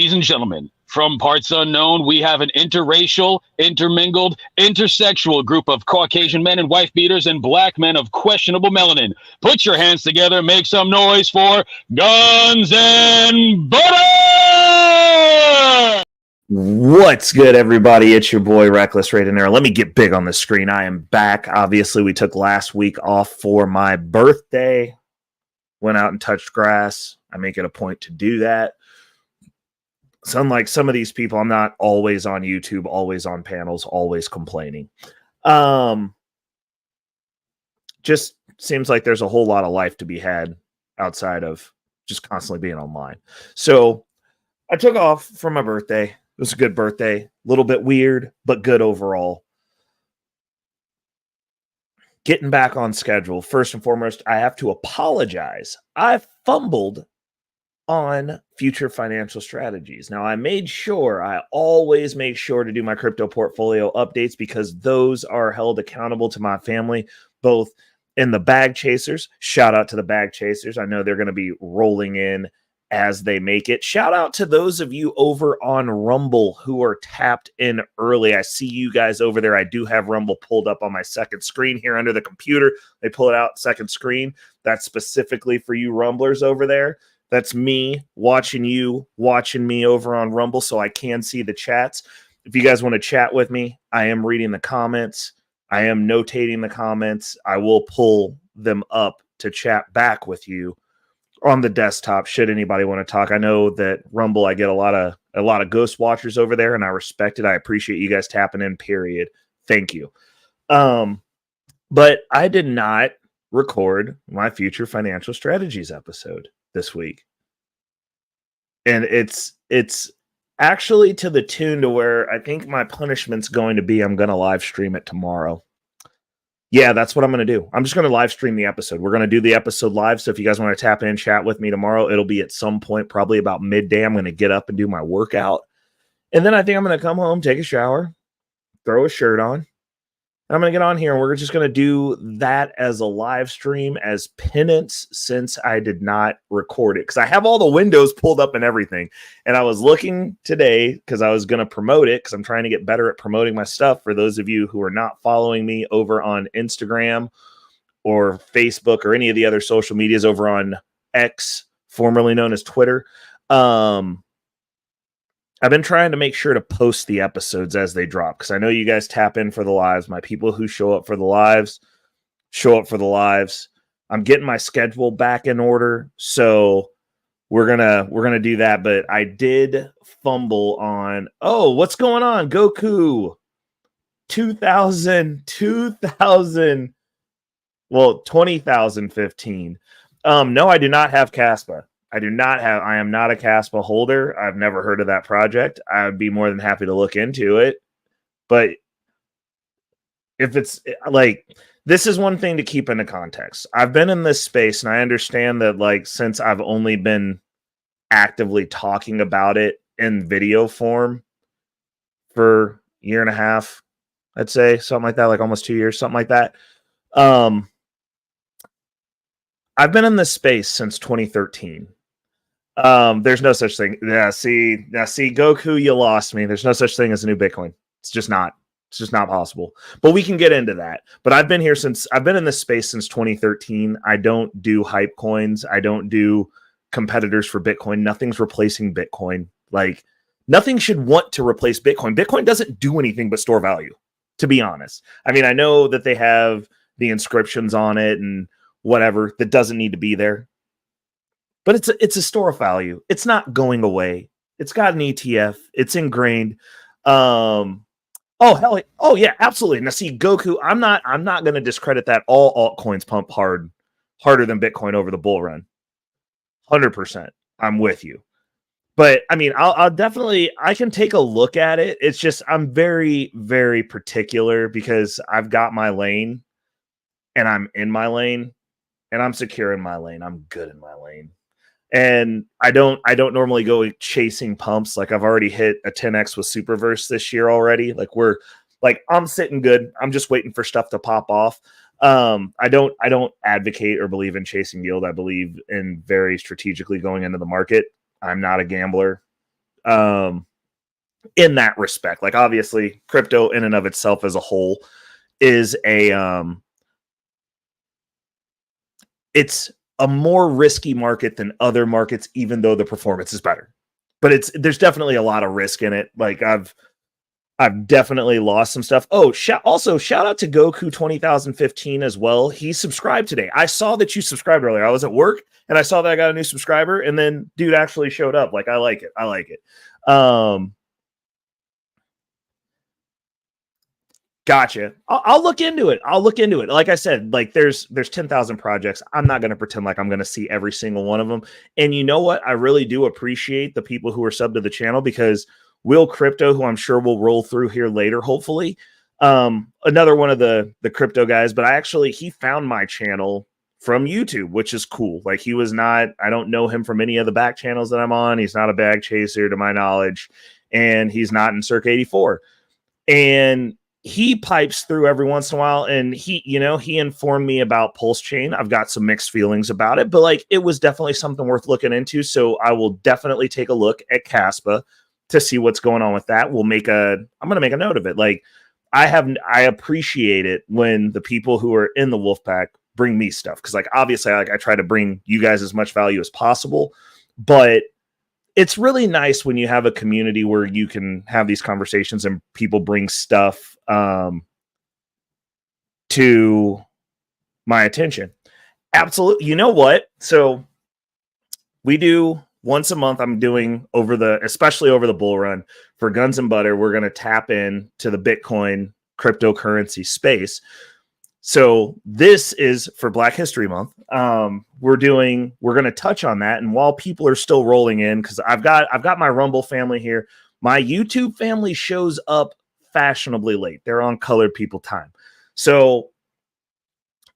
Ladies and gentlemen, from parts unknown, we have an interracial, intermingled, intersexual group of Caucasian men and wife beaters and black men of questionable melanin. Put your hands together, make some noise for Guns and Butter! What's good, everybody? It's your boy Reckless right in there. Let me get big on the screen. I am back. Obviously, we took last week off for my birthday. Went out and touched grass. I make it a point to do that. So unlike some of these people, I'm not always on YouTube, always on panels, always complaining. Just seems like there's a whole lot of life to be had outside of just constantly being online. So I took off for my birthday. It was a good birthday. A little bit weird, but good overall. Getting back on schedule. First and foremost, I have to apologize. I fumbled on future financial strategies. Now, I always make sure to do my crypto portfolio updates because those are held accountable to my family, both in the bag chasers. Shout out to the bag chasers. I know they're going to be rolling in as they make it. Shout out to those of you over on Rumble who are tapped in early. I see you guys over there. I do have Rumble pulled up on my second screen here under the computer. They pull it out second screen. That's specifically for you Rumblers over there. That's me watching you, watching me over on Rumble so I can see the chats. If you guys want to chat with me, I am reading the comments. I am notating the comments. I will pull them up to chat back with you on the desktop should anybody want to talk. I know that Rumble, I get a lot of ghost watchers over there, and I respect it. I appreciate you guys tapping in, period. Thank you. But I did not record my future financial strategies episode this week. And it's actually to the tune to where I think my punishment's going to be I'm going to live stream it tomorrow. Yeah, that's what I'm going to do. I'm just going to live stream the episode. We're going to do the episode live. So if you guys want to tap in and chat with me tomorrow, it'll be at some point, probably about midday. I'm going to get up and do my workout. And then I think I'm going to come home, take a shower, throw a shirt on. And I'm going to get on here and we're just going to do that as a live stream as penance since I did not record it. Because I have all the windows pulled up and everything. And I was looking today because I was going to promote it because I'm trying to get better at promoting my stuff. For those of you who are not following me over on Instagram or Facebook or any of the other social medias over on X, formerly known as Twitter, I've been trying to make sure to post the episodes as they drop because I know you guys tap in for the lives. My people who show up for the lives show up for the lives. I'm getting my schedule back in order, so we're gonna do that. But I did fumble on. Oh, what's going on, Goku? 2000. Well, 20,015. No, I do not have Caspa. I am not a Caspa holder. I've never heard of that project. I'd be more than happy to look into it. But if it's like, this is one thing to keep into context. I've been in this space and I understand that like, since I've only been actively talking about it in video form for a year and a half, I'd say something like that, like almost 2 years, something like that. I've been in this space since 2013. There's no such thing. See, Goku, you lost me. There's no such thing as a new Bitcoin. It's just not possible. But we can get into that. But I've been in this space since 2013. I don't do hype coins. I don't do competitors for Bitcoin. Nothing's replacing Bitcoin. Like nothing should want to replace Bitcoin. Bitcoin doesn't do anything but store value, to be honest. I mean, I know that they have the inscriptions on it and whatever that doesn't need to be there. But it's a store of value. It's not going away. It's got an ETF. It's ingrained. Oh hell, oh yeah, absolutely. Now see, Goku, I'm not going to discredit that. All altcoins pump harder than Bitcoin over the bull run. 100%. I'm with you. But I mean, I'll definitely, I can take a look at it. It's just I'm very, very particular because I've got my lane, and I'm in my lane, and I'm secure in my lane. I'm good in my lane. And I don't normally go chasing pumps. Like I've already hit a 10x with Superverse this year already. I'm sitting good. I'm just waiting for stuff to pop off. I don't advocate or believe in chasing yield. I believe in very strategically going into the market. I'm not a gambler. in that respect. Like, obviously, crypto in and of itself as a whole is it's a more risky market than other markets, even though the performance is better. But there's definitely a lot of risk in it. Like, I've definitely lost some stuff. Oh, also shout out to Goku 20,015 as well. He subscribed today. I saw that you subscribed earlier. I was at work and I saw that I got a new subscriber, and then dude actually showed up. Like, I like it. I like it. Gotcha. I'll look into it. I'll look into it. Like I said, like there's 10,000 projects. I'm not going to pretend like I'm going to see every single one of them. And you know what? I really do appreciate the people who are subbed to the channel, because Will Crypto, who I'm sure will roll through here later, hopefully, another one of the crypto guys, but he found my channel from YouTube, which is cool. Like, I don't know him from any of the back channels that I'm on. He's not a bag chaser to my knowledge, and he's not in Circa 84. And he pipes through every once in a while, and he informed me about Pulse Chain. I've got some mixed feelings about it, but like, it was definitely something worth looking into. So I will definitely take a look at Caspa to see what's going on with that. I'm going to make a note of it. Like, I appreciate it when the people who are in the Wolfpack bring me stuff. Because, like, obviously, I try to bring you guys as much value as possible, but it's really nice when you have a community where you can have these conversations and people bring stuff to my attention. Absolutely. You know what? So we do once a month. I'm doing especially over the bull run for Guns and Butter. We're going to tap in to the Bitcoin cryptocurrency space. So this is for Black History Month. We're going to touch on that. And while people are still rolling in, because I've got my Rumble family here, my YouTube family shows up fashionably late. They're on colored people time. So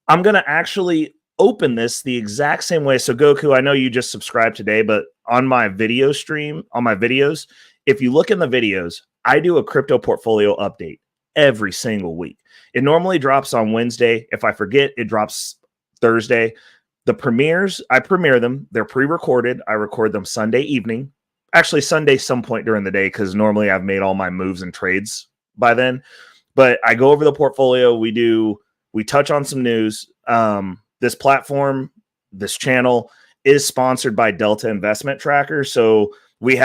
I'm going to actually open this the exact same way. So Goku, I know you just subscribed today, but on my video stream, on my videos, if you look in the videos, I do a crypto portfolio update every single week. It normally drops on Wednesday. If I forget, it drops Thursday. The premieres, I premiere them. They're pre-recorded. I record them Sunday evening. Actually, Sunday some point during the day, because normally I've made all my moves and trades by then. But I go over the portfolio. We touch on some news. This platform, this channel is sponsored by Delta Investment Tracker. So we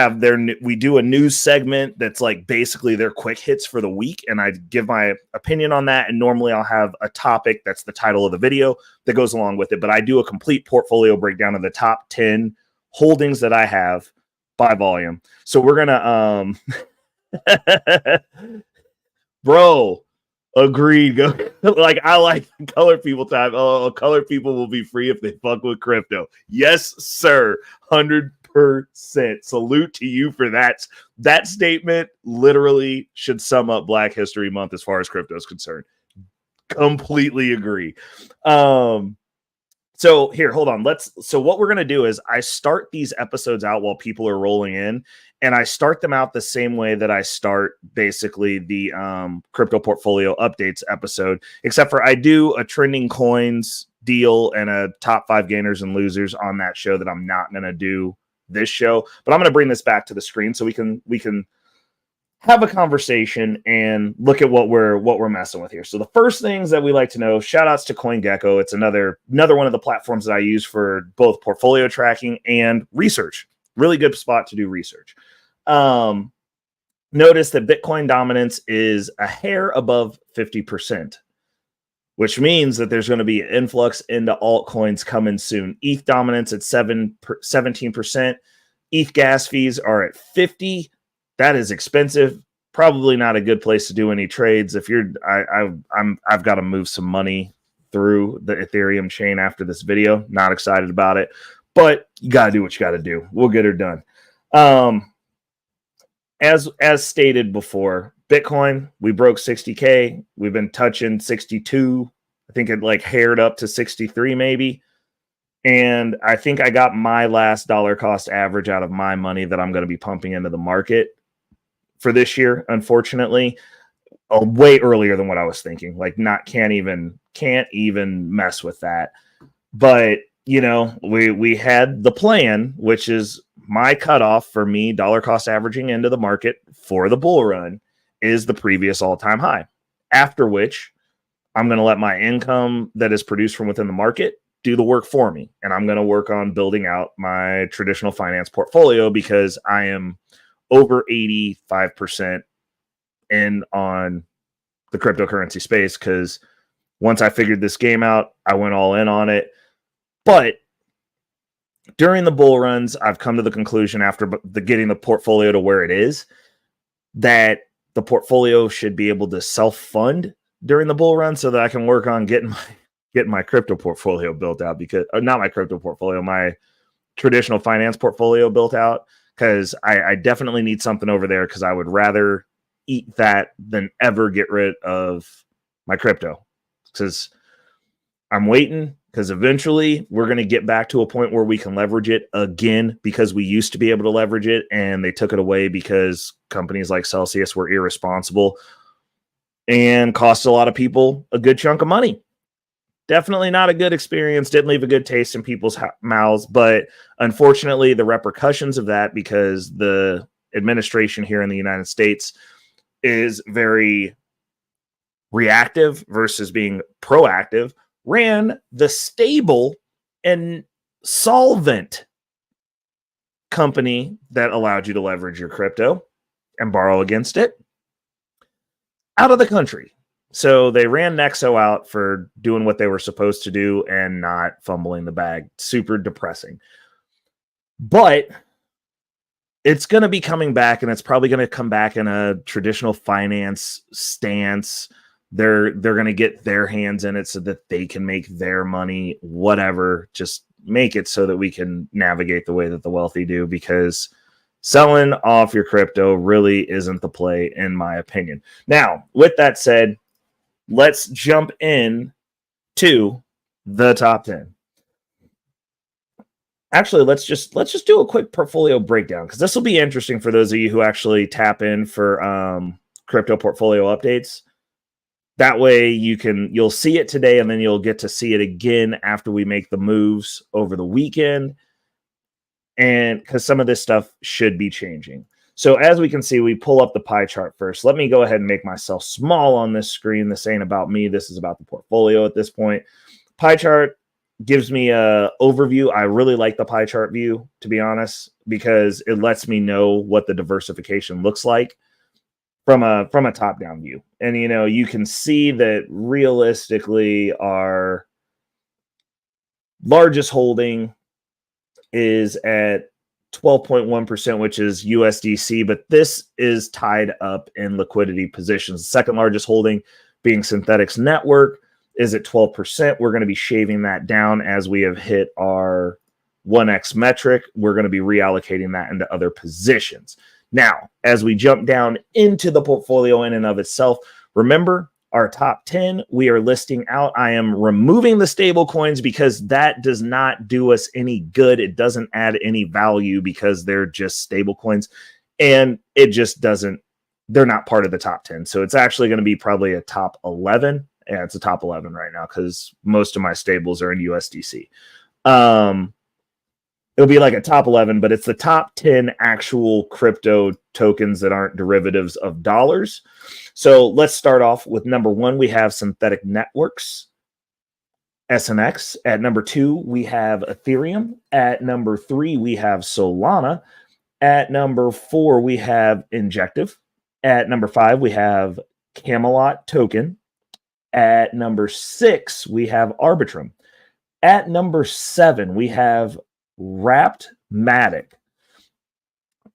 do a news segment that's like basically their quick hits for the week, and I give my opinion on that. And normally I'll have a topic that's the title of the video that goes along with it. But I do a complete portfolio breakdown of the top 10 holdings that I have by volume. So we're gonna bro, agreed. Go like, I like colored people time. Oh, colored people will be free if they fuck with crypto. Yes, sir. 100%. Salute to you for that. That statement literally should sum up Black History Month as far as crypto is concerned. Completely agree. So here, hold on. So what we're going to do is I start these episodes out while people are rolling in, and I start them out the same way that I start basically the crypto portfolio updates episode, except for I do a trending coins deal and a top 5 gainers and losers on that show that I'm not going to do this show, but I'm going to bring this back to the screen so we can have a conversation and look at what we're messing with here. So the first things that we like to know, shout outs to CoinGecko. It's another one of the platforms that I use for both portfolio tracking and research. Really good spot to do research. Notice that Bitcoin dominance is a hair above 50%, which means that there's going to be an influx into altcoins coming soon. ETH dominance at 17%. ETH gas fees are at 50%. That is expensive. Probably not a good place to do any trades. If I've got to move some money through the Ethereum chain after this video. Not excited about it, but you got to do what you got to do. We'll get her done. As stated before, Bitcoin, we broke 60K. We've been touching 62. I think it like haired up to 63 maybe. And I think I got my last dollar cost average out of my money that I'm going to be pumping into the market for this year, unfortunately, way earlier than what I was thinking. Like, can't even mess with that. But we had the plan, which is my cutoff for me, dollar cost averaging into the market for the bull run is the previous all-time high. After which I'm going to let my income that is produced from within the market do the work for me. And I'm going to work on building out my traditional finance portfolio because I am over 85% in on the cryptocurrency space. Because once I figured this game out, I went all in on it. But during the bull runs, I've come to the conclusion after getting the portfolio to where it is that the portfolio should be able to self-fund during the bull run so that I can work on getting my crypto portfolio built out because not my crypto portfolio, my traditional finance portfolio built out because I definitely need something over there because I would rather eat that than ever get rid of my crypto because I'm waiting because eventually we're going to get back to a point where we can leverage it again because we used to be able to leverage it and they took it away because companies like Celsius were irresponsible and cost a lot of people a good chunk of money. Definitely not a good experience. Didn't leave a good taste in people's mouths. But unfortunately, the repercussions of that, because the administration here in the United States is very reactive versus being proactive, ran the stable and solvent company that allowed you to leverage your crypto and borrow against it out of the country. So they ran Nexo out for doing what they were supposed to do and not fumbling the bag. Super depressing. But it's going to be coming back, and it's probably going to come back in a traditional finance stance. They're going to get their hands in it so that they can make their money, whatever. Just make it so that we can navigate the way that the wealthy do, because selling off your crypto really isn't the play, in my opinion. Now, with that said, let's jump in to the top 10. Actually, let's just do a quick portfolio breakdown because this will be interesting for those of you who actually tap in for crypto portfolio updates. That way you'll see it today and then you'll get to see it again after we make the moves over the weekend. And because some of this stuff should be changing. So as we can see, we pull up the pie chart first. Let me go ahead and make myself small on this screen. This ain't about me. This is about the portfolio at this point. Pie chart gives me a overview. I really like the pie chart view, to be honest, because it lets me know what the diversification looks like from a top-down view. And, you can see that realistically our largest holding is at 12.1%, which is USDC, but this is tied up in liquidity positions. The second largest holding being Synthetics Network is at 12%. We're going to be shaving that down as we have hit our 1x metric. We're going to be reallocating that into other positions. Now, as we jump down into the portfolio in and of itself, remember our top 10, we are listing out. I am removing the stable coins because that does not do us any good. It doesn't add any value because they're just stable coins and it just doesn't, they're not part of the top 10. So it's actually going to be probably a top 11. Yeah, it's a top 11 right now because most of my stables are in USDC. It'll be like a top 11, but it's the top 10 actual crypto tokens that aren't derivatives of dollars. So let's start off with number 1. We have Synthetic Networks, SNX. At number 2, we have Ethereum. At number 3, we have Solana. At number 4, we have Injective. At number 5, we have Camelot Token. At number 6, we have Arbitrum. At number 7, we have Wrapped Matic.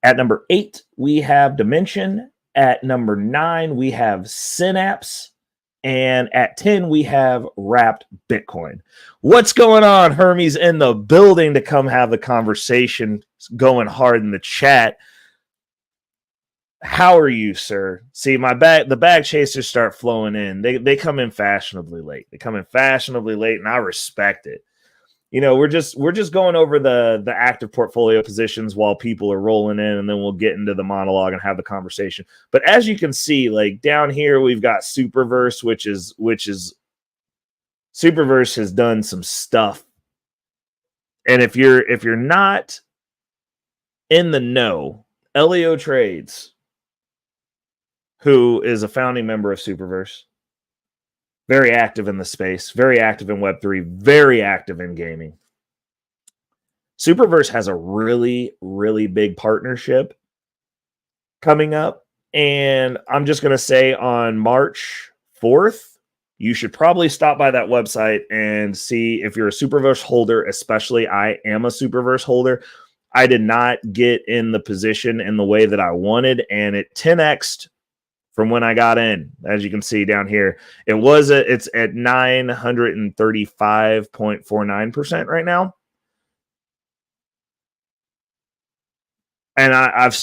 At number 8, we have Dimension. At number 9, we have Synapse. And at 10, we have Wrapped Bitcoin. What's going on? Hermes in the building to come have the conversation. It's going hard in the chat. How are you, sir? See, the bag chasers start flowing in. They come in fashionably late. And I respect it. We're just going over the active portfolio positions while people are rolling in, and then we'll get into the monologue and have the conversation. But as you can see, like down here, we've got Superverse, which is Superverse has done some stuff And if you're not in the know, Leo Trades, who is a founding member of Superverse, very active in the space, very active in Web3, very active in gaming. Superverse has a really, really big partnership coming up. And I'm just going to say on March 4th, you should probably stop by that website and see if you're a Superverse holder, especially I am a Superverse holder. I did not get in the position in the way that I wanted, and it 10x'd from when I got in. As you can see down here, it's at 935.49% right now. And I've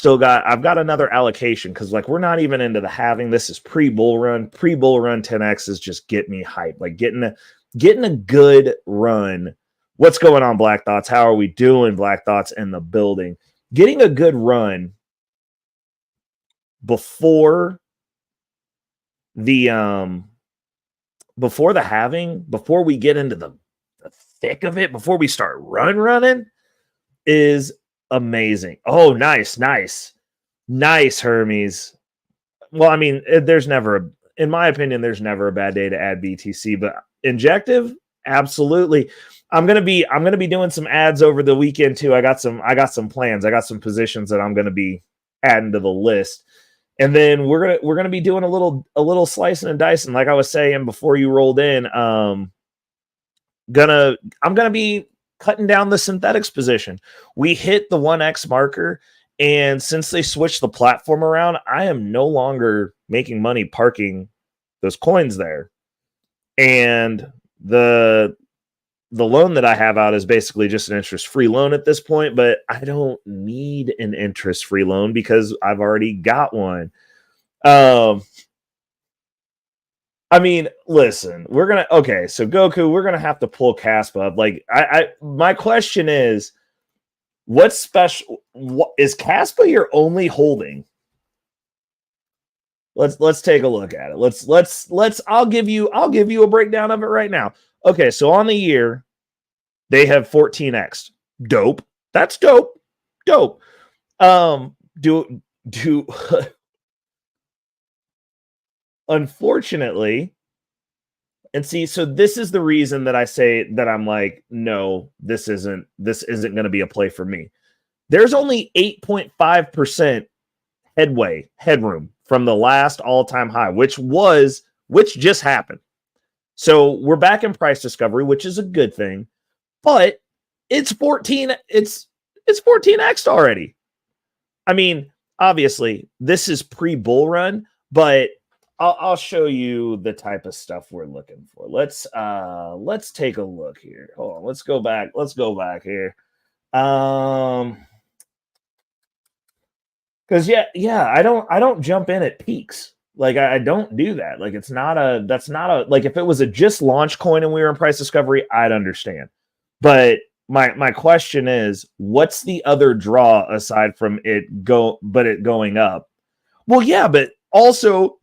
got another allocation because like we're not even into the halving. This is pre-bull run. Pre-bull run 10x is just get me hyped. Like getting a good run. What's going on, Black Thoughts? How are we doing, Black Thoughts in the building? Getting a good run before the halving, before we get into the thick of it, before we start running, is amazing. Oh, nice, Hermes. Well, I mean, in my opinion, there's never a bad day to add BTC, but Injective, absolutely. I'm gonna be doing some ads over the weekend too. I got some plans. I got some positions that I'm gonna be adding to the list, and then we're gonna be doing a little slicing and dicing. Like I was saying before you rolled in, I'm gonna be cutting down the synthetics position. We hit the 1x marker, and since they switched the platform around, I am no longer making money parking those coins there. And the loan that I have out is basically just an interest-free loan at this point, but I don't need an interest-free loan because I've already got one. I mean, listen, so Goku, we're gonna have to pull Caspa up. Like, my question is, what's special? Is Caspa your only holding? Let's take a look at it. I'll give you a breakdown of it right now. Okay, so on the year, they have 14x. Dope. That's dope. Unfortunately, and see, so this is the reason that I say that I'm like, no, this isn't going to be a play for me. There's only 8.5% headroom from the last all-time high, which just happened. So we're back in price discovery, which is a good thing, but it's 14x already. I mean, obviously, this is pre-bull run, but I'll show you the type of stuff we're looking for. Let's take a look here. Hold on. Let's go back here. Because I don't jump in at peaks. Like I don't do that. Like that's not a like if it was a just launch coin and we were in price discovery, I'd understand. But my question is, what's the other draw aside from it going up? Well, yeah, but also,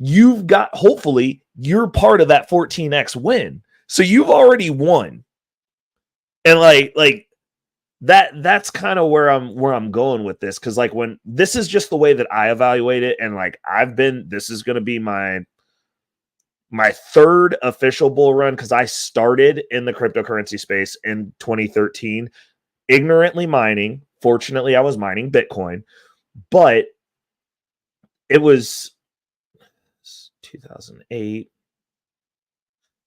hopefully, you're part of that 14x win. So you've already won. And like that's kind of where I'm going with this. Cause like when this is just the way that I evaluate it. And like this is going to be my third official bull run. Cause I started in the cryptocurrency space in 2013, ignorantly mining. Fortunately, I was mining Bitcoin, but it was 2008.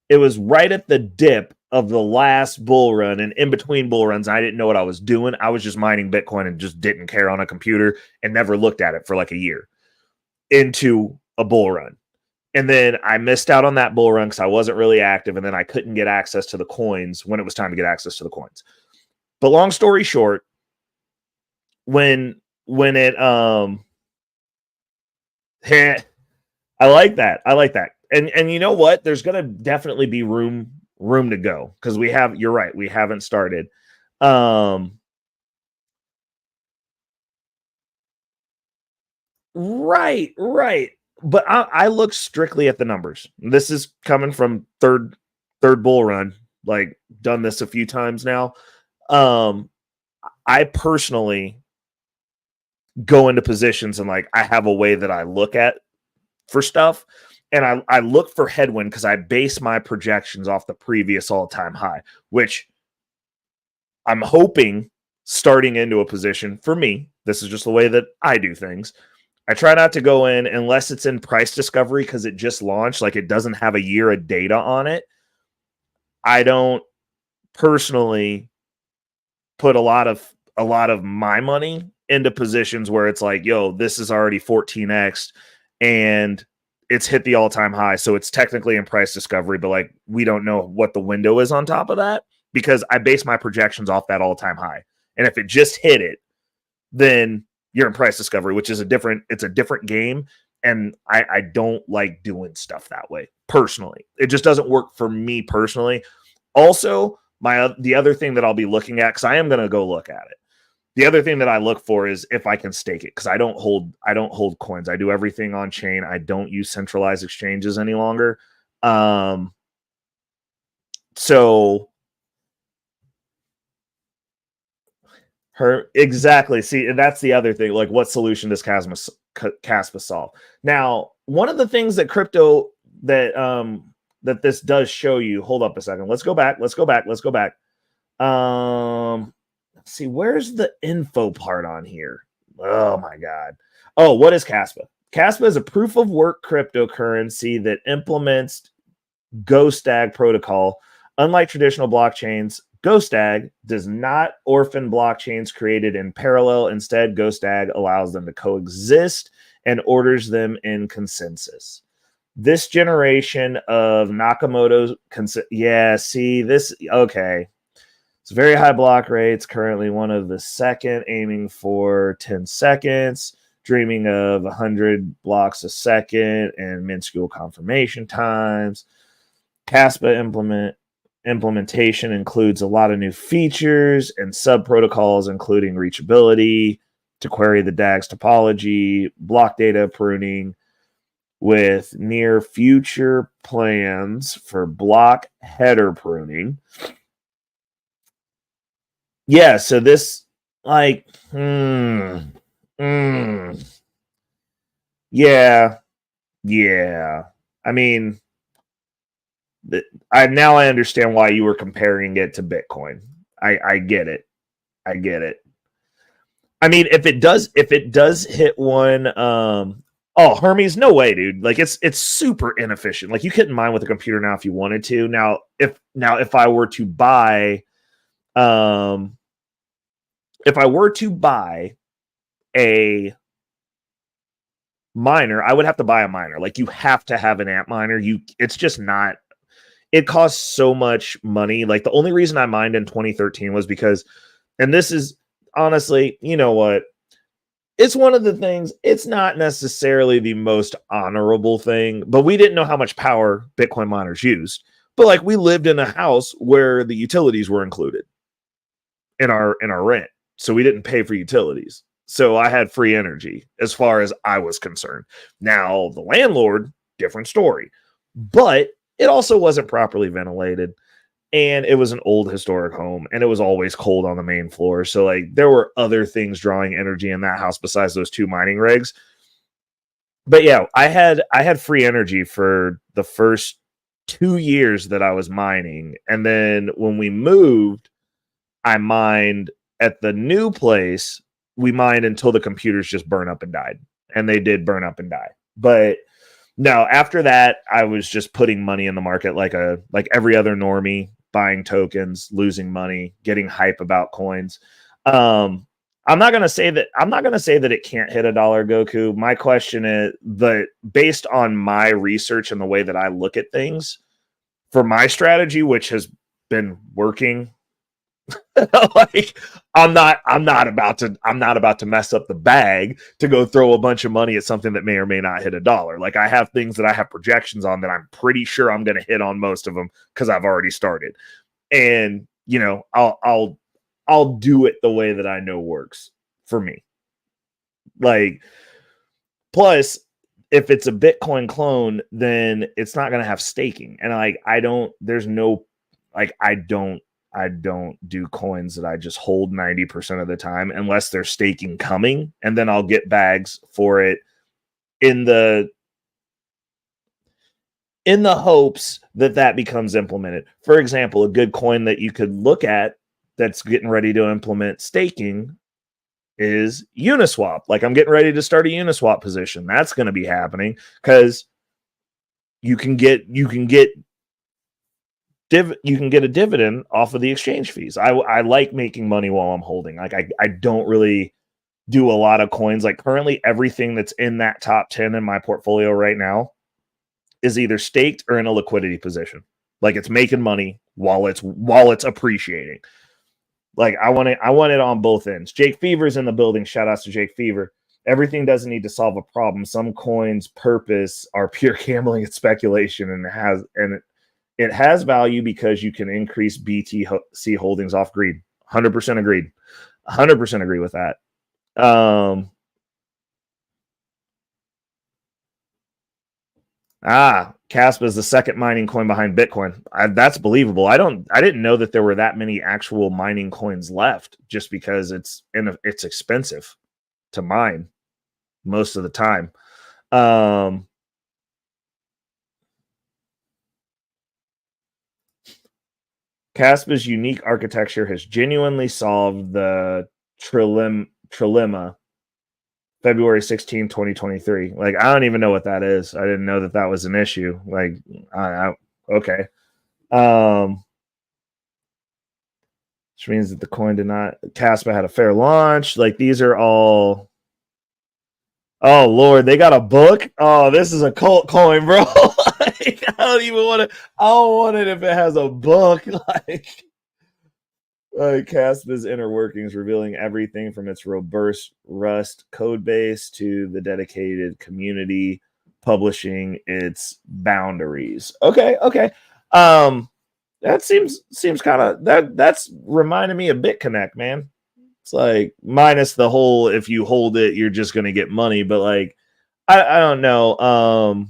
It was right at the dip of the last bull run, and in between bull runs, I didn't know what I was doing. I was just mining Bitcoin and just didn't care on a computer and never looked at it for like a year into a bull run. And then I missed out on that bull run because I wasn't really active, and then I couldn't get access to the coins when it was time to get access to the coins. But long story short, when it I like that. And you know what? There's going to definitely be room to go because you're right. We haven't started. Right. But I look strictly at the numbers. This is coming from third bull run, like done this a few times now. I personally go into positions and like I have a way that I look at for stuff, and I look for headwind because I base my projections off the previous all-time high, which I'm hoping starting into a position for me. This is just the way that I do things. I try not to go in unless it's in price discovery because it just launched, like it doesn't have a year of data on it. I don't personally put a lot of my money into positions where it's like, yo, this is already 14x and it's hit the all-time high. So it's technically in price discovery, but like we don't know what the window is on top of that because I base my projections off that all-time high. And if it just hit it, then you're in price discovery, which is a different game. And I don't like doing stuff that way personally. It just doesn't work for me personally. Also, the other thing that I'll be looking at, because I am going to go look at it. The other thing that I look for is if I can stake it, because I don't hold coins. I do everything on chain. I don't use centralized exchanges any longer. So exactly. See, that's the other thing. Like, what solution does Caspa solve? Now, one of the things that crypto that this does show you. Hold up a second. Let's go back. Let's see, where's the info part on here? Oh my God. Oh, what is Caspa? Caspa is a proof of work cryptocurrency that implements GoStag protocol. Unlike traditional blockchains, GoStag does not orphan blockchains created in parallel. Instead, GoStag allows them to coexist and orders them in consensus. This generation of Nakamoto's okay. It's very high block rates, currently one of the second, aiming for 10 seconds, dreaming of 100 blocks a second and minuscule confirmation times. Caspa implementation includes a lot of new features and sub-protocols, including reachability to query the DAG's topology, block data pruning, with near future plans for block header pruning. Yeah, so this, like, yeah. I mean, I understand why you were comparing it to Bitcoin. I get it. I mean, if it does hit one, oh, Hermes, no way, dude. Like it's super inefficient. Like you couldn't mine with a computer now if you wanted to. Now, if I were to buy, a miner, I would have to buy a miner. Like you have to have an amp miner. It's just not. It costs so much money. Like the only reason I mined in 2013 was because, and this is honestly, you know what? It's one of the things, it's not necessarily the most honorable thing, but we didn't know how much power Bitcoin miners used. But like we lived in a house where the utilities were included in our rent. So we didn't pay for utilities. So I had free energy as far as I was concerned. Now the landlord, different story. But it also wasn't properly ventilated. And it was an old historic home, and it was always cold on the main floor. So like there were other things drawing energy in that house besides those two mining rigs. But yeah, I had free energy for the first 2 years that I was mining. And then when we moved, I mined at the new place. We mined until the computers just burn up and died. And they did burn up and die. But no, after that, I was just putting money in the market like every other normie, buying tokens, losing money, getting hype about coins. I'm not gonna say that it can't hit $1, Goku. My question is that based on my research and the way that I look at things, for my strategy, which has been working, like I'm not about to mess up the bag to go throw a bunch of money at something that may or may not hit $1. Like I have things that I have projections on that I'm pretty sure I'm going to hit on most of them because I've already started. And you know, I'll do it the way that I know works for me. Like plus if it's a Bitcoin clone, then it's not going to have staking. And like I don't I don't do coins that I just hold 90% of the time unless there's staking coming, and then I'll get bags for it in the hopes that that becomes implemented. For example, a good coin that you could look at that's getting ready to implement staking is Uniswap. Like, I'm getting ready to start a Uniswap position. That's going to be happening because you can get a dividend off of the exchange fees. I like making money while I'm holding. Like, I don't really do a lot of coins. Like, currently everything that's in that top 10 in my portfolio right now is either staked or in a liquidity position. Like, it's making money while it's appreciating. Like, I want it on both ends. Jake Fever's in the building. Shout outs to Jake Fever. Everything doesn't need to solve a problem. Some coins' purpose are pure gambling and speculation, and it has value because you can increase BTC holdings off greed. 100% agreed. 100% agree with that. Caspa is the second mining coin behind Bitcoin. That's believable. I didn't know that there were that many actual mining coins left, just because it's expensive to mine most of the time. Caspa's unique architecture has genuinely solved the trilemma. February 16, 2023. Like, I don't even know what that is. I didn't know that that was an issue. Like, okay. Which means that the coin did not, Caspa had a fair launch. Like, these are all, oh Lord, they got a book. Oh, this is a cult coin, bro. Like, I don't want it if it has a book. Like, Caspa's inner workings, revealing everything from its robust Rust code base to the dedicated community publishing its boundaries. Okay. That seems kind of that's reminding me of BitConnect, man. It's like, minus the whole, if you hold it, you're just gonna get money, but like, I don't know.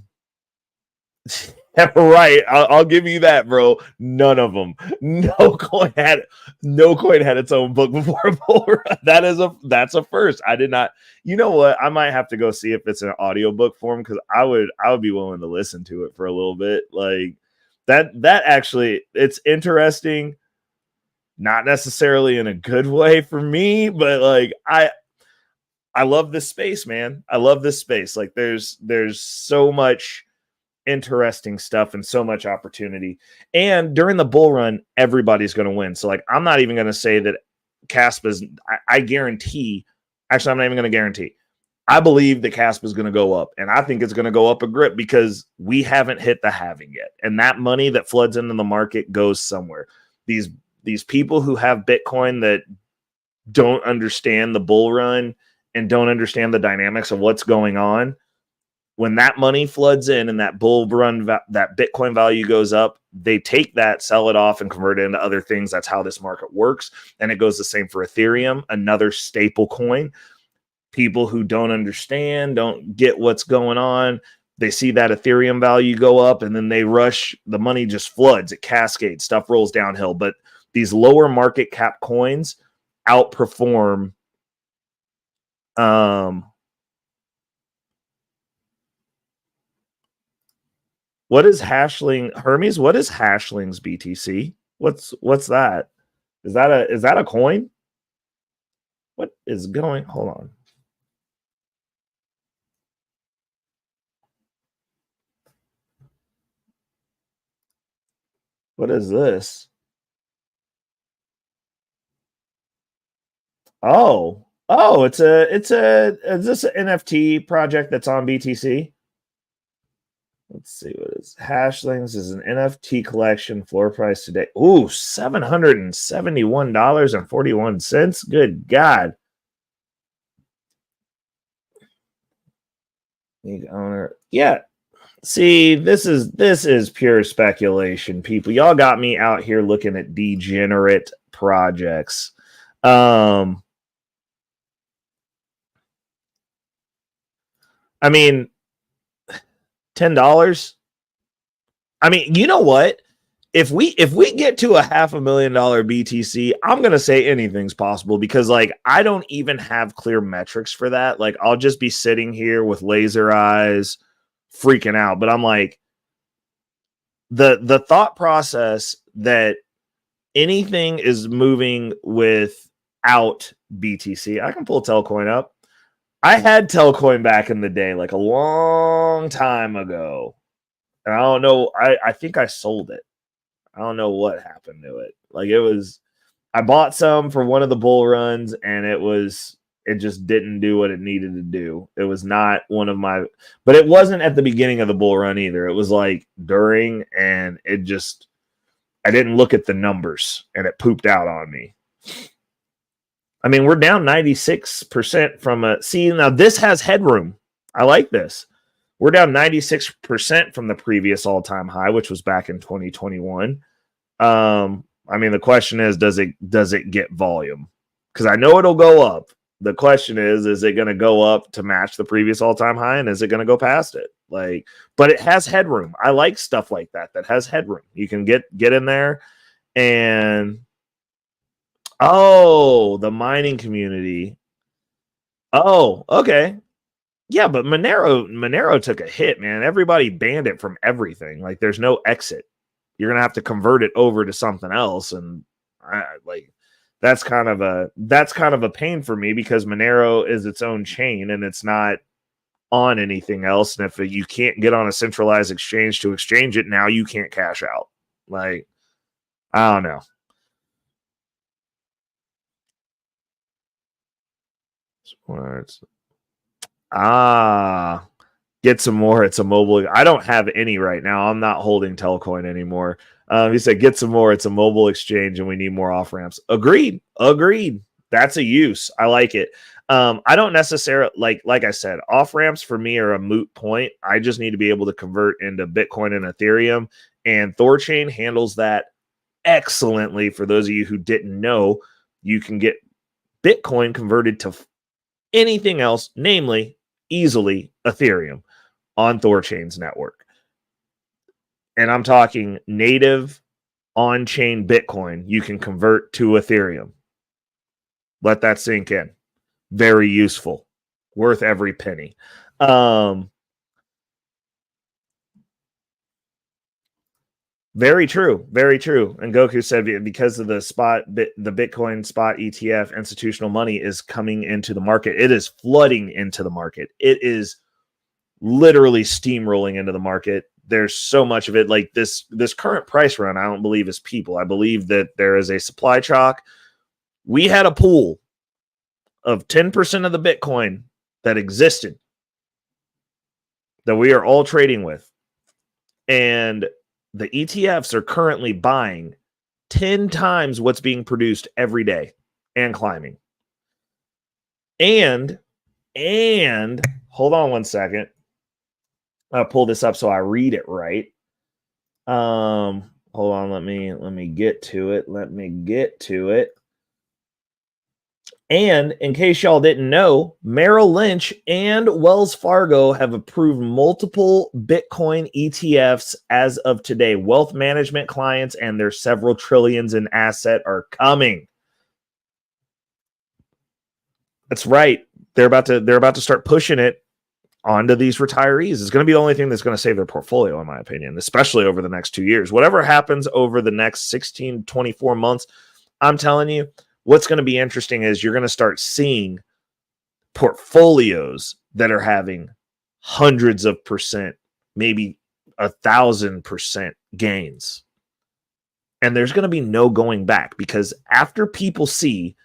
Right, I'll give you that, bro. None of them. No coin had its own book before a bull run. That's a first. I did not. You know what? I might have to go see if it's an audiobook form, because I would be willing to listen to it for a little bit. Like, that actually, it's interesting. Not necessarily in a good way for me, but like, I love this space, man. I love this space. Like, there's so much interesting stuff and so much opportunity. And during the bull run, everybody's going to win. So, like, I'm not even going to say that Caspa's, I guarantee, actually, I'm not even going to guarantee. I believe that Caspa is going to go up, and I think it's going to go up a grip because we haven't hit the halving yet. And that money that floods into the market goes somewhere. These people who have Bitcoin that don't understand the bull run and don't understand the dynamics of what's going on, when that money floods in and that bull run, that Bitcoin value goes up, they take that, sell it off, and convert it into other things. That's how this market works. And it goes the same for Ethereum, another staple coin. People who don't understand, don't get what's going on, they see that Ethereum value go up, and then they rush. The money just floods. It cascades. Stuff rolls downhill. But these lower market cap coins outperform what is Hashling Hermes? What is Hashling's BTC? What's that? Is that a coin? What is going? Hold on. What is this? It's is this an NFT project that's on BTC? Let's see, what is Hashlings is an NFT collection. Floor price today. Ooh, $771.41. Good God. Need owner. Yeah. See, this is pure speculation, people. Y'all got me out here looking at degenerate projects. I mean, $10. I mean, you know what? if we get to a $500,000 BTC, I'm gonna say anything's possible because like I don't even have clear metrics for that. Like I'll just be sitting here with laser eyes, freaking out. But I'm like, the thought process that anything is moving without BTC. I can pull Telcoin up. I had Telcoin back in the day, like a long time ago. And I don't know. I think I sold it. I don't know what happened to it. Like I bought some for one of the bull runs and it just didn't do what it needed to do. It was not one of my, but it wasn't at the beginning of the bull run either. It was like during, and I didn't look at the numbers and it pooped out on me. I mean, we're down 96% from now this has headroom. I like this. We're down 96% from the previous all-time high, which was back in 2021. I mean, the question is, does it get volume? Because I know it'll go up. The question is it going to go up to match the previous all-time high, and is it going to go past it? Like, but it has headroom. I like stuff like that has headroom. You can get in there, and the mining community. Oh, okay. Yeah, but Monero took a hit, man. Everybody banned it from everything. Like, there's no exit. You're gonna have to convert it over to something else, and that's kind of a pain for me because Monero is its own chain and it's not on anything else. And if you can't get on a centralized exchange to exchange it, now you can't cash out. Like, I don't know. Get some more. It's a mobile. I don't have any right now. I'm not holding Telcoin anymore. He said, get some more. It's a mobile exchange and we need more off ramps. Agreed. That's a use. I like it. I don't necessarily like I said, off ramps for me are a moot point. I just need to be able to convert into Bitcoin and Ethereum, and Thorchain handles that excellently. For those of you who didn't know, you can get Bitcoin converted to anything else, namely easily Ethereum on Thorchain's network. And I'm talking native on-chain Bitcoin you can convert to Ethereum. Let that sink in. Very useful. Worth every penny. Very true. Very true. And Goku said because of the Bitcoin spot ETF, institutional money is coming into the market. It is flooding into the market. It is literally steamrolling into the market. There's so much of it. Like this current price run, I don't believe is people. I believe that there is a supply chalk. We had a pool of 10% of the Bitcoin that existed that we are all trading with. And the ETFs are currently buying 10 times what's being produced every day and climbing. And hold on one second. I'll pull this up so I read it right. Hold on, let me get to it. And in case y'all didn't know, Merrill Lynch and Wells Fargo have approved multiple Bitcoin ETFs as of today. Wealth management clients and their several trillions in asset are coming. That's right. They're about to start pushing it onto these retirees. It's going to be the only thing that's going to save their portfolio, in my opinion, especially over the next 2 years. Whatever happens over the next 16, 24 months, I'm telling you, what's going to be interesting is you're going to start seeing portfolios that are having hundreds of percent, maybe 1,000% gains. And there's going to be no going back, because after people see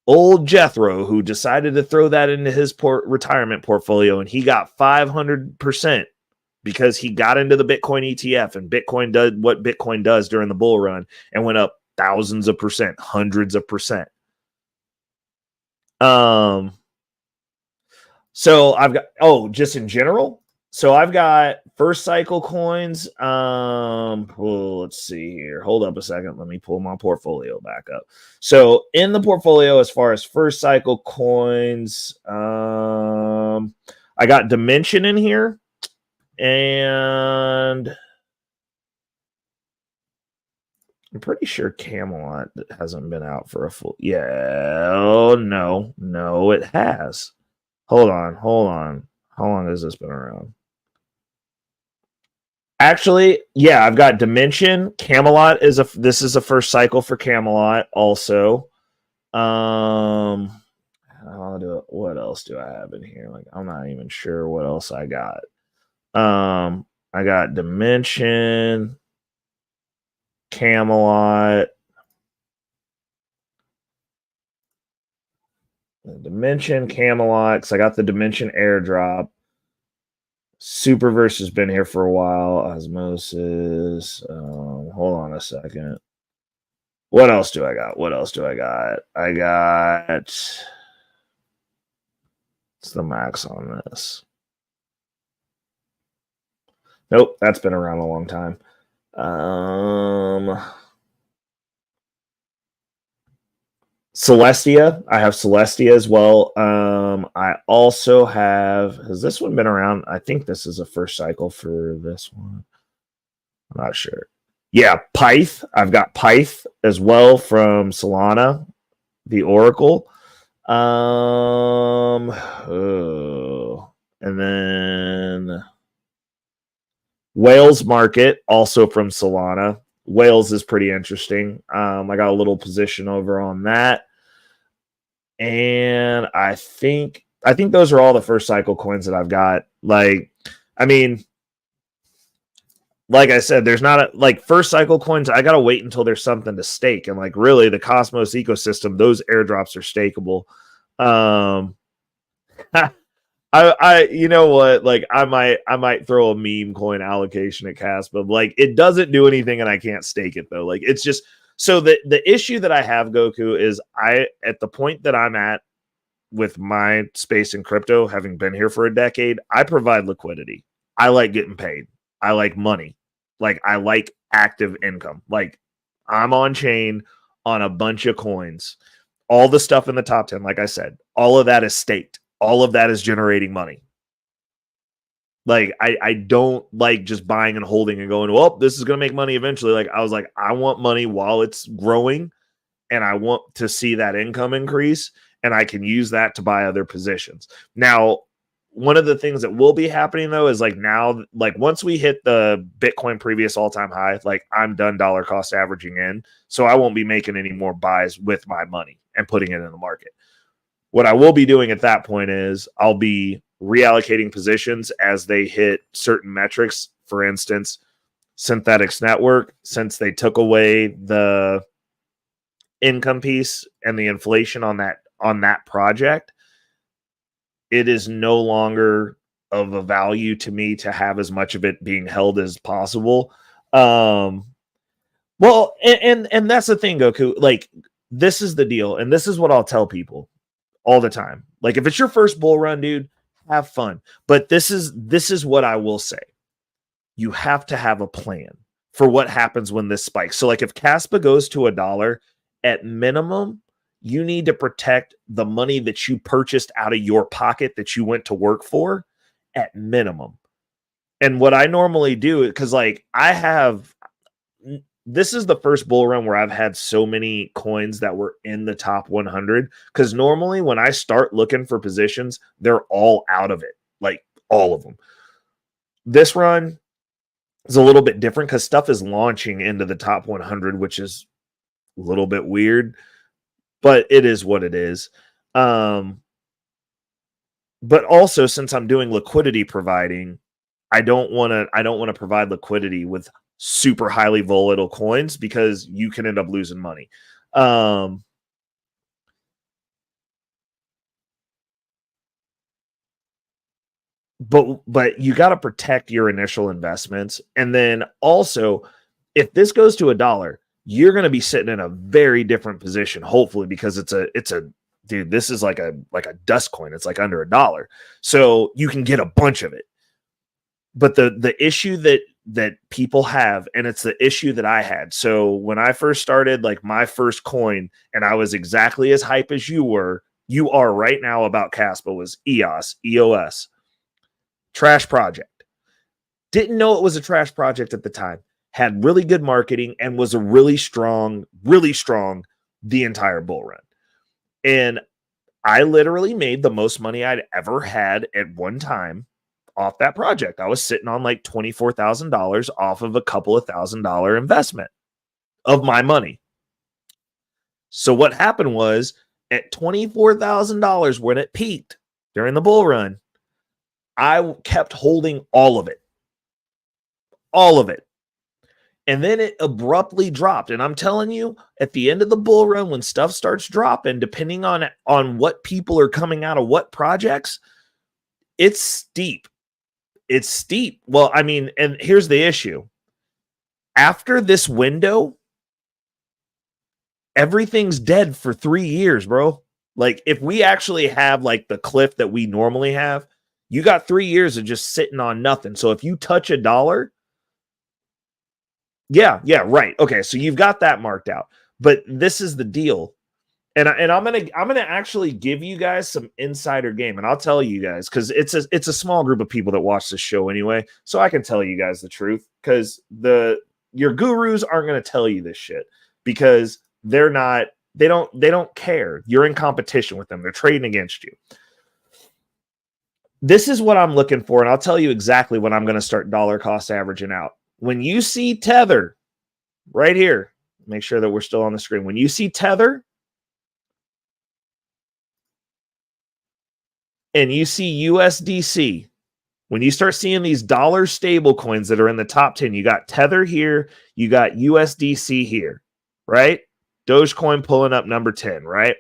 old Jethro, who decided to throw that into his retirement portfolio, and he got 500% because he got into the Bitcoin ETF, and Bitcoin did what Bitcoin does during the bull run and went up thousands of percent, hundreds of percent. So I've got, just in general. So I've got first cycle coins. Let's see here. Hold up a second. Let me pull my portfolio back up. So in the portfolio, as far as first cycle coins, I got Dimension in here, and I'm pretty sure Camelot hasn't been out for a full. Yeah. Oh, no, it has. Hold on. How long has this been around? Actually, yeah, I've got Dimension. Camelot this is a first cycle for Camelot also. What else do I have in here? Like, I'm not even sure what else I got. I got Dimension, Camelot, Dimension, Camelot, because I got the Dimension airdrop. Superverse has been here for a while. Osmosis. Hold on a second. What else do I got? I got. What's the max on this? Nope, that's been around a long time. Celestia. I have Celestia as well. I also have. Has this one been around? I think this is a first cycle for this one. I'm not sure. Yeah, Pyth. I've got Pyth as well from Solana, the Oracle. And then Whales Market, also from Solana. Whales is pretty interesting. I got a little position over on that. And I think those are all the first cycle coins that I've got. Like, I mean, like I said, there's not first cycle coins. I gotta wait until there's something to stake, and like really, the Cosmos ecosystem, those airdrops are stakeable. I you know what? Like, I might throw a meme coin allocation at Cas, but like it doesn't do anything, and I can't stake it though. Like, it's just so the issue that I have, Goku, is at the point that I'm at with my space in crypto, having been here for a decade, I provide liquidity. I like getting paid. I like money. Like, I like active income. Like, I'm on chain on a bunch of coins. All the stuff in the top 10, like I said, all of that is staked. All of that is generating money. Like, I don't like just buying and holding and going, well, this is going to make money eventually. Like, I was like, I want money while it's growing, and I want to see that income increase, and I can use that to buy other positions. Now, one of the things that will be happening though is like now, like once we hit the Bitcoin previous all-time high, like I'm done dollar cost averaging in, so I won't be making any more buys with my money and putting it in the market. What I will be doing at that point is I'll be reallocating positions as they hit certain metrics. For instance, Synthetics Network, since they took away the income piece and the inflation on that project, it is no longer of a value to me to have as much of it being held as possible. Well, and that's the thing, Goku. Like, this is the deal, and this is what I'll tell people all the time. Like, if it's your first bull run, dude, have fun. But this is what I will say. You have to have a plan for what happens when this spikes. So, like, if Caspa goes to $1, at minimum, you need to protect the money that you purchased out of your pocket that you went to work for at minimum. And what I normally do, because like this is the first bull run where I've had so many coins that were in the top 100. Because normally when I start looking for positions, they're all out of it, like all of them. This run is a little bit different because stuff is launching into the top 100, which is a little bit weird, but it is what it is. But also, since I'm doing liquidity providing, I don't want to provide liquidity with super highly volatile coins because you can end up losing money. But you got to protect your initial investments. And then also, if this goes to $1, you're going to be sitting in a very different position, hopefully, because it's a dude, this is like a dust coin. It's like under $1. So you can get a bunch of it. But the issue that people have, and it's the issue that I had. So when I first started, like my first coin, and I was exactly as hype as you are right now about Caspa, was EOS. Trash project. Didn't know it was a trash project at the time. had really good marketing, and was a really strong the entire bull run. And I literally made the most money I'd ever had at one time off that project. I was sitting on like $24,000 off of a couple of $1,000 investment of my money. So what happened was, at $24,000 when it peaked during the bull run, I kept holding all of it. And then it abruptly dropped. And I'm telling you, at the end of the bull run, when stuff starts dropping, depending on what people are coming out of what projects, it's steep. It's steep. Well, I mean, and here's the issue. After this window, everything's dead for 3 years, bro. Like, if we actually have like the cliff that we normally have, you got 3 years of just sitting on nothing. So if you touch $1, yeah, right. Okay, so you've got that marked out. But this is the deal. And I'm gonna actually give you guys some insider game, and I'll tell you guys, because it's a small group of people that watch this show anyway, so I can tell you guys the truth, because your gurus aren't gonna tell you this shit, because they don't care. You're in competition with them. They're trading against you. This is what I'm looking for, and I'll tell you exactly when I'm gonna start dollar cost averaging out. When you see Tether right here, make sure that we're still on the screen. When you see Tether and you see USDC, when you start seeing these dollar stable coins that are in the top 10, you got Tether here, you got USDC here, right? Dogecoin pulling up number 10, right?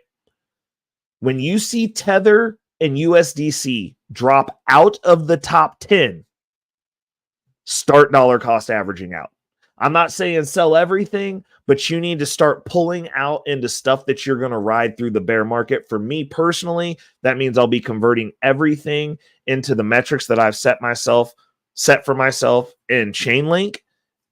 When you see Tether and USDC drop out of the top 10, start dollar cost averaging out. I'm not saying sell everything, but you need to start pulling out into stuff that you're going to ride through the bear market. For me personally, that means I'll be converting everything into the metrics that I've set for myself in Chainlink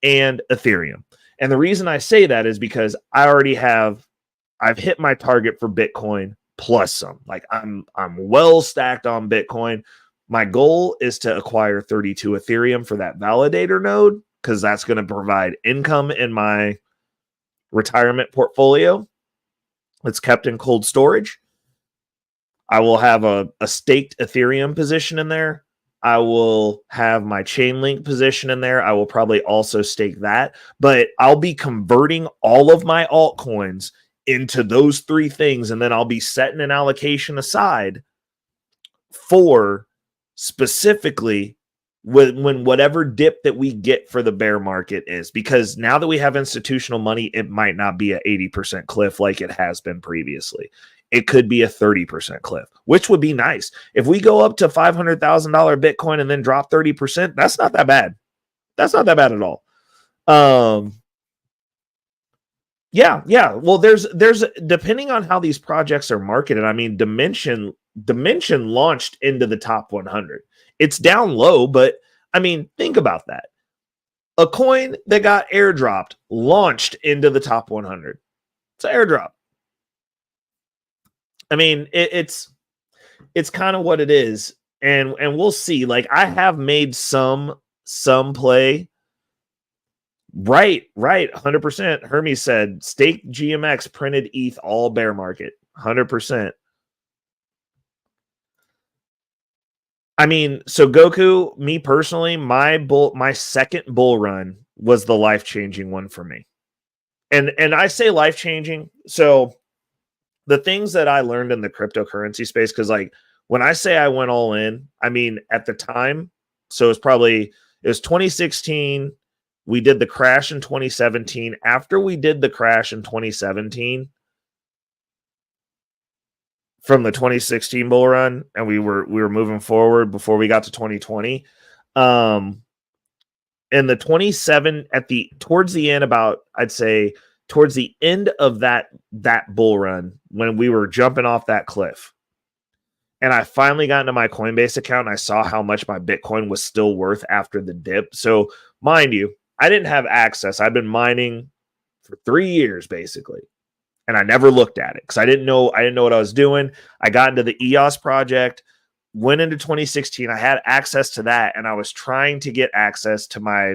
and Ethereum. And the reason I say that is because I've hit my target for Bitcoin plus some. Like, I'm well stacked on Bitcoin. My goal is to acquire 32 Ethereum for that validator node, because that's going to provide income in my retirement portfolio. It's kept in cold storage. I will have a staked Ethereum position in there. I will have my Chainlink position in there. I will probably also stake that, but I'll be converting all of my altcoins into those three things, and then I'll be setting an allocation aside for specifically when whatever dip that we get for the bear market is, because now that we have institutional money, it might not be a 80% cliff like it has been previously. It could be a 30% cliff, which would be nice. If we go up to $500,000 Bitcoin and then drop 30%, that's not that bad. That's not that bad at all. Yeah. Well, there's depending on how these projects are marketed. I mean, Dimension launched into the top 100. It's down low, but I mean, think about that. A coin that got airdropped launched into the top 100. It's an airdrop. I mean, it's kind of what it is, and we'll see. Like, I have made some play. Right, 100%. Hermes said stake GMX printed ETH all bear market, 100%. I mean, so Goku, me personally, my second bull run was the life-changing one for me. And I say life-changing, so the things that I learned in the cryptocurrency space, because like when I say I went all in, I mean at the time, so it was 2016, we did the crash in 2017. After we did the crash in 2017, from the 2016 bull run, and we were moving forward before we got to 2020. And the 27 towards the end, about, I'd say towards the end of that bull run, when we were jumping off that cliff, and I finally got into my Coinbase account and I saw how much my Bitcoin was still worth after the dip. So mind you, I didn't have access. I've been mining for 3 years basically, and I never looked at it because I didn't know what I was doing. I got into the EOS project, went into 2016. I had access to that, and I was trying to get access to my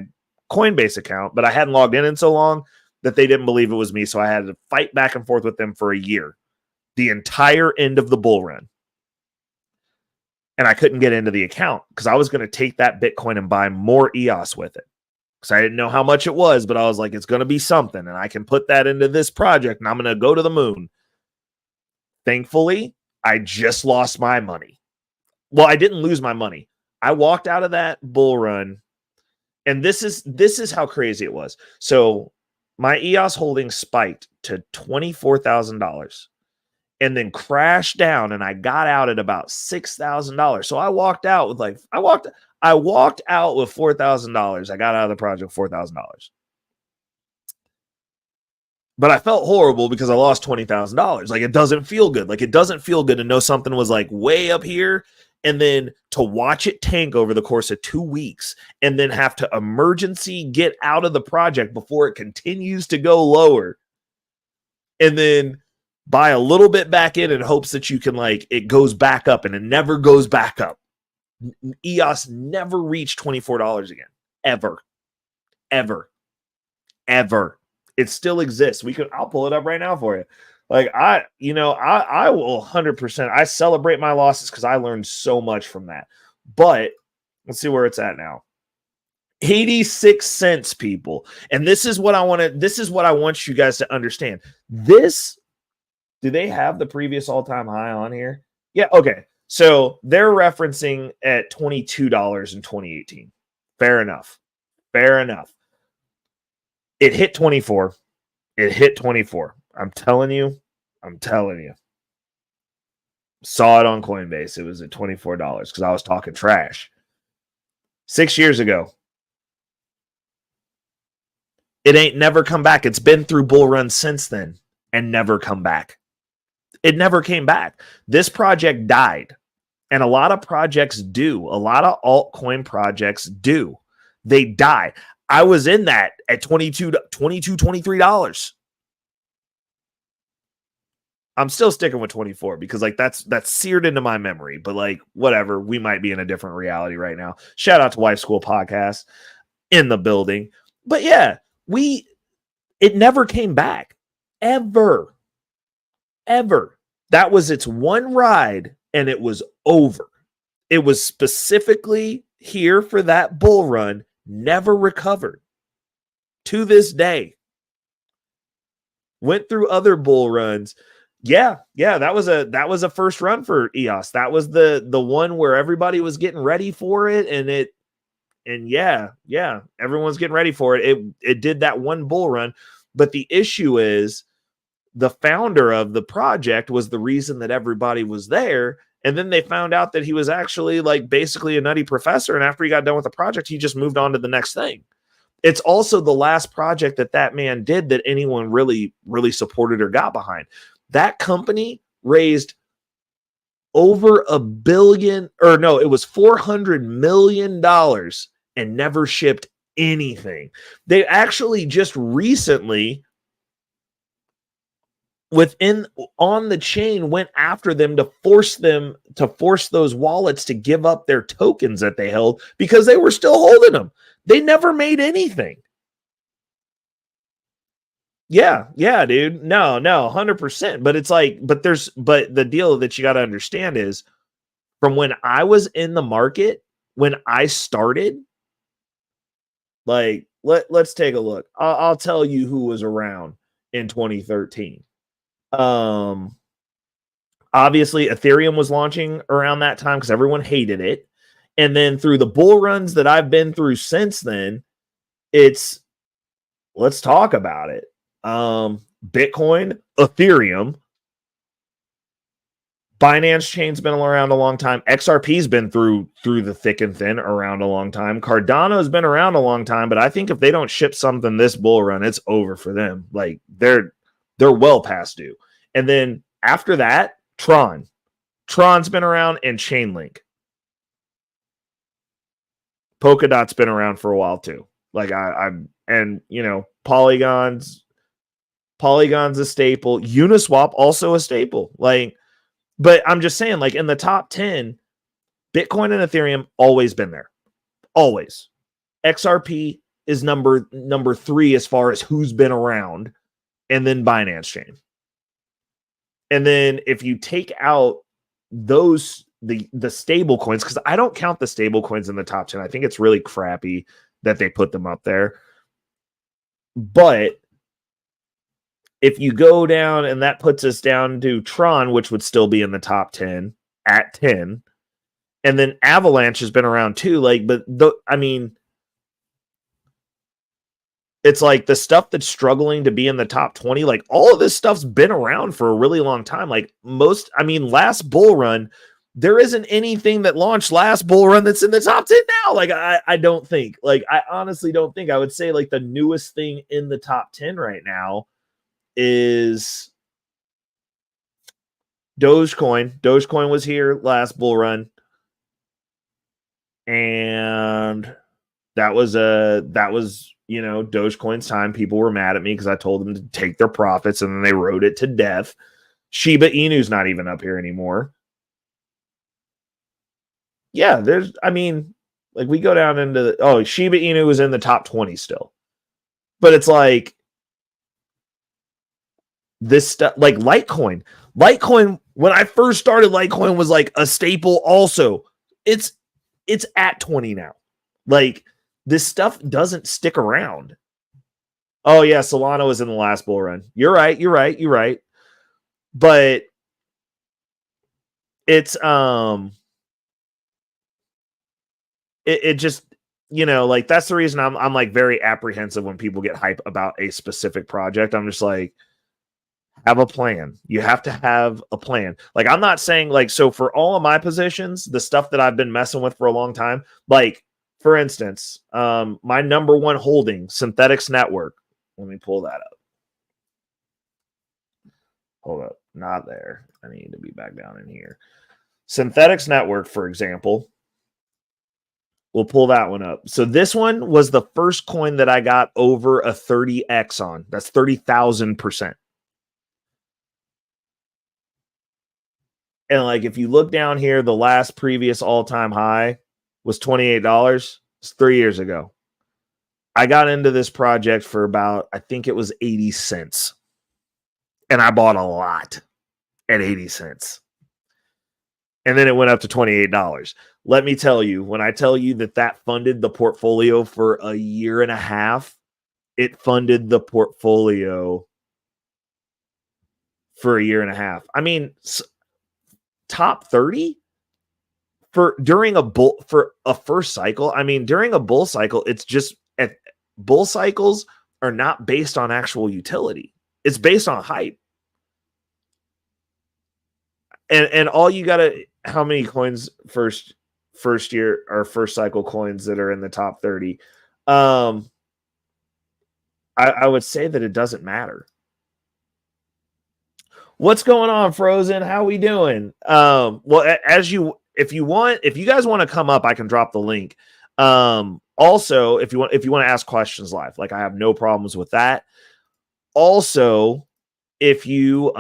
Coinbase account, but I hadn't logged in so long that they didn't believe it was me. So I had to fight back and forth with them for a year, the entire end of the bull run. And I couldn't get into the account because I was going to take that Bitcoin and buy more EOS with it. Because I didn't know how much it was, but I was like, it's going to be something. And I can put that into this project and I'm going to go to the moon. Thankfully, I just lost my money. Well, I didn't lose my money. I walked out of that bull run. And this is how crazy it was. So my EOS holdings spiked to $24,000. And then crashed down, and I got out at about $6,000. So I walked out with I walked out with $4,000. I got out of the project with $4,000. But I felt horrible because I lost $20,000. Like, it doesn't feel good. Like, it doesn't feel good to know something was like way up here, and then to watch it tank over the course of 2 weeks, and then have to emergency get out of the project before it continues to go lower, and then buy a little bit back in hopes that you can, like, it goes back up, and it never goes back up. EOS never reached $24 again. Ever. It still exists. I'll pull it up right now for you. Like, I will 100%. I celebrate my losses because I learned so much from that. But let's see where it's at now. 86 cents, people. And this is what I want you guys to understand. Do they have the previous all-time high on here? Yeah, okay. So they're referencing at $22 in 2018. Fair enough. It hit 24. I'm telling you. Saw it on Coinbase. It was at $24 because I was talking trash. 6 years ago. It ain't never come back. It's been through bull runs since then and never come back. It never came back. This project died. And a lot of projects do. A lot of altcoin projects do. They die. I was in that at $23. I'm still sticking with 24 because, like, that's seared into my memory. But, like, whatever. We might be in a different reality right now. Shout out to Wife School Podcast in the building. But yeah, it never came back. Ever. That was its one ride, and it was over. It was specifically here for that bull run, never recovered. To this day. Went through other bull runs. Yeah, that was a first run for EOS. That was the one where everybody was getting ready for it, and yeah, everyone's getting ready for it. It did that one bull run, but the issue is the founder of the project was the reason that everybody was there. And then they found out that he was actually, like, basically a nutty professor. And after he got done with the project, he just moved on to the next thing. It's also the last project that man did that anyone really, really supported or got behind. That company raised over $1 billion, or no, it was $400 million and never shipped anything. They actually just recently, on the chain, went after them to force those wallets to give up their tokens that they held because they were still holding them. They never made anything. Yeah, dude. No, 100%. But it's like, but the deal that you got to understand is, from when I was in the market, when I started, like, let's take a look. I'll tell you who was around in 2013. Obviously Ethereum was launching around that time because everyone hated it. And then through the bull runs that I've been through since then, let's talk about it. Bitcoin, Ethereum, Binance Chain's been around a long time. XRP's been through the thick and thin around a long time. Cardano's been around a long time, but I think if they don't ship something this bull run, it's over for them. Like, they're well past due. And then after that, Tron's been around, and Chainlink. Polkadot's been around for a while too. Like, Polygon's a staple. Uniswap also a staple. Like, but I'm just saying, like, in the top 10, Bitcoin and Ethereum always been there. Always. XRP is number 3 as far as who's been around, and then Binance Chain. And then if you take out those the stable coins, because I don't count the stable coins in the top 10. I think it's really crappy that they put them up there. But if you go down, and that puts us down to Tron, which would still be in the top 10 at 10. And then Avalanche has been around too. Like, but I mean, it's like the stuff that's struggling to be in the top 20, like all of this stuff's been around for a really long time. Like last bull run, there isn't anything that launched last bull run that's in the top 10 now. Like, I don't think, like, I honestly don't think. I would say like the newest thing in the top 10 right now is Dogecoin. Dogecoin was here last bull run. And that was Dogecoin's time. People were mad at me because I told them to take their profits, and then they rode it to death. Shiba Inu's not even up here anymore. Yeah, like we go down into Shiba Inu is in the top 20 still. But it's like this stuff, like Litecoin. Litecoin, when I first started, Litecoin was like a staple also. It's at 20 now. Like, this stuff doesn't stick around. Oh yeah, Solana was in the last bull run. You're right. But it's it just, like, that's the reason I'm like very apprehensive when people get hype about a specific project. I'm just like, have a plan. You have to have a plan. Like, I'm not saying, like, so for all of my positions, the stuff that I've been messing with for a long time, like, for instance, my number 1 holding, Synthetics Network. Let me pull that up. Hold up. Not there. I need to be back down in here. Synthetics Network, for example. We'll pull that one up. So this one was the first coin that I got over a 30x on. That's 30,000%. And like, if you look down here, the last previous all-time high was $28. It's 3 years ago. I got into this project for about, I think it was 80 cents. And I bought a lot at 80 cents. And then it went up to $28. Let me tell you, when I tell you that funded the portfolio for a year and a half, it funded the portfolio for a year and a half. I mean, top 30 during a first cycle. I mean, during a bull cycle, it's just, bull cycles are not based on actual utility. It's based on hype. And all you gotta, how many coins first year or first cycle coins that are in the top 30? I would say that it doesn't matter. What's going on, Frozen? How we doing? Well, if you guys want to come up, I can drop the link. Also, if you want to ask questions live, like, I have no problems with that. Also, if you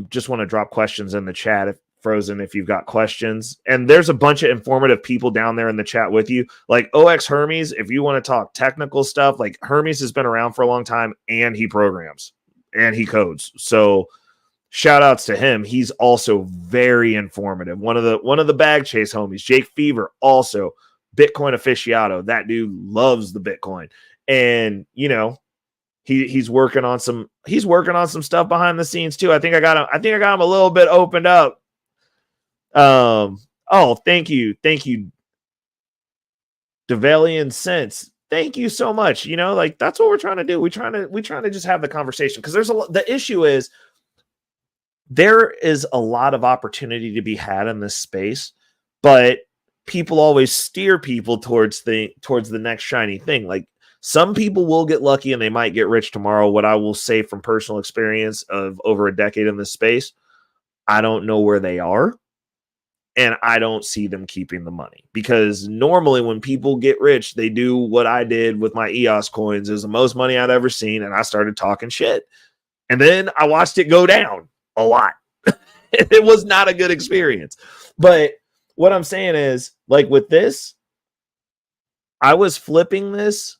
just want to drop questions in the chat, if you've got questions, and there's a bunch of informative people down there in the chat with you, like OX Hermes. If you want to talk technical stuff, like, Hermes has been around for a long time, and he programs and he codes. So shout outs to him. He's also very informative. One of the bag chase homies, Jake Fever, also Bitcoin aficionado. That dude loves the Bitcoin, and he's working on some stuff behind the scenes too. I think I got him a little bit opened up. Thank you, Devalian Sense. Thank you so much. Like, that's what we're trying to do. We trying to just have the conversation, because the issue is, there is a lot of opportunity to be had in this space, but people always steer people towards the next shiny thing. Like, some people will get lucky and they might get rich tomorrow. What I will say from personal experience of over a decade in this space, I don't know where they are, and I don't see them keeping the money, because normally when people get rich, they do what I did with my EOS coins. It was the most money I'd ever seen, and I started talking shit, and then I watched it go down a lot. It was not a good experience. But what I'm saying is, like, with this, I was flipping this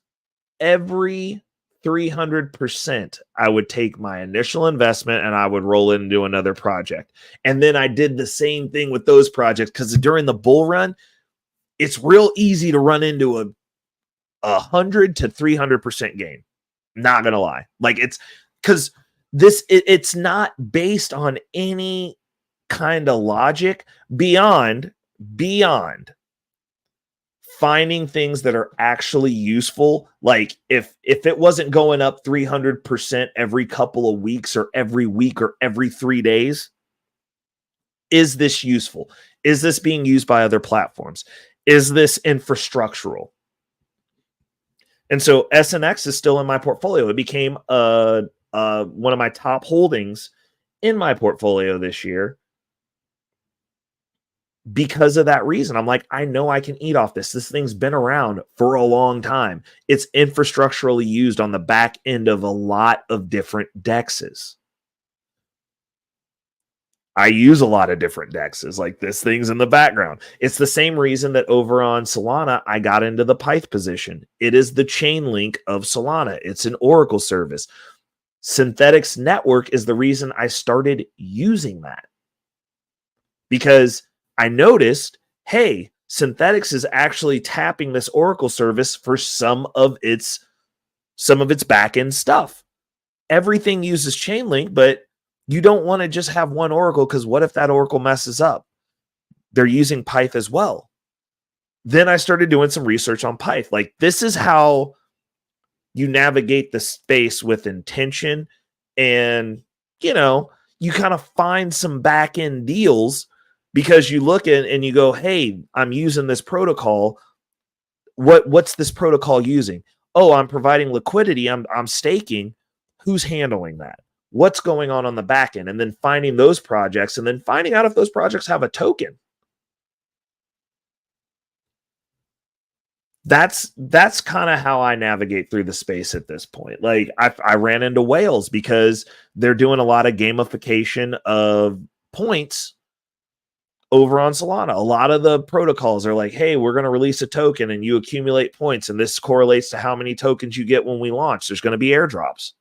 every 300%, I would take my initial investment and I would roll it into another project. And then I did the same thing with those projects because during the bull run, it's real easy to run into a 100 to 300% gain. Not gonna lie, like it's because it's not based on any kind of logic beyond finding things that are actually useful. Like if it wasn't going up 300% every couple of weeks or every week or every 3 days, is this useful? Is this being used by other platforms? Is this infrastructural? And so SNX is still in my portfolio. It became one of my top holdings in my portfolio this year because of that reason. I'm like, I know I can eat off this. This thing's been around for a long time. It's infrastructurally used on the back end of a lot of different dexes. I use a lot of different dexes. Like this thing's in the background. It's the same reason that over on Solana, I got into the Pyth position. It is the chain link of Solana. It's an Oracle service. Synthetics Network is the reason I started using that. Because I noticed, hey, Synthetics is actually tapping this Oracle service for some of its back-end stuff. Everything uses Chainlink, but you don't want to just have one Oracle because what if that Oracle messes up? They're using Pyth as well. Then I started doing some research on Pyth. Like this is how you navigate the space with intention, and you kind of find some back-end deals because you look at and you go, hey, I'm using this protocol. What's this protocol using? Oh, I'm providing liquidity. I'm staking. Who's handling that? What's going on the back end? And then finding those projects and then finding out if those projects have a token. That's kind of how I navigate through the space at this point. Like I ran into Whales because they're doing a lot of gamification of points over on Solana. A lot of the protocols are like, hey, we're going to release a token and you accumulate points. And this correlates to how many tokens you get when we launch. There's going to be airdrops.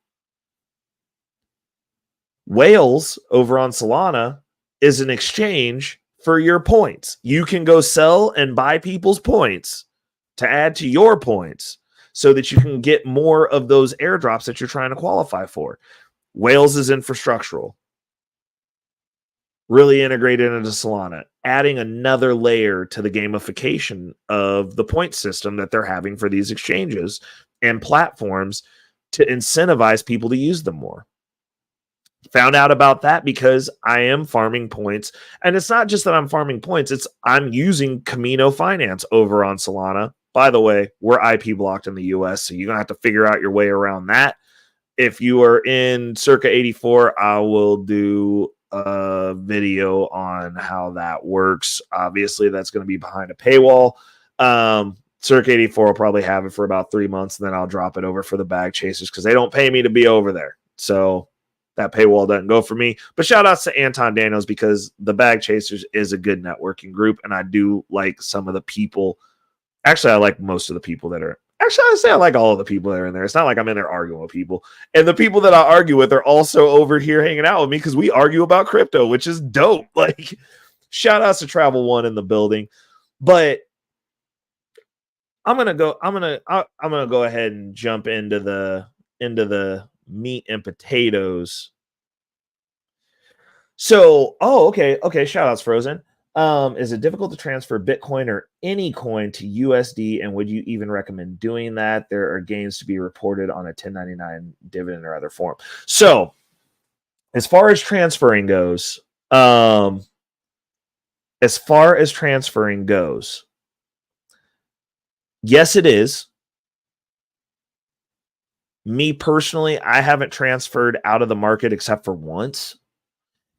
Whales over on Solana is an exchange for your points. You can go sell and buy people's points to add to your points so that you can get more of those airdrops that you're trying to qualify for. Whales is infrastructural. Really integrated into Solana, adding another layer to the gamification of the point system that they're having for these exchanges and platforms to incentivize people to use them more. Found out about that because I am farming points. And it's not just that I'm farming points, it's I'm using Camino Finance over on Solana. By the way, we're IP blocked in the US, so you're going to have to figure out your way around that. If you are in Circa 84, I will do a video on how that works. Obviously, that's going to be behind a paywall. Circa 84 will probably have it for about 3 months, and then I'll drop it over for the bag chasers because they don't pay me to be over there. So that paywall doesn't go for me. But shout outs to Anton Daniels because the Bag Chasers is a good networking group, and I do like some of the people. Actually, I like most of the people that are. Actually, I say I like all of the people that are in there. It's not like I'm in there arguing with people. And the people that I argue with are also over here hanging out with me because we argue about crypto, which is dope. Like, shout outs to Travel One in the building. But I'm gonna go ahead and jump into the meat and potatoes. So, okay. Shout outs, Frozen. Is it difficult to transfer Bitcoin or any coin to USD? And would you even recommend doing that? There are gains to be reported on a 1099 dividend or other form. So, as far as transferring goes, yes, it is. Me personally, I haven't transferred out of the market except for once.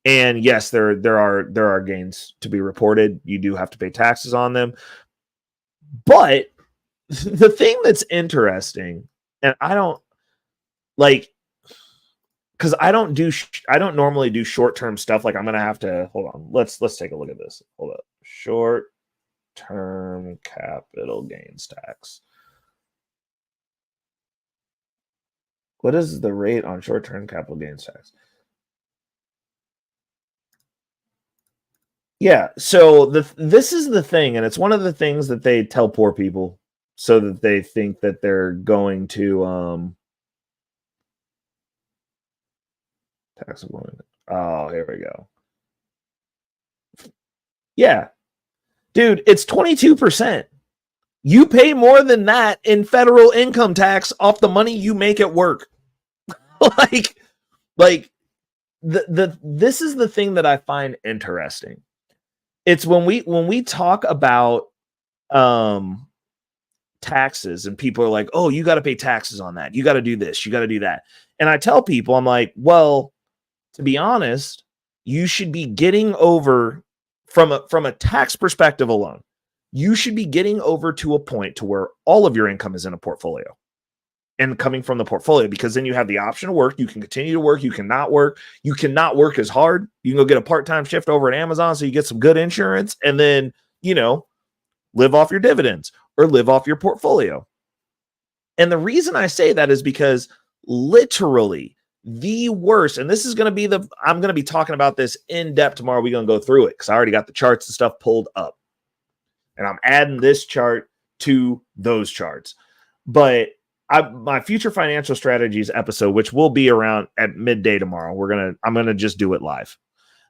And yes, there are gains to be reported. You do have to pay taxes on them. But the thing that's interesting, and I don't like, because I don't normally do short-term stuff. Like I'm gonna have to hold on. Let's take a look at this. Hold up. Short-term capital gains tax. What is the rate on short-term capital gains tax? Yeah, so this is the thing, and it's one of the things that they tell poor people so that they think that they're going to taxable. Oh, here we go. Yeah. Dude, it's 22%. You pay more than that in federal income tax off the money you make at work. like this is the thing that I find interesting. It's when we talk about taxes and people are like, "Oh, you got to pay taxes on that. You got to do this, you got to do that." And I tell people, I'm like, "Well, to be honest, you should be getting over from a tax perspective alone. You should be getting over to a point to where all of your income is in a portfolio and coming from the portfolio, because then you have the option to work. You can continue to work. You cannot work. You cannot work as hard. You can go get a part-time shift over at Amazon so you get some good insurance and then, live off your dividends or live off your portfolio." And the reason I say that is because literally the worst, and this is going to be I'm going to be talking about this in depth tomorrow. We're going to go through it because I already got the charts and stuff pulled up. And I'm adding this chart to those charts. But my future financial strategies episode, which will be around at midday tomorrow, I'm gonna just do it live.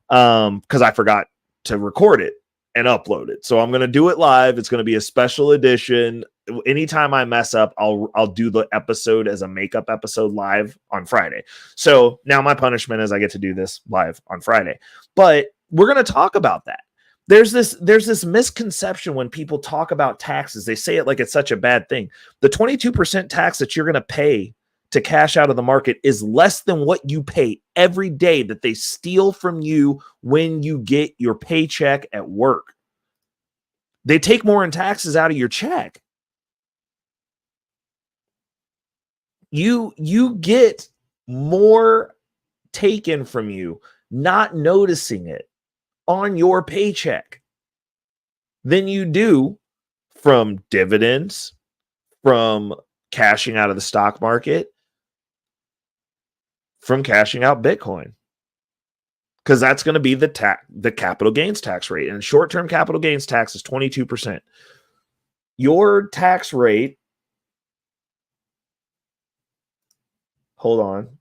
Because I forgot to record it and upload it. So I'm gonna do it live. It's gonna be a special edition. Anytime I mess up, I'll do the episode as a makeup episode live on Friday. So now my punishment is I get to do this live on Friday. But we're gonna talk about that. There's this misconception when people talk about taxes. They say it like it's such a bad thing. The 22% tax that you're going to pay to cash out of the market is less than what you pay every day that they steal from you when you get your paycheck at work. They take more in taxes out of your check. You get more taken from you, not noticing it on your paycheck than you do from dividends, from cashing out of the stock market, from cashing out Bitcoin. Because that's going to be the capital gains tax rate. And short-term capital gains tax is 22%. Your tax rate, hold on,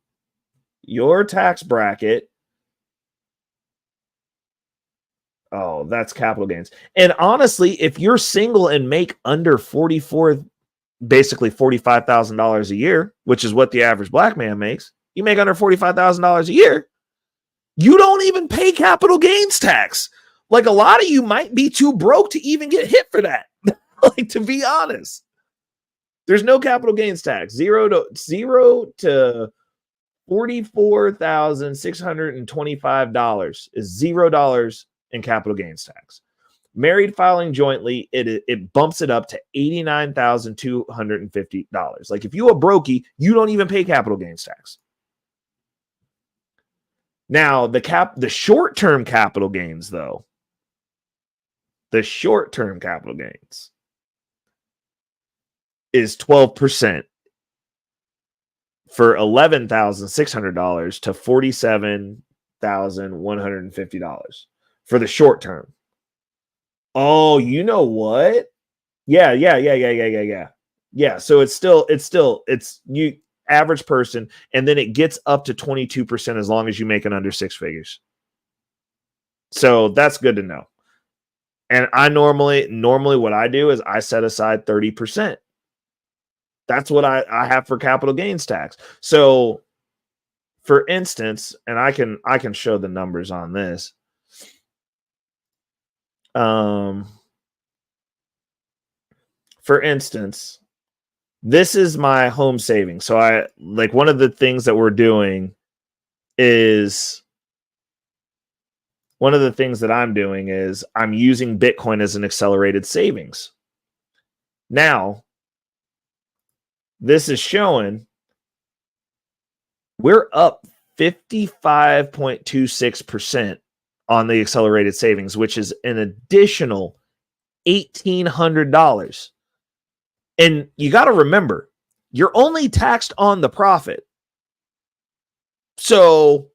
your tax bracket, oh, that's capital gains. And honestly, if you're single and make under basically $45,000 a year, which is what the average black man makes, you make under $45,000 a year, you don't even pay capital gains tax. Like, a lot of you might be too broke to even get hit for that. Like, to be honest, there's no capital gains tax. Zero to $44,625 is $0 in capital gains tax. Married filing jointly, it bumps it up to $89,250. Like, if you a brokey, you don't even pay capital gains tax. Now, the short-term capital gains, though, the short-term capital gains is 12% for $11,600 to $47,150 for the short term. Oh, you know what? Yeah. Yeah. So it's you average person, and then it gets up to 22% as long as you make it under six figures. So that's good to know. And I normally what I do is I set aside 30%. That's what I have for capital gains tax. So for instance, and I can show the numbers on this. For instance, this is my home savings. So one of the things that we're doing is I'm using Bitcoin as an accelerated savings. Now, this is showing we're up 55.26% on the accelerated savings, which is an additional $1,800. And you got to remember, you're only taxed on the profit. So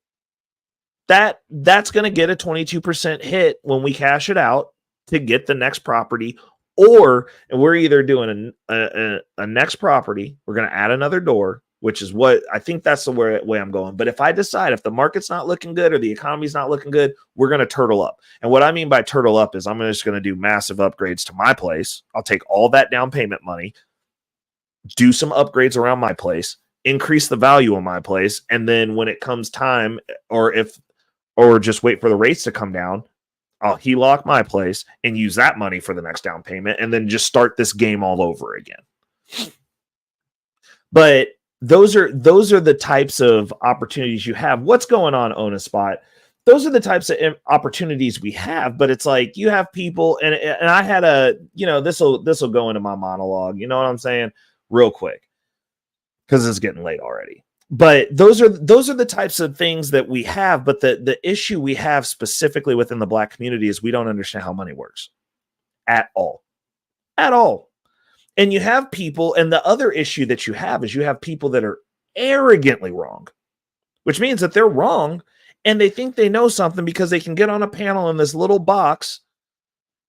that's going to get a 22% hit when we cash it out to get the next property, or and we're either doing a next property, we're going to add another door, which is what I think that's the way I'm going. But if I decide if the market's not looking good or the economy's not looking good, we're going to turtle up. And what I mean by turtle up is I'm just going to do massive upgrades to my place. I'll take all that down payment money, do some upgrades around my place, increase the value of my place, and then when it comes time, or just wait for the rates to come down, I'll HELOC my place and use that money for the next down payment, and then just start this game all over again. But those are the types of opportunities you have. What's going on, Own a Spot? Those are the types of opportunities we have. But it's like you have people, and I had this will go into my monologue. You know what I'm saying? Real quick, because it's getting late already. But those are the types of things that we have. But the issue we have specifically within the Black community is we don't understand how money works at all. And you have people, and the other issue that you have is you have people that are arrogantly wrong, which means that they're wrong and they think they know something because they can get on a panel in this little box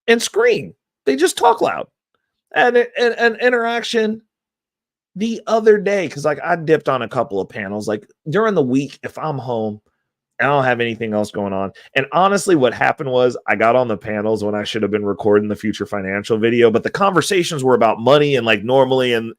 and scream. They just talk loud. And an interaction the other day, because like I dipped on a couple of panels, like during the week, if I'm home, I don't have anything else going on. And honestly, what happened was I got on the panels when I should have been recording the future financial video, but the conversations were about money, and like normally in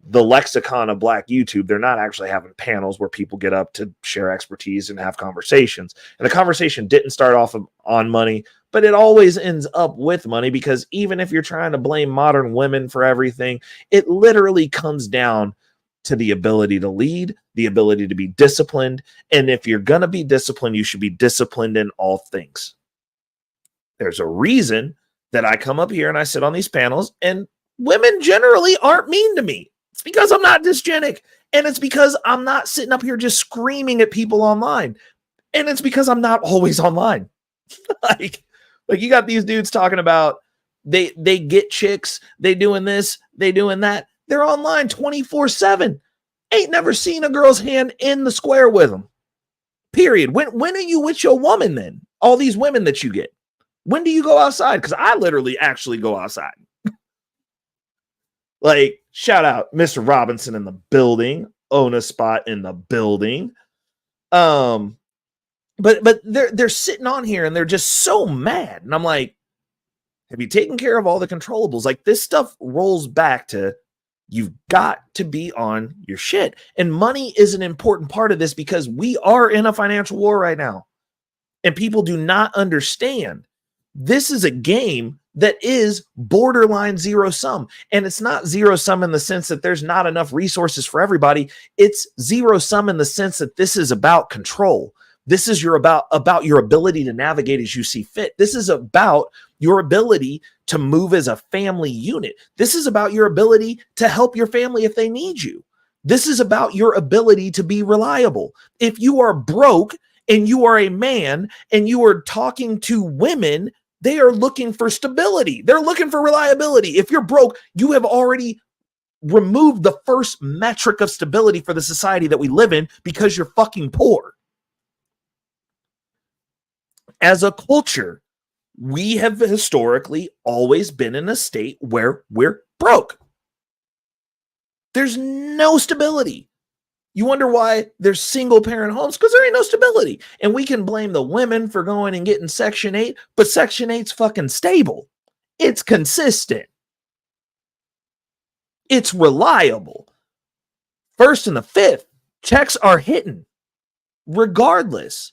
the lexicon of Black YouTube, they're not actually having panels where people get up to share expertise and have conversations. And the conversation didn't start off on money, but it always ends up with money, because even if you're trying to blame modern women for everything, it literally comes down to the ability to lead, the ability to be disciplined. And if you're going to be disciplined, you should be disciplined in all things. There's a reason that I come up here and I sit on these panels, and women generally aren't mean to me. It's because I'm not dysgenic. And it's because I'm not sitting up here just screaming at people online. And it's because I'm not always online. like you got these dudes talking about they get chicks, they doing this, they doing that. They're online 24/7. Ain't never seen a girl's hand in the square with them. Period. When are you with your woman then? All these women that you get. When do you go outside? Because I literally actually go outside. Like, shout out Mr. Robinson in the building. Own a Spot in the building. But they're sitting on here and they're just so mad. And I'm like, have you taken care of all the controllables? Like, this stuff rolls back to you've got to be on your shit. And money is an important part of this, because we are in a financial war right now. And people do not understand. This is a game that is borderline zero sum. And it's not zero sum in the sense that there's not enough resources for everybody. It's zero sum in the sense that this is about control. This is about your ability to navigate as you see fit. This is about your ability to move as a family unit. This is about your ability to help your family if they need you. This is about your ability to be reliable. If you are broke and you are a man and you are talking to women, they are looking for stability. They're looking for reliability. If you're broke, you have already removed the first metric of stability for the society that we live in, because you're fucking poor. As a culture, we have historically always been in a state where we're broke. There's no stability. You wonder why there's single parent homes? Because there ain't no stability. And we can blame the women for going and getting Section 8, but Section 8's fucking stable. It's consistent. It's reliable. First and the fifth, checks are hitting regardless.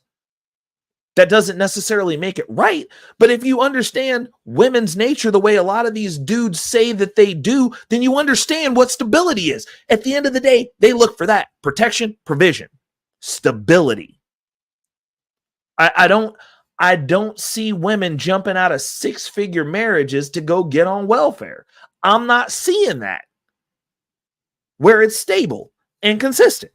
That doesn't necessarily make it right, but if you understand women's nature the way a lot of these dudes say that they do, then you understand what stability is. At the end of the day, they look for that: protection, provision, stability. I don't see women jumping out of six-figure marriages to go get on welfare. I'm not seeing that where it's stable and consistent.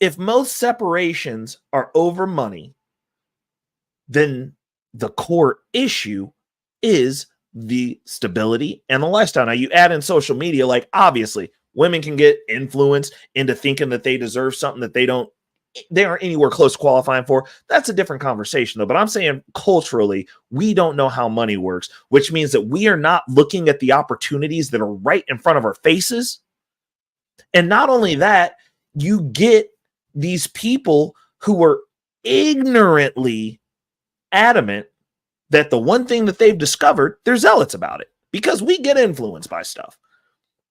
If most separations are over money, then the core issue is the stability and the lifestyle. Now, you add in social media, like obviously Women can get influenced into thinking that they deserve something that they aren't anywhere close to qualifying for. That's a different conversation, though. But I'm saying culturally, we don't know how money works, which means that we are not looking at the opportunities that are right in front of our faces. And not only that, you get these people who are ignorantly adamant that the one thing that they've discovered, they're zealots about it, because we get influenced by stuff.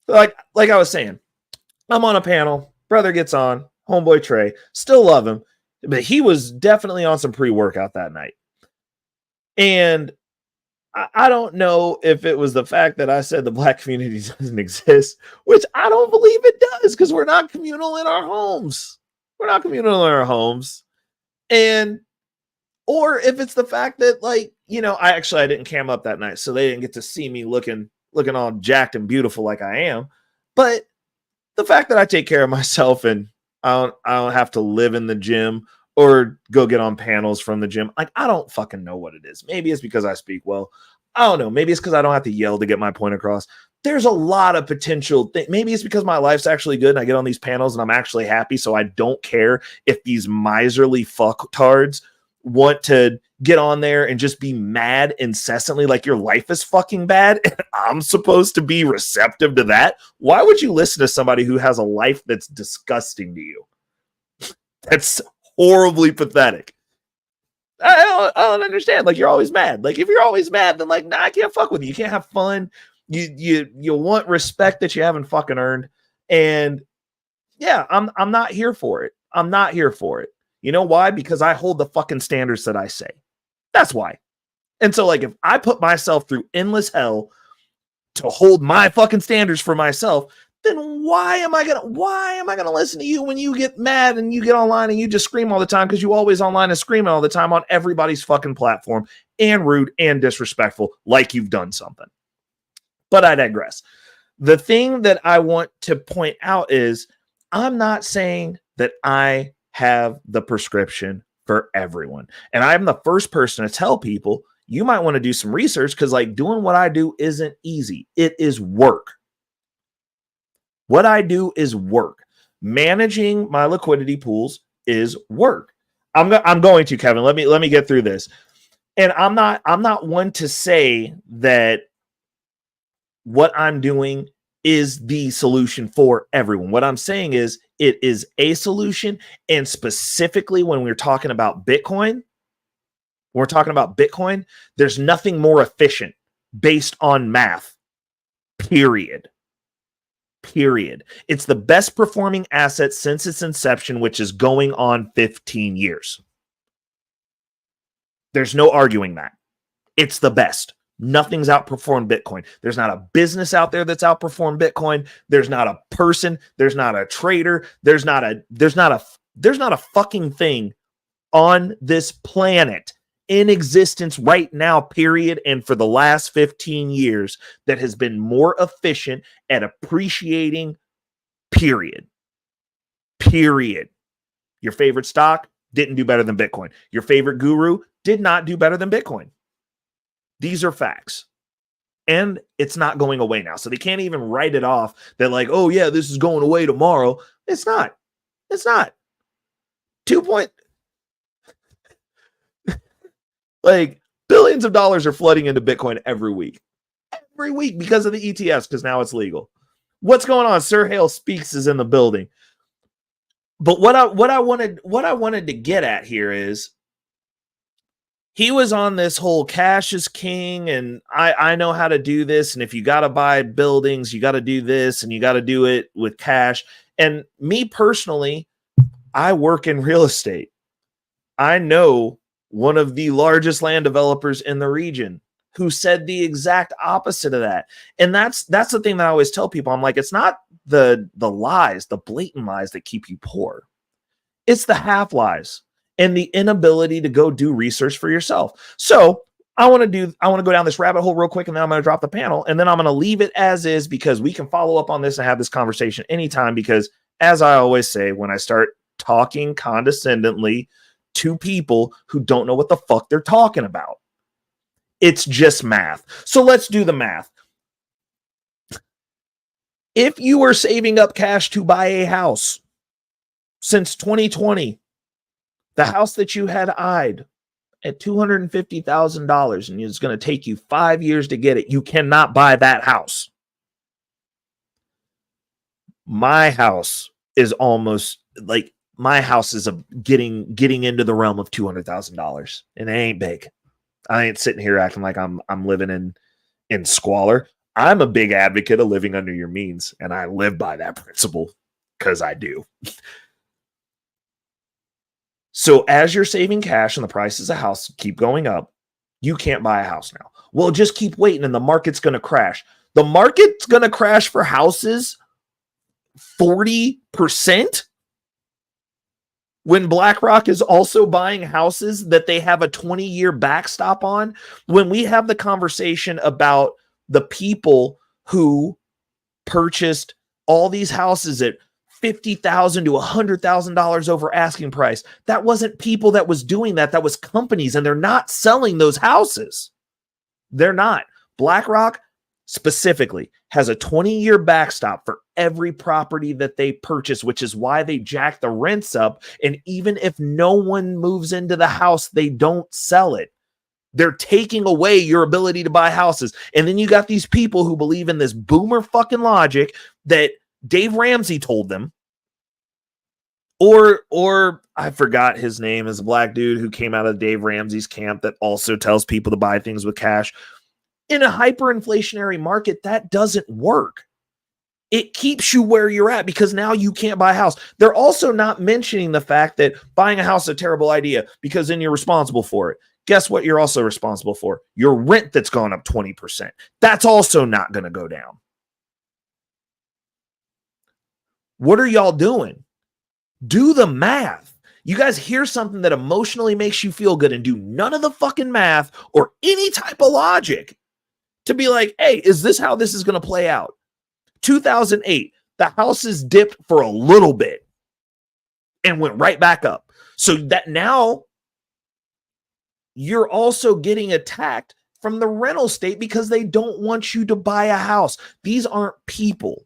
Like I was saying, I'm on a panel, brother gets on, homeboy Trey, still love him, but he was definitely on some pre-workout that night. And I don't know if it was the fact that I said the black community doesn't exist, which I don't believe it does, because we're not communal in our homes. We're not communal in our homes. And, or if it's the fact that, like, you know, I didn't cam up that night, so they didn't get to see me looking all jacked and beautiful like I am. But the fact that I take care of myself and I don't have to live in the gym or go get on panels from the gym. Like, I don't fucking know what it is. Maybe it's because I speak well. I don't know. Maybe it's because I don't have to yell to get my point across. There's a lot of potential. Maybe it's because my life's actually good and I get on these panels and I'm actually happy. So I don't care if these miserly fucktards want to get on there and just be mad incessantly like your life is fucking bad and I'm supposed to be receptive to that. Why would you listen to somebody who has a life that's disgusting to you? That's horribly pathetic. I don't understand. Like, you're always mad. Like, if you're always mad, then, like, nah, I can't fuck with you. You can't have fun. You want respect that you haven't fucking earned. And yeah, I'm not here for it. I'm not here for it. You know why? Because I hold the fucking standards that I say. That's why. And so, like, if I put myself through endless hell to hold my fucking standards for myself, then why am I gonna listen to you when you get mad and you get online and you just scream all the time, because you always online and screaming all the time on everybody's fucking platform, and rude and disrespectful, like you've done something. But I digress. The thing that I want to point out is, I'm not saying that I have the prescription for everyone. And I'm the first person to tell people, you might want to do some research, because, like, doing what I do isn't easy. It is work. What I do is work. Managing my liquidity pools is work. I'm going to, Kevin. Let me get through this. And I'm not one to say that what I'm doing is the solution for everyone. What I'm saying is, it is a solution. And specifically when we're talking about Bitcoin, there's nothing more efficient based on math. Period. It's the best performing asset since its inception, which is going on 15 years. There's no arguing that. It's the best. Nothing's outperformed Bitcoin. There's not a business out there that's outperformed Bitcoin. There's not a person. There's not a trader. There's not a fucking thing on this planet in existence right now, period, and for the last 15 years, that has been more efficient at appreciating, period. Your favorite stock didn't do better than Bitcoin. Your favorite guru did not do better than Bitcoin. These are facts. And it's not going away now. So they can't even write it off that, like, oh yeah, this is going away tomorrow. It's not. 2 point. Like, billions of dollars are flooding into Bitcoin every week because of the ETFs, because now it's legal. What's going on? Sir Hale Speaks is in the building. But what I wanted to get at here is, he was on this whole cash is king, and I know how to do this, and if you got to buy buildings, you got to do this, and you got to do it with cash. And me personally, I work in real estate. I know one of the largest land developers in the region who said the exact opposite of that. And that's the thing that I always tell people. I'm like, it's not the lies, the blatant lies that keep you poor. It's the half lies and the inability to go do research for yourself. So I want to go down this rabbit hole real quick, and then I'm going to drop the panel, and then I'm going to leave it as is, because we can follow up on this and have this conversation anytime. Because, as I always say, when I start talking condescendingly to people who don't know what the fuck they're talking about, it's just math. So let's do the math. If you were saving up cash to buy a house since 2020, the house that you had eyed at $250,000 and it's going to take you 5 years to get it, you cannot buy that house. My house is almost like getting into the realm of $200,000, and it ain't big. I ain't sitting here acting like I'm living in squalor. I'm a big advocate of living under your means, and I live by that principle because I do. So as you're saving cash and the prices of house keep going up, you can't buy a house now. Well, just keep waiting and the market's going to crash. The market's going to crash for houses 40% when BlackRock is also buying houses that they have a 20-year backstop on. When we have the conversation about the people who purchased all these houses at $50,000 to $100,000 over asking price, that wasn't people that was doing that. That was companies, and they're not selling those houses. They're not. BlackRock specifically has a 20-year backstop for every property that they purchase, which is why they jack the rents up. And even if no one moves into the house, they don't sell it. They're taking away your ability to buy houses. And then you got these people who believe in this boomer fucking logic that Dave Ramsey told them, or I forgot his name, is a black dude who came out of Dave Ramsey's camp that also tells people to buy things with cash. In a hyperinflationary market, that doesn't work. It keeps you where you're at because now you can't buy a house. They're also not mentioning the fact that buying a house is a terrible idea because then you're responsible for it. Guess what you're also responsible for? Your rent that's gone up 20%. That's also not going to go down. What are y'all doing? Do the math. You guys hear something that emotionally makes you feel good and do none of the fucking math or any type of logic to be like, hey, is this how this is going to play out? 2008, the houses dipped for a little bit and went right back up. So that now you're also getting attacked from the rental state because they don't want you to buy a house. These aren't people.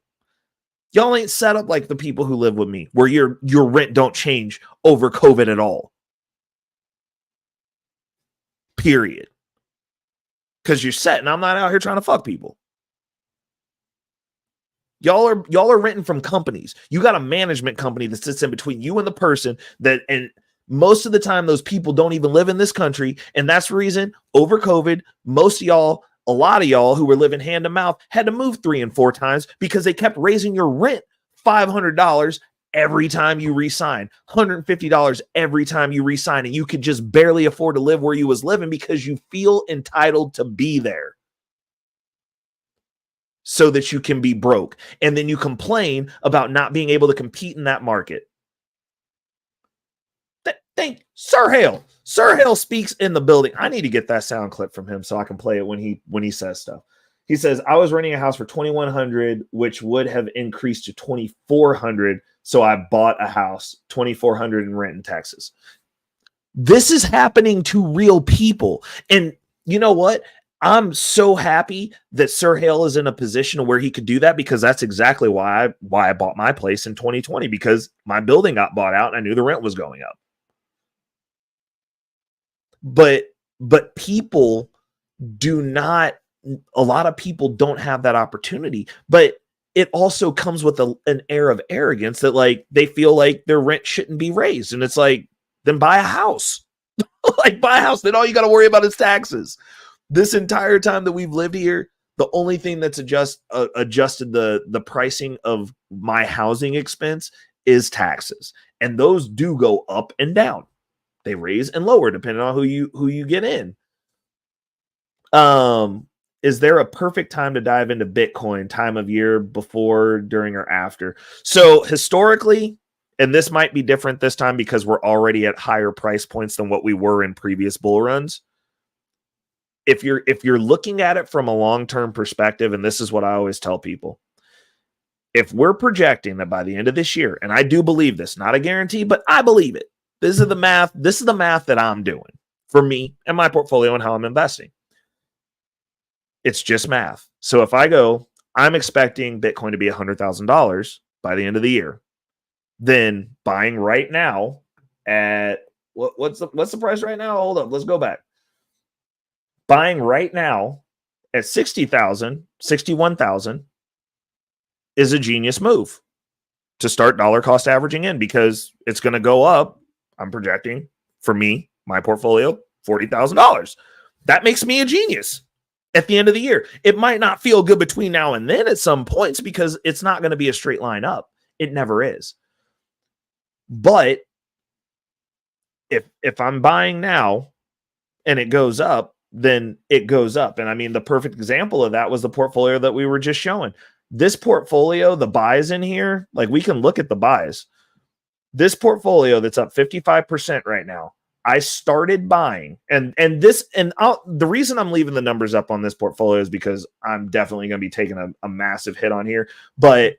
Y'all ain't set up like the people who live with me, where your rent don't change over COVID at all. Period. Because you're set, and I'm not out here trying to fuck people. Y'all are renting from companies. You got a management company that sits in between you and the person that, and most of the time, those people don't even live in this country. And that's the reason over COVID, a lot of y'all who were living hand to mouth had to move 3 and 4 times because they kept raising your rent $500 every time you re-sign, $150 every time you re-sign, and you could just barely afford to live where you was living because you feel entitled to be there so that you can be broke. And then you complain about not being able to compete in that market. Thank Sir Hale. Sir Hale speaks in the building. I need to get that sound clip from him so I can play it when he says stuff. He says, I was renting a house for $2,100, which would have increased to $2,400. So I bought a house, $2,400 in rent in Texas. This is happening to real people. And you know what? I'm so happy that Sir Hale is in a position where he could do that, because that's exactly why I bought my place in 2020, because my building got bought out and I knew the rent was going up. But people do not, a lot of people don't have that opportunity, but it also comes with an air of arrogance that like they feel like their rent shouldn't be raised. And it's like, then buy a house. Like buy a house, then all you got to worry about is taxes. This entire time that we've lived here, the only thing that's adjusted the pricing of my housing expense is taxes. And those do go up and down. They raise and lower depending on who you get in. Is there a perfect time to dive into Bitcoin? Time of year, before, during, or after? So historically, and this might be different this time because we're already at higher price points than what we were in previous bull runs. If you're looking at it from a long-term perspective, and this is what I always tell people, if we're projecting that by the end of this year, and I do believe this, not a guarantee, but I believe it. This is the math that I'm doing for me and my portfolio and how I'm investing. It's just math. So if I go, I'm expecting Bitcoin to be $100,000 by the end of the year. Then buying right now at what's the price right now? Hold up, let's go back. Buying right now at 60,000, 61,000 is a genius move to start dollar cost averaging in, because it's going to go up. I'm projecting for me, my portfolio, $40,000. That makes me a genius at the end of the year. It might not feel good between now and then at some points, because it's not going to be a straight line up. It never is. But if I'm buying now and it goes up, then it goes up. And I mean, the perfect example of that was the portfolio that we were just showing. This portfolio, the buys in here, like we can look at the buys. This portfolio that's up 55% right now, I started buying, the reason I'm leaving the numbers up on this portfolio is because I'm definitely going to be taking a massive hit on here. But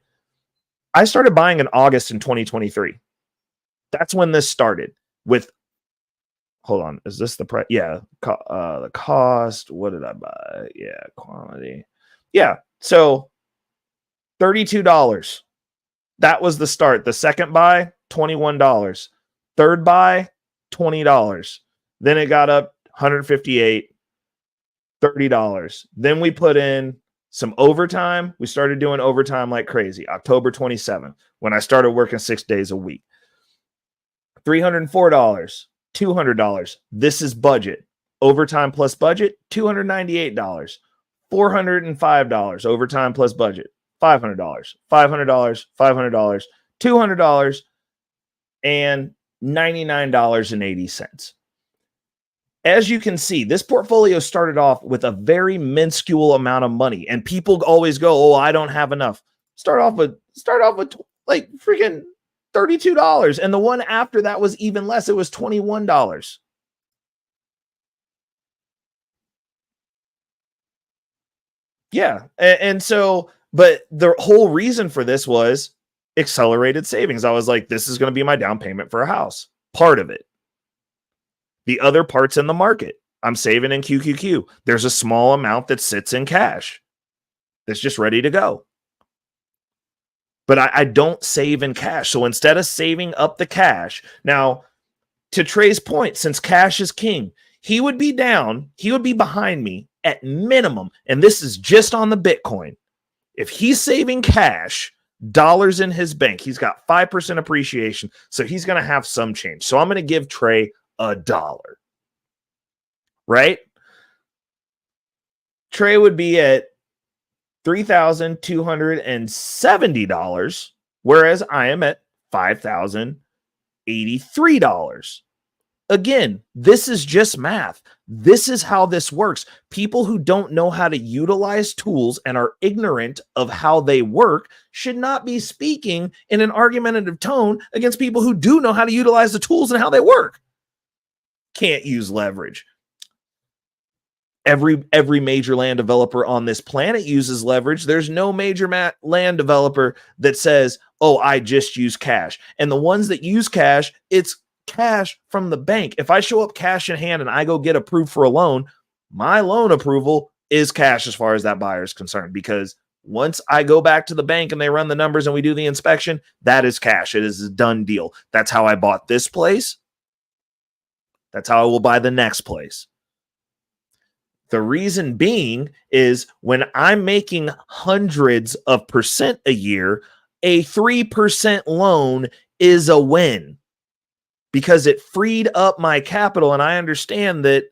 I started buying in August in 2023. That's when this started with, hold on, is this the price? Yeah, the cost. What did I buy? Yeah, quantity. Yeah, so $32. That was the start. The second buy, $21. Third buy, $20. Then it got up $158, $30. Then we put in some overtime. We started doing overtime like crazy. October 27th, when I started working 6 days a week. $304, $200. This is budget. Overtime plus budget, $298. $405. Overtime plus budget, $500. $500, $500, $200, and $99.80. As you can see, this portfolio started off with a very minuscule amount of money, and people always go, "Oh, I don't have enough." Start off with like freaking $32, and the one after that was even less. It was $21. Yeah, and so, but the whole reason for this was accelerated savings. I was like, this is going to be my down payment for a house. Part of it. The other part's in the market. I'm saving in QQQ. There's a small amount that sits in cash that's just ready to go. But I don't save in cash. So instead of saving up the cash, now to Trey's point, since cash is king, he would be behind me at minimum. And this is just on the Bitcoin. If he's saving cash, dollars in his bank, he's got 5% appreciation. So he's going to have some change. So I'm going to give Trey $1, right? Trey would be at $3,270, whereas I am at $5,083. Again, this is just math. This is how this works. People who don't know how to utilize tools and are ignorant of how they work should not be speaking in an argumentative tone against people who do know how to utilize the tools and how they work. Can't use leverage. Every major land developer on this planet uses leverage. There's no major land developer that says, "Oh, I just use cash." And the ones that use cash, it's cash from the bank. If I show up cash in hand and I go get approved for a loan, my loan approval is cash as far as that buyer is concerned, because once I go back to the bank and they run the numbers and we do the inspection, that is cash. It is a done deal. That's how I bought this place. That's how I will buy the next place. The reason being is when I'm making hundreds of percent a year, a 3% loan is a win because it freed up my capital. And I understand that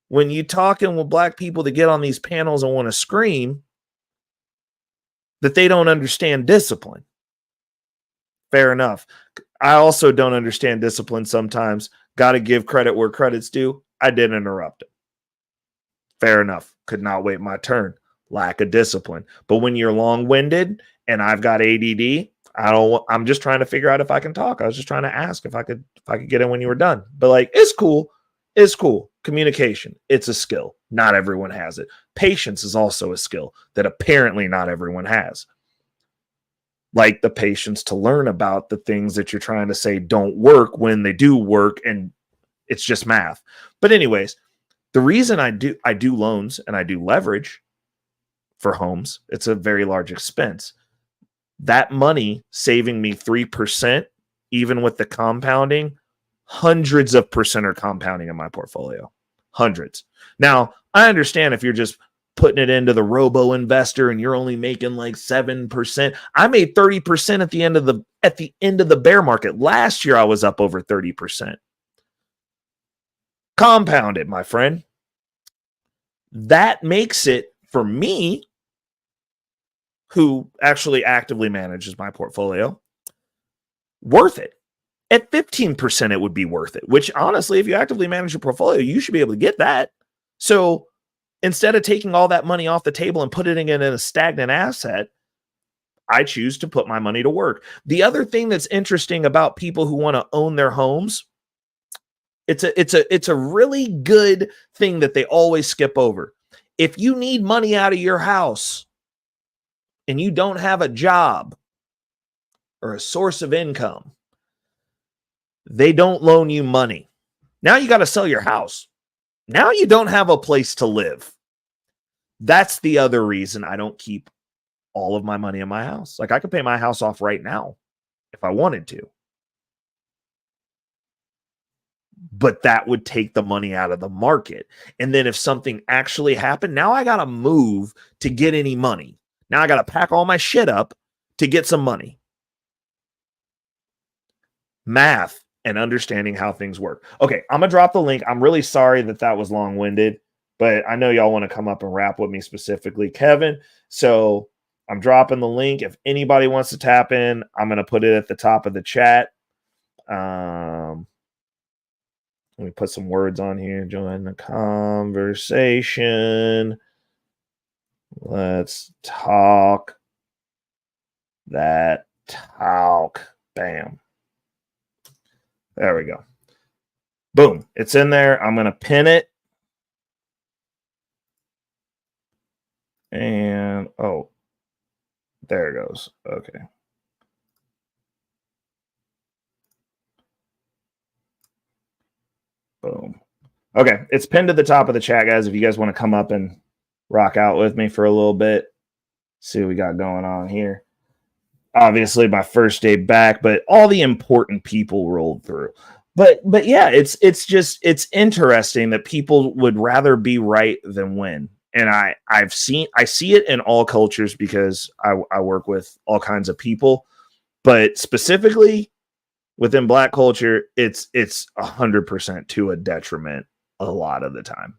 when you're talking with black people that get on these panels and want to scream, that they don't understand discipline. Fair enough. I also don't understand discipline sometimes. Got to give credit where credit's due. I didn't interrupt it. Fair enough. Could not wait my turn. Lack of discipline. But when you're long-winded and I've got ADD, I'm just trying to figure out if I can talk. I was just trying to ask if I could get in when you were done. But like, it's cool. It's cool. Communication. It's a skill. Not everyone has it. Patience is also a skill that apparently not everyone has. Like the patience to learn about the things that you're trying to say don't work when they do work, and it's just math. But anyways, the reason I do loans and I do leverage for homes. It's a very large expense. That money saving me 3%, even with the compounding, hundreds of percent are compounding in my portfolio. Hundreds. Now, I understand if you're just putting it into the robo investor and you're only making like 7%. I made 30% at the end of the bear market. Last year I was up over 30%. Compounded, my friend. That makes it, for me, who actually actively manages my portfolio, worth it. At 15%, it would be worth it, which honestly, if you actively manage your portfolio, you should be able to get that. So instead of taking all that money off the table and putting it in a stagnant asset, I choose to put my money to work. The other thing that's interesting about people who want to own their homes, it's a really good thing that they always skip over. If you need money out of your house and you don't have a job or a source of income, they don't loan you money. Now you got to sell your house. Now you don't have a place to live. That's the other reason I don't keep all of my money in my house. Like I could pay my house off right now if I wanted to. But that would take the money out of the market. And then if something actually happened, now I got to move to get any money. Now I got to pack all my shit up to get some money. Math and understanding how things work. Okay, I'm going to drop the link. I'm really sorry that was long-winded, but I know y'all want to come up and rap with me specifically, Kevin. So I'm dropping the link. If anybody wants to tap in, I'm going to put it at the top of the chat. Let me put some words on here. Join the conversation. Let's talk that talk. Bam. There we go. Boom. It's in there. I'm going to pin it. And, oh, there it goes. Okay. Boom. Okay. It's pinned to the top of the chat, guys. If you guys want to come up and rock out with me for a little bit, see what we got going on here. Obviously my first day back, but all the important people rolled through. But yeah, it's interesting that people would rather be right than win. And I see it in all cultures because I work with all kinds of people, but specifically within Black culture, it's 100% to a detriment a lot of the time.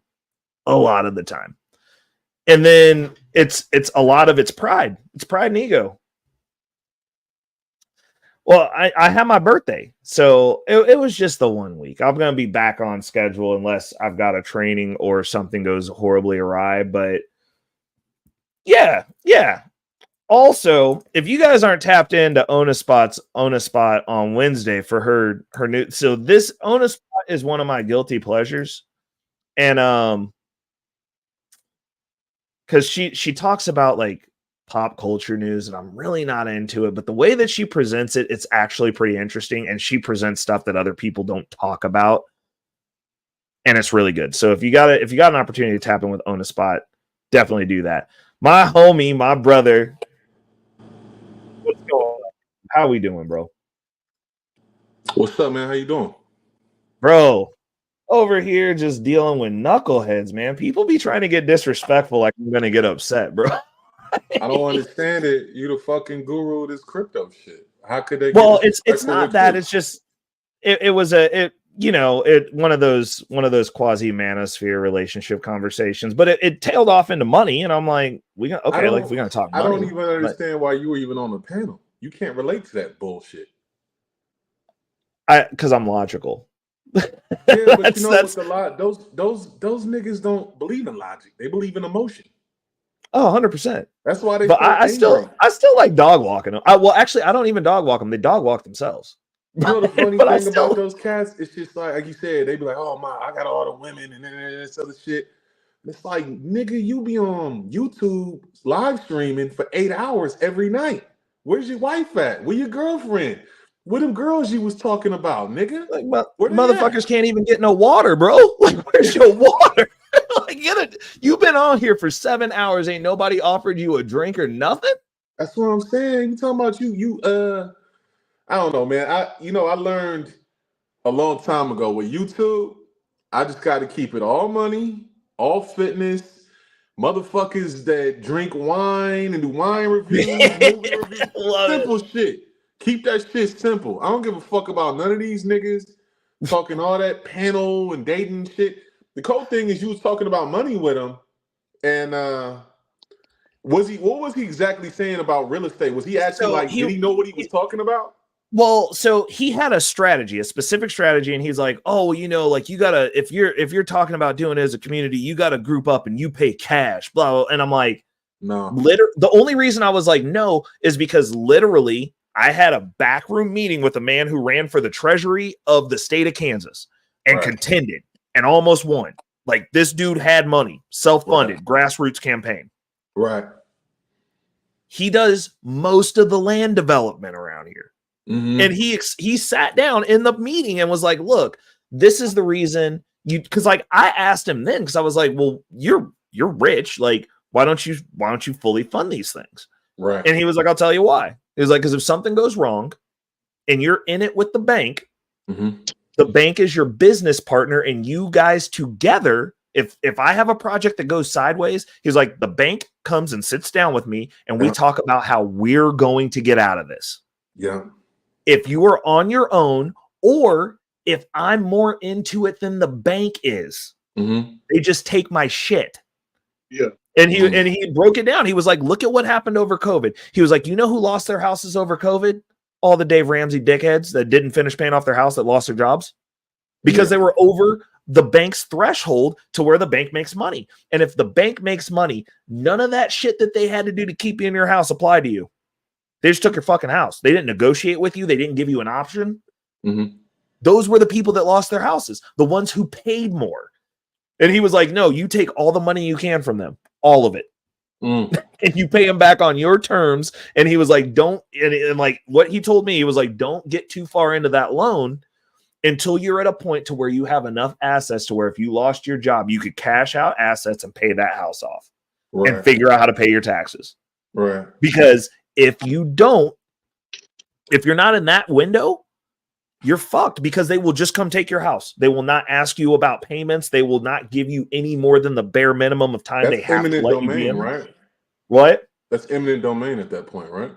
And then it's a lot of it's pride. It's pride and ego. Well, I had my birthday, so it was just the 1 week. I'm going to be back on schedule unless I've got a training or something goes horribly awry. But yeah. Also, if you guys aren't tapped into Own a Spot on Wednesday for her new, so this Own a Spot is one of my guilty pleasures, and because she talks about like pop culture news, and I'm really not into it, but the way that she presents it, it's actually pretty interesting, and she presents stuff that other people don't talk about, and it's really good. So if you got an opportunity to tap in with Own a Spot, definitely do that. My homie, my brother, what's going on? How we doing, bro? What's up, man? How you doing? Bro, over here just dealing with knuckleheads, man. People be trying to get disrespectful like I'm gonna get upset, bro. I don't understand it. You the fucking guru of this crypto shit. How could they? Well, it's not that. It's just it was one of those quasi manosphere relationship conversations, but it tailed off into money, and I'm like, we're gonna talk money. I don't even understand why you were even on the panel. You can't relate to that bullshit. Because I'm logical. Yeah, but with a lot, those niggas don't believe in logic. They believe in emotion. Oh, 100%. That's why they. But I still like dog walking them. Actually, I don't even dog walk them. They dog walk themselves. You know the funny thing about those cats? It's just like you said, they be like, "Oh my, I got all the women and this other shit." It's like, nigga, you be on YouTube live streaming for 8 hours every night. Where's your wife at? Where your girlfriend? Where them girls you was talking about, nigga? Like, motherfuckers can't even get no water, bro. Like, where's your water? Like, you've been on here for 7 hours. Ain't nobody offered you a drink or nothing? That's what I'm saying. You talking about I don't know, man. I learned a long time ago with YouTube, I just got to keep it all money, all fitness, motherfuckers that drink wine and do wine reviews, movie reviews, simple shit. Keep that shit simple. I don't give a fuck about none of these niggas talking all that panel and dating shit. The cool thing is you was talking about money with him, and what was he exactly saying about real estate? Was he actually did he know what he was talking about? Well, so he had a strategy, a specific strategy, and he's like, "Oh, like you gotta if you're talking about doing it as a community, you gotta group up and you pay cash." Blah, blah. And I'm like, no. The only reason I was like no is because literally I had a backroom meeting with a man who ran for the treasury of the state of Kansas and contended and almost won. Like, this dude had money, self-funded, grassroots campaign. Right. He does most of the land development around here. Mm-hmm. And he sat down in the meeting and was like, look, this is the reason because like I asked him then, because I was like, well, you're rich. Like, why don't you fully fund these things? Right. And he was like, I'll tell you why. He was like, because if something goes wrong and you're in it with the bank, the bank is your business partner, and you guys together, if I have a project that goes sideways, he's like, the bank comes and sits down with me and we talk about how we're going to get out of this. Yeah. If you are on your own, or if I'm more into it than the bank is, they just take my shit. Yeah. And he broke it down. He was like, look at what happened over COVID. He was like, you know who lost their houses over COVID? All the Dave Ramsey dickheads that didn't finish paying off their house that lost their jobs because they were over the bank's threshold to where the bank makes money. And if the bank makes money, none of that shit that they had to do to keep you in your house applied to you. They just took your fucking house. They didn't negotiate with you. They didn't give you an option. Those were the people that lost their houses, the ones who paid more. And he was like, no, you take all the money you can from them, all of it. And you pay them back on your terms. And he was like, and like what he told me, he was like, don't get too far into that loan until you're at a point to where you have enough assets to where if you lost your job, you could cash out assets and pay that house off and figure out how to pay your taxes. Right. Because if you don't, if you're not in that window, you're fucked, because they will just come take your house. They will not ask you about payments. They will not give you any more than the bare minimum of time they have to let you in. Right? What? That's eminent domain at that point, right?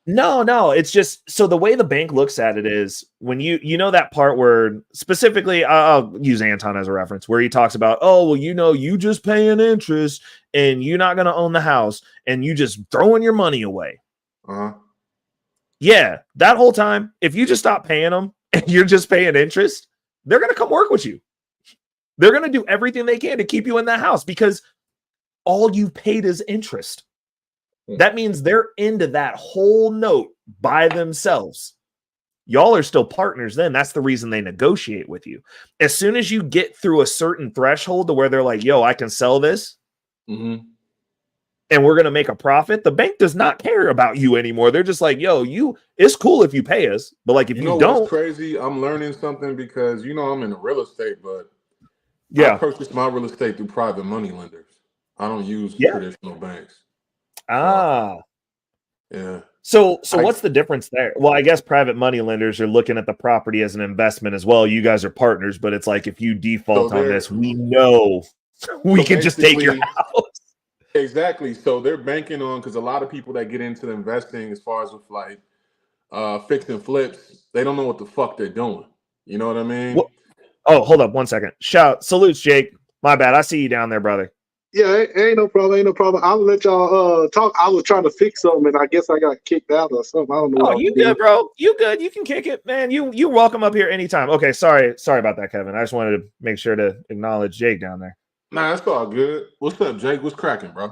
No. It's just, so the way the bank looks at it is when you know that part where specifically, I'll use Anton as a reference, where he talks about, oh, well, you just pay an interest and you're not going to own the house and you just throwing your money away. Yeah, that whole time, if you just stop paying them and you're just paying interest, they're going to come work with you. They're going to do everything they can to keep you in that house because all you've paid is interest. That means they're into that whole note by themselves. Y'all are still partners then. That's the reason they negotiate with you. As soon as you get through a certain threshold to where they're like, yo, I can sell this. And we're going to make a profit, the bank does not care about you anymore. They're just like, yo, it's cool if you pay us. But like, if you don't. What's crazy? I'm learning something because, I'm in real estate, but I purchased my real estate through private money lenders. I don't use traditional banks. Yeah. So what's the difference there? Well, I guess private money lenders are looking at the property as an investment as well. You guys are partners, but it's like, if you default on this, we know we can just take your house. Exactly. So they're banking on, because a lot of people that get into the investing as far as with like fix and flips, they don't know what the fuck they're doing. You know what I mean? Oh, hold up 1 second. Salutes, Jake. My bad. I see you down there, brother. Yeah, ain't no problem. I'll let y'all talk. I was trying to fix something, and I guess I got kicked out or something. I don't know. Oh, you good, bro? You good? You can kick it, man. You're welcome up here anytime. Okay, sorry about that, Kevin. I just wanted to make sure to acknowledge Jake down there. Nah, it's all good. What's up, Jake? What's cracking, bro?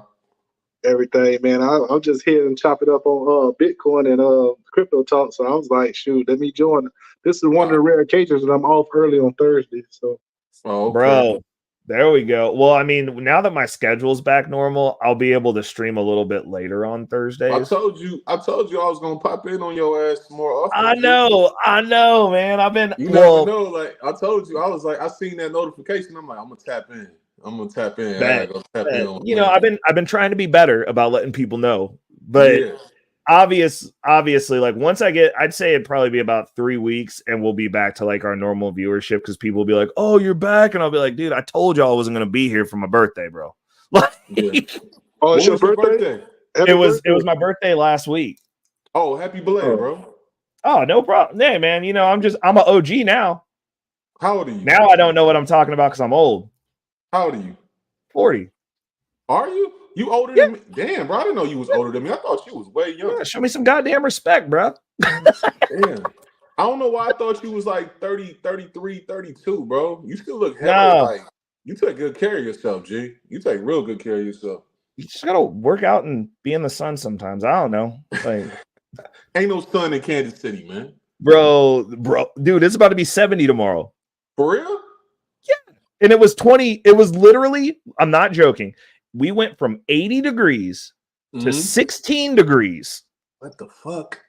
Everything, man. I'm just here and chop it up on Bitcoin and crypto talk. So I was like, shoot, let me join. This is one of the rare occasions that I'm off early on Thursday. So, bro, there we go. Well, I mean, now that my schedule's back normal, I'll be able to stream a little bit later on Thursdays. I told you I was gonna pop in on your ass more often. I know, man. I've been. You never know. Like I told you, I was like, I seen that notification. I'm like, I'm gonna tap in. I'm gonna tap in. I Bet, gotta go tap in on you know, I've been trying to be better about letting people know, but yeah. obviously, like once I'd say it'd probably be about 3 weeks, and we'll be back to like our normal viewership because people will be like, "Oh, you're back," and I'll be like, "Dude, I told y'all I wasn't gonna be here for my birthday, bro." Like, Yeah. Oh, it's When your was your birthday? birthday? Happy it was birthday. my birthday last week. Oh, happy belated, Oh. bro. Oh, no problem. Hey, man, you know, I'm an OG now. How old are you? Now I don't know what I'm talking about because I'm old. How old are you? 40. Are you? You older Yeah. than me? Damn, bro. I didn't know you was older than me. I thought you was way younger. Yeah, show me some goddamn respect, bro. Damn. I don't know why I thought you was like 30, 33, 32, bro. You still look hella No, like you take good care of yourself, G. You take real good care of yourself. you just gotta work out and be in the sun sometimes. I don't know. Like, Ain't no sun in Kansas City, man. bro, dude, it's about to be 70 tomorrow. For real? Yeah. And it was 20. It was literally, I'm not joking. We went from 80 degrees to 16 degrees. What the fuck?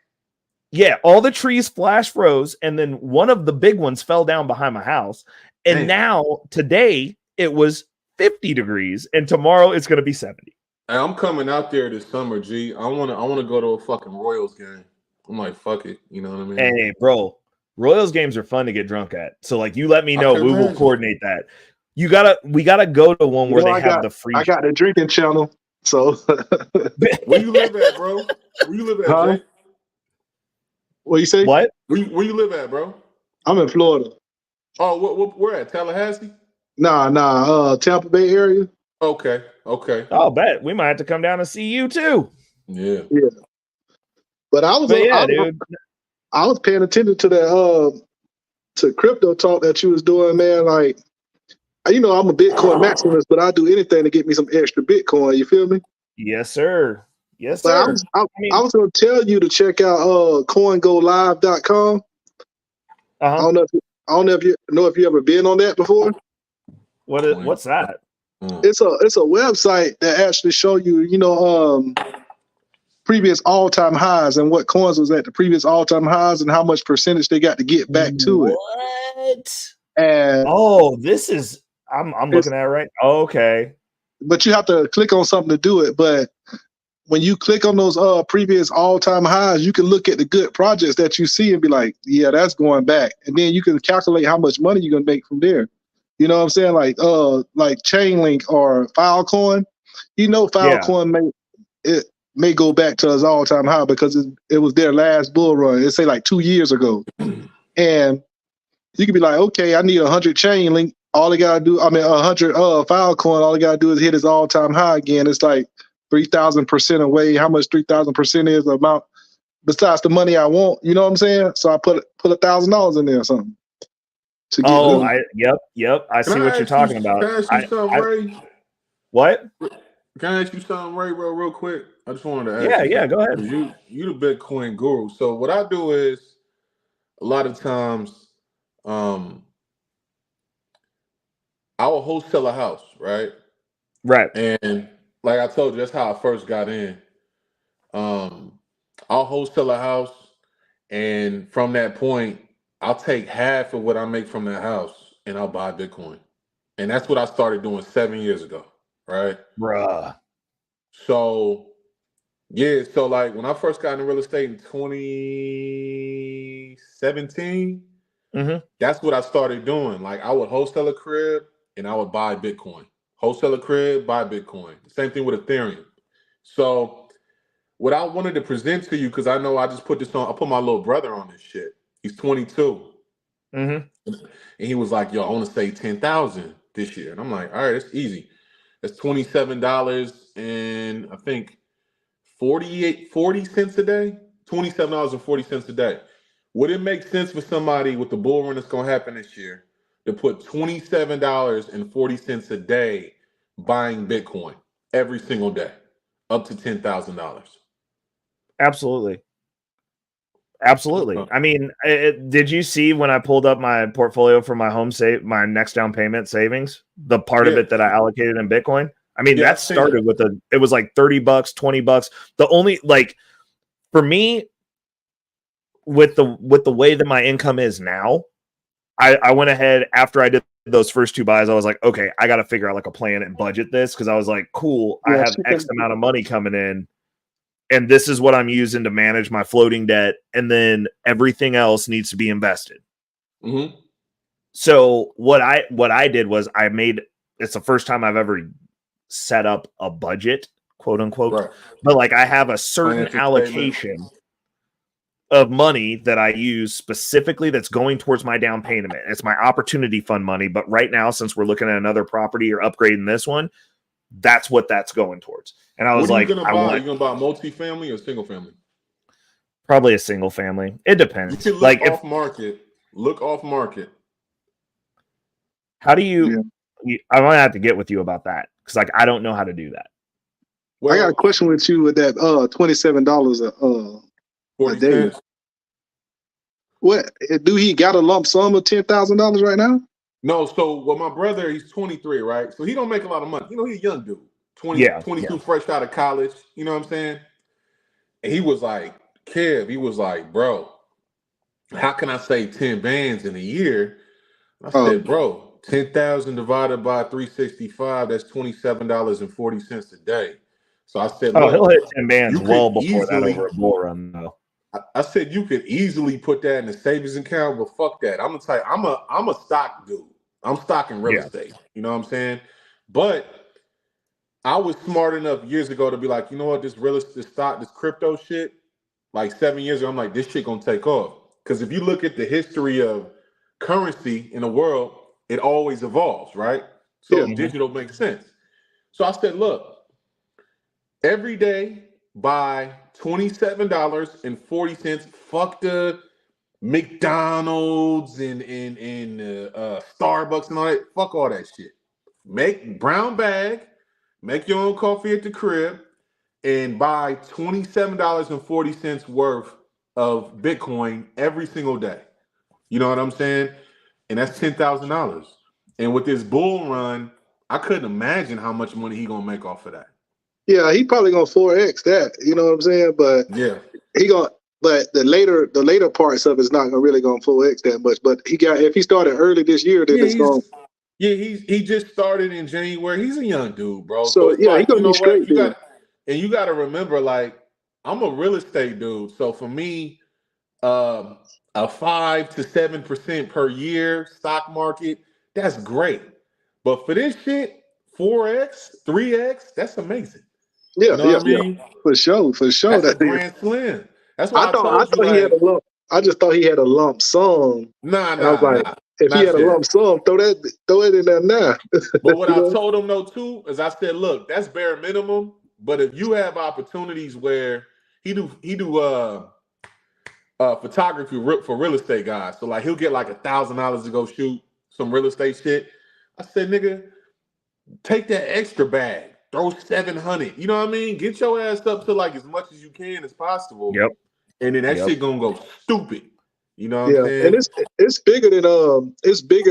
Yeah, all the trees flash froze, and then one of the big ones fell down behind my house. And Damn. now today it was 50 degrees, and tomorrow it's gonna be 70. Hey, I'm coming out there this summer, G. I wanna go to a fucking Royals game. I'm like, fuck it. You know what I mean? Hey, bro, Royals games are fun to get drunk at. So, like, you let me I know. can We will imagine. coordinate that. We gotta go to one where they have the free. I got the drinking channel. So Where you live at, bro? Where you live at, Huh? Jay? What you say? What? Where you live at, bro? I'm in Florida. Oh, where at? Tallahassee? Nah, Tampa Bay area. Okay. I'll bet we might have to come down and see you too. Yeah. But I was dude. I was paying attention to that to crypto talk that you was doing, man. Like, you know, I'm a Bitcoin maximalist, but I do anything to get me some extra Bitcoin. You feel me? Yes, sir. Yes, But sir. I was going to tell you to check out coingolive.com. I don't know if you ever been on that before. What's that? It's a website that actually show you, you know, previous all-time highs and what coins was at the previous all-time highs and how much percentage they got to get back to it. What? And this is I'm looking at it right. Okay. But you have to click on something to do it. But when you click on those previous all-time highs, you can look at the good projects that you see and be like, yeah, that's going back. And then you can calculate how much money you're gonna make from there. You know what I'm saying? Like Chainlink or Filecoin. You know, Filecoin may go back to its all-time high because it was their last bull run. It's say like 2 years ago. And you could be like, okay, I need 100 Chainlink. All they gotta do, 100 Filecoin. All they gotta do is hit his all-time high again. It's like 3,000% away. How much 3,000% is the amount besides the money I want? You know what I'm saying? So I put $1,000 in there or something. Yep. I see what you're talking about. Can I ask you something, Ray? What? Can I ask you something, Ray, real quick? I just wanted to ask you. Yeah, go ahead. You the Bitcoin guru. So what I do is a lot of times I will wholesale a house, right? Right. And like I told you, that's how I first got in. I'll wholesale a house, and from that point, I'll take half of what I make from that house and I'll buy Bitcoin. And that's what I started doing 7 years ago, right? Bruh. So, yeah, so like when I first got into real estate in 2017, that's what I started doing. Like I would wholesale a crib and I would buy Bitcoin. Wholesale a crib, buy Bitcoin. Same thing with Ethereum. So what I wanted to present to you, because I know I just put this on, I put my little brother on this shit. He's 22. And he was like, yo, I want to save 10,000 this year. And I'm like, all right, it's easy. That's $27 and I think 40 cents a day. $27.40 a day. Would it make sense for somebody with the bull run that's gonna happen this year to put $27.40 a day buying Bitcoin every single day, up to $10,000? Absolutely. I mean, did you see when I pulled up my portfolio for my next down payment savings, the part of it that I allocated in Bitcoin? I mean, that started with it was like $30, $20. The only, like, for me, with the way that my income is now, I went ahead after I did those first 2 buys. I was like, okay, I got to figure out like a plan and budget this, because I was like, cool, I have X amount of money coming in, and this is what I'm using to manage my floating debt, and then everything else needs to be invested. Mm-hmm. So what I did was it's the first time I've ever set up a budget, quote unquote, Right. but like I have a certain Financial allocation statement of money that I use specifically that's going towards my down payment. It's my opportunity fund money. But right now, since we're looking at another property or upgrading this one, that's what that's going towards. And I was like, what are you gonna buy? You gonna buy multifamily or single family? Probably a single family. It depends. You can like off market. Look off market. How do you? I might have to get with you about that, because like I don't know how to do that. Well, I got a question with you with that $27 a day. What do he got a lump sum of $10,000 right now? No, so my brother, he's 23, right? So he don't make a lot of money. You know, he's a young dude, 22, fresh out of college. You know what I'm saying? And he was like, Kev, he was like, bro, how can I save 10 bands in a year? I said, bro, 10,000 divided by 365, that's $27.40 a day. So I said, look, he'll hit 10 bands well before that over a bull run, though. I said you could easily put that in a savings account, but fuck that. I'm gonna tell you, I'm a stock dude. I'm stocking real estate. You know what I'm saying? But I was smart enough years ago to be like, you know what, this stock, this crypto shit, like 7 years ago, I'm like, this shit gonna take off. Because if you look at the history of currency in the world, it always evolves, right? So digital makes sense. So I said, look, every day buy $27.40. Fuck the McDonald's and Starbucks and all that. Fuck all that shit. Make brown bag, make your own coffee at the crib, and buy $27.40 worth of Bitcoin every single day. You know what I'm saying? And that's $10,000. And with this bull run, I couldn't imagine how much money he gonna make off of that. Yeah, he probably gonna 4x that. You know what I'm saying? But but the later parts of it's not gonna really gonna 4x that much. But if he started early this year, then it's going. Yeah, he just started in January. He's a young dude, bro. So it's like, you know what? You got to remember, like, I'm a real estate dude. So for me, a 5 to 7% per year stock market, that's great. But for this shit, 4x, 3x, that's amazing. Yeah, you know what I mean? For sure. That's a grand slam. That's why I thought he had a lump. I just thought he had a lump sum. Nah. I was like, if he had a lump sum, throw it in there now. But what I told him though too is I said, look, that's bare minimum. But if you have opportunities where he do photography for real estate guys, so like he'll get like $1,000 to go shoot some real estate shit. I said, nigga, take that extra bag, throw 700. You know what I mean? Get your ass up to like as much as you can as possible. Yep. And then that shit gonna go stupid. You know what I'm saying? And it's bigger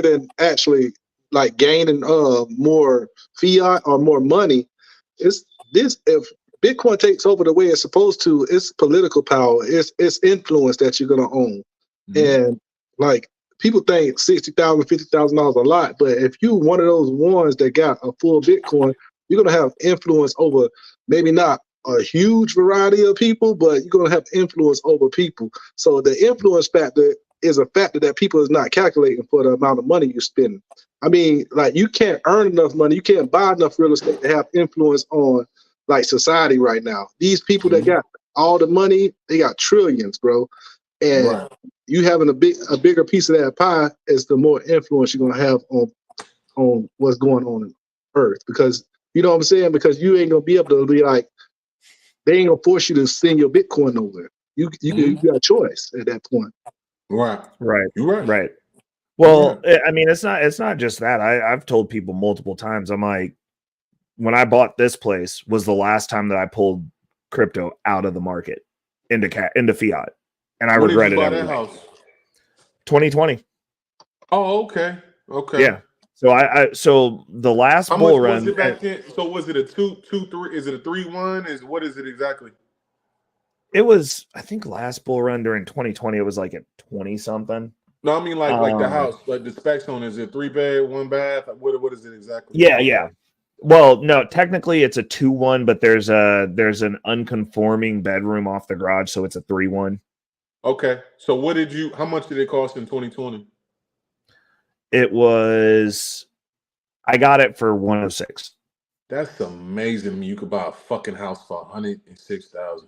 than actually like gaining more fiat or more money. It's this if Bitcoin takes over the way it's supposed to, it's political power, it's influence that you're gonna own. And like people think $60,000, $50,000 a lot, but if you one of those ones that got a full Bitcoin, you're gonna have influence over maybe not a huge variety of people, but you're gonna have influence over people. So the influence factor is a factor that people is not calculating for the amount of money you're spending. I mean, like you can't earn enough money, you can't buy enough real estate to have influence on like society right now. These people that got all the money, they got trillions, bro. And you having a bigger piece of that pie is the more influence you're gonna have on what's going on in Earth. Because you know what I'm saying? Because you ain't gonna be able to be like, they ain't gonna force you to send your Bitcoin over. You got a choice at that point. Right. You're right. Well, I mean, it's not just that. I've told people multiple times. I'm like, when I bought this place was the last time that I pulled crypto out of the market into fiat, and I regretted it. That house? 2020. Oh, okay. Yeah. So the last bull run. Was it back then? So was it a 2-3? Is it a 3-1? What is it exactly? It was, I think, last bull run during 2020. It was like at 20 something. No, I mean like the house, like the specs on. Is it 3-bed, 1 bath? What is it exactly? Yeah. Well, no, technically it's a 2-1, but there's an unconforming bedroom off the garage, so it's a 3-1. Okay. So how much did it cost in 2020? It was, I got it for 106. That's amazing. I mean, you could buy a fucking house for 106,000.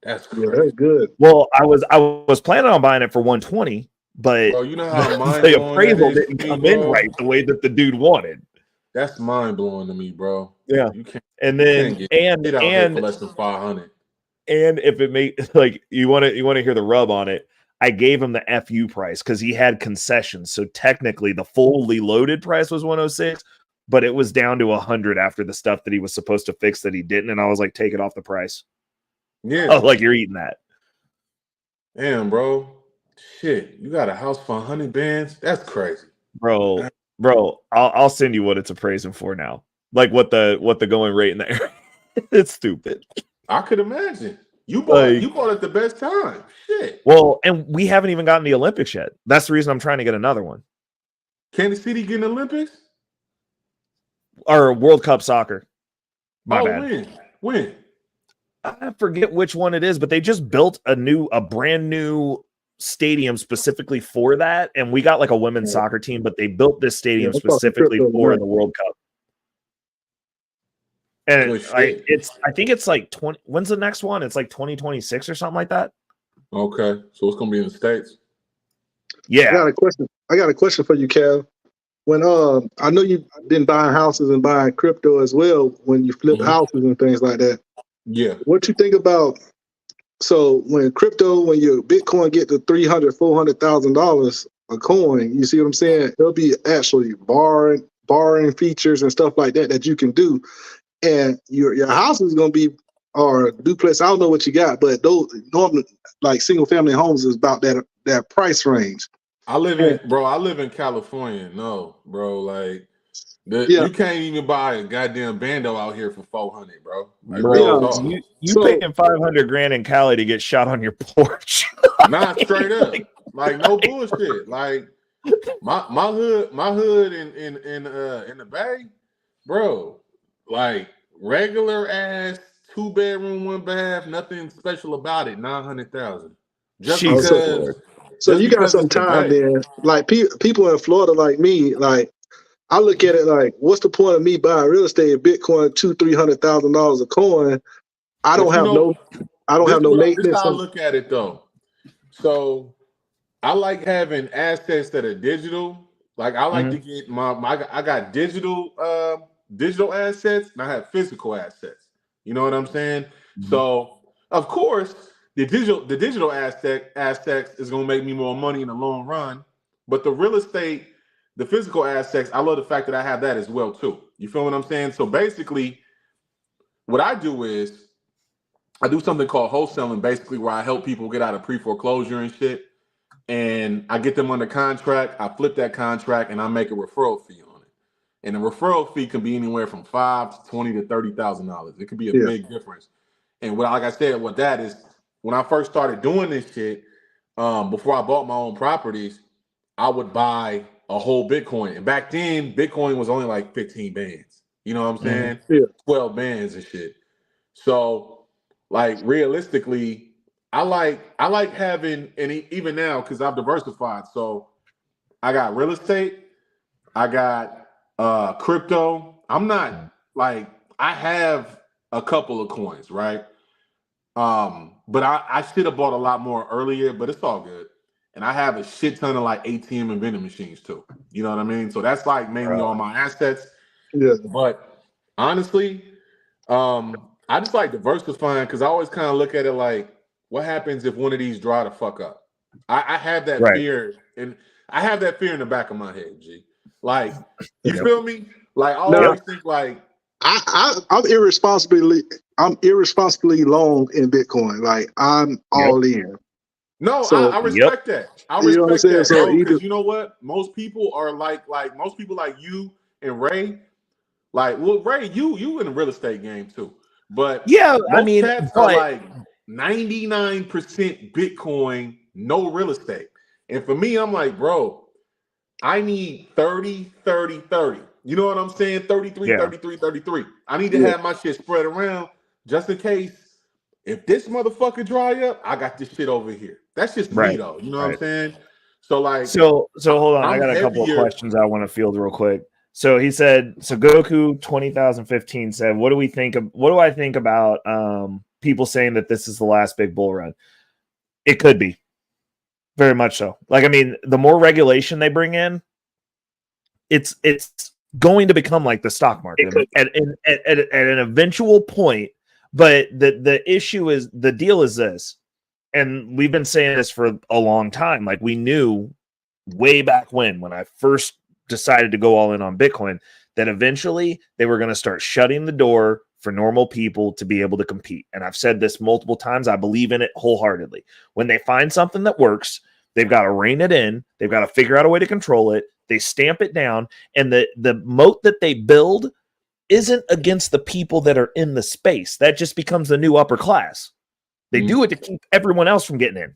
That's crazy. Yeah, that's good. Well, I was planning on buying it for 120, but Bro, you know how the appraisal didn't come in right the way that the dude wanted. That's mind blowing to me, bro. Yeah. You can't. And then get it out here for less than 500. And if it made like you want to hear the rub on it, I gave him the FU price because he had concessions. So technically, the fully loaded price was 106, but it was down to 100 after the stuff that he was supposed to fix that he didn't. And I was like, take it off the price. Yeah, I was like, you're eating that. Damn, bro. Shit, you got a house for 100 bands? That's crazy, bro. I'll send you what it's appraising for now. Like what the going rate in the area. It's stupid. I could imagine. You bought at the best time. Shit. Well, and we haven't even gotten the Olympics yet. That's the reason I'm trying to get another one. Kansas City getting Olympics? Or World Cup soccer. My bad. When? I forget which one it is, but they just built a brand new stadium specifically for that. And we got like a women's soccer team, but they built this stadium specifically for the World Cup. And I think it's like 20. When's the next one? It's like 2026 or something like that. Okay, so it's gonna be in the States. Yeah, I got a question for you, Kev. When I know you've been buying houses and buying crypto as well. When you flip houses and things like that. Yeah. What you think about? So when your Bitcoin get to $300,000-$400,000 a coin, you see what I'm saying? There'll be actually borrowing features and stuff like that you can do. And your house is going to be, or duplex, I don't know what you got, but those normally like single family homes is about that price range. I live in California. No, bro, like you can't even buy a goddamn bando out here for 400, bro. Like, you paying 500 grand in Cali to get shot on your porch. Not straight up, like no bullshit. Like my hood in the Bay, bro. Like regular ass 2-bedroom, 1 bath, nothing special about it. 900,000. Just because. So you got some time there. Like people in Florida, like me, like I look at it like, what's the point of me buying real estate? Bitcoin $200,000-$300,000 a coin. I don't have no maintenance. This is how I look at it though. So I like having assets that are digital. Like I like to get I got digital assets and I have physical assets. You know what I'm saying? So of course the digital aspects is gonna make me more money in the long run. But the real estate, the physical aspects, I love the fact that I have that as well too. You feel what I'm saying? So basically, what I do is I do something called wholesaling, basically where I help people get out of pre-foreclosure and shit. And I get them under contract, I flip that contract, and I make a referral fee on it. And the referral fee can be anywhere from $5,000 to $20,000 to $30,000. It could be a big difference. And like I said, what that is, when I first started doing this shit, before I bought my own properties, I would buy a whole Bitcoin. And back then, Bitcoin was only like 15 bands. You know what I'm saying? 12 bands and shit. So, like realistically, I like having, and even now, because I've diversified. So I got real estate, I got crypto. I'm not like, I have a couple of coins, right? But I should have bought a lot more earlier, but it's all good. And I have a shit ton of like ATM and vending machines too. You know what I mean? So that's like mainly all my assets. Yeah. But honestly, I just like diversifying because I always kind of look at it like, what happens if one of these dry the fuck up? I have that fear, and I have that fear in the back of my head, G. Like, you feel me? Like, I always think like I'm irresponsibly long in Bitcoin. Like I'm all in. No, so, I respect that. I respect that. So because you know what? Most people are like most people like you and Ray. Like, well, Ray, you in the real estate game too. But I mean, cats are like 99% Bitcoin, no real estate. And for me, I'm like, bro, I need 30, 30, 30. You know what I'm saying? 33, Yeah. 33, 33. I need to have my shit spread around just in case if this motherfucker dry up, I got this shit over here. That's just me Right. though. You know what Right. I'm saying? So like, So hold on. I I'm got a couple of heavier. questions I want to field real quick. So he said, so Goku 20,015 said, what do I think about people saying that this is the last big bull run? It could be. Very much so. Like, I mean, the more regulation they bring in, it's going to become like the stock market at an eventual point. But the deal is this, and we've been saying this for a long time. Like, we knew way back when I first decided to go all in on Bitcoin, that eventually they were going to start shutting the door for normal people to be able to compete. And I've said this multiple times. I believe in it wholeheartedly. When they find something that works, they've got to rein it in. They've got to figure out a way to control it. They stamp it down. And the moat that they build isn't against the people that are in the space. That just becomes the new upper class. They do it to keep everyone else from getting in.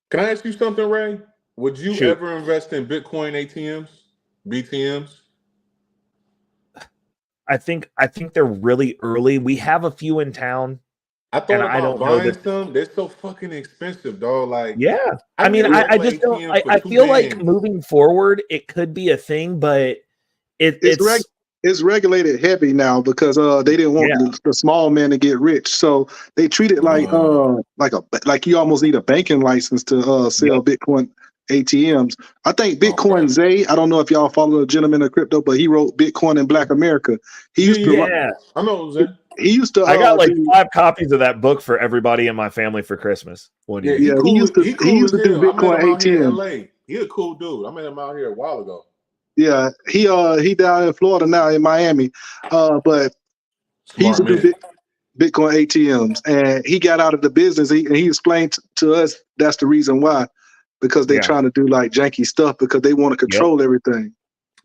Can I ask you something, Ray? Would you ever invest in Bitcoin ATMs, BTMs? I think they're really early. We have a few in town. I thought about buying some. They're so fucking expensive, dog. Like, yeah. I mean, I just don't. I feel like moving forward, it could be a thing, but it's regulated heavy now because they didn't want the small man to get rich, so they treat it like you almost need a banking license to sell Bitcoin ATMs. I think Bitcoin Zay, I don't know if y'all follow the gentleman of crypto, but he wrote Bitcoin in Black America. He used to I know Zay. He used to. I got like 5 copies of that book for everybody in my family for Christmas. He used to do Bitcoin ATM. He's a cool dude. I met him out here a while ago. Yeah, he down in Florida now, in Miami, but he used to do Bitcoin ATMs, and he got out of the business. He explained to us that's the reason why, because they're trying to do like janky stuff because they want to control everything.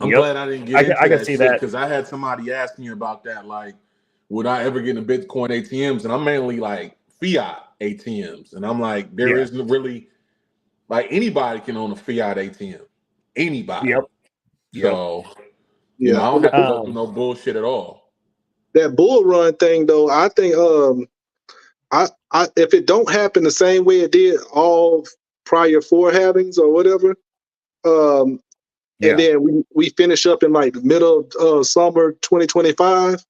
I'm glad I didn't get into that shit because I had somebody ask me about that, like, would I ever get into Bitcoin ATMs? And I'm mainly like fiat ATMs, and I'm like, there isn't really, like, anybody can own a fiat ATM, anybody. So, you know, I don't have to go through no bullshit at all. That bull run thing, though, I think, if it don't happen the same way it did all prior 4 halvings or whatever, and then we finish up in like the middle of summer 2025,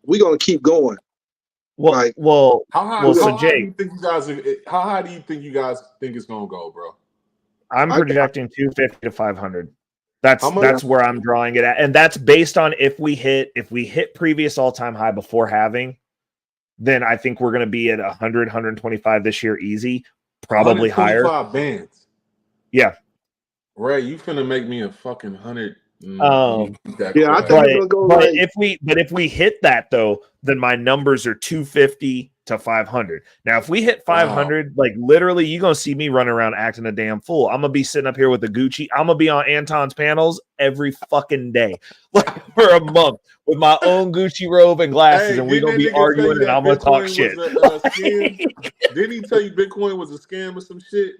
we're gonna keep going. How high do you think you guys think it's gonna go, bro? I'm projecting 250 to 500. That's where I'm drawing it at, and that's based on if we hit previous all-time high before halving, then I think we're going to be at 100, 125 this year, easy, probably higher. 125 bands. Yeah, Ray, you finna make me a fucking 100. I think if we hit that though, then my numbers are 250 to 500. Now, if we hit 500, like literally, you're gonna see me running around acting a damn fool. I'm gonna be sitting up here with the Gucci. I'm gonna be on Anton's panels every fucking day, like for a month, with my own Gucci robe and glasses, and we're gonna be arguing, and I'm gonna talk shit. Didn't he tell you Bitcoin was a scam or some shit?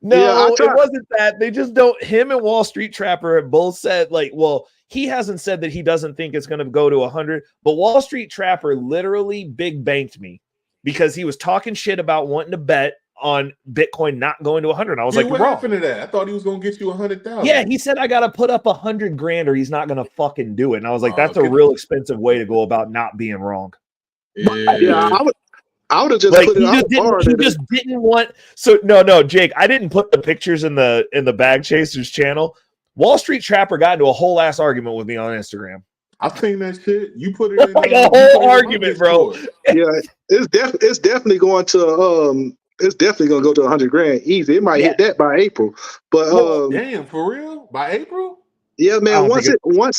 No, it wasn't that. They just don't. Him and Wall Street Trapper both said, like, well, he hasn't said that he doesn't think it's going to go to 100, but Wall Street Trapper literally big banked me because he was talking shit about wanting to bet on Bitcoin not going to 100. I was like, what happened to that? I thought he was going to get you 100,000. Yeah, he said I got to put up 100 grand or he's not going to fucking do it. And I was like, that's a real expensive way to go about not being wrong. Yeah, I would have just put it he just didn't want. So no, Jake, I didn't put the pictures in the Bag Chasers channel. Wall Street Trapper got into a whole ass argument with me on Instagram. I've seen that shit. You put it in like a whole argument, bro. Yeah, it's definitely going to it's definitely going to go to 100 grand easy. It might hit that by April, but damn, for real, by April. Yeah, man. Once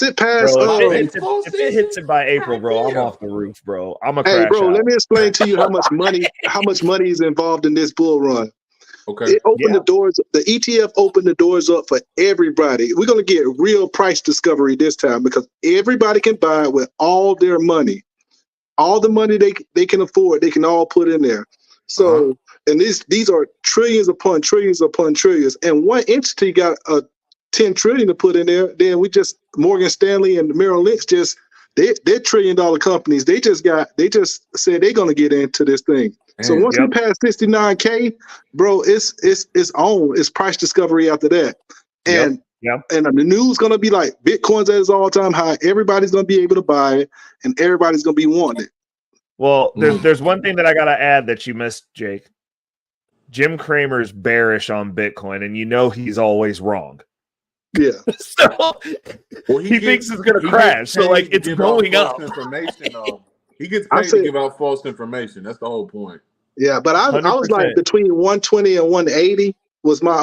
it passed, if it hits it by April, bro, I'm off the roof, bro. I'm a crash out. Let me explain to you how much money is involved in this bull run. Okay, it opened the doors. The ETF opened the doors up for everybody. We're gonna get real price discovery this time because everybody can buy it with all their money, all the money they can afford. They can all put in there. So And these are trillions upon trillions upon trillions. And one entity got a 10 trillion to put in there. Then we just Morgan Stanley and Merrill Lynch just they're $1 trillion companies. They just said they're gonna get into this thing. So once we pass 69K, bro, it's on. It's price discovery after that. And and the news gonna be like Bitcoin's at its all-time high. Everybody's gonna be able to buy it, and everybody's gonna be wanting it. Well, there's one thing that I gotta add that you missed, Jake. Jim Cramer's bearish on Bitcoin, and you know he's always wrong. Yeah. So he thinks it's gonna crash. So like it's going up. Information, he gets paid to give out false information. That's the whole point. Yeah, but I was like between 120 and 180 was my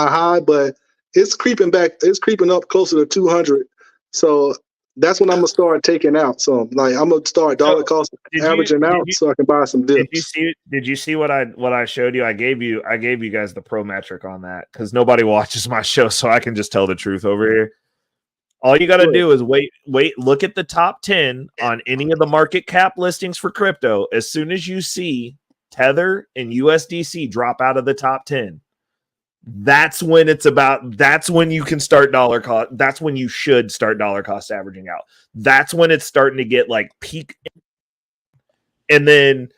high, but it's creeping back. It's creeping up closer to 200. So that's when I'm gonna start taking out. So like I'm gonna start dollar cost averaging out so I can buy some dips. Did you see what I showed you? I gave you guys the pro metric on that because nobody watches my show, so I can just tell the truth over here. All you got to do is wait, look at the top 10 on any of the market cap listings for crypto. As soon as you see Tether and USDC drop out of the top 10, that's when you can start dollar cost. That's when you should start dollar cost averaging out. That's when it's starting to get like peak. And then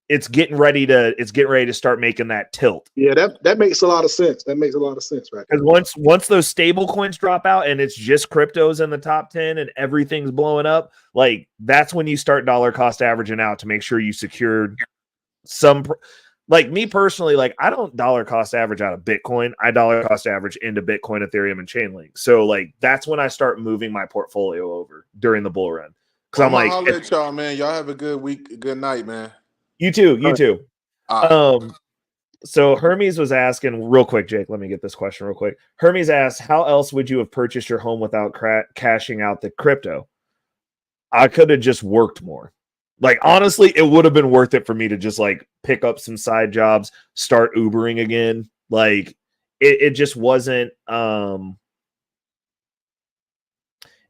it's getting ready to start making that tilt. Yeah, that makes a lot of sense. That makes a lot of sense, right? Because once those stable coins drop out and it's just cryptos in the top 10 and everything's blowing up, like that's when you start dollar cost averaging out to make sure you secured some. Like me personally, like I don't dollar cost average out of Bitcoin. I dollar cost average into Bitcoin, Ethereum, and Chainlink. So like that's when I start moving my portfolio over during the bull run. Because I'm like, I'll let y'all, man. Y'all have a good week, good night, man. You too. So Hermes was asking real quick, Jake, let me get this question real quick. Hermes asked, how else would you have purchased your home without cashing out the crypto? I could have just worked more. Like, honestly, it would have been worth it for me to just like pick up some side jobs, start Ubering again. Like it just wasn't,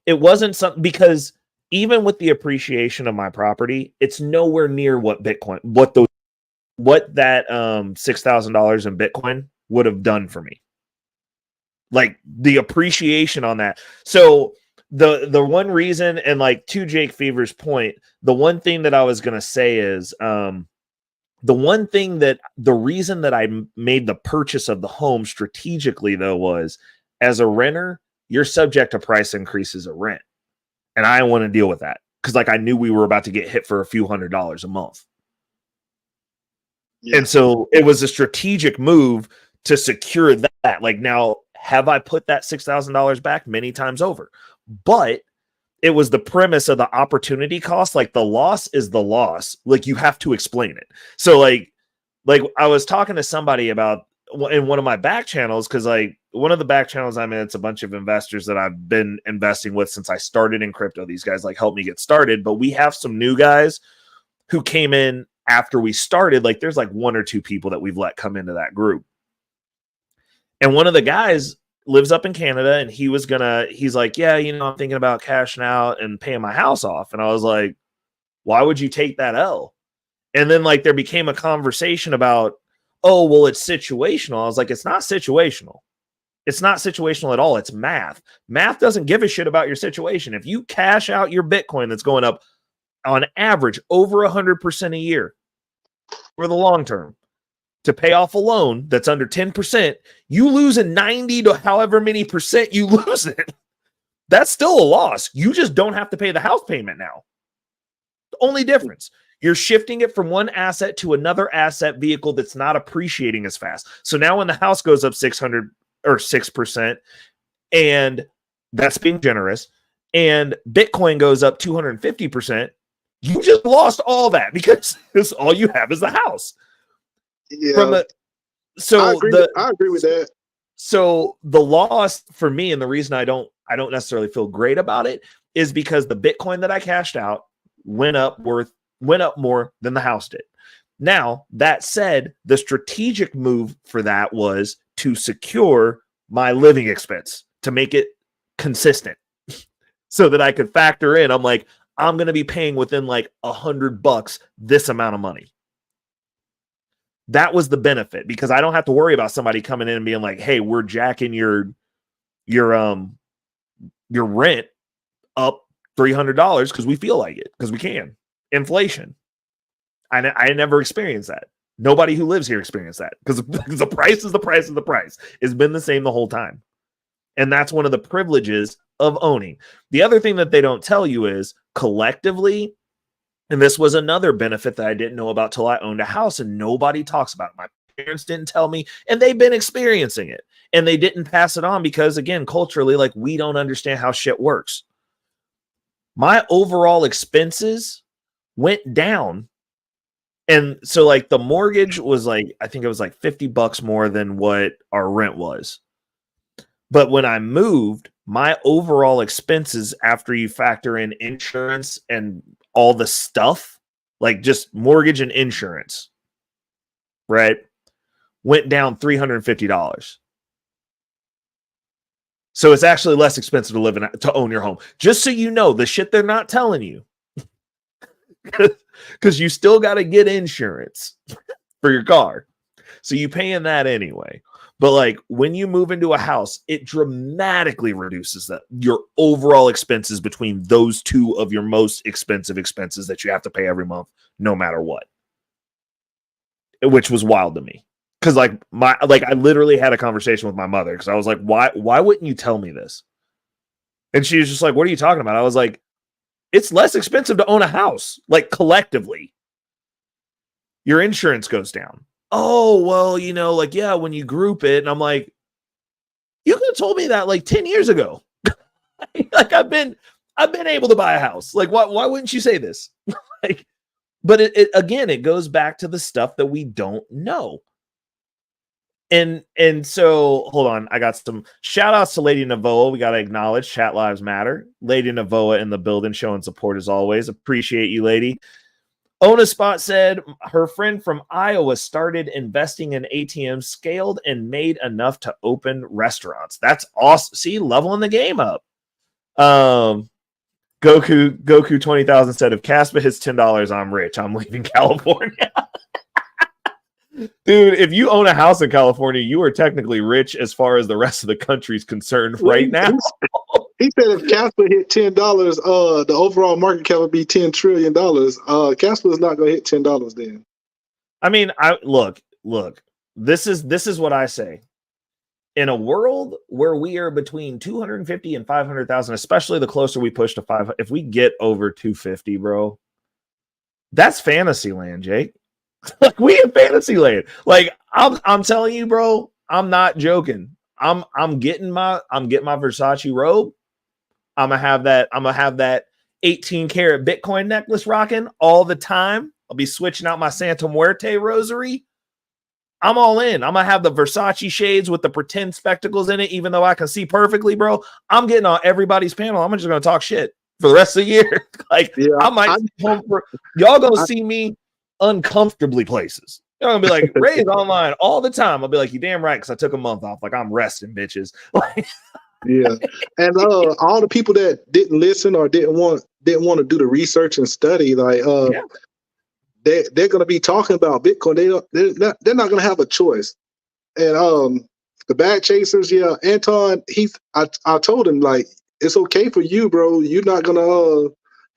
it wasn't something because even with the appreciation of my property, it's nowhere near what that $6,000 in Bitcoin would have done for me. Like the appreciation on that. So the one reason, and like to Jake Fever's point, the one thing that I was going to say is the reason that I made the purchase of the home strategically though was as a renter, you're subject to price increases of rent. And I didn't want to deal with that because like I knew we were about to get hit for a few $100s a month. Yeah. And so it was a strategic move to secure that. Like now, have I put that $6,000 back many times over? But it was the premise of the opportunity cost. Like the loss is the loss. Like you have to explain it. So like I was talking to somebody about in one of my back channels, because like one of the back channels I'm in, it's a bunch of investors that I've been investing with since I started in crypto. These guys like helped me get started, but we have some new guys who came in after we started. Like there's like one or two people that we've let come into that group. And one of the guys lives up in Canada and he's like, yeah, I'm thinking about cashing out and paying my house off. And I was like, why would you take that L? And then like there became a conversation about, oh, well, it's situational. I was like, it's not situational. It's not situational at all. It's math. Math doesn't give a shit about your situation. If you cash out your Bitcoin that's going up on average over 100% a year for the long term to pay off a loan that's under 10%, you lose a 90 to however many percent you lose it. That's still a loss. You just don't have to pay the house payment now. The only difference. You're shifting it from one asset to another asset vehicle that's not appreciating as fast. So now when the house goes up 600 or 6%, and that's being generous, and Bitcoin goes up 250%, you just lost all that because all you have is the house. Yeah. I agree with that. So the loss for me, and the reason I don't necessarily feel great about it, is because the Bitcoin that I cashed out went up more than the house did. Now, that said, the strategic move for that was to secure my living expense, to make it consistent so that I could factor in. I'm like, I'm going to be paying within like $100 this amount of money. That was the benefit, because I don't have to worry about somebody coming in and being like, hey, we're jacking your rent up $300 because we feel like it, because we can. Inflation. I never experienced that. Nobody who lives here experienced that, because the price is the price of the price. It's been the same the whole time. And that's one of the privileges of owning. The other thing that they don't tell you is collectively, and this was another benefit that I didn't know about till I owned a house, and nobody talks about it. My parents didn't tell me, and they've been experiencing it, and they didn't pass it on because, again, culturally, like, we don't understand how shit works. My overall expenses went down. And so, like, the mortgage was like, I think it was like $50 more than what our rent was. But when I moved, my overall expenses, after you factor in insurance and all the stuff, like just mortgage and insurance, right, went down $350. So it's actually less expensive to own your home. Just so you know, the shit they're not telling you, because you still got to get insurance for your car. So you paying that anyway. But like, when you move into a house, it dramatically reduces your overall expenses between those two of your most expensive expenses that you have to pay every month, no matter what. Which was wild to me. Because I literally had a conversation with my mother, because I was like, why wouldn't you tell me this? And she was just like, what are you talking about? I was like, it's less expensive to own a house, like, collectively. Your insurance goes down. Oh, well, like, yeah, when you group it. And I'm like, you could have told me that like 10 years ago. Like, I've been able to buy a house. Like, why wouldn't you say this? Like, but it goes back to the stuff that we don't know. And so, hold on, I got some shout outs to Lady Navoa. We got to acknowledge Chat Lives Matter. Lady Navoa in the building, showing support as always. Appreciate you, lady. Ona Spot said her friend from Iowa started investing in ATMs, scaled, and made enough to open restaurants. That's awesome. See, leveling the game up. Goku 20,000 said, if Caspa hits $10, I'm rich. I'm leaving California. Dude, if you own a house in California, you are technically rich as far as the rest of the country's concerned right now. He said if Casper hit $10, the overall market cap would be $10 trillion. Casper is not going to hit $10 then. I mean, look. This is what I say. In a world where we are between 250 and 500,000, especially the closer we push to 5, if we get over 250, bro, that's fantasy land, Jake. Like, we in fantasy land. Like, I'm telling you, bro, I'm not joking. I'm getting my Versace robe. I'm gonna have that 18 karat Bitcoin necklace rocking all the time. I'll be switching out my Santa Muerte rosary. I'm all in. I'm gonna have the Versace shades with the pretend spectacles in it, even though I can see perfectly, bro. I'm getting on everybody's panel. I'm just gonna talk shit for the rest of the year. Like, yeah, I might y'all gonna see me uncomfortably places. You're gonna be like, Ray's online all the time. I'll be like, you damn right, because I took a month off. Like, I'm resting, bitches. Like, yeah. And all the people that didn't listen or didn't want to do the research and study, like they're gonna be talking about Bitcoin. They're not gonna have a choice. And the bag chasers, yeah, Anton, I told him, like, it's okay for you, bro. You're not gonna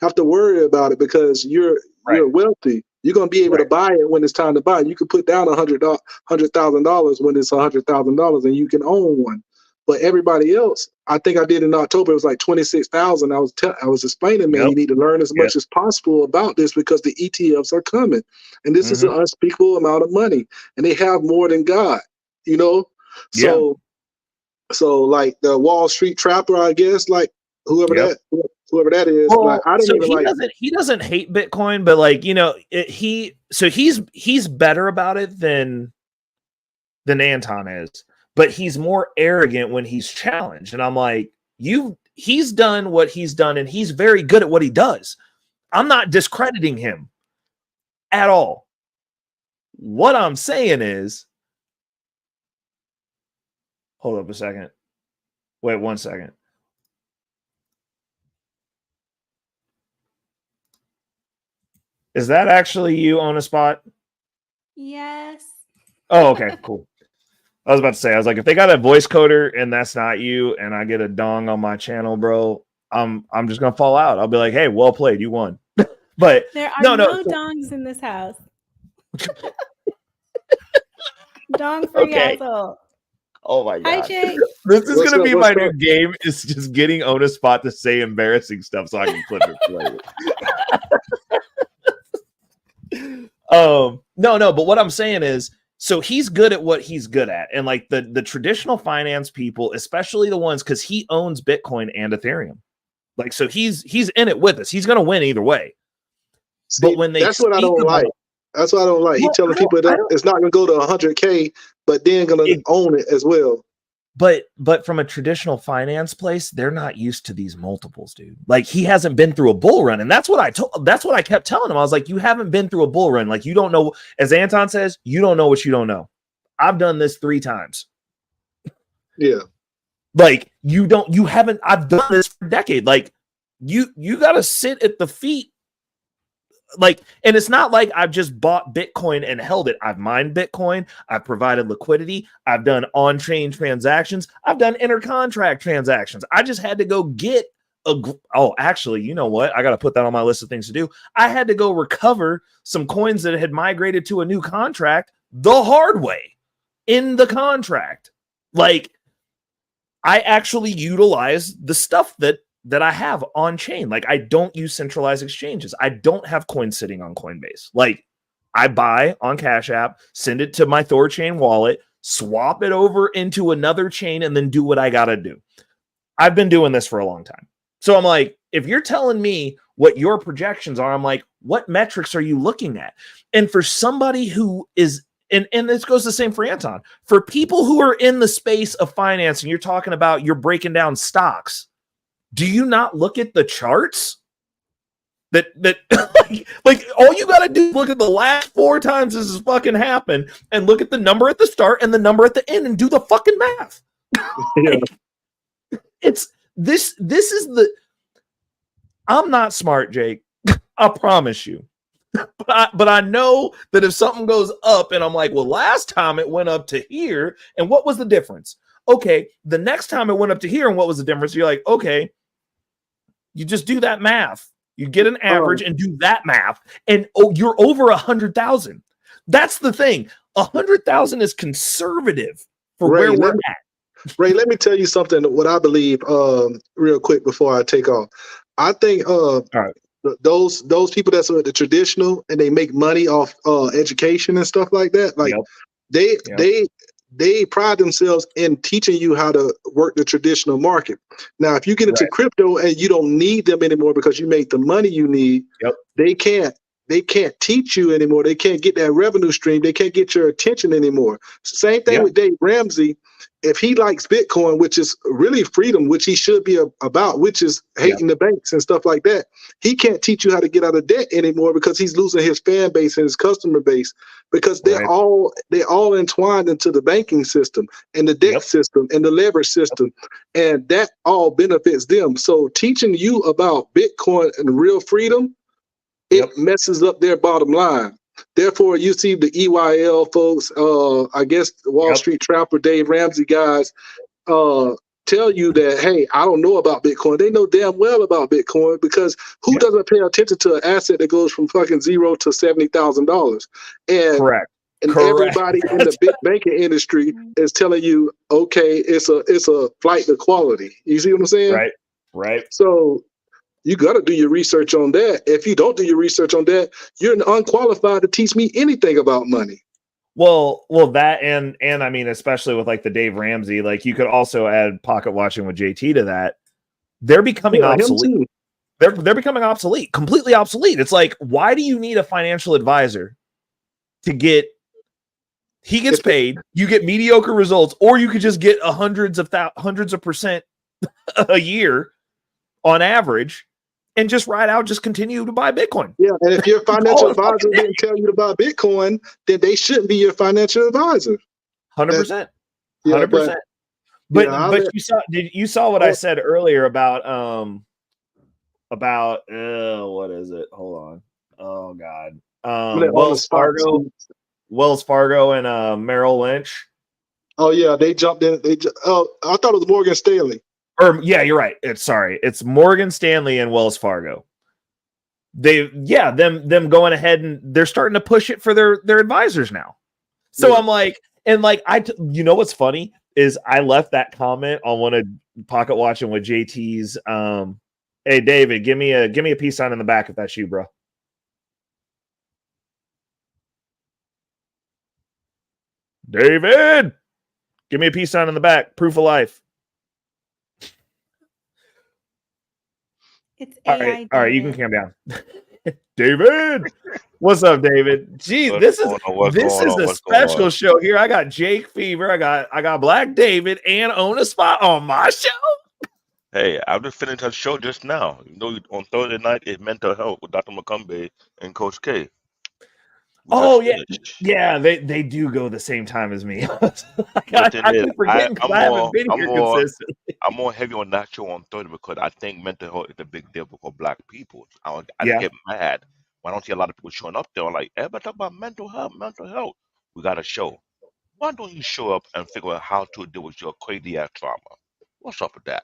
have to worry about it because you're wealthy. You're gonna be able to buy it when it's time to buy. You can put down $100,000 when it's $100,000, and you can own one. But everybody else, I think I did in October, it was like 26,000. I was explaining, man, you need to learn as much as possible about this because the ETFs are coming, and this is an unspeakable amount of money, and they have more than God, So like the Wall Street Trapper, I guess, like whoever that is, well, like, I didn't even he doesn't hate Bitcoin, but like, he's better about it than Anton is, but he's more arrogant when he's challenged. And I'm like, he's done what he's done, and he's very good at what he does. I'm not discrediting him at all. What I'm saying is, hold up a second. Wait 1 second. Is that actually you on a spot? Yes. Oh, okay, cool. I was about to say, I was like, if they got a voice coder and that's not you, and I get a dong on my channel, bro, I'm just gonna fall out. I'll be like, hey, well played, you won. But there are no. dongs in this house. Dong free household. Oh my Hi, god. Jake. This is gonna be my new up? game. Is just getting on a spot to say embarrassing stuff so I can clip it later. No, but what I'm saying is, so he's good at what he's good at, and like the traditional finance people, especially the ones, because he owns Bitcoin and Ethereum, like, so he's in it with us. He's gonna win either way. See, but when they that's what I don't like. That's what I don't like. He telling people that it's not gonna go to 100K, but then gonna own it as well. But from a traditional finance place, they're not used to these multiples, dude. Like, he hasn't been through a bull run, and that's what I kept telling him. I was like, you haven't been through a bull run. Like, you don't know, as Anton says, you don't know what you don't know. I've done this 3 times. Yeah. Like, I've done this for a decade. Like, you got to sit at the feet. Like, and it's not like I've just bought Bitcoin and held it. I've mined Bitcoin. I've provided liquidity. I've done on-chain transactions. I've done intercontract transactions. I just had to go get actually, you know what? I got to put that on my list of things to do. I had to go recover some coins that had migrated to a new contract the hard way in the contract. Like, I actually utilize the stuff that I have on chain. Like, I don't use centralized exchanges. I don't have coins sitting on Coinbase. Like, I buy on Cash App, send it to my Thorchain wallet, swap it over into another chain, and then do what I got to do. I've been doing this for a long time. So I'm like, if you're telling me what your projections are, I'm like, what metrics are you looking at? And for somebody who is, and this goes the same for Anton, for people who are in the space of finance, and you're talking about, you're breaking down stocks, do you not look at the charts? That like all you got to do is look at the last 4 times this has fucking happened, and look at the number at the start and the number at the end, and do the fucking math. Like, it's this is the. I'm not smart, Jake. I promise you. But I know that if something goes up and I'm like, well, last time it went up to here, and what was the difference? Okay, the next time it went up to here, and what was the difference? You're like, okay. You just do that math. You get an average and do that math, and you're over 100,000. That's the thing. 100,000 is conservative for Ray, where we're at. Ray, let me tell you something. What I believe, real quick before I take off. I think those people that's the traditional and they make money off education and stuff like that. Like they pride themselves in teaching you how to work the traditional market. Now, if you get into crypto and you don't need them anymore because you make the money you need, they can't teach you anymore. They can't get that revenue stream. They can't get your attention anymore. Same thing with Dave Ramsey. If he likes Bitcoin, which is really freedom, which he should be about, which is hating the banks and stuff like that, he can't teach you how to get out of debt anymore because he's losing his fan base and his customer base, because they're all entwined into the banking system and the debt system and the leverage system, and that all benefits them. So teaching you about Bitcoin and real freedom, it messes up their bottom line. Therefore, you see the EYL folks, I guess the Wall Street Trapper, Dave Ramsey guys, tell you that, hey, I don't know about Bitcoin. They know damn well about Bitcoin, because who doesn't pay attention to an asset that goes from fucking $0 to $70,000? And everybody in the big banking industry is telling you, okay, it's a flight to quality. You see what I'm saying? Right. So you got to do your research on that. If you don't do your research on that, you're unqualified to teach me anything about money. Well, that and I mean, especially with like the Dave Ramsey, like you could also add pocket watching with JT to that. They're becoming obsolete. They're becoming obsolete, completely obsolete. It's like, why do you need a financial advisor to get? He gets paid, you get mediocre results, or you could just get hundreds of percent a year on average, and just ride out, just continue to buy Bitcoin. Yeah, and if your financial advisor didn't tell you about Bitcoin, then they shouldn't be your financial advisor. 100%. 100%. But you saw what I said earlier about what is it? Hold on. Oh God. Wells Fargo. Wells Fargo and Merrill Lynch. Oh yeah, they jumped in. I thought it was Morgan Stanley. Or yeah, you're right. It's Morgan Stanley and Wells Fargo. Them going ahead and they're starting to push it for their advisors now. So yeah. I'm like, and like you know what's funny is I left that comment on one of Pocket Watching with JT's. Hey David, give me a peace sign in the back if that's you, bro. David, give me a peace sign in the back. Proof of life. It's AI. All right, you can calm down. David, what's up, David? Gee, this is a special show here. I got Jake Fever, I got Black David, and Own a Spot on my show. Hey, I just finished a show just now. You know, on Thursday night it's Mental Health with Dr. McCumbee and Coach K. Oh yeah, they do go the same time as me. I keep forgetting because I haven't been here consistently. I'm more heavy on that show on Thursday because I think mental health is a big deal for Black people. I get mad when I don't see a lot of people showing up there. I'm like, everybody talk about mental health. We got a show. Why don't you show up and figure out how to deal with your crazy ass trauma? What's up with that?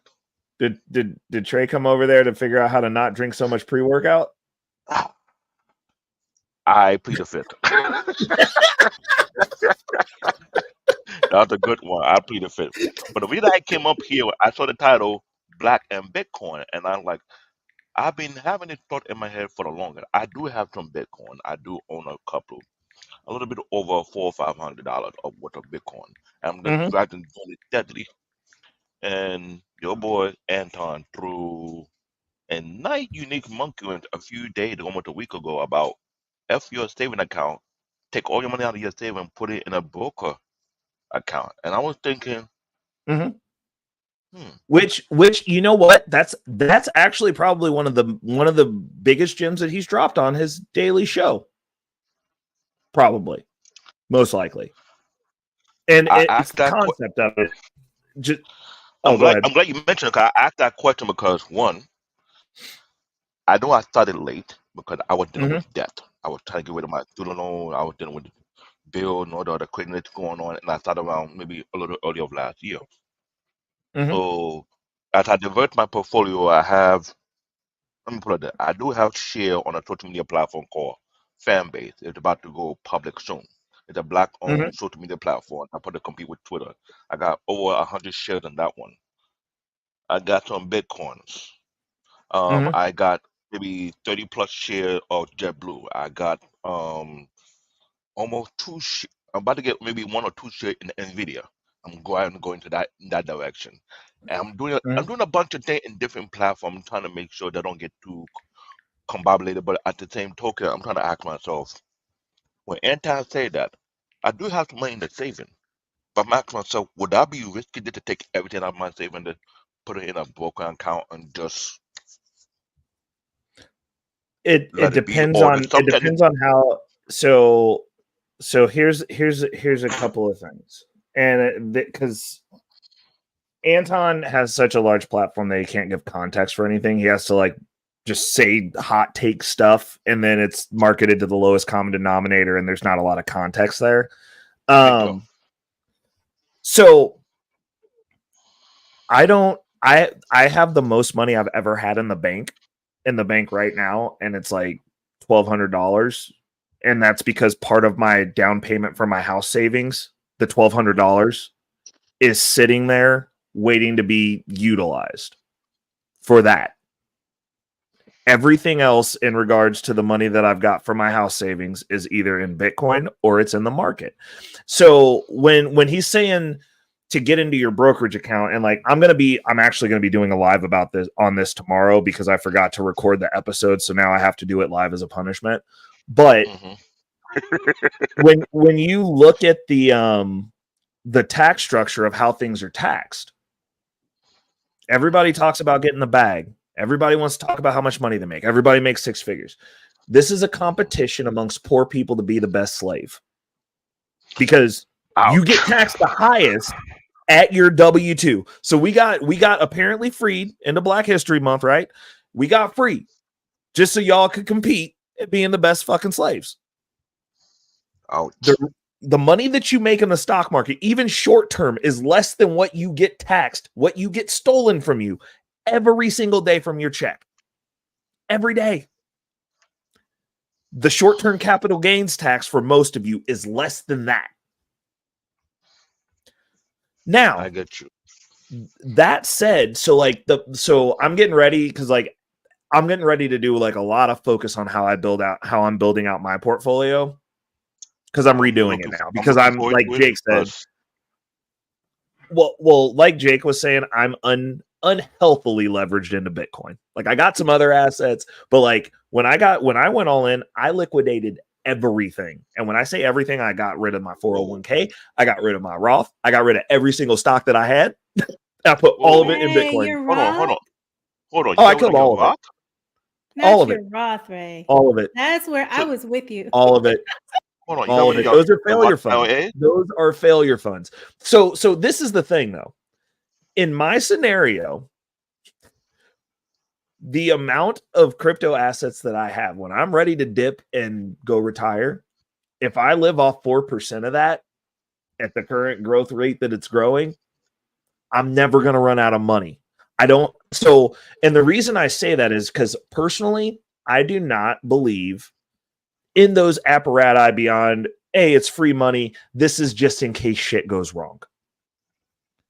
Did Trey come over there to figure out how to not drink so much pre-workout? I plead the fifth. That's a good one. I plead the fifth. But the reason I came up here, I saw the title Black and Bitcoin, and I'm like, I've been having this thought in my head for the longest. I do have some Bitcoin. I do own a little bit over $400 or $500 of worth of Bitcoin. I'm just driving it steadily. And your boy Anton threw a nice unique monkey wrench a few days, almost a week ago, about F your saving account, take all your money out of your saving and put it in a broker account. And I was thinking, which you know what? That's actually probably one of the biggest gems that he's dropped on his daily show. Probably, most likely. And it's the concept of it. I'm glad you mentioned it, because I asked that question because one, I know I started late because I was dealing with debt. I was trying to get rid of my student loan. I was dealing with bill and all the other craziness going on, and I started around maybe a little earlier of last year. So as I divert my portfolio, let me put it there. I do have share on a social media platform called Fanbase. It's about to go public soon. It's a Black-owned social media platform. I put to compete with Twitter. I got over 100 shares on that one. I got some Bitcoins. I got maybe 30 plus shares of JetBlue. I got almost I'm about to get maybe 1 or 2 shares in NVIDIA. I'm going to that direction. And I'm doing a bunch of things in different platforms, trying to make sure they don't get too combobulated. But at the same token, I'm trying to ask myself, when Anton say that, I do have some money in the saving. But I'm asking myself, would I be risky to take everything out of my saving to put it in a broker account and just it depends on how. So here's a couple of things, and because Anton has such a large platform that he can't give context for anything. He has to like just say hot take stuff, and then it's marketed to the lowest common denominator, and there's not a lot of context there. So I have the most money I've ever had in the bank right now, and it's like $1,200, and that's because part of my down payment for my house savings, the $1,200, is sitting there waiting to be utilized for that. Everything else in regards to the money that I've got for my house savings is either in Bitcoin or it's in the market. So when he's saying to get into your brokerage account, and like I'm actually going to be doing a live about this tomorrow because I forgot to record the episode, so now I have to do it live as a punishment. But when you look at the tax structure of how things are taxed, everybody talks about getting the bag. Everybody wants to talk about how much money they make. Everybody makes 6 figures. This is a competition amongst poor people to be the best slave, because you get taxed the highest at your W-2. So we got apparently freed into Black History Month, right? We got free just so y'all could compete at being the best fucking slaves. Ouch. the money that you make in the stock market, even short term, is less than what you get taxed, what you get stolen from you every single day from your check. Every day. The short-term capital gains tax for most of you is less than that. Now, I get you. that said, so I'm getting ready because I'm getting ready to do like a lot of focus on how I'm building out my portfolio because I'm redoing it now because I'm like Jake said. Well, like Jake was saying, I'm unhealthily leveraged into Bitcoin. Like I got some other assets, but like when I went all in, I liquidated everything. And when I say everything, I got rid of my 401k, I got rid of my Roth, I got rid of every single stock that I had. I put all of it in Bitcoin. Hold on. Oh, I killed all of it. All of it. Roth, Ray. All of it. That's where I was with you. All of it. Hold on. All of it. Those are failure funds. Those are failure funds. So this is the thing, though. In my scenario, the amount of crypto assets that I have when I'm ready to dip and go retire, if I live off 4% of that at the current growth rate that it's growing, I'm never going to run out of money. And the reason I say that is because personally, I do not believe in those apparati beyond, hey, it's free money. This is just in case shit goes wrong.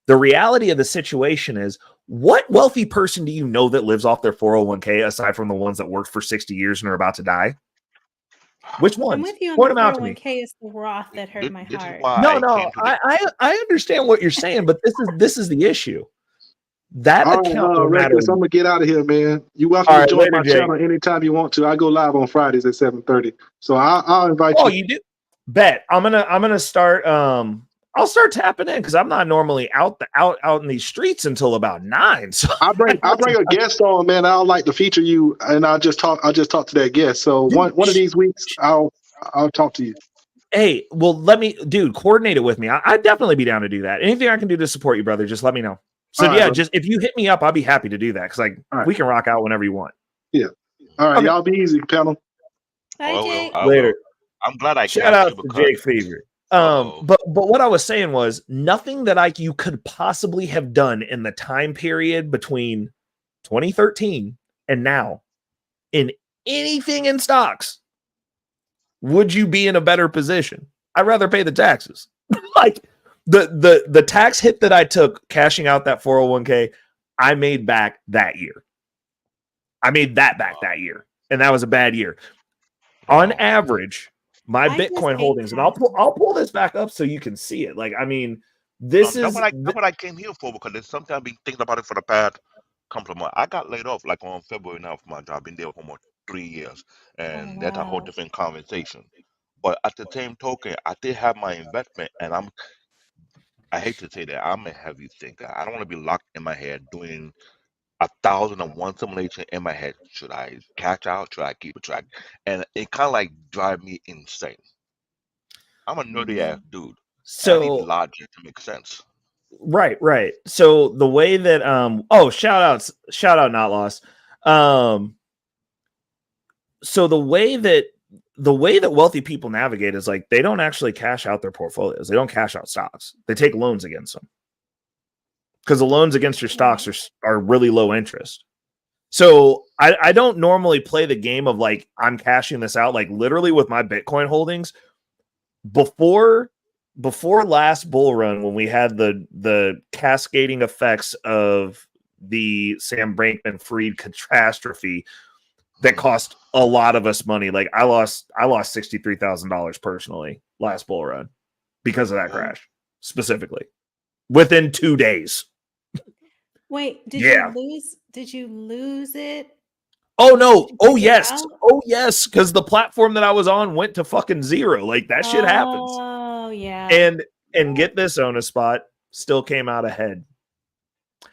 The reality of the situation is, what wealthy person do you know that lives off their 401k aside from the ones that worked for 60 years and are about to die? Which ones? I'm with you on Point the them out to me. 401k is the Roth that hurt my heart. No, I understand what you're saying, but this is the issue. That account no matter. I'm gonna get out of here, man. You're welcome to join my channel anytime you want to. I go live on Fridays at 7:30, so I'll invite you. Oh, you do? Bet. I'm gonna start. I'll start tapping in because I'm not normally out in these streets until about 9. So I'll bring a guest on, man. I'll like to feature you, and I'll just talk to that guest. So one of these weeks, I'll talk to you. Hey, well, coordinate it with me. I'd definitely be down to do that. Anything I can do to support you, brother, just let me know. So all right, just if you hit me up, I'll be happy to do that because we can rock out whenever you want. Yeah. All right, y'all be easy, panel. Bye, Jake. Later. I'm glad I shout out to Jake Fever. But what I was saying was nothing that you could possibly have done in the time period between 2013 and now in anything in stocks would you be in a better position. I'd rather pay the taxes. Like the tax hit that I took cashing out that 401k, I made back that year. I made that back that year, and that was a bad year. On average, my Bitcoin holdings, and I'll pull this back up so you can see it. Like, I mean, that's what I came here for, because there's something I've been thinking about it for the past couple of months. I got laid off like on February now for my job. I've been there for almost 3 years, and that's a whole different conversation. But at the same token, I did have my investment, and I hate to say that, I'm a heavy thinker. I don't want to be locked in my head doing 1,001 simulation in my head. Should I cash out? Should I keep a track? And it kind of like drive me insane. I'm a nerdy ass dude. So I need logic to make sense. Right. So the way that shout out Not Lost. So the way that wealthy people navigate is like they don't actually cash out their portfolios. They don't cash out stocks. They take loans against them. Because the loans against your stocks are really low interest. So I don't normally play the game of like, I'm cashing this out. Like literally with my Bitcoin holdings, before last bull run, when we had the cascading effects of the Sam Bankman-Fried catastrophe that cost a lot of us money. Like I lost $63,000 personally last bull run because of that crash specifically within 2 days. Wait, did you lose it? Oh no. Oh yes. Oh yes. Because the platform that I was on went to fucking zero. Like that shit happens. Oh yeah. And get this, on a spot still came out ahead.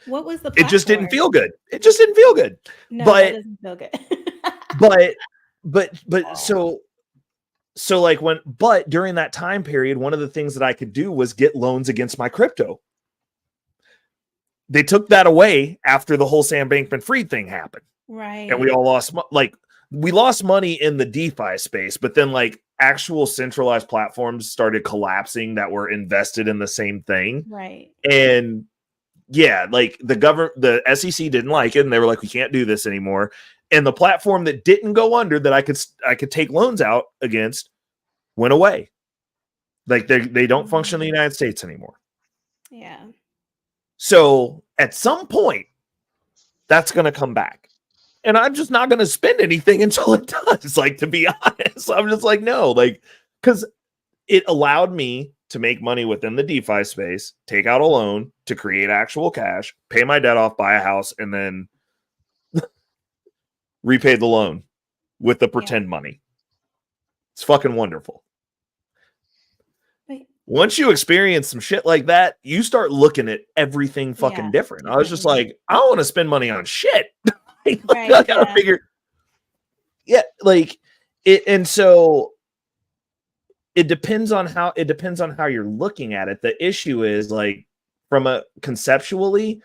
What was the platform? It just didn't feel good. No, but it doesn't feel good. but so like but during that time period, one of the things that I could do was get loans against my crypto. They took that away after the whole Sam Bankman-Fried thing happened. Right. And we all lost we lost money in the DeFi space, but then like actual centralized platforms started collapsing that were invested in the same thing. Right. And yeah, like the SEC didn't like it, and they were like, we can't do this anymore. And the platform that didn't go under that I could take loans out against went away. Like they don't function in the United States anymore. Yeah. So at some point, that's going to come back. And I'm just not going to spend anything until it does. Like, to be honest, I'm just like, no, like, because it allowed me to make money within the DeFi space, take out a loan to create actual cash, pay my debt off, buy a house, and then repay the loan with the pretend money. It's fucking wonderful. Wait. Once you experience some shit like that, you start looking at everything fucking different. I was just like, I don't want to spend money on shit. I gotta figure. Yeah, like it, and so it depends on how you're looking at it. The issue is, like, from a conceptually,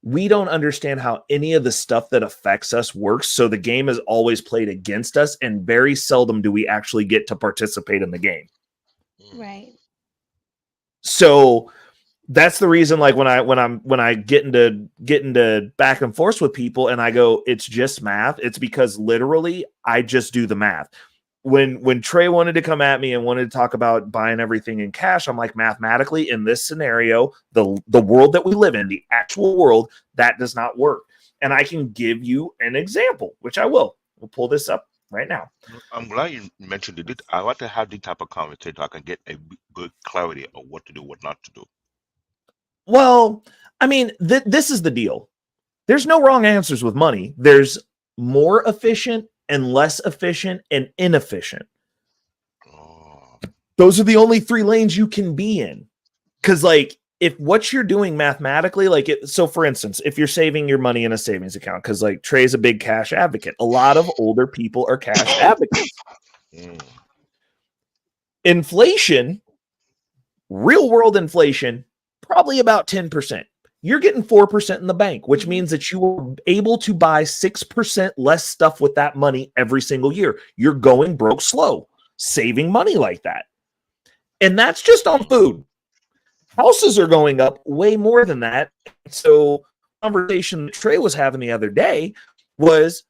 we don't understand how any of the stuff that affects us works. So the game is always played against us, and very seldom do we actually get to participate in the game. Right. So that's the reason, like, when I get into back and forth with people and I go, it's just math. It's because literally I just do the math. When Trey wanted to come at me and wanted to talk about buying everything in cash, I'm like, mathematically, in this scenario, the world that we live in, the actual world, that does not work. And I can give you an example, which I will. We'll pull this up right now. I'm glad you mentioned it. I want to have this type of conversation so I can get a good clarity of what to do, what not to do. Well, I mean, this is the deal. There's no wrong answers with money. There's more efficient and less efficient and inefficient. Oh. Those are the only 3 lanes you can be in. Because, like, if what you're doing mathematically, like, so for instance, if you're saving your money in a savings account, because, like, Trey's a big cash advocate. A lot of older people are cash advocates. Inflation, real world inflation, probably about 10%. You're getting 4% in the bank, which means that you are able to buy 6% less stuff with that money every single year. You're going broke slow, saving money like that. And that's just on food. Houses are going up way more than that. So conversation that Trey was having the other day was,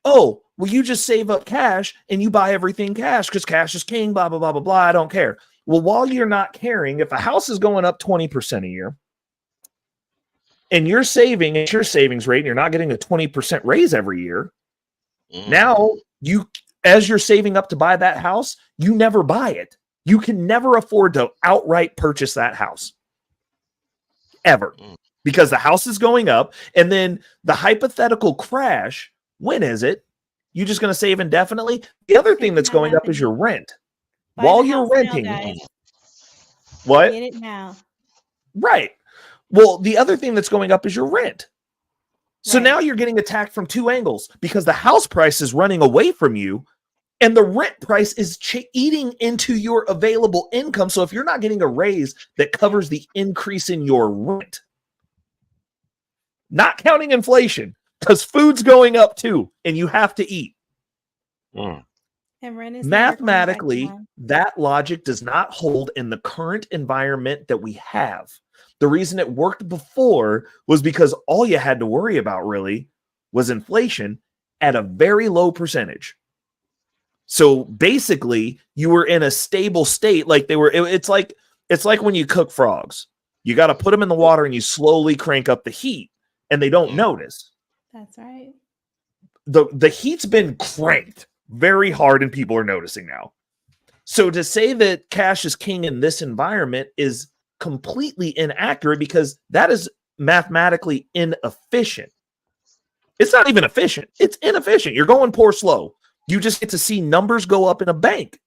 oh, well, you just save up cash and you buy everything cash because cash is king, blah, blah, blah, blah, blah. I don't care. Well, while you're not caring, if a house is going up 20% a year and you're saving at your savings rate and you're not getting a 20% raise every year, now as you're saving up to buy that house, you never buy it. You can never afford to outright purchase that house ever because the house is going up. And then the hypothetical crash, when is it? You just going to save indefinitely? The other thing that's going up is your rent. While you're renting, what? Get it now. Right. Well, the other thing that's going up is your rent. So now you're getting attacked from 2 angles because the house price is running away from you and the rent price is eating into your available income. So if you're not getting a raise that covers the increase in your rent, not counting inflation, because food's going up too, and you have to eat. And rent is mathematically, that logic does not hold in the current environment that we have. The reason it worked before was because all you had to worry about really was inflation at a very low percentage. So basically, you were in a stable state. Like it's like when you cook frogs. You got to put them in the water and you slowly crank up the heat, and they don't notice. That's right. The heat's been cranked very hard, and people are noticing now. So to say that cash is king in this environment is completely inaccurate because that is mathematically inefficient. It's not even efficient. It's inefficient. You're going poor slow. You just get to see numbers go up in a bank.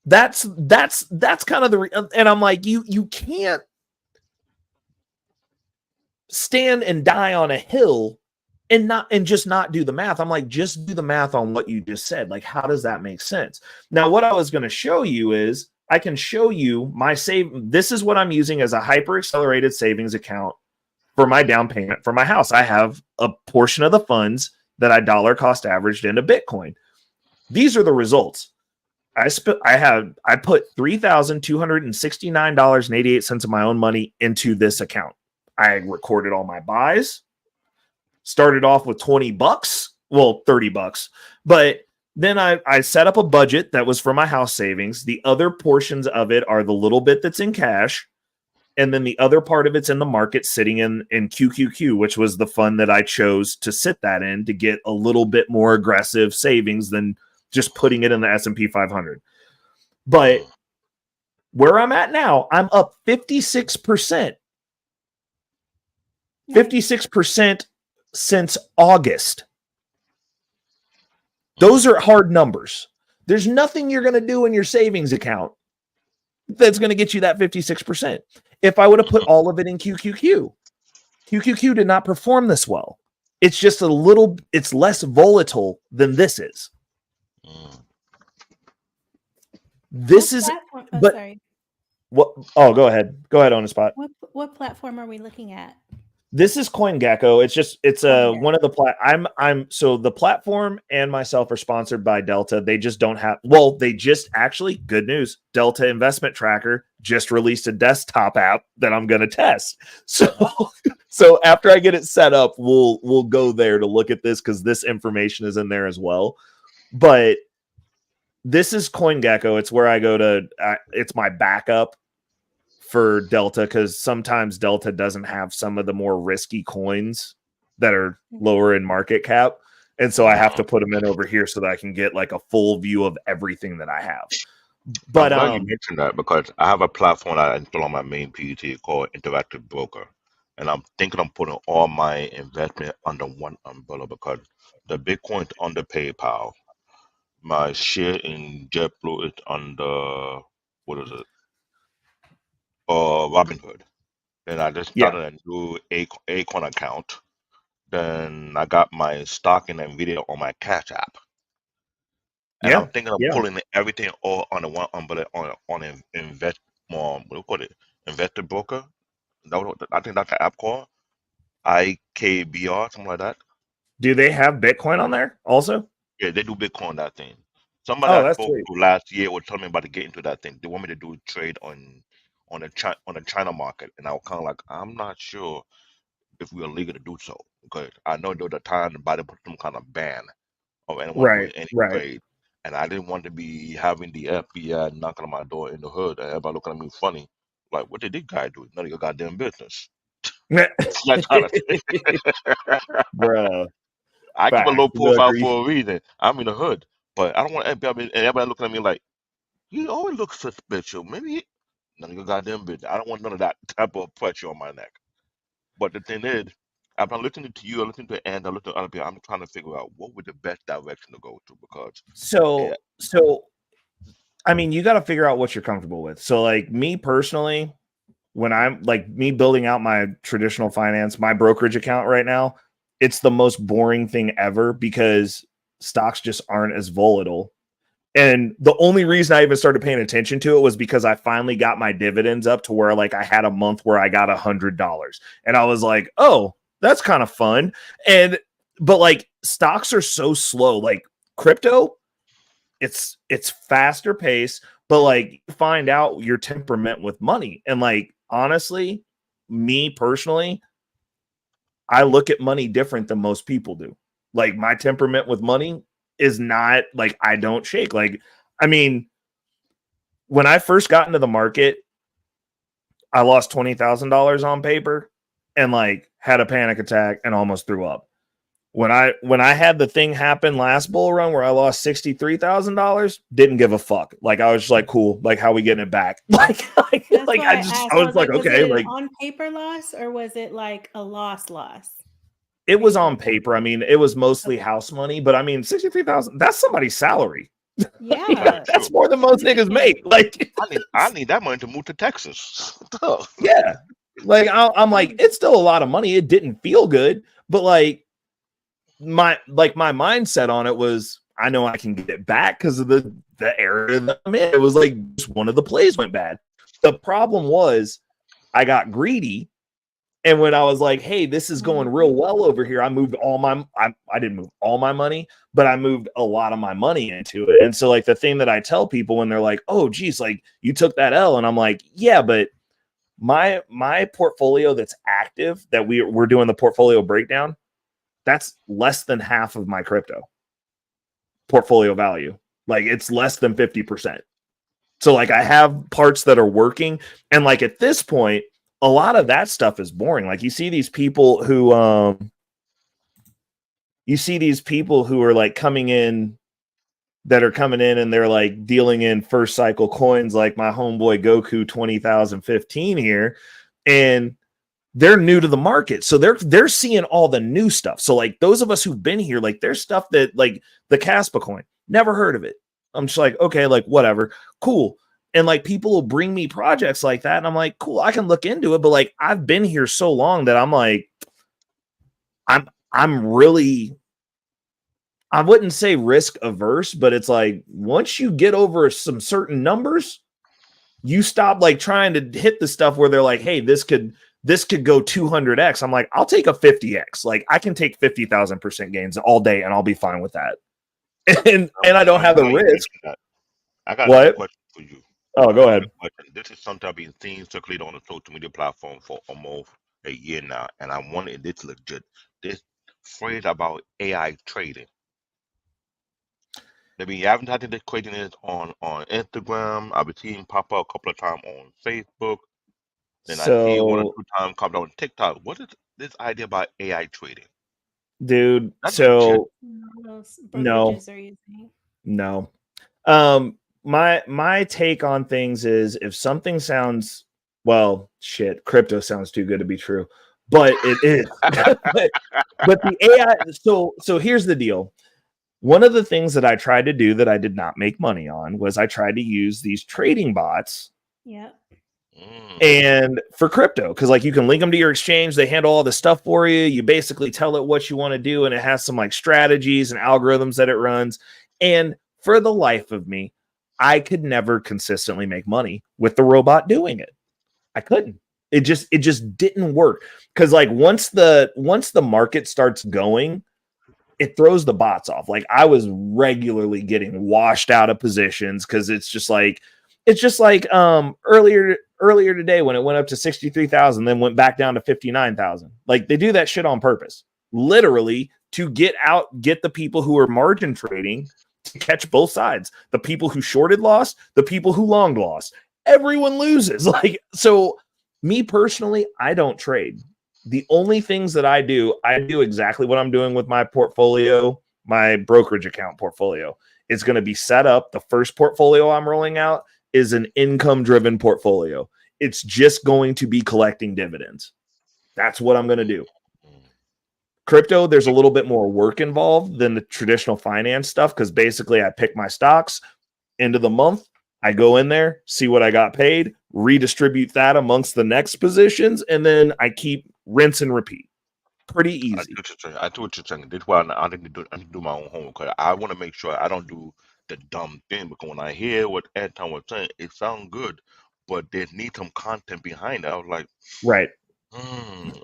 That's kind of the, and I'm like, you can't stand and die on a hill and just not do the math. I'm like, just do the math on what you just said. Like, how does that make sense? Now, what I was going to show you is I can show you my this is what I'm using as a hyper accelerated savings account for my down payment for my house. I have a portion of the funds that I dollar cost averaged into Bitcoin. These are the results. I put $3,269.88 of my own money into this account. I recorded all my buys. Started off with $20, well, $30, but then I set up a budget that was for my house savings. The other portions of it are the little bit that's in cash, and then the other part of it's in the market sitting in QQQ, which was the fund that I chose to sit that in to get a little bit more aggressive savings than just putting it in the S&P 500. But where I'm at now, I'm up 56%. 56% since August. Those are hard numbers. There's nothing you're going to do in your savings account that's going to get you that 56%. If I would have put all of it in QQQ did not perform this well. It's just it's less volatile than this is. This is, but sorry. What? Oh, go ahead. Go ahead, on the spot. What platform are we looking at? This is CoinGecko. It's one of the so the platform and myself are sponsored by Delta. They just don't have, they just actually, good news, Delta Investment Tracker just released a desktop app that I'm going to test. So after I get it set up, we'll go there to look at this because this information is in there as well. But this is CoinGecko. It's where I go to, it's my backup for Delta, because sometimes Delta doesn't have some of the more risky coins that are lower in market cap. And so I have to put them in over here so that I can get like a full view of everything that I have. But I'm glad you mentioned that, because I have a platform that I install on my main PC called Interactive Broker. And I'm thinking I'm putting all my investment under one umbrella, because the Bitcoin is under PayPal. My share in JetBlue is under, what is it? Robinhood. Then I just started a new Acorn account. Then I got my stock in NVIDIA on my Cash App. And I'm thinking of pulling everything all under one umbrella on invest what do you call it? Investor Broker. I think that's the app called IKBR, something like that. Do they have Bitcoin on there also? Yeah, they do Bitcoin, that thing. Somebody I spoke to last year was telling me about to get into that thing. They want me to do trade on the China market, and I was kind of like, I'm not sure if we are legal to do so, because I know there was a time Biden put some kind of ban of anyone doing any trade, and I didn't want to be having the FBI knocking on my door in the hood and everybody looking at me funny, like, what did this guy do? None of your goddamn business. That kind of thing. Bro, I keep a low profile for a reason. I'm in the hood, but I don't want everybody looking at me like, you always look suspicious. Maybe none of your goddamn business. I don't want none of that type of pressure on my neck. But the thing is, after listening to you, I listened to Andy, I listened to other people, I'm trying to figure out what would the best direction to go to, because so I mean, you got to figure out what you're comfortable with. So like me personally, when I'm like me building out my traditional finance, my brokerage account right now, it's the most boring thing ever because stocks just aren't as volatile. And the only reason I even started paying attention to it was because I finally got my dividends up to where like I had a month where I got $100 and I was like, oh, that's kind of fun. But like stocks are so slow, like crypto, it's faster pace, but like find out your temperament with money. And like, honestly, me personally, I look at money different than most people do. Like my temperament with money is not like, I don't shake. Like, I mean, when I first got into the market, I lost $20,000 on paper and like had a panic attack and almost threw up. When I had the thing happen last bull run where I lost $63,000, didn't give a fuck. Like I was just like, cool, like how we getting it back? I was like, okay, like on paper loss, or was it like a loss? It was on paper. I mean, it was mostly house money, but I mean, $63,000, that's somebody's salary. Yeah. That's more than most niggas make. Like I need that money to move to Texas. Yeah. Like I'm like, it's still a lot of money. It didn't feel good, but like my mindset on it was, I know I can get it back because of the area that I'm in. It was like just one of the plays went bad. The problem was I got greedy And when I was like, hey, this is going real well over here, I moved all my, I didn't move all my money, but I moved a lot of my money into it. And so like the thing that I tell people when they're like, oh, geez, like you took that L. And I'm like, yeah, but my portfolio that's active that we're doing the portfolio breakdown, that's less than half of my crypto portfolio value. Like it's less than 50%. So like I have parts that are working. And like at this point, a lot of that stuff is boring. Like you see these people who are like coming in and they're like dealing in first cycle coins like my homeboy Goku 20,015 here, and they're new to the market. So they're seeing all the new stuff. So like those of us who've been here, like there's stuff that like the Caspa coin, never heard of it. I'm just like, okay, like whatever, cool. And like people will bring me projects like that. And I'm like, cool, I can look into it. But like I've been here so long that I'm like, I'm really, I wouldn't say risk averse, but it's like once you get over some certain numbers, you stop like trying to hit the stuff where they're like, hey, this could go 200x. I'm like, I'll take a 50x. Like I can take 50,000% gains all day and I'll be fine with that. And I don't have the risk. I got What? another question for you. Oh, go ahead. This is something I've been seeing circulate on the social media platform for almost a year now, and I wanted this legit. This phrase about AI trading. They've been advertising this craziness on Instagram. I've been seeing pop up a couple of times on Facebook. Then I see it one or two times come on TikTok. What is this idea about AI trading? Dude, That's so Those no. brokerages are using. No. My take on things is if something sounds, well, shit, crypto sounds too good to be true, but it is. but the AI, so here's the deal. One of the things that I tried to do that I did not make money on was I tried to use these trading bots. Yeah. And for crypto, because like you can link them to your exchange, they handle all the stuff for you. You basically tell it what you want to do, and it has some like strategies and algorithms that it runs. And for the life of me, I could never consistently make money with the robot doing it. I couldn't. It just didn't work. Because like once the market starts going, it throws the bots off. Like I was regularly getting washed out of positions because it's just like earlier today when it went up to 63,000, then went back down to 59,000. Like they do that shit on purpose, literally to get the people who are margin trading to catch both sides. The people who shorted lost, the people who longed lost. Everyone loses. Like, so me personally, I don't trade. The only things that I do exactly what I'm doing with my portfolio, my brokerage account portfolio. It's going to be set up. The first portfolio I'm rolling out is an income-driven portfolio. It's just going to be collecting dividends. That's what I'm going to do. Crypto, there's a little bit more work involved than the traditional finance stuff because basically I pick my stocks, end of the month, I go in there, see what I got paid, redistribute that amongst the next positions, and then I keep rinse and repeat. Pretty easy. I do what you're saying. This is why I need to do my own homework. 'Cause I want to make sure I don't do the dumb thing, because when I hear what Anton was saying, it sounds good, but there needs some content behind it. I was like, right.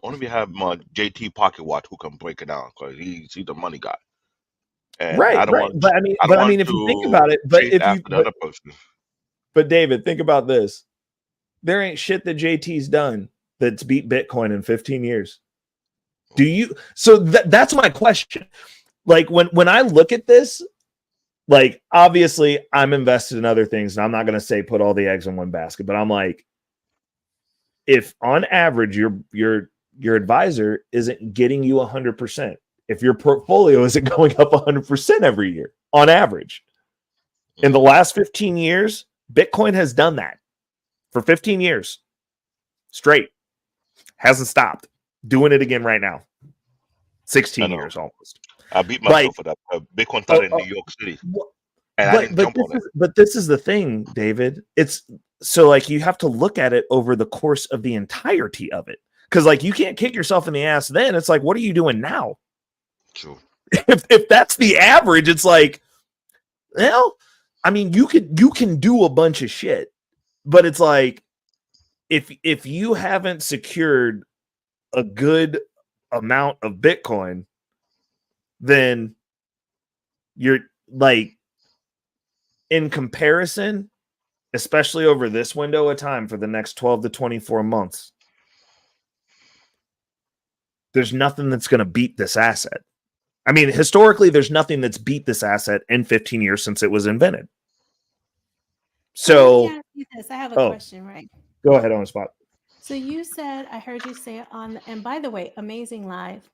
Only we have my JT Pocket Watch who can break it down because he's the money guy. And right, I don't right. want. But I mean, if you think about it, but if you, the other person. But David, think about this: there ain't shit that JT's done that's beat Bitcoin in 15 years. Do you? So that's my question. Like when I look at this, like obviously I'm invested in other things, and I'm not going to say put all the eggs in one basket, but I'm like, if on average your advisor isn't getting you 100%, if your portfolio isn't going up 100% every year on average, in the last 15 years, Bitcoin has done that for 15 years straight, hasn't stopped, doing it again right now. 16 years almost. I beat myself for that. Bitcoin started in New York City. And I didn't jump on it. But this is the thing, David. It's so like you have to look at it over the course of the entirety of it. Because like you can't kick yourself in the ass then. It's like, what are you doing now? True. If that's the average, it's like, well, I mean, you can do a bunch of shit, but it's like if you haven't secured a good amount of Bitcoin, then you're like, in comparison, especially over this window of time for the next 12 to 24 months, there's nothing that's going to beat this asset. I mean, historically, there's nothing that's beat this asset in 15 years since it was invented. So let me ask you this. I have a question, right? Go ahead on the spot. So you said, I heard you say it on, and by the way, amazing live.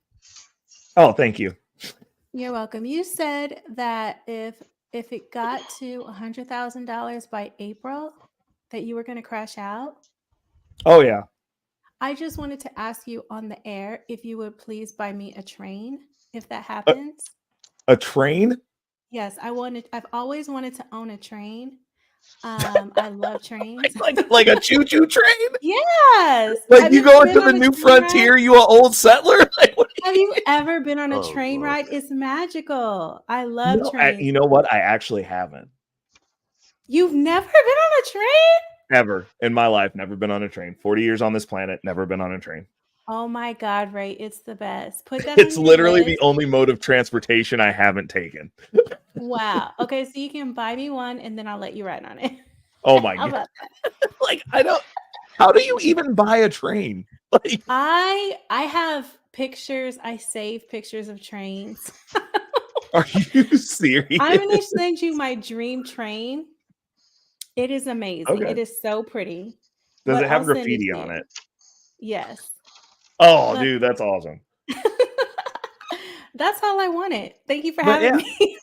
Oh, thank you. You're welcome. You said that if it got to $100,000 by April, that you were going to crash out. Oh, yeah. I just wanted to ask you on the air if you would please buy me a train if that happens. A train? Yes, I've always wanted to own a train. I love trains. like a choo-choo train? Yes. Like you go into the new frontier, you an old settler? Have you ever been on a train ride? It's magical. I love trains. You know what? I actually haven't. You've never been on a train? Ever in my life, never been on a train. 40 years on this planet, never been on a train. Oh my God, Ray, it's the best. Put that It's on your literally list. the only mode of transportation I haven't taken. Wow. Okay, so you can buy me one and then I'll let you ride on it. Oh my God. Like, how do you even buy a train? Like, I have pictures, I save pictures of trains. Are you serious? I'm gonna send you my dream train. It is amazing. Okay. It is so pretty. Does it have graffiti on it? Yes. Oh, dude, that's awesome. That's all I wanted. Thank you for having me.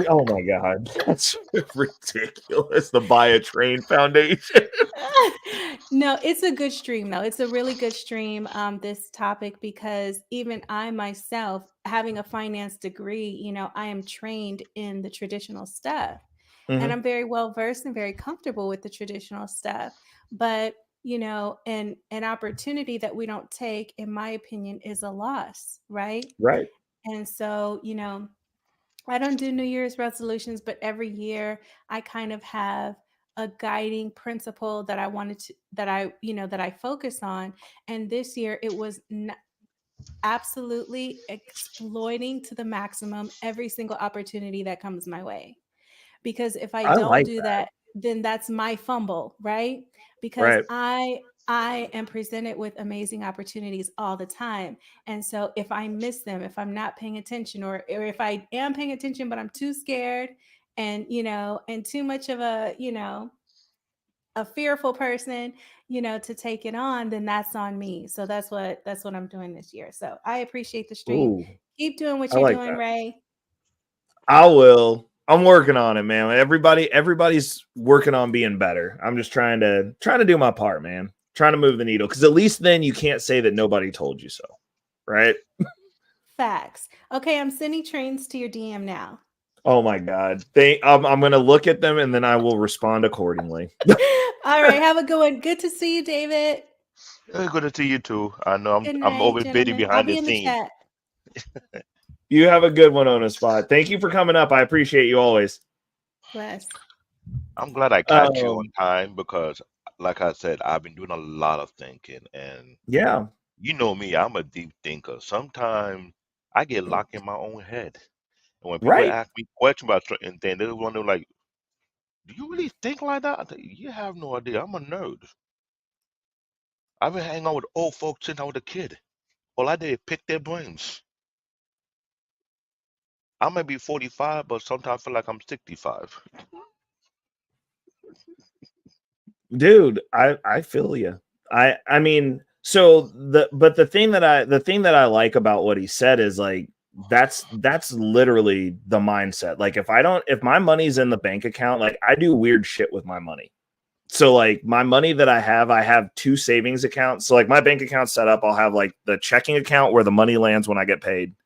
Oh my God, that's ridiculous. The Buy a Train Foundation. No, it's a good stream though. It's a really good stream, this topic, because even I myself, having a finance degree, you know, I am trained in the traditional stuff. And I'm very well versed and very comfortable with the traditional stuff. But, you know, an opportunity that we don't take, in my opinion, is a loss, right? Right. And so, you know, I don't do New Year's resolutions, but every year I kind of have a guiding principle that I focus on. And this year it was absolutely exploiting to the maximum every single opportunity that comes my way. Because if I don't do that, then that's my fumble, right? Because I am presented with amazing opportunities all the time. And so if I miss them, if I'm not paying attention, or if I am paying attention, but I'm too scared and, you know, and too much of a, you know, a fearful person, you know, to take it on, then that's on me. So that's what I'm doing this year. So I appreciate the stream. Ooh, Keep doing what you're doing, Ray. I will. I'm working on it, man. Everybody's working on being better. I'm just trying to do my part, man. Trying to move the needle, because at least then you can't say that nobody told you so, right? Facts. Okay, I'm sending trains to your DM now. Oh my God. I'm going to look at them and then I will respond accordingly. All right. Have a good one. Good to see you, David. Good to see you too. I know I'm always busy behind the scenes. You have a good one on the spot. Thank you for coming up. I appreciate you always. Bless. I'm glad I caught you on time, because like I said, I've been doing a lot of thinking, and you know me, I'm a deep thinker. Sometimes I get locked in my own head. And when people ask me questions about certain things, they wonder, like, do you really think like that? I think, you have no idea. I'm a nerd. I've been hanging out with old folks since I was a kid. All I did is pick their brains. I might be 45, but sometimes I feel like I'm 65. Dude, I feel you. I mean, so the thing that I like about what he said is, like, that's literally the mindset. Like, if my money's in the bank account, like, I do weird shit with my money. So, like, my money that I have 2 savings accounts. So, like, my bank account set up, I'll have, like, the checking account where the money lands when I get paid.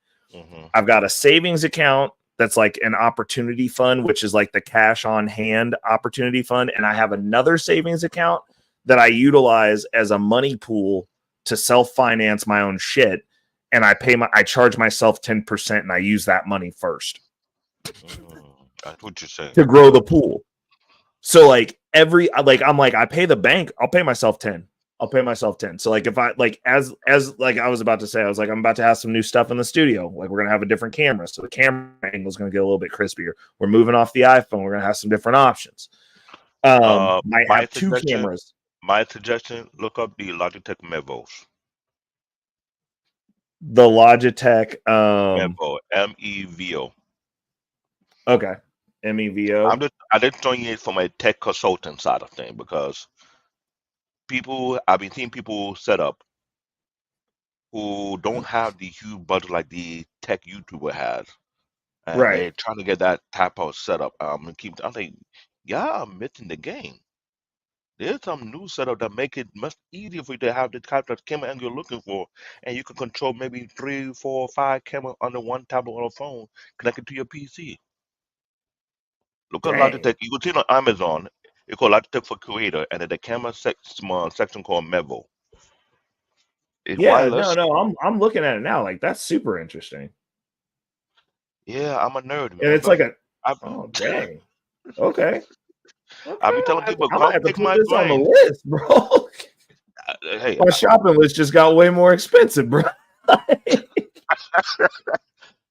I've got a savings account that's like an opportunity fund, which is like the cash on hand opportunity fund. And I have another savings account that I utilize as a money pool to self-finance my own shit. And I charge myself 10% and I use that money first. That's what you're saying. To grow the pool. So, like, I pay the bank, I'll pay myself 10. I'll pay myself 10. So like if I like as like I was about to say, I was like, I'm about to have some new stuff in the studio. Like we're gonna have a different camera. So the camera angle is gonna get a little bit crispier. We're moving off the iPhone, we're gonna have some different options. Might have two cameras. My suggestion, look up the Logitech Mevos. The Logitech Mevo, MEVO. Okay. MEVO. I'm just showing it from a tech consultant side of thing because I've been seeing people set up who don't have the huge budget like the tech YouTuber has. And they're trying to get that type of setup. I'm like, y'all are missing the game. There's some new setup that make it much easier for you to have the type of camera angle you're looking for, and you can control maybe 3, 4, 5 cameras under one tablet or a phone connected to your PC. Look at Logitech. You can see it on Amazon. It's called Logitech for Creator, and then the camera section called Mevo. It's wireless. No, I'm looking at it now. Like that's super interesting. Yeah, I'm a nerd, man. And it's like dang. Okay. I'll be telling people, come pick my this on the list, bro. Hey, my shopping list just got way more expensive, bro.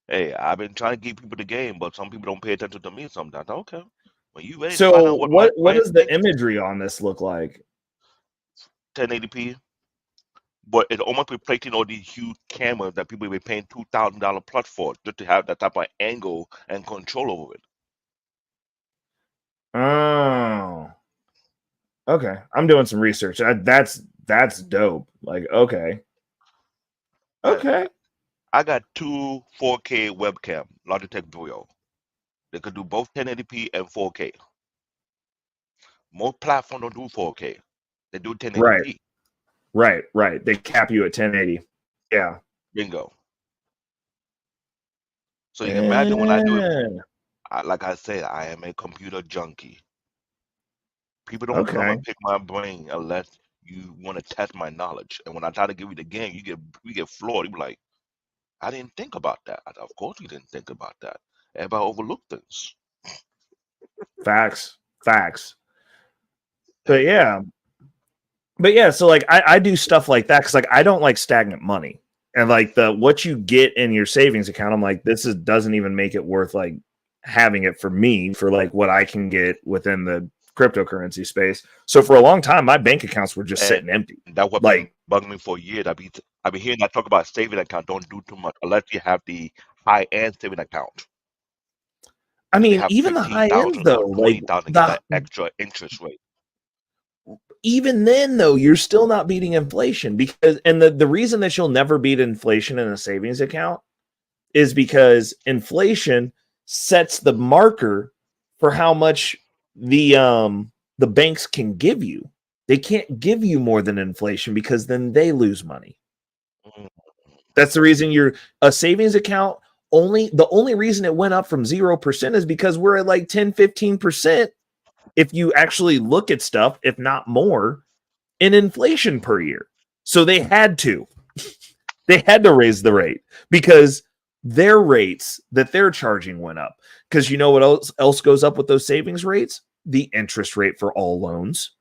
Hey, I've been trying to give people the game, but some people don't pay attention to me sometimes. Okay. When you ready so to what does the imagery on this look like? 1080p. But it's almost replacing all these huge cameras that people will be paying $2,000 plus for just to have that type of angle and control over it. Oh. Okay. I'm doing some research. That's dope. Like, okay. Okay. I got 2 4K webcam, Logitech Brio. They could do both 1080p and 4K. Most platforms don't do 4K. They do 1080p. Right. They cap you at 1080. Yeah. Bingo. So you can imagine when I do it. Like I said, I am a computer junkie. People don't come and pick my brain unless you want to test my knowledge. And when I try to give you the game, we get floored. You be like, I didn't think about that. Of course you didn't think about that. Everybody overlooked things. Facts. But yeah. So like I do stuff like that because like I don't like stagnant money. And like what you get in your savings account, I'm like, doesn't even make it worth like having it for me for like what I can get within the cryptocurrency space. So for a long time, my bank accounts were just sitting empty. That what like bugged me for years. I've been hearing that talk about saving account. Don't do too much unless you have the high end saving account. I mean, even the high end though, like that extra interest rate. Even then, though, you're still not beating inflation because, and the reason that you'll never beat inflation in a savings account is because inflation sets the marker for how much the banks can give you. They can't give you more than inflation because then they lose money. That's the reason a savings account the only reason it went up from 0% is because we're at like 10-15%. If you actually look at stuff, if not more, in inflation per year. So they had to raise the rate because their rates that they're charging went up. Because you know what else goes up with those savings rates? The interest rate for all loans.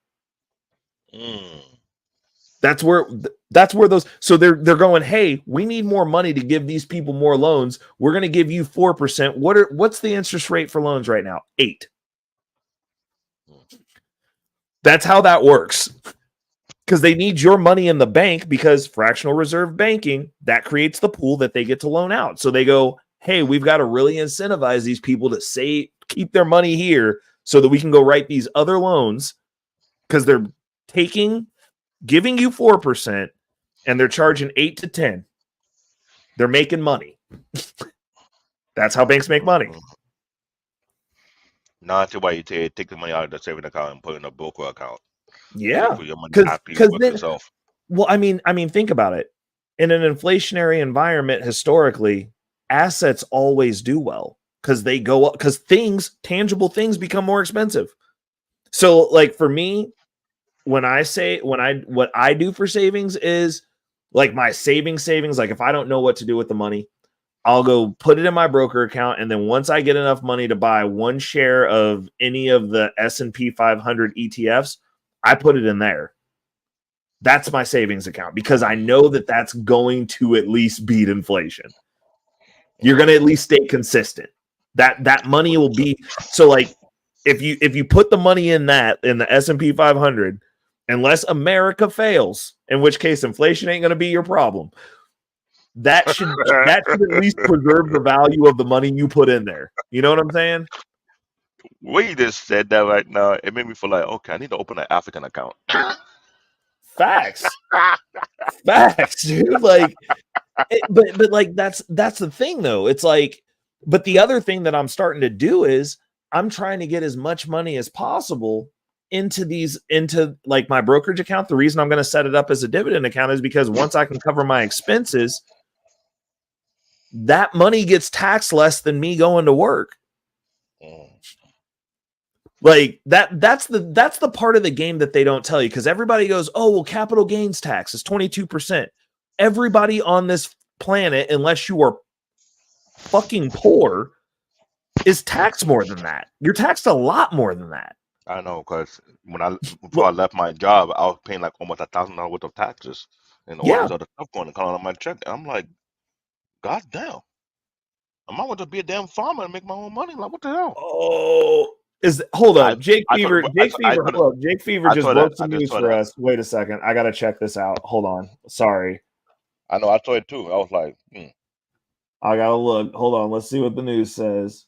That's where those. So they're going, hey, we need more money to give these people more loans. We're going to give you 4%. What's the interest rate for loans right now? 8%. That's how that works. Because they need your money in the bank because fractional reserve banking, that creates the pool that they get to loan out. So they go, hey, we've got to really incentivize these people to keep their money here so that we can go write these other loans because they're giving you 4% and they're charging 8 to 10. They're making money. That's how banks make money. Not why you take the money out of the saving account and put it in a broker account. Yeah, because then, well, I mean, think about it. In an inflationary environment, historically, assets always do well because they go up because tangible things become more expensive. So, like for me, what I do for savings is like my savings. Like if I don't know what to do with the money, I'll go put it in my broker account. And then once I get enough money to buy one share of any of the S&P 500 ETFs, I put it in there. That's my savings account because I know that that's going to at least beat inflation. You're going to at least stay consistent. That money will be so like if you put the money in the S&P 500, unless America fails, in which case inflation ain't going to be your problem. That should at least preserve the value of the money you put in there. You know what I'm saying? What you just said that right now, it made me feel like, okay, I need to open an African account. Facts, dude. Like, but like that's the thing though. It's like, but the other thing that I'm starting to do is I'm trying to get as much money as possible into like my brokerage account. The reason I'm going to set it up as a dividend account is because once I can cover my expenses, that money gets taxed less than me going to work. Like that's the part of the game that they don't tell you, because everybody goes, oh, well, capital gains tax is 22%. Everybody on this planet, unless you are fucking poor, is taxed more than that. You're taxed a lot more than that. I know, because before I left my job, I was paying like almost $1,000 worth of taxes and all this other stuff going on my check. And I'm like, God damn. I might want to be a damn farmer and make my own money. Like, what the hell? Oh, hold up. Jake Fever just broke some news for us. Wait a second. I got to check this out. Hold on. Sorry. I know. I saw it too. I was like, I got to look. Hold on. Let's see what the news says.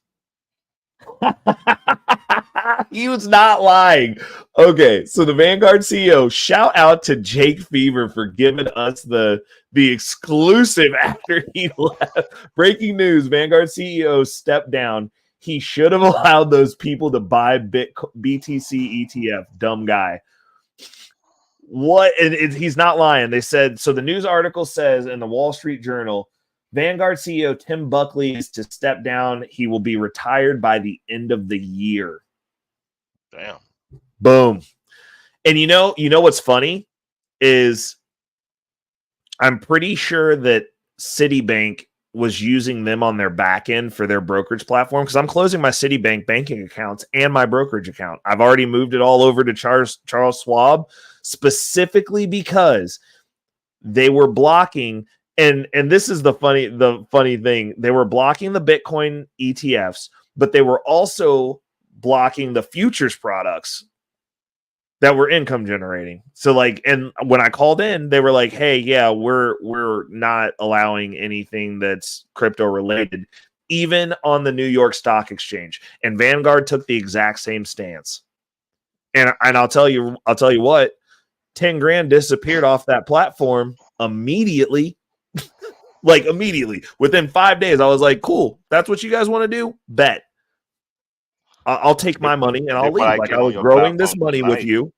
He was not lying. Okay, so the Vanguard CEO, shout out to Jake Fever for giving us the exclusive after he left. Breaking news: Vanguard CEO stepped down. He should have allowed those people to buy BTC ETF. Dumb guy. What? And he's not lying. They said so. The news article says in the Wall Street Journal, Vanguard CEO Tim Buckley is to step down. He will be retired by the end of the year. Damn. Boom. And you know what's funny is I'm pretty sure that Citibank was using them on their back end for their brokerage platform, because I'm closing my Citibank banking accounts and my brokerage account. I've already moved it all over to Charles Schwab, specifically because they were blocking, and this is the funny thing. They were blocking the Bitcoin ETFs, but they were also blocking the futures products that were income generating. So like, and when I called in, they were like, hey, yeah, we're not allowing anything that's crypto related, even on the New York Stock Exchange. And Vanguard took the exact same stance. And I'll tell you what, 10 grand disappeared off that platform immediately. Like immediately. Within 5 days, I was like, cool, that's what you guys want to do? Bet. I'll take my money and I'll leave. Like, I was growing this money with you.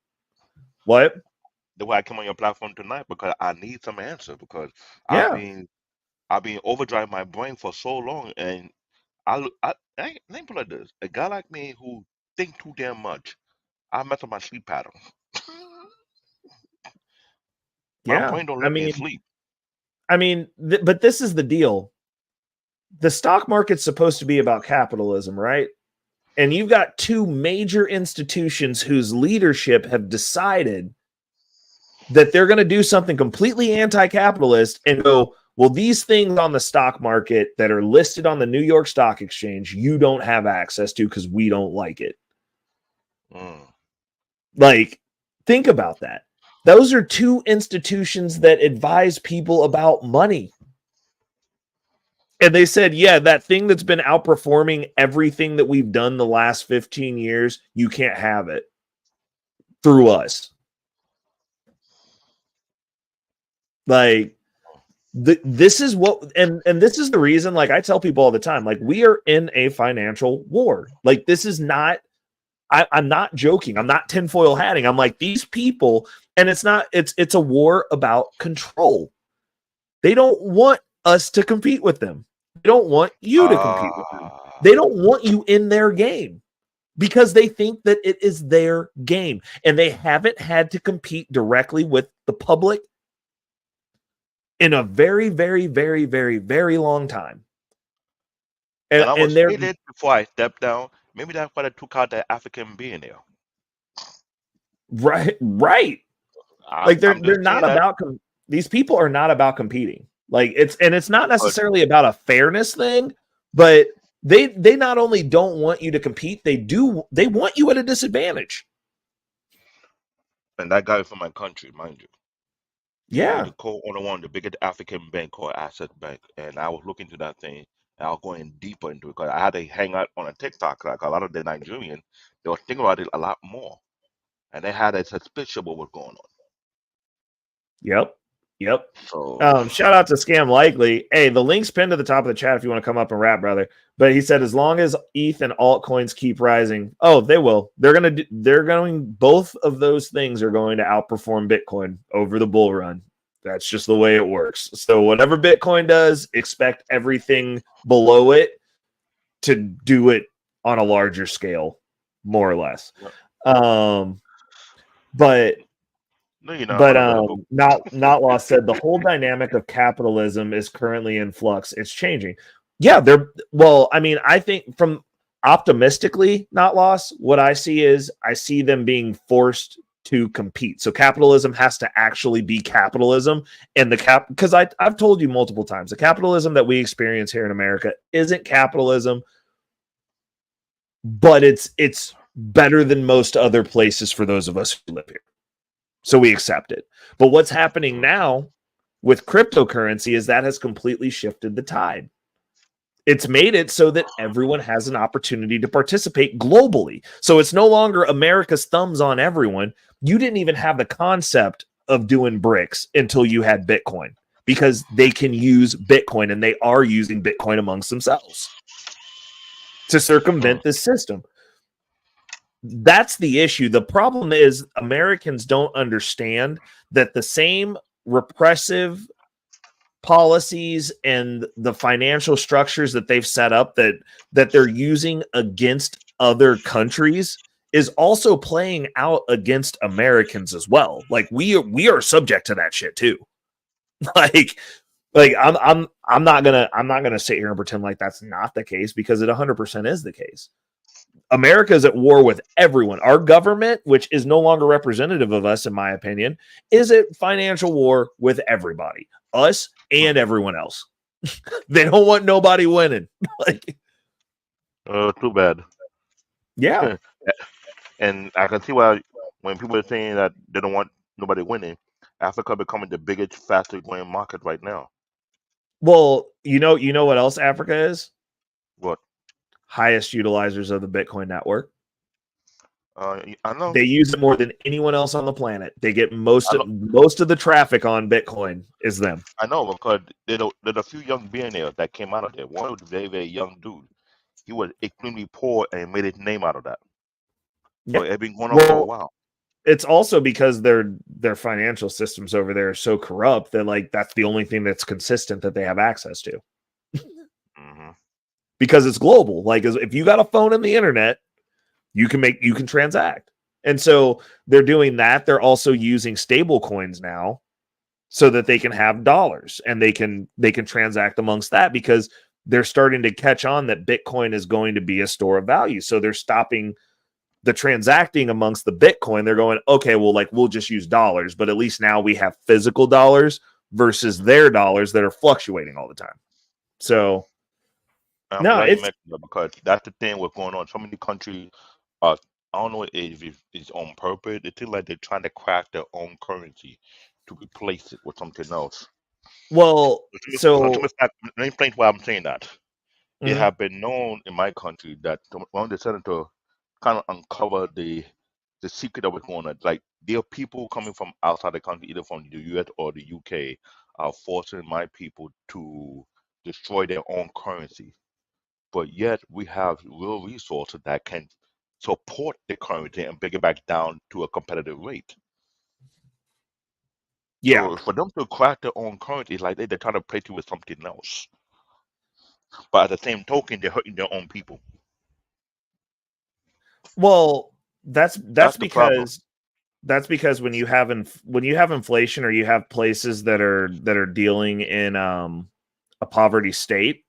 What? The way I came on your platform tonight, because I need some answer, because I've been overdriving my brain for so long, and I ain't put like this. A guy like me who think too damn much, I mess up my sleep pattern. My brain don't let me sleep. I mean, but this is the deal. The stock market's supposed to be about capitalism, right? And you've got two major institutions whose leadership have decided that they're going to do something completely anti-capitalist and go, well, these things on the stock market that are listed on the New York Stock Exchange, you don't have access to because we don't like it. Like, think about that. Those are two institutions that advise people about money. And they said, yeah, that thing that's been outperforming everything that we've done the last 15 years, you can't have it through us. Like, this is what, and this is the reason, like I tell people all the time, like, we are in a financial war. Like, this is not, I'm not joking. I'm not tinfoil hatting. I'm like, these people, and it's a war about control. They don't want us to compete with them. They don't want you to compete with them. They don't want you in their game because they think that it is their game, and they haven't had to compete directly with the public in a very, very, very, very, very long time. And I was stated before I stepped down. Maybe that's why they took out that African billionaire. Right. Like they're not about these people are not about competing. Like it's not necessarily about a fairness thing, but they not only don't want you to compete, they want you at a disadvantage. And that guy is from my country, mind you. Yeah. The co-owner one, the biggest African bank called Asset Bank, and I was looking to that thing, and I was going deeper into it because I had to hang out on a TikTok. Like a lot of the Nigerian, they were thinking about it a lot more, and they had a suspicion of what was going on. Yep. So, shout out to Scam Likely. Hey, the link's pinned to the top of the chat if you want to come up and rap, brother. But he said as long as ETH and altcoins keep rising, they will. They're going. Both of those things are going to outperform Bitcoin over the bull run. That's just the way it works. So whatever Bitcoin does, expect everything below it to do it on a larger scale, more or less. But not lost said the whole dynamic of capitalism is currently in flux. It's changing. Yeah, I think from optimistically, not lost, what I see is I see them being forced to compete. So capitalism has to actually be capitalism, and because I've told you multiple times, the capitalism that we experience here in America isn't capitalism, but it's better than most other places for those of us who live here. So we accept it. But what's happening now with cryptocurrency is that has completely shifted the tide. It's made it so that everyone has an opportunity to participate globally. So it's no longer America's thumbs on everyone. You didn't even have the concept of doing BRICS until you had Bitcoin, because they can use Bitcoin, and they are using Bitcoin amongst themselves to circumvent this system. That's the issue. The problem is Americans don't understand that the same repressive policies and the financial structures that they've set up that they're using against other countries is also playing out against Americans as well. Like we are subject to that shit too. like I'm not gonna sit here and pretend like that's not the case, because it 100% is the case. America is at war with everyone. Our government, which is no longer representative of us, in my opinion, is at financial war with everybody, us and everyone else. They don't want nobody winning. too bad. Yeah. And I can see why when people are saying that they don't want nobody winning, Africa becoming the biggest, fastest growing market right now. Well, you know what else Africa is? What? Highest utilizers of the Bitcoin network. I know. They use it more than anyone else on the planet. They get most of the traffic on Bitcoin is them. I know, because there's a few young billionaires that came out of there. One was a very, very young dude. He was extremely poor and made his name out of that. Yeah. So it's been going on for a while. It's also because their financial systems over there are so corrupt that that's the only thing that's consistent that they have access to. Because it's global. Like if you got a phone and the internet, you can transact. And so they're doing that. They're also using stable coins now so that they can have dollars, and they can transact amongst that, because they're starting to catch on that Bitcoin is going to be a store of value. So they're stopping the transacting amongst the Bitcoin. They're going, okay, well, we'll just use dollars, but at least now we have physical dollars versus their dollars that are fluctuating all the time. So I'm glad you mentioned that, because that's the thing what's going on. So many countries I don't know if it's on purpose. It seems like they're trying to crack their own currency to replace it with something else. Well, let me explain why I'm saying that. It has been known in my country that one of the senators kind of uncover the secret of what's going on. Like, there are people coming from outside the country, either from the US or the UK, are forcing my people to destroy their own currency. But yet we have real resources that can support the currency and bring it back down to a competitive rate. Yeah. So for them to crack their own currency, it's like they're trying to play you with something else. But at the same token, they're hurting their own people. Well, that's because when you have inflation, or you have places that are dealing in a poverty state,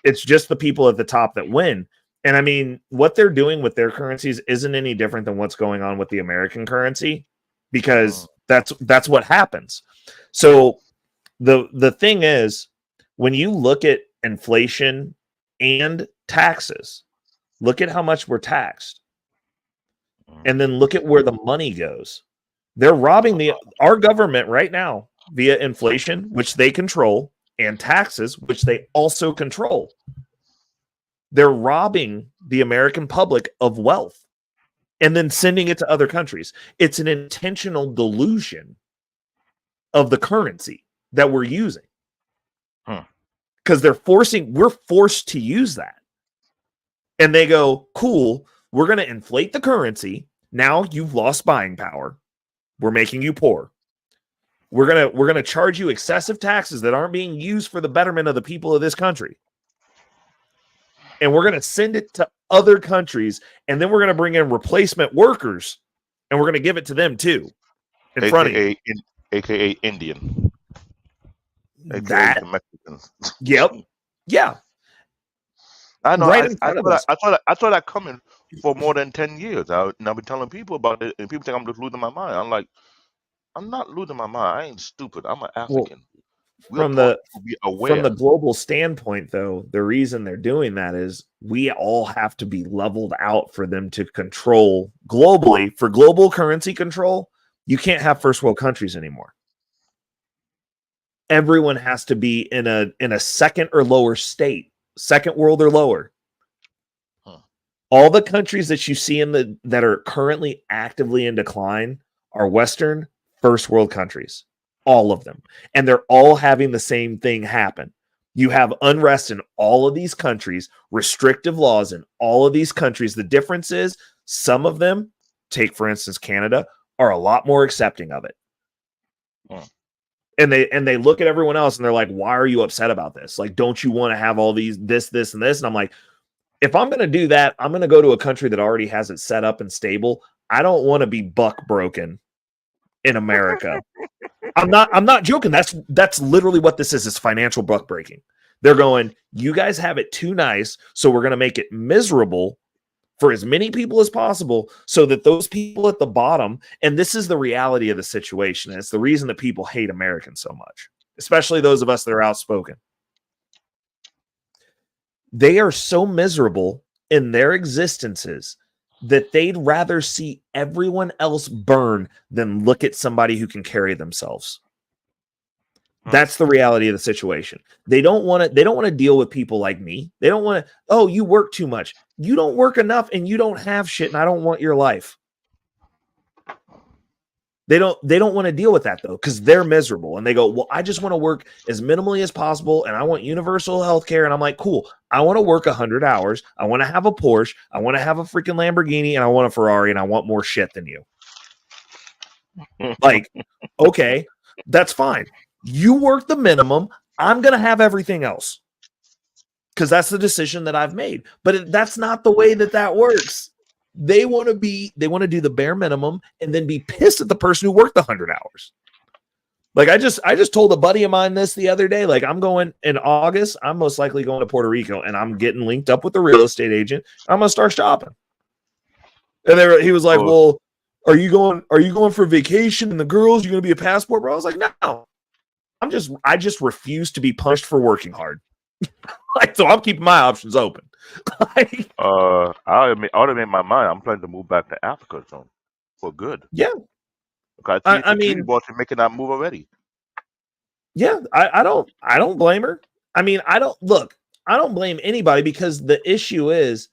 it's just the people at the top that win. And I mean, what they're doing with their currencies isn't any different than what's going on with the American currency, because that's what happens. So the thing is, when you look at inflation and taxes, look at how much we're taxed, and then look at where the money goes. They're robbing our government right now via inflation, which they control, and taxes, which they also control. They're robbing the American public of wealth and then sending it to other countries. It's an intentional delusion of the currency that we're using. Because we're forced to use that. And they go, cool, we're going to inflate the currency. Now you've lost buying power. We're making you poor. We're going to charge you excessive taxes that aren't being used for the betterment of the people of this country. And we're going to send it to other countries, and then we're going to bring in replacement workers, and we're going to give it to them too. In front of you. AKA Indian. That Mexicans. Yep. Yeah. I know. Right I saw that coming for more than 10 years. I've been telling people about it, and people think I'm just losing my mind. I'm like, I'm not losing my mind. I ain't stupid. I'm an African. From the global standpoint, though, the reason they're doing that is we all have to be leveled out for them to control globally. For global currency control, you can't have first world countries anymore. Everyone has to be in a second or lower state, second world or lower. All the countries that you see that are currently actively in decline are Western first world countries. All of them. And they're all having the same thing happen. You have unrest in all of these countries, restrictive laws in all of these countries. The difference is some of them, take for instance Canada, are a lot more accepting of it. And they look at everyone else and they're like, why are you upset about this? Like, don't you want to have all these, this, and this? And I'm like, if I'm going to do that, I'm going to go to a country that already has it set up and stable. I don't want to be buck broken in America. I'm not joking. That's literally what this is. It's financial buck breaking. They're going, you guys have it too nice, so we're going to make it miserable for as many people as possible so that those people at the bottom, and this is the reality of the situation, and it's the reason that people hate Americans so much, especially those of us that are outspoken. They are so miserable in their existences that they'd rather see everyone else burn than look at somebody who can carry themselves. That's the reality of the situation. They don't want to deal with people like me. They don't want to, oh, you work too much. You don't work enough and you don't have shit and I don't want your life. They don't want to deal with that though, because they're miserable and they go, well, I just want to work as minimally as possible and I want universal health care. And I'm like, cool, I want to work 100 hours. I want to have a Porsche. I want to have a freaking Lamborghini and I want a Ferrari and I want more shit than you. Like, okay, that's fine. You work the minimum. I'm going to have everything else because that's the decision that I've made. But that's not the way that works. They want to do the bare minimum and then be pissed at the person who worked 100 hours. Like I just told a buddy of mine this the other day. Like I'm going in August. I'm most likely going to Puerto Rico and I'm getting linked up with the real estate agent. I'm going to start shopping. And he was like, well, are you going for vacation and the girls, you're going to be a passport, bro? I was like, no, I just refuse to be punished for working hard. Like, so I'm keeping my options open. I already made my mind. I'm planning to move back to Africa soon for good. Yeah. Okay, I mean, boss is making that move already. Yeah, I don't blame her. I mean, I don't blame anybody because the issue is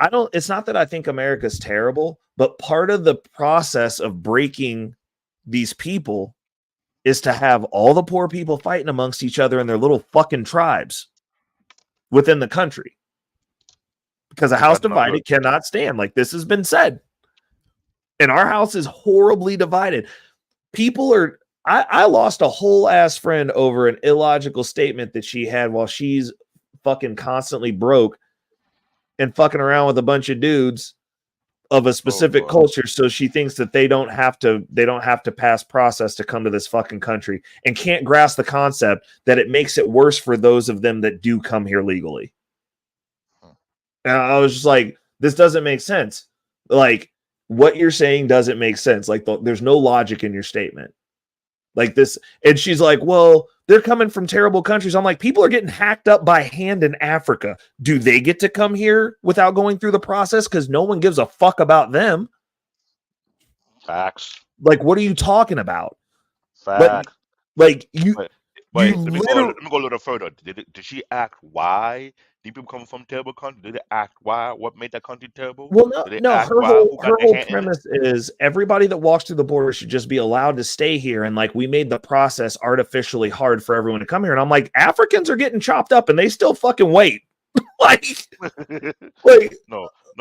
it's not that I think America's terrible, but part of the process of breaking these people is to have all the poor people fighting amongst each other in their little fucking tribes within the country. Because a house divided cannot stand. Like this has been said. And our house is horribly divided. I lost a whole ass friend over an illogical statement that she had while she's fucking constantly broke and fucking around with a bunch of dudes of a specific culture. So she thinks that they don't have to pass process to come to this fucking country and can't grasp the concept that it makes it worse for those of them that do come here legally. And I was just like, this doesn't make sense. Like, what you're saying doesn't make sense. Like there's no logic in your statement. Like this, and she's like, well, they're coming from terrible countries. I'm like, people are getting hacked up by hand in Africa. Do they get to come here without going through the process? Because no one gives a fuck about them. Facts. Like, what are you talking about? Facts. Like you. Wait, let me go a little further. Did she act why these people come from terrible countries? Did they act why? What made that country terrible? Well, no. Act Her why? whole Who got their hand in it? premise is everybody that walks through the border should just be allowed to stay here, and like we made the process artificially hard for everyone to come here. And I'm like, Africans are getting chopped up, and they still fucking wait. No,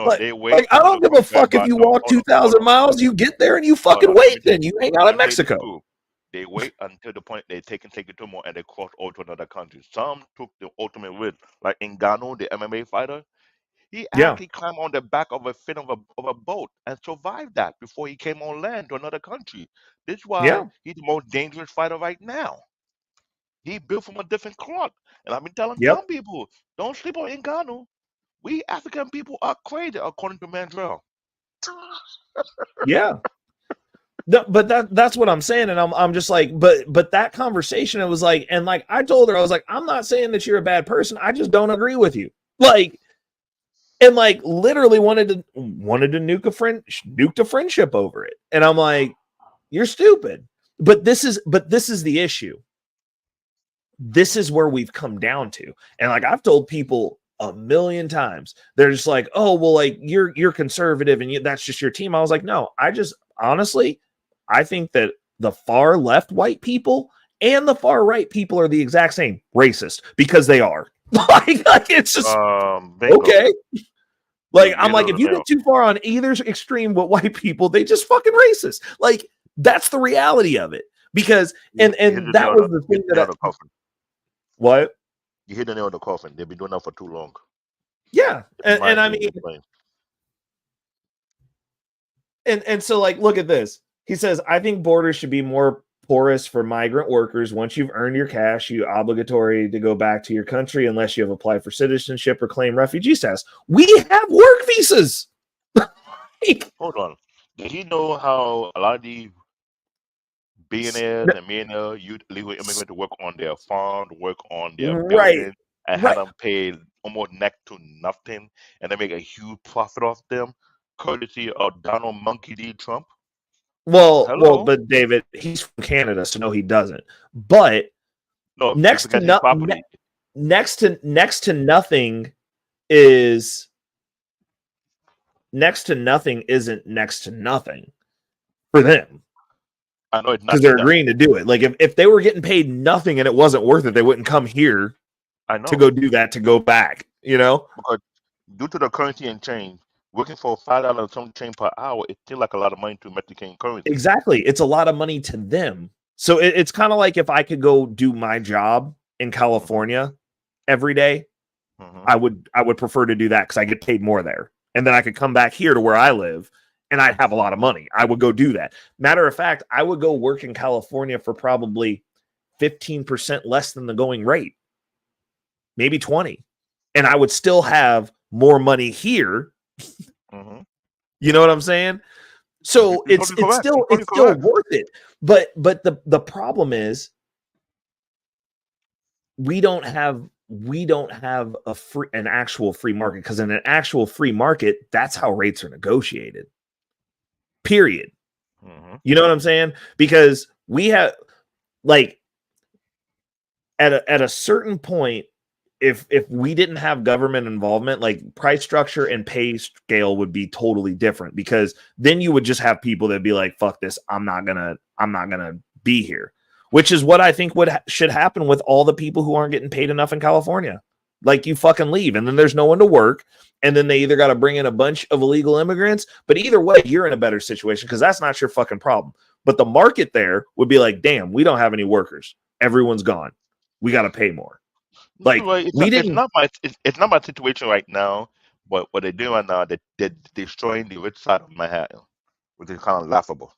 like, they wait. Like, I don't give a fuck if you walk 2,000 miles. You get there and you fucking wait. Then you hang out in Mexico. They wait until the point they take it to more and they cross over to another country. Some took the ultimate risk, like Ngannou, the MMA fighter. He actually climbed on the back of a fin of a boat and survived that before he came on land to another country. This is why he's the most dangerous fighter right now. He built from a different cloth. And I've been telling some people, don't sleep on Ngannou. We African people are crazy, according to Mandrell. Yeah. No, but that's what I'm saying, and I'm just like, but that conversation, it was like, and like I told her, I was like, I'm not saying that you're a bad person, I just don't agree with you, like, and like literally wanted to nuke a friendship over it, and I'm like, you're stupid. But this is the issue. This is where we've come down to, and like I've told people a million times, they're just like, oh well, like you're conservative and that's just your team. I was like, no, I just honestly. I think that the far left white people and the far right people are the exact same racist because they are. like it's just okay. Like I'm like, if you get too far on either extreme with white people, they just fucking racist. Like that's the reality of it. Because and that was the thing that what? You hit the nail on the coffin. They've been doing that for too long. Yeah, and I mean, and so like, look at this. He says, I think borders should be more porous for migrant workers. Once you've earned your cash, you're obligatory to go back to your country unless you have applied for citizenship or claim refugee status. We have work visas. Hold on. Did you know how a lot of these billionaires and millionaires use illegal immigrants to work on their farm, to work on their buildings, and have them paid almost next to nothing, and they make a huge profit off them, courtesy of Donald Monkey D. Trump? Well, but David, he's from Canada, so no, he doesn't. But no, next to nothing is next to nothing isn't next to nothing for them. I know it's not because they're agreeing to do it. Like if they were getting paid nothing and it wasn't worth it, they wouldn't come here. I know to go do that to go back. You know, because due to the currency and change. Working for $5 some change per hour, it's still like a lot of money to Mexican currency. Exactly. It's a lot of money to them. So it's kind of like if I could go do my job in California every day, I would prefer to do that because I get paid more there. And then I could come back here to where I live and I'd have a lot of money. I would go do that. Matter of fact, I would go work in California for probably 15% less than the going rate, maybe 20. And I would still have more money here. You know what I'm saying? So it's still worth it. But the problem is we don't have an actual free market, because in an actual free market, that's how rates are negotiated. Period. You know what I'm saying? Because we have like at a certain point, if we didn't have government involvement, like price structure and pay scale would be totally different, because then you would just have people that be like, fuck this, I'm not gonna be here, which is what I think should happen with all the people who aren't getting paid enough in California. Like, you fucking leave, and then there's no one to work, and then they either got to bring in a bunch of illegal immigrants, but either way, you're in a better situation because that's not your fucking problem. But the market there would be like, damn, we don't have any workers. Everyone's gone. We got to pay more. Like, it's not my situation right now, but what they're doing right now, they're destroying the rich side of Manhattan, which is kind of laughable.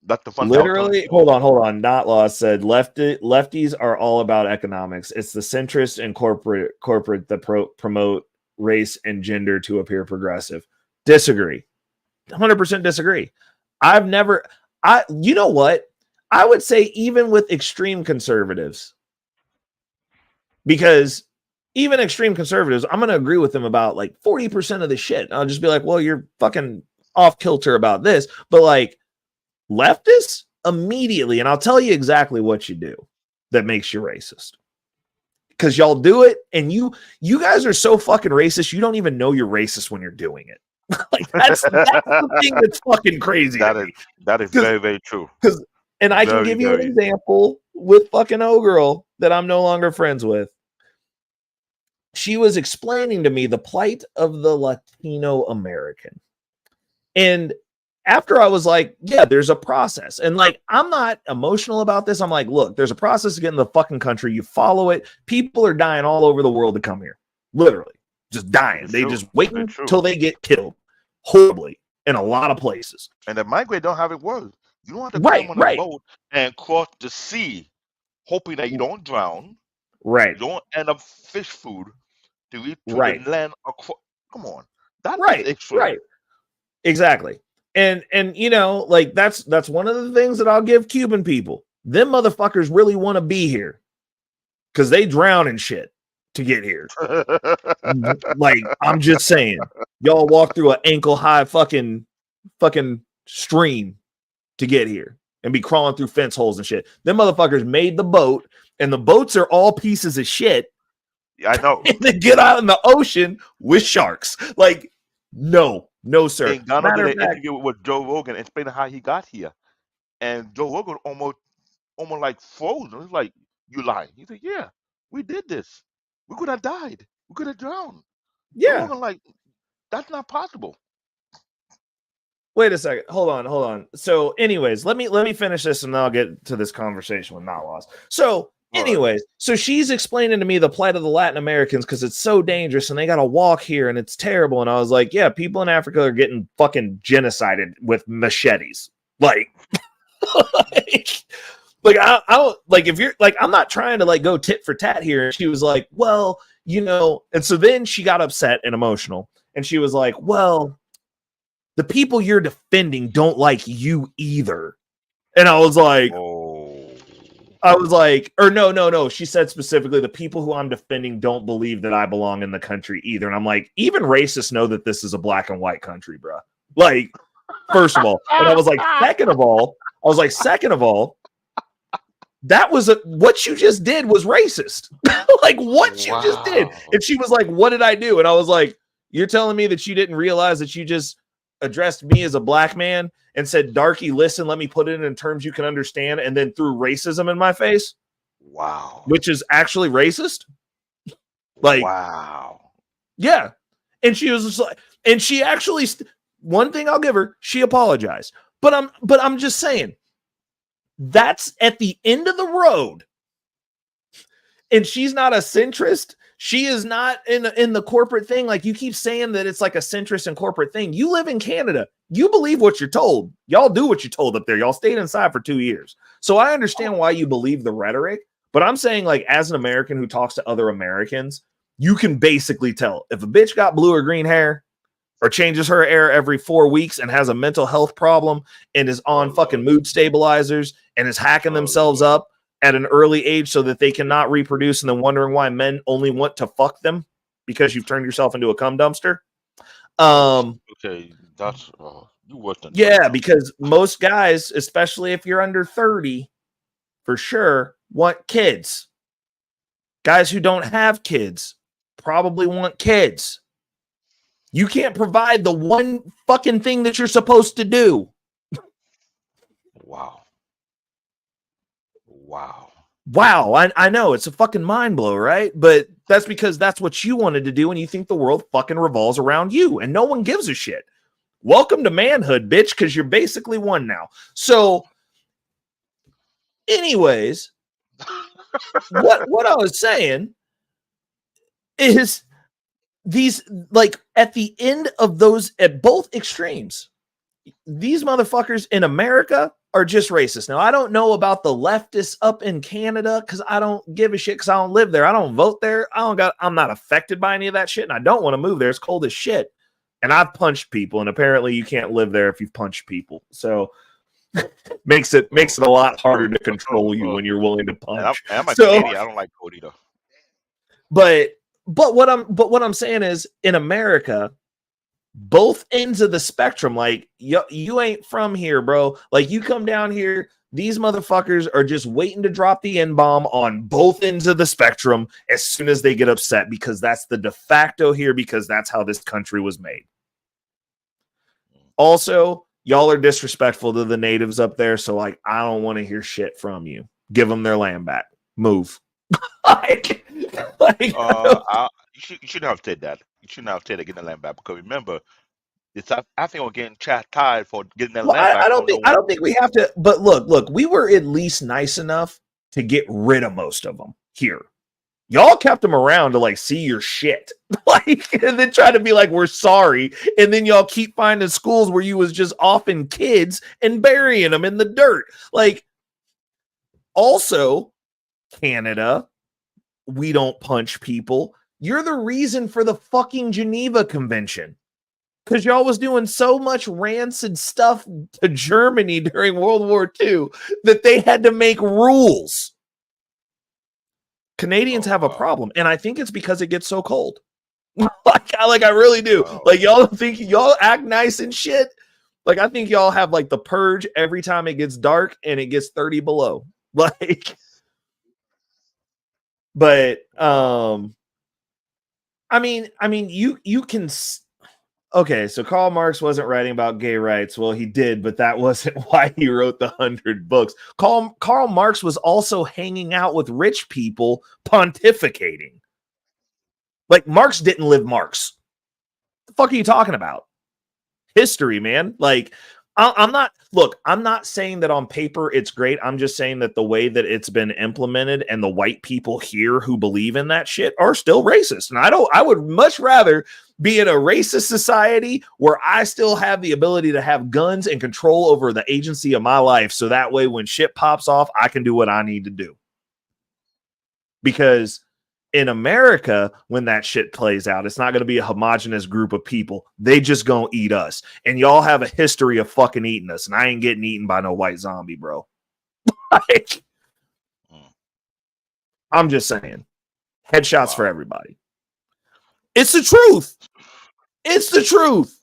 That's the fun. Literally, hold on. Not Law said lefties are all about economics. It's the centrist and corporate that promote race and gender to appear progressive. Disagree. 100% disagree. You know what? I would say even with extreme conservatives, because even extreme conservatives, I'm going to agree with them about like 40% of the shit. I'll just be like, well, you're fucking off kilter about this. But like leftists, immediately, and I'll tell you exactly what you do that makes you racist. Because y'all do it, and you guys are so fucking racist, you don't even know you're racist when you're doing it. Like that's the thing that's fucking crazy. That is very, very true. And I can give you an example with fucking O-Girl that I'm no longer friends with. She was explaining to me the plight of the Latino American. And after I was like, yeah, there's a process. And like, I'm not emotional about this. I'm like, look, there's a process to get in the fucking country. You follow it. People are dying all over the world to come here. Literally. Just dying. They just wait until they get killed. Horribly. In a lot of places. And the migrant don't have it worse. You don't have to come on a boat and cross the sea, hoping that you don't drown. Right. You don't end up fish food to eat to the land. Come on. That's extreme. Right. Exactly. And you know, like that's one of the things that I'll give Cuban people. Them motherfuckers really want to be here because they drown in shit to get here. Like, I'm just saying, y'all walk through an ankle high fucking stream to get here and be crawling through fence holes and shit. Them motherfuckers made the boat, and the boats are all pieces of shit. Yeah, I know. And they get out in the ocean with sharks. Like, no, sir. And Ghana did an interview with Joe Rogan explaining how he got here, and Joe Rogan almost like frozen. He's like, "You lying?" He said, "Yeah, we did this. We could have died. We could have drowned." Yeah, Joe Rogan, like, that's not possible. Wait a second. Hold on. So, anyways, let me finish this, and then I'll get to this conversation with Not Lost. So, anyways, so she's explaining to me the plight of the Latin Americans because it's so dangerous, and they got to walk here, and it's terrible. And I was like, yeah, people in Africa are getting fucking genocided with machetes. Like, I like if you're like, I'm not trying to like go tit for tat here. And she was like, well, you know, and so then she got upset and emotional, and she was like, well, the people you're defending don't like you either. And I was like, or no. She said specifically, the people who I'm defending don't believe that I belong in the country either. And I'm like, even racists know that this is a black and white country, bro. Like, first of all. And I was like, second of all, that was what you just did was racist. Like, what you just did. And she was like, what did I do? And I was like, you're telling me that you didn't realize that you just addressed me as a black man and said, darky, listen, let me put it in terms you can understand, and then threw racism in my face? Wow. Which is actually racist? Like, wow. Yeah. And she was just like, and she actually, one thing I'll give her, she apologized. But I'm just saying, that's at the end of the road. And she's not a centrist. She is not in the corporate thing. Like, you keep saying that it's like a centrist and corporate thing. You live in Canada. You believe what you're told. Y'all do what you're told up there. Y'all stayed inside for 2 years. So I understand why you believe the rhetoric. But I'm saying, like, as an American who talks to other Americans, you can basically tell if a bitch got blue or green hair or changes her hair every 4 weeks and has a mental health problem and is on fucking mood stabilizers and is hacking themselves up at an early age so that they cannot reproduce, and then wondering why men only want to fuck them because you've turned yourself into a cum dumpster. Okay, that's you worse than because most guys, especially if you're under 30, for sure, want kids. Guys who don't have kids probably want kids. You can't provide the one fucking thing that you're supposed to do. Wow. I know it's a fucking mind blow, right? But that's because that's what you wanted to do, and you think the world fucking revolves around you, and no one gives a shit. Welcome to manhood, bitch, because you're basically one now. So, anyways, what I was saying is these, like, at the end of those, at both extremes, these motherfuckers in America are just racist. Now, I don't know about the leftists up in Canada because I don't give a shit because I don't live there. I don't vote there. I'm not affected by any of that shit, and I don't want to move there. It's cold as shit. And I've punched people, and apparently you can't live there if you've punched people. So makes it a lot harder to control you when you're willing to punch. I'm a Canadian. I don't like cold either. But what I'm saying is, in America, both ends of the spectrum, like you ain't from here, bro. Like, you come down here, these motherfuckers are just waiting to drop the N-bomb on both ends of the spectrum as soon as they get upset, because that's the de facto here, because that's how this country was made. Also, y'all are disrespectful to the natives up there, so like, I don't want to hear shit from you. Give them their land back. Move. You shouldn't have said that. You shouldn't have said getting the land back, because remember, I think we're getting tied for getting that land back. I don't think we have to. But look, we were at least nice enough to get rid of most of them here. Y'all kept them around to like see your shit, like, and then try to be like, we're sorry, and then y'all keep finding schools where you was just offing kids and burying them in the dirt. Like, also, Canada, we don't punch people. You're the reason for the fucking Geneva Convention, because y'all was doing so much rancid stuff to Germany during World War II that they had to make rules. Canadians have a problem, and I think it's because it gets so cold. like I really do. Like, y'all think y'all act nice and shit. Like, I think y'all have like the purge every time it gets dark and it gets 30 below. Like, but I mean, you can. Okay, so Karl Marx wasn't writing about gay rights. Well, he did, but that wasn't why he wrote the 100 books. Karl Marx was also hanging out with rich people pontificating. Like, Marx didn't live Marx. What the fuck are you talking about? History, man. Like, I'm not saying that on paper it's great. I'm just saying that the way that it's been implemented and the white people here who believe in that shit are still racist. And I would much rather be in a racist society where I still have the ability to have guns and control over the agency of my life, so that way when shit pops off, I can do what I need to do. Because in America, when that shit plays out, it's not going to be a homogenous group of people. They just going to eat us. And y'all have a history of fucking eating us, and I ain't getting eaten by no white zombie, bro. Like, I'm just saying. Headshots for everybody. It's the truth. It's the truth.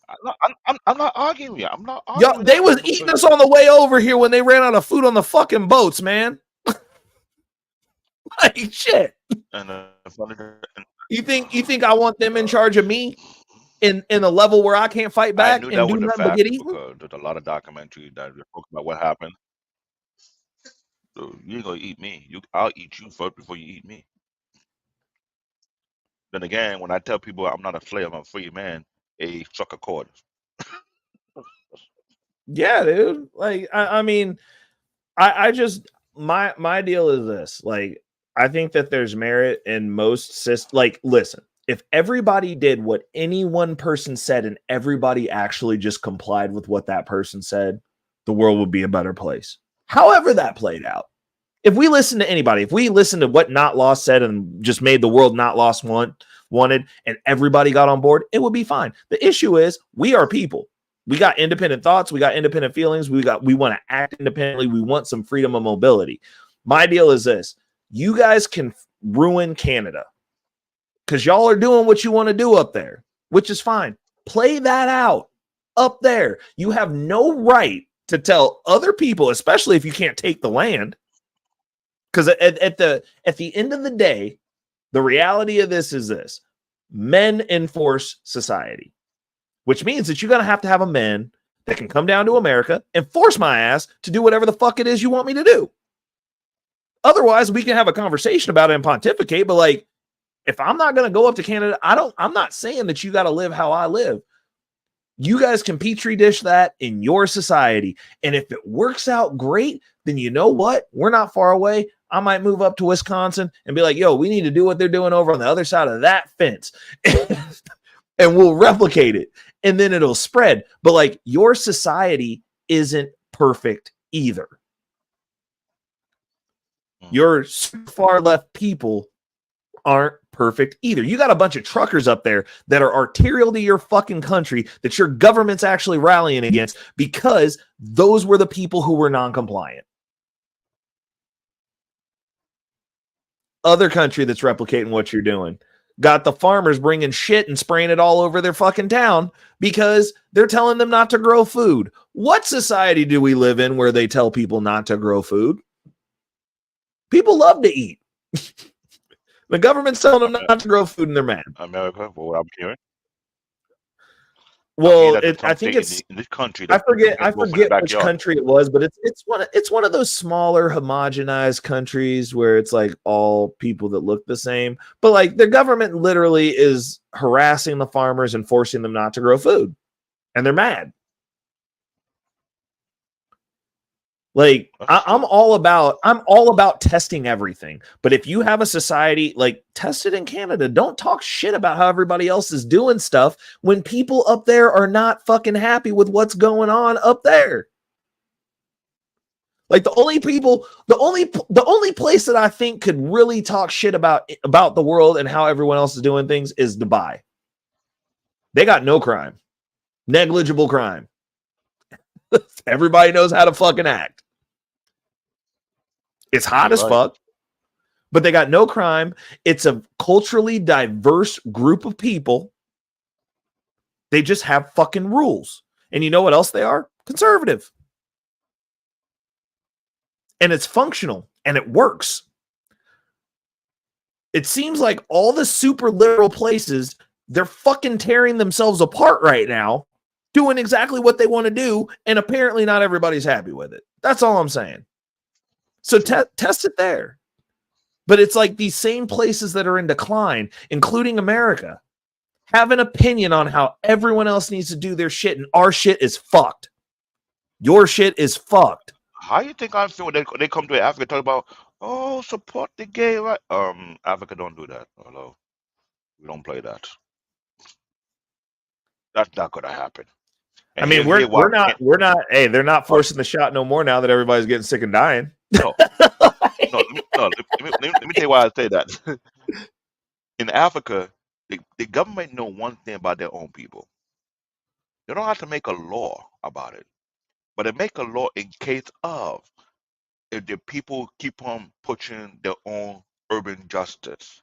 I'm not arguing you. I'm not arguing. They was eating us on the way over here when they ran out of food on the fucking boats, man. Like, shit. You think I want them in charge of me in a level where I can't fight back and do nothing but get eaten? There's a lot of documentaries that talk about what happened. So you ain't gonna eat me. I'll eat you first before you eat me. Then again, when I tell people I'm not a slave, I'm a free man, they struck a chord. Yeah, dude. Like, I mean, I just, my deal is this. Like, I think that there's merit in most like, listen, if everybody did what any one person said and everybody actually just complied with what that person said, the world would be a better place. However that played out. If we listen to anybody, if we listen to what Not Lost said and just made the world Not Lost wanted, and everybody got on board, it would be fine. The issue is, we are people. We got independent thoughts. We got independent feelings. We want to act independently. We want some freedom of mobility. My deal is this. You guys can ruin Canada because y'all are doing what you want to do up there, which is fine. Play that out up there. You have no right to tell other people, especially if you can't take the land. Because at the end of the day, the reality of this is this: men enforce society, which means that you're going to have a man that can come down to America and force my ass to do whatever the fuck it is you want me to do. Otherwise, we can have a conversation about it and pontificate. But like, if I'm not going to go up to Canada, I'm not saying that you got to live how I live. You guys can petri dish that in your society. And if it works out great, then you know what? We're not far away. I might move up to Wisconsin and be like, yo, we need to do what they're doing over on the other side of that fence. And we'll replicate it. And then it'll spread. But like, your society isn't perfect either. Your far left people aren't perfect either. You got a bunch of truckers up there that are arterial to your fucking country that your government's actually rallying against because those were the people who were non-compliant. Other country that's replicating what you're doing. Got the farmers bringing shit and spraying it all over their fucking town because they're telling them not to grow food. What society do we live in where they tell people not to grow food? People love to eat. The government's telling them not to grow food and they're mad. America, for what I'm hearing. Well, I think it's in this country. I forget which country it was, but it's one of those smaller homogenized countries where it's like all people that look the same. But like the government literally is harassing the farmers and forcing them not to grow food, and they're mad. Like I'm all about testing everything. But if you have a society like test it in Canada, don't talk shit about how everybody else is doing stuff when people up there are not fucking happy with what's going on up there. Like the only place that I think could really talk shit about the world and how everyone else is doing things is Dubai. They got no crime. Negligible crime. Everybody knows how to fucking act. It's hot as fuck, but they got no crime. It's a culturally diverse group of people. They just have fucking rules. And you know what else they are? Conservative. And it's functional and it works. It seems like all the super liberal places, they're fucking tearing themselves apart right now, doing exactly what they want to do, and apparently not everybody's happy with it. That's all I'm saying. So test it there. But it's like these same places that are in decline, including America, have an opinion on how everyone else needs to do their shit, and our shit is fucked. Your shit is fucked. How you think I feel when they come to Africa talk about, oh, support the gay right? Africa don't do that. Hello. We don't play that. That's not gonna happen. And I mean, we're not. Hey, they're not forcing the shot no more now that everybody's getting sick and dying. No, let me tell you why I say that. In Africa, the government know one thing about their own people. They don't have to make a law about it, but they make a law in case of if the people keep on pushing their own urban justice.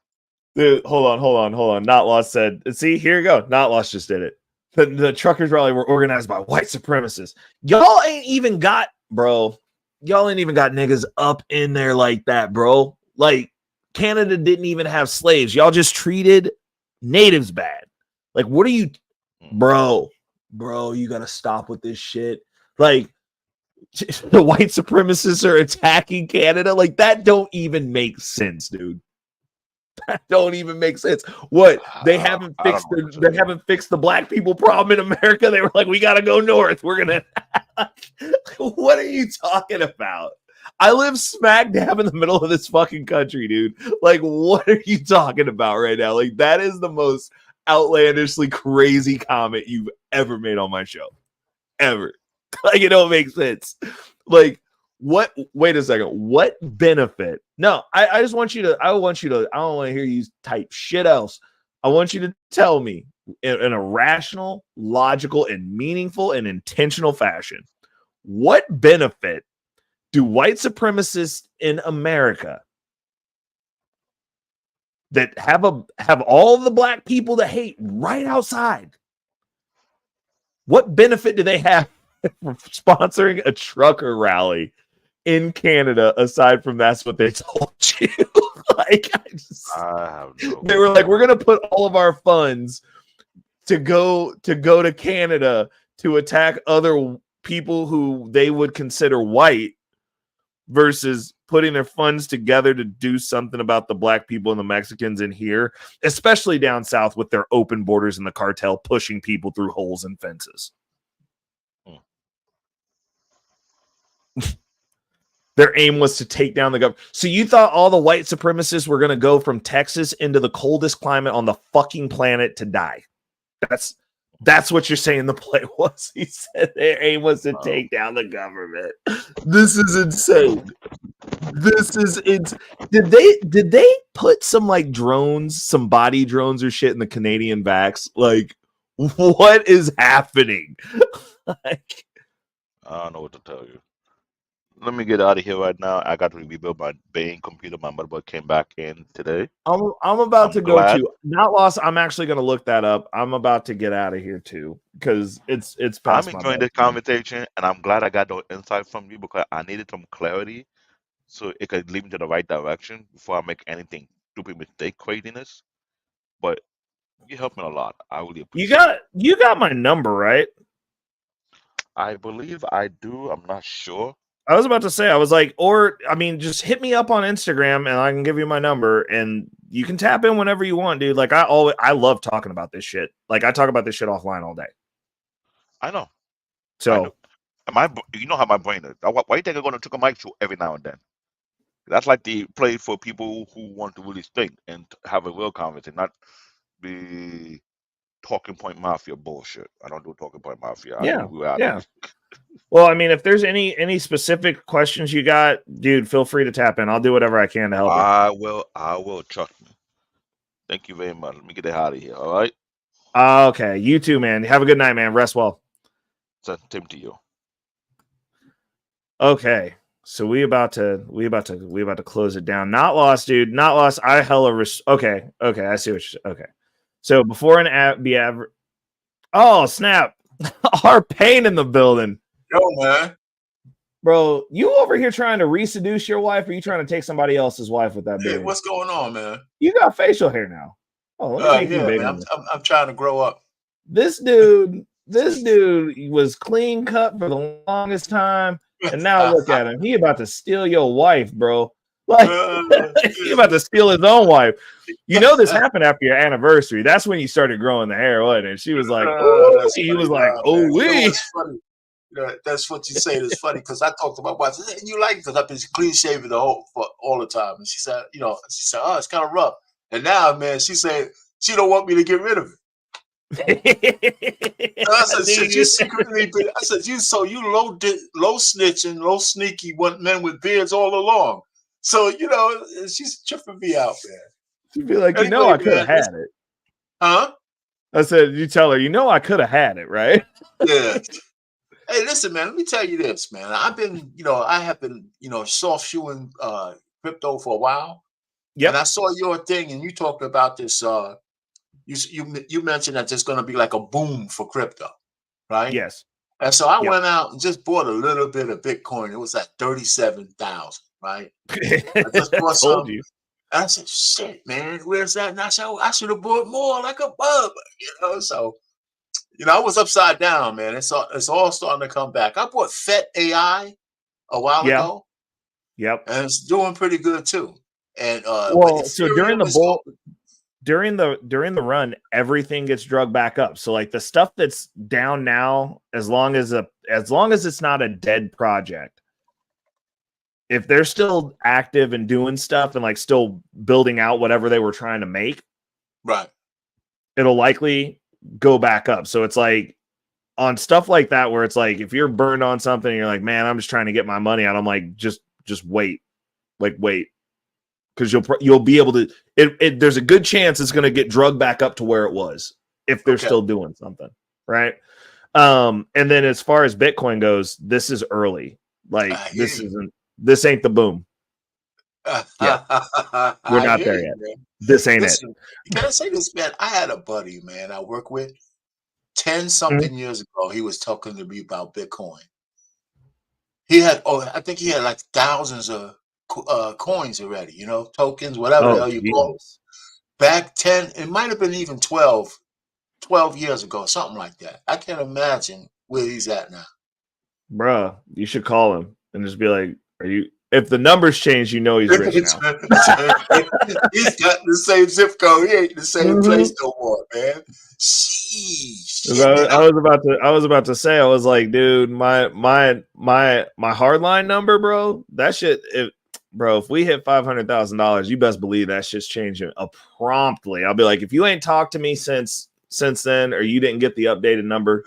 Dude, hold on. Not Lost said, see, here you go. Not Lost just did it. The truckers rally were organized by white supremacists. Y'all ain't even got niggas up in there like that, bro. Like Canada didn't even have slaves. Y'all just treated natives bad. Like, what are you, bro, you got to stop with this shit. Like the white supremacists are attacking Canada. Like that don't even make sense, dude. That don't even make sense. What they haven't fixed the black people problem in America. They were like, we got to go north. We're gonna. What are you talking about? I live smack dab in the middle of this fucking country, dude. Like, what are you talking about right now? Like, that is the most outlandishly crazy comment you've ever made on my show, ever. Like, it don't make sense. Like. What? Wait a second. What benefit? No, I just want you to. I don't want to hear you type shit else. I want you to tell me in a rational, logical, and meaningful and intentional fashion. What benefit do white supremacists in America that have all the black people to hate right outside? What benefit do they have from sponsoring a trucker rally in Canada, aside from that's what they told you? Like, they were like, we're gonna put all of our funds to go to Canada to attack other people who they would consider white, versus putting their funds together to do something about the black people and the Mexicans in here, especially down south with their open borders and the cartel pushing people through holes in fences. Their aim was to take down the government. So you thought all the white supremacists were going to go from Texas into the coldest climate on the fucking planet to die? That's what you're saying the play was. He said their aim was to take down the government. This is insane. This is it's. Did they put some like drones, some body drones or shit in the Canadian backs? Like, what is happening? Like, I don't know what to tell you. Let me get out of here right now. I got to rebuild my main computer. My motherboard came back in today. I'm about to go glad. to not lost. I'm actually going to look that up. I'm about to get out of here too because it's past I'm my enjoying this bedtime. conversation, and I'm glad I got those insight from you because I needed some clarity so it could lead me to the right direction before I make anything stupid mistake craziness. But you helped me a lot. I really appreciate it. You got my number, right? I believe I do. I'm not sure. I was about to say, I was like, or I mean, just hit me up on Instagram and I can give you my number and you can tap in whenever you want, dude. Like I love talking about this shit. Like I talk about this shit offline all day. I know. So I know. You know how my brain is. Why do you think I'm going to take a mic show every now and then? That's like the play for people who want to really think and have a real conversation, not be talking point mafia bullshit. I don't do talking point mafia. I do reality. Yeah. Well, I mean, if there's any specific questions you got, dude, feel free to tap in. I'll do whatever I can to help you. I will. Trust me. Thank you very much. Let me get the out of here. All right. Okay. You too, man. Have a good night, man. Rest well. Same to you. Okay. So we about to close it down. Not lost, dude. Not lost. I hella okay. I see what you're okay. So before an average. Oh, snap. Our pain in the building. Yo, man. Bro, you over here trying to reseduce your wife, or you trying to take somebody else's wife with that beard? Hey, what's going on, man? You got facial hair now. Oh, let me make you bigger. I'm trying to grow up. This dude was clean cut for the longest time, and now look at him. He about to steal your wife, bro. Like he about to steal his own wife. You know this happened after your anniversary. That's when you started growing the hair, wasn't it? She was like, "Oh," he was like, "Oh, we." That's what you say. It's funny because I talked to my wife. I said, "You like it?" Because I've been clean shaven for all the time, and she said, "Oh, it's kind of rough." And now, man, she said she don't want me to get rid of it. I said, "Shit, you secretly been?" I said, "You low snitching, low sneaky, want men with beards all along." So she's tripping me out, man. She'd be like, anyway, I could have had it. Huh? I said, you tell her, I could have had it, right? Yeah. Hey, listen, man, let me tell you this, man. I have been, soft shoeing crypto for a while. Yeah. And I saw your thing and you talked about this. You mentioned that there's going to be like a boom for crypto, right? Yes. And so I went out and just bought a little bit of Bitcoin. It was at 37,000, right? I just bought some. You. And I said, shit, man, where's that? And I said, I should have bought more like a bub, so. I was upside down, man. It's all starting to come back. I bought FET AI a while ago. Yep. And it's doing pretty good too. And so during the run, everything gets drug back up. So like the stuff that's down now, as long as it's not a dead project, if they're still active and doing stuff and like still building out whatever they were trying to make, right, it'll likely go back up. So it's like on stuff like that where it's like if you're burned on something and you're like, man, I'm just trying to get my money out, I'm like, just wait, because you'll be able to there's a good chance it's going to get drugged back up to where it was if they're still doing something, right? And then as far as Bitcoin goes, this is early. Like this ain't the boom. Yeah, we're not there yet. Man. This ain't it. Can I say this, man? I had a buddy, man, I work with 10-something years ago. He was talking to me about Bitcoin. He had, I think he had like thousands of coins already, tokens, whatever the hell you call it. Back 10, it might have been even 12 years ago, something like that. I can't imagine where he's at now. Bruh, you should call him and just be like, if the numbers change, he's rich now. He's got the same zip code. He ain't the same place no more, man. Sheesh. I was about to say, I was like, dude, my hardline number, bro, that shit, if we hit $500,000, you best believe that shit's changing promptly. I'll be like, if you ain't talked to me since then, or you didn't get the updated number,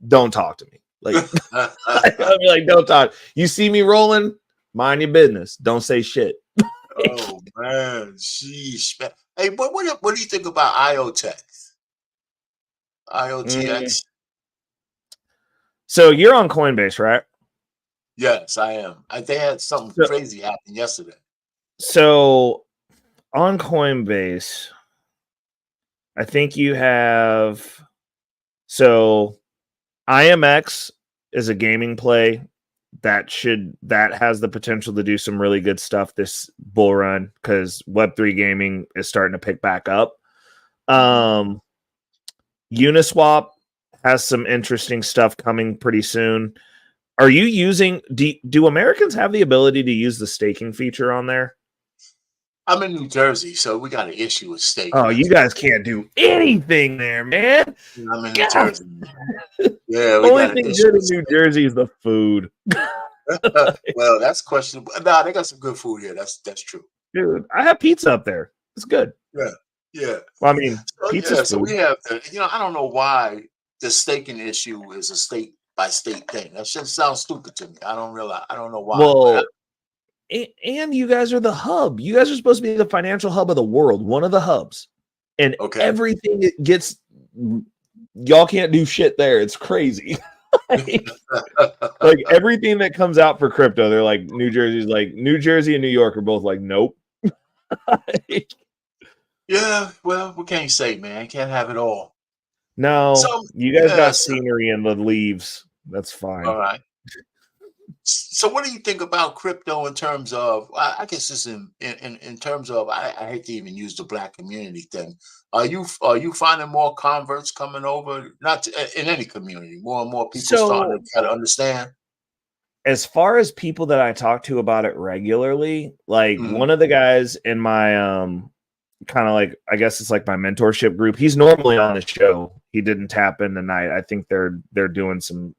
don't talk to me. Like, I'll be like, don't talk. You see me rolling, Mind your business. Don't say shit. Oh man, sheesh. Man. Hey, what do you think about IoTex? IoTX? So you're on Coinbase, right? Yes, I am. They had something crazy happen yesterday. So on Coinbase, I think you have IMX is a gaming play that has the potential to do some really good stuff this bull run because Web3 gaming is starting to pick back up. Uniswap has some interesting stuff coming pretty soon. Are you using do Americans have the ability to use the staking feature on there? I'm in New Jersey, so we got an issue with staking. Oh, you guys can't do anything there, man. I'm in New Jersey. Yeah, the only thing good in New Jersey is the food. Well, that's questionable. Nah, they got some good food here. That's true. Dude, I have pizza up there. It's good. Yeah. Well, I mean, pizza's food. So we have, I don't know why the staking issue is a state by state thing. That shit sounds stupid to me. I don't know why. Well, and you guys are the hub. You guys are supposed to be the financial hub of the world, one of the hubs. And everything it gets, y'all can't do shit there. It's crazy. like everything that comes out for crypto, they're like New Jersey and New York are both like, nope. Yeah, well, we can't say, man. Can't have it all. No, you guys got scenery in the leaves. That's fine. All right. So what do you think about crypto in terms of, I guess it's in terms of, I hate to even use the black community thing. Are you finding more converts coming over? Not in any community, more and more people starting to try to understand? As far as people that I talk to about it regularly, like one of the guys in my kind of like, I guess it's like my mentorship group, he's normally on the show. He didn't tap in tonight. I think they're doing some,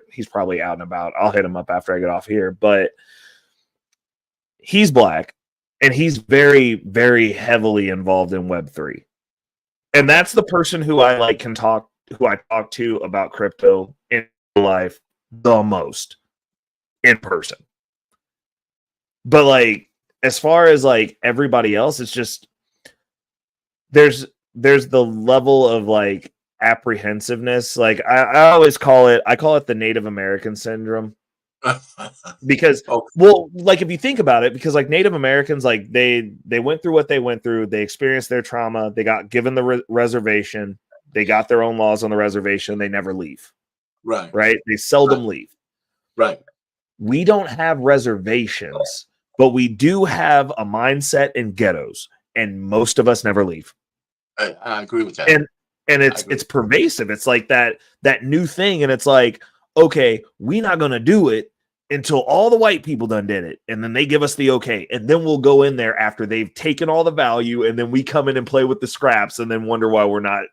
he's probably out and about. I'll hit him up after I get off here, but he's black and he's very, very heavily involved in Web3. And that's the person who I talk to about crypto in life the most in person. But like, as far as like everybody else, it's just, there's the level of like apprehensiveness. Like I always call it the Native American syndrome. Because well, like if you think about it, because like Native Americans, like they went through what they went through, they experienced their trauma, they got given the reservation, they got their own laws on the reservation, they never leave. Right? They seldom leave. Right. We don't have reservations, but we do have a mindset in ghettos, and most of us never leave. I agree with that. And it's pervasive. It's like that new thing, and it's like, okay, we're not gonna do it until all the white people done did it, and then they give us the okay, and then we'll go in there after they've taken all the value, and then we come in and play with the scraps, and then wonder why we're not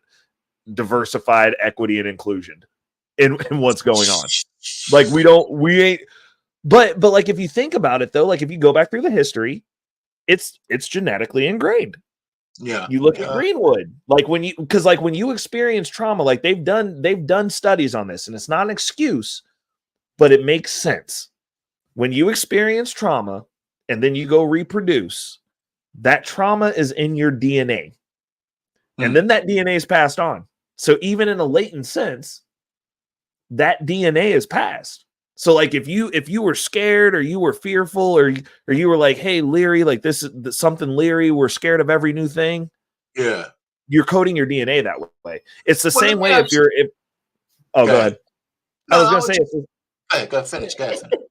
diversified, equity, and inclusion in what's going on. Like we ain't. But like if you think about it though, like if you go back through the history, it's genetically ingrained. Yeah. You look at Greenwood, like when you experience trauma, like they've done studies on this, and it's not an excuse, but it makes sense. When you experience trauma and then you go reproduce, that trauma is in your DNA. And then that DNA is passed on. So even in a latent sense, that DNA is passed. So like if you were scared or you were fearful or you were like, hey, leery, like this is something leery, we're scared of every new thing. Yeah. You're coding your DNA that way. It's the same way if go ahead. No, I was going to say, go finish.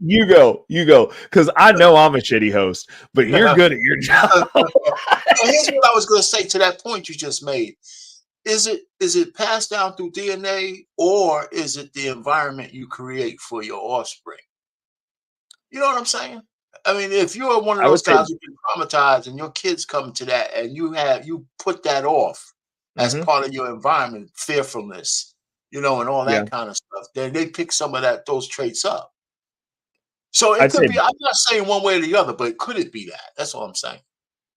You go. Because I know I'm a shitty host, but you're good at your job. Here's what I was going to say to that point you just made. Is it passed down through DNA, or is it the environment you create for your offspring? You know what I'm saying? I mean, if you're one of those guys who've been traumatized and your kids come to that and you put that off as part of your environment, fearfulness, and all that kind of stuff, then they pick some of those traits up. So it could be, I'm not saying one way or the other, but could it be that? That's all I'm saying.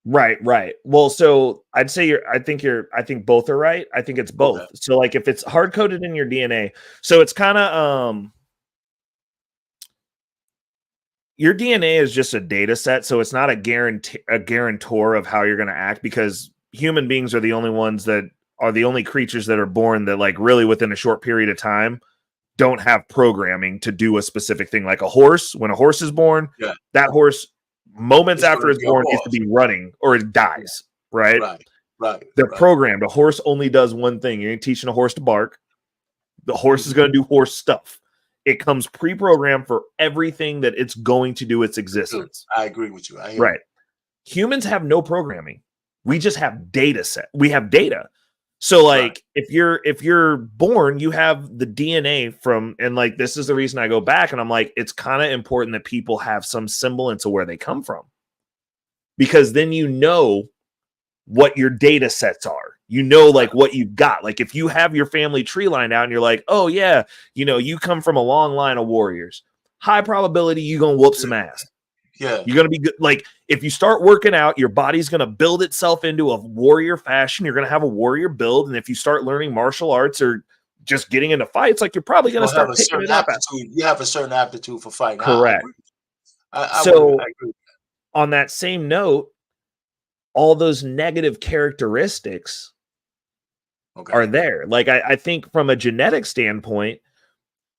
Right. Well, so I'd say I think both are right. I think it's both. Okay. So like if it's hard coded in your DNA, so it's kind of your DNA is just a data set, so it's not a guarantor of how you're going to act, because human beings are the only ones that are the only creatures that are born that, like, really within a short period of time don't have programming to do a specific thing. Like a horse, when a horse is born, that horse moments after it's born needs to be running or it dies, right? They're programmed. A horse only does one thing. You ain't teaching a horse to bark. The horse is going to do horse stuff. It comes pre-programmed for everything that it's going to do its existence. I agree with you. Right. Humans have no programming. We just have data set. We have data. So, like, if you're born, you have the DNA from, and like, this is the reason I go back and I'm like, it's kind of important that people have some semblance of where they come from, because then you know what your data sets are. You know, like, what you've got. Like, if you have your family tree lined out and you're like, oh yeah, you know, you come from a long line of warriors, high probability you're gonna whoop some ass. Yeah, you're gonna be good. Like, if you start working out, your body's gonna build itself into a warrior fashion. You're gonna have a warrior build, and if you start learning martial arts or just getting into fights, like, you're probably gonna start have a certain aptitude. You have a certain aptitude for fighting. Correct. I agree. On that same note, all those negative characteristics are there. Like, I think from a genetic standpoint,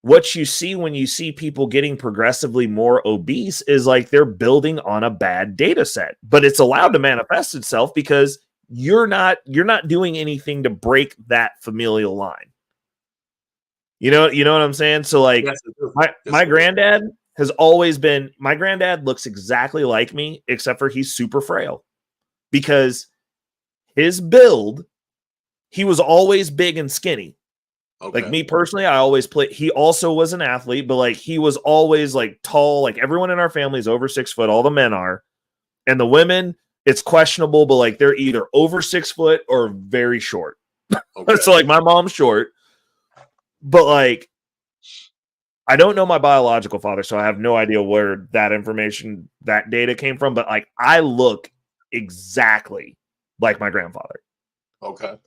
what you see when you see people getting progressively more obese is like they're building on a bad data set, but it's allowed to manifest itself because you're not doing anything to break that familial line. You know what I'm saying? So, like, my granddad has always been, my granddad looks exactly like me, except for he's super frail, because his build, he was always big and skinny. Like, me personally, I always played. He also was an athlete, but like, he was always like tall. Like, everyone in our family is over 6 foot. All the men are, and the women, it's questionable, but like, they're either over 6 foot or very short. So like, my mom's short, but like, I don't know my biological father, so I have no idea where that information, that data came from. But like, I look exactly like my grandfather.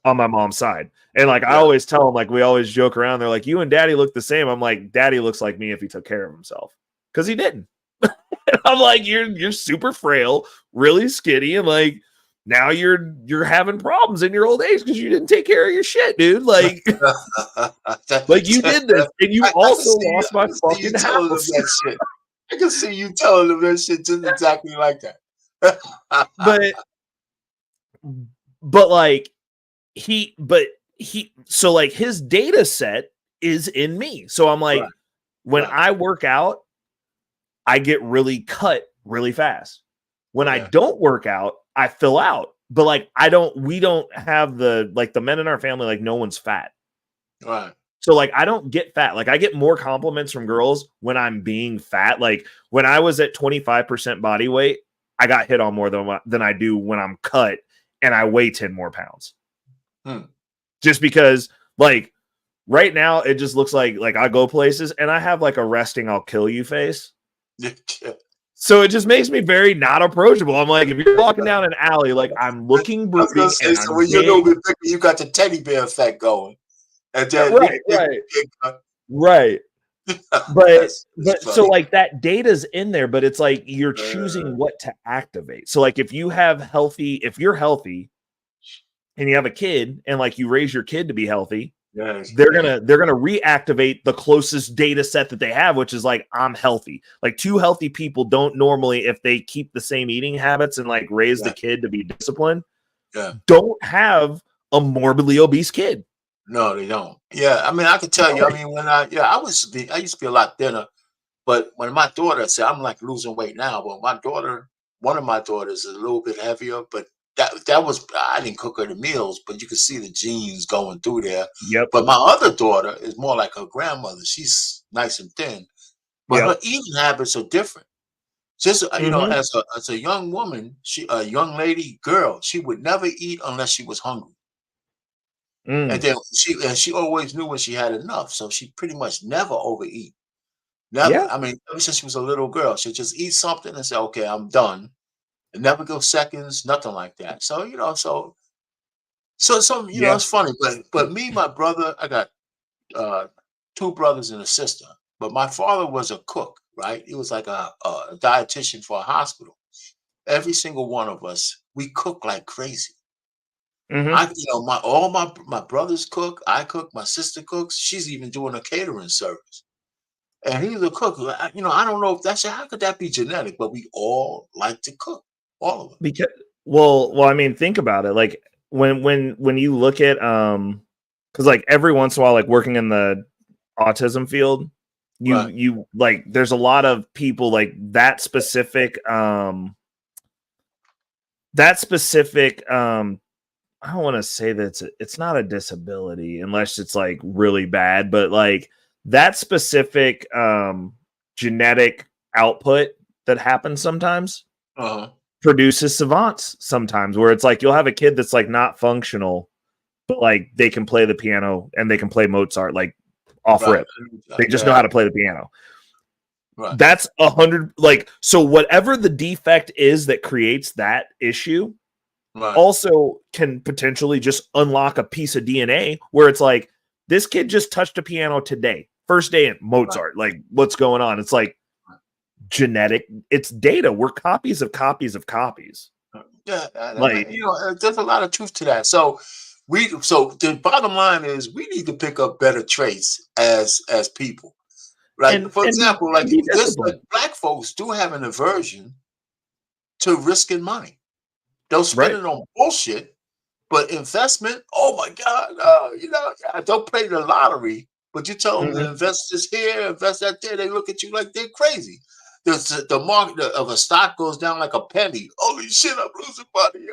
On my mom's side. And like, I always tell them, like, we always joke around. They're like, you and daddy look the same. I'm like, daddy looks like me if he took care of himself, because he didn't. I'm like, you're super frail, really skinny, and like, now you're having problems in your old age because you didn't take care of your shit, dude. Like, like, you did this, and you also lost my fucking house. I can see you telling them that shit just exactly like that. but like, so like, his data set is in me. So I'm like, when I work out, I get really cut really fast. When I don't work out, I fill out. But like, we don't have the men in our family, like, no one's fat. Right. So like, I don't get fat. Like, I get more compliments from girls when I'm being fat. Like, when I was at 25% body weight, I got hit on more than I do when I'm cut and I weigh 10 more pounds. Just because, like, right now it just looks like I go places and I have like a resting I'll kill you face. So it just makes me very not approachable. I'm like, if you're walking down an alley, like, I'm looking brooding. So when you're a little bit bigger, you got the teddy bear effect going. And then right. But so like, that data's in there, but it's like, you're choosing what to activate. So like, if you're healthy and you have a kid and like, you raise your kid to be healthy, they're gonna reactivate the closest data set that they have, which is like, I'm healthy. Like, two healthy people don't normally, if they keep the same eating habits and like raise the kid to be disciplined, don't have a morbidly obese kid. No, they don't. Yeah, I mean, I can tell you. I mean, when I used to be a lot thinner, but when my daughter said, I'm like losing weight now, but one of my daughters is a little bit heavier, but that was, I didn't cook her the meals, but you could see the genes going through there. Yep. But my other daughter is more like her grandmother. She's nice and thin, but her eating habits are different. Just you know, as a young woman, a young lady girl, she would never eat unless she was hungry. And then she always knew when she had enough, so she pretty much never overeat. Never. I mean, ever since she was a little girl, she'd just eat something and say, "Okay, I'm done." And never go seconds, nothing like that. So you know, so you know, it's funny. But me, my brother, I got 2 brothers and a sister. But my father was a cook. right? He was like a dietitian for a hospital. Every single one of us, we cook like crazy. All my brothers cook, I cook, my sister cooks. She's even doing a catering service, and he's a cook. I don't know if how could that be genetic, but we all like to cook, all of us. Because I mean, think about it. Like when you look at because like every once in a while, like working in the autism field, you like there's a lot of people like that specific I don't want to say that it's not a disability unless it's like really bad, but like that specific genetic output that happens sometimes produces savants sometimes, where it's like you'll have a kid that's like not functional, but like they can play the piano and they can play Mozart like off rip. They just know how to play the piano. Right. That's 100. Like, so whatever the defect is that creates that issue also can potentially just unlock a piece of DNA where it's like, this kid just touched a piano today, first day in Mozart. Like, what's going on? It's like genetic. It's data. We're copies of copies of copies. Yeah, like there's a lot of truth to that. So the bottom line is we need to pick up better traits as people. Like, for example, like black folks do have an aversion to risking money. They'll spend it on bullshit, but investment, oh my God, don't play the lottery, but you tell them to invest this here, invest that there, they look at you like they're crazy. The market of a stock goes down like a penny. Holy shit, I'm losing money.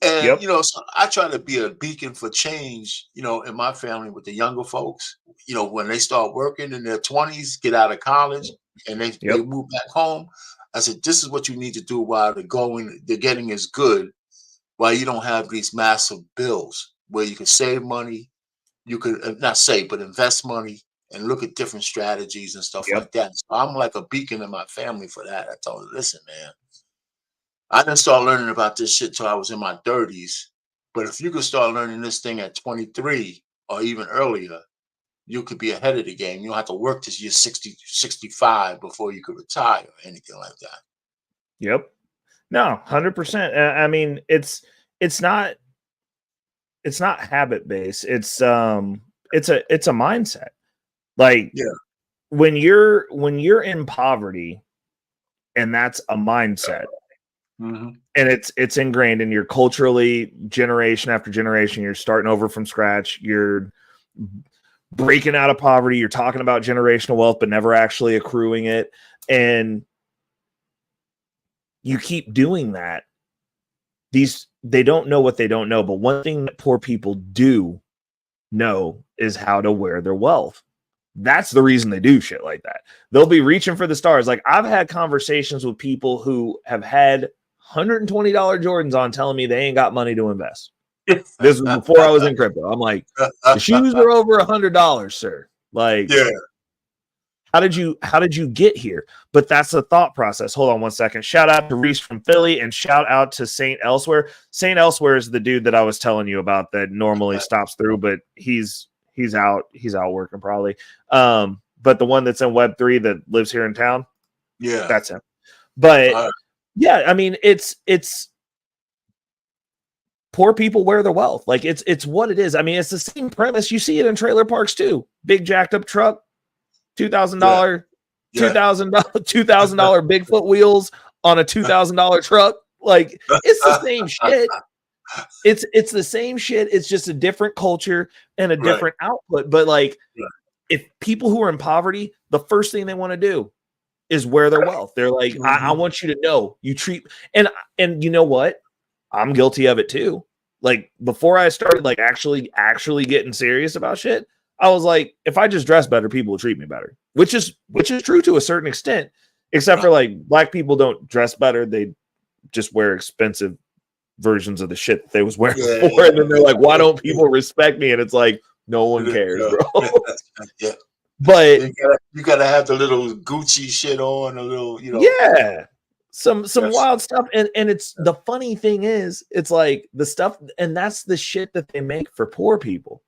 And so I try to be a beacon for change, in my family with the younger folks. When they start working in their 20s, get out of college, and they move back home. I said, this is what you need to do while the getting is good, while you don't have these massive bills where you can save money. You could not save, but invest money and look at different strategies and stuff like that. So I'm like a beacon in my family for that. I told her, listen, man, I didn't start learning about this shit till I was in my 30s. But if you could start learning this thing at 23 or even earlier, you could be ahead of the game. You don't have to work till you're 60, 65 before you could retire or anything like that. Yep. No, 100%. I mean, it's not habit based. It's a mindset. Like when you're in poverty, and that's a mindset. And it's ingrained in your culturally, generation after generation. You're starting over from scratch. You're breaking out of poverty. You're talking about generational wealth, but never actually accruing it. And you keep doing that. They don't know what they don't know. But one thing that poor people do know is how to wear their wealth. That's the reason they do shit like that. They'll be reaching for the stars. Like, I've had conversations with people who have had $120 Jordans on telling me they ain't got money to invest. This was before I was in crypto. I'm like, the shoes are over $100, sir. Like, how did you get here? But that's the thought process. Hold on one second. Shout out to Reese from Philly, and shout out to Saint Elsewhere. Saint Elsewhere is the dude that I was telling you about that normally stops through, but he's out working probably. But the one that's in Web3 that lives here in town, that's him. But I mean, it's poor people wear their wealth. Like, it's what it is. I mean, it's the same premise. You see it in trailer parks too. Big jacked up truck, $2,000 Bigfoot wheels on a $2,000 truck. Like, it's the same shit. It's the same shit. It's just a different culture and a different output. But like, if people who are in poverty, the first thing they want to do is wear their wealth. They're like, I want you to know you treat, and you know what? I'm guilty of it too. Like, before I started like actually getting serious about shit, I was like, if I just dress better, people will treat me better, which is true to a certain extent, except for like black people don't dress better. They just wear expensive versions of the shit that they was wearing before. And then they're like, why don't people respect me? And it's like, no one cares, bro. But you gotta have the little Gucci shit on, a little, some wild stuff. And it's the funny thing is, it's like the stuff, and that's the shit that they make for poor people.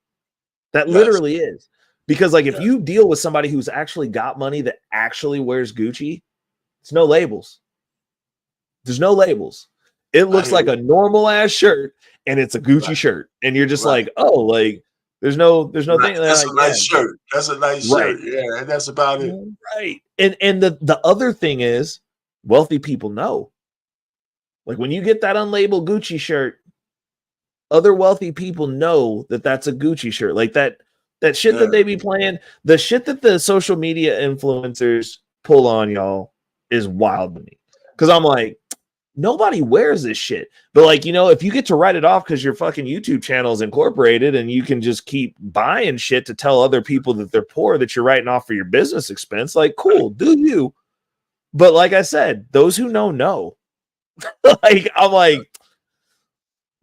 That literally is. Because like if you deal with somebody who's actually got money that actually wears Gucci, it's no labels. There's no labels. It looks like a normal ass shirt and it's a Gucci shirt. And you're just like, oh, like there's no thing. That's like, a nice shirt. That's a nice shirt. Yeah, and that's about it. Right. And the other thing is wealthy people know. Like when you get that unlabeled Gucci shirt, other wealthy people know that that's a Gucci shirt. Like that shit that they be playing, the shit that the social media influencers pull on y'all is wild to me. Because I'm like, nobody wears this shit. But like, you know, if you get to write it off because your fucking YouTube channel is incorporated and you can just keep buying shit to tell other people that they're poor that you're writing off for your business expense, like, cool, do you. But like I said, those who know. Like, I'm like,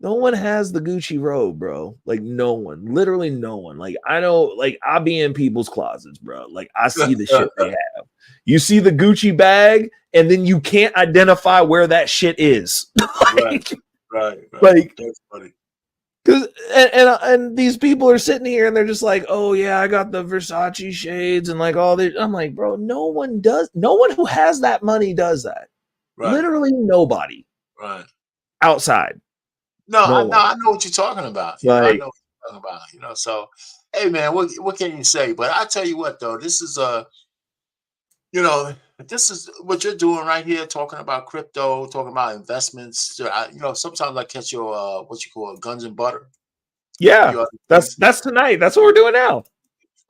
no one has the Gucci robe, bro. Like, no one. Literally no one. Like, I know, like, I be in people's closets, bro. Like, I see the shit they have. You see the Gucci bag, and then you can't identify where that shit is. Right. Like, that's funny. And these people are sitting here and they're just like, oh yeah, I got the Versace shades and like all this. I'm like, bro, no one who has that money does that. Right. Literally nobody. Right. Outside. No, I know what you're talking about. Like, I know what you're talking about. You know, so hey man, what can you say? But I tell you what though, this is you know, this is what you're doing right here, talking about crypto, talking about investments. You know, sometimes I catch your what you call guns and butter. Yeah, that's tonight. That's what we're doing now.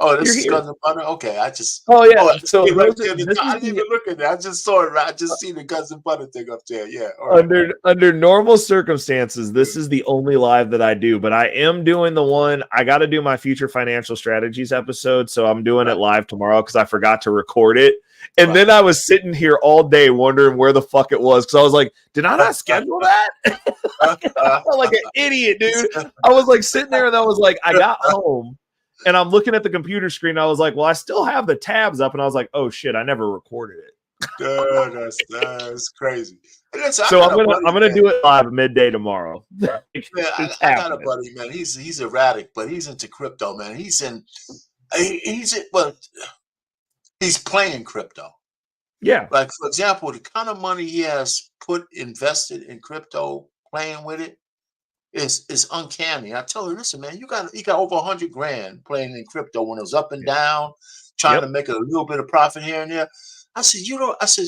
Oh, this is guns and butter. Okay, I just. Oh yeah. I didn't even look at that. I just saw it. I just see the guns and butter thing up there. Yeah. All right. Under normal circumstances, this is the only live that I do, but I am doing the one. I got to do my future financial strategies episode, so I'm doing it live tomorrow because I forgot to record it. And then I was sitting here all day wondering where the fuck it was because I was like, did I not schedule that? I felt like an idiot, dude. I was like sitting there and I was like, I got home. And I'm looking at the computer screen. I was like, well, I still have the tabs up. And I was like, oh, shit, I never recorded it. That's crazy. So I'm gonna do it live at midday tomorrow. I got a buddy, man. He's erratic, but he's into crypto, man. He's playing crypto. Yeah. Like, for example, the kind of money he has invested in crypto, playing with it, is uncanny. I tell you, listen, man, you got over 100 grand playing in crypto when it was up and down, trying to make a little bit of profit here and there. I said,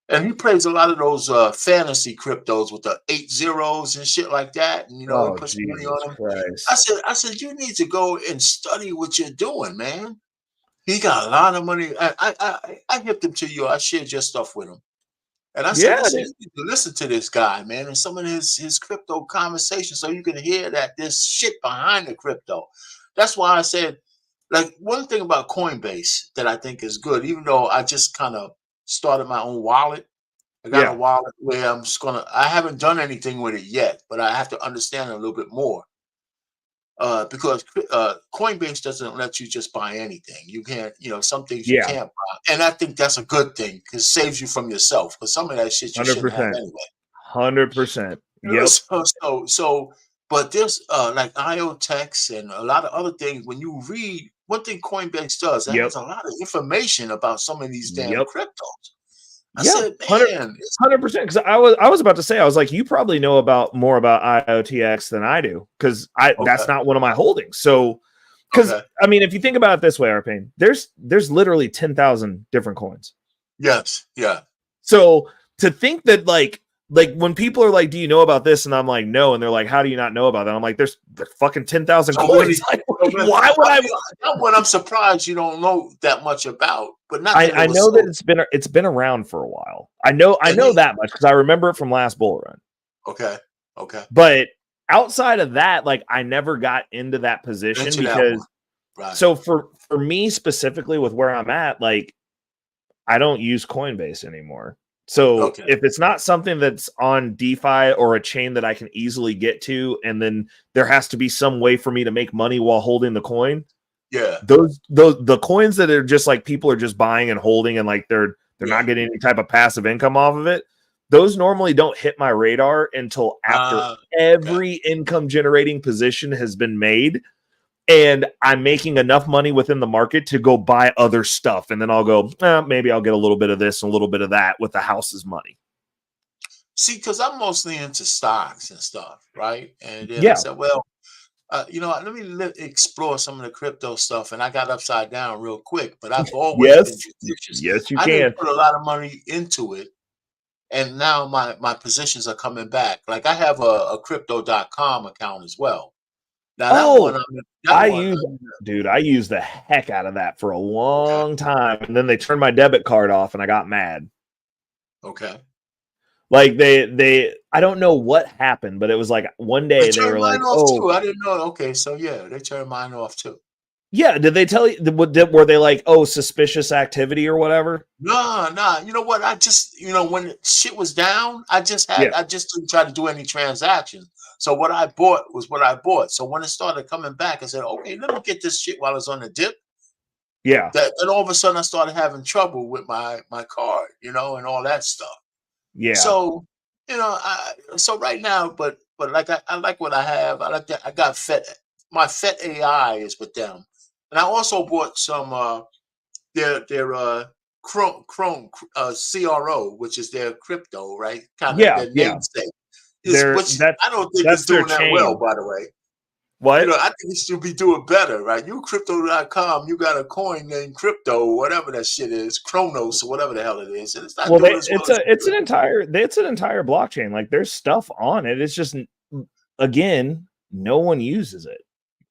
and he plays a lot of those fantasy cryptos with the 8 zeros and shit like that, and he puts money on them. Christ. I said, you need to go and study what you're doing, man. He got a lot of money. I hipped him to you. I shared your stuff with him. And I said, listen to this guy, man, and some of his crypto conversation so you can hear that there's shit behind the crypto. That's why I said, like, one thing about Coinbase that I think is good, even though I just kind of started my own wallet. I got a wallet where I haven't done anything with it yet, but I have to understand it a little bit more. Because Coinbase doesn't let you just buy anything. You can't, some things you can't buy. And I think that's a good thing because it saves you from yourself. Because some of that shit you shouldn't have anyway. 100%. Yep. So, but there's like IoTex and a lot of other things. When you read, one thing Coinbase does, it has a lot of information about some of these damn cryptos. I said, man, 100%. Because I was about to say, I was like, you probably know more about IoTX than I do, because that's not one of my holdings. So, because I mean, if you think about it this way, Arpane, there's literally 10,000 different coins. Yes, yeah. So to think that like when people are like, do you know about this? And I'm like, no. And they're like, how do you not know about that? I'm like, there's fucking 10,000 coins. Like, why would I? What I'm surprised you don't know that much about, but not. I know that it's been around for a while. I know that much because I remember it from last bull run. Okay. But outside of that, like, I never got into that position because. So for me specifically, with where I'm at, like, I don't use Coinbase anymore. So if it's not something that's on DeFi or a chain that I can easily get to, and then there has to be some way for me to make money while holding the coin. Yeah. The coins that are just like people are just buying and holding and like they're not getting any type of passive income off of it. Those normally don't hit my radar until after every income generating position has been made. and I'm making enough money within the market to go buy other stuff. And then I'll go, maybe I'll get a little bit of this and a little bit of that with the house's money. See, because I'm mostly into stocks and stuff, right? And then I said, well, let me explore some of the crypto stuff. And I got upside down real quick, but I've always been judicious. Yes, you I can. didn't put a lot of money into it. And now my positions are coming back. Like I have a crypto.com account as well. Now I use the heck out of that for a long time. And then they turned my debit card off and I got mad. Okay. Like I don't know what happened, but it was like one day they were like, too. I didn't know. Okay, so yeah, they turned mine off too. Yeah, did they tell you? Were they like, suspicious activity or whatever? No. You know what? I just, when shit was down, I just didn't try to do any transactions. So what I bought was what I bought. So when it started coming back, I said, okay, let me get this shit while it's on the dip. Yeah. And all of a sudden I started having trouble with my card, and all that stuff. Yeah. So, so right now, but like I like what I have. I like that. I got my FET AI is with them. And I also bought some their Chrome CRO, which is their crypto, right? Kind of their namesake. I don't think it's doing that well, by the way. What? I think it should be doing better, right? You crypto.com, you got a coin named Crypto, whatever that shit is, Chronos, or whatever the hell it is. And it's not doing as well. It's an entire blockchain. Like there's stuff on it. It's just, again, no one uses it.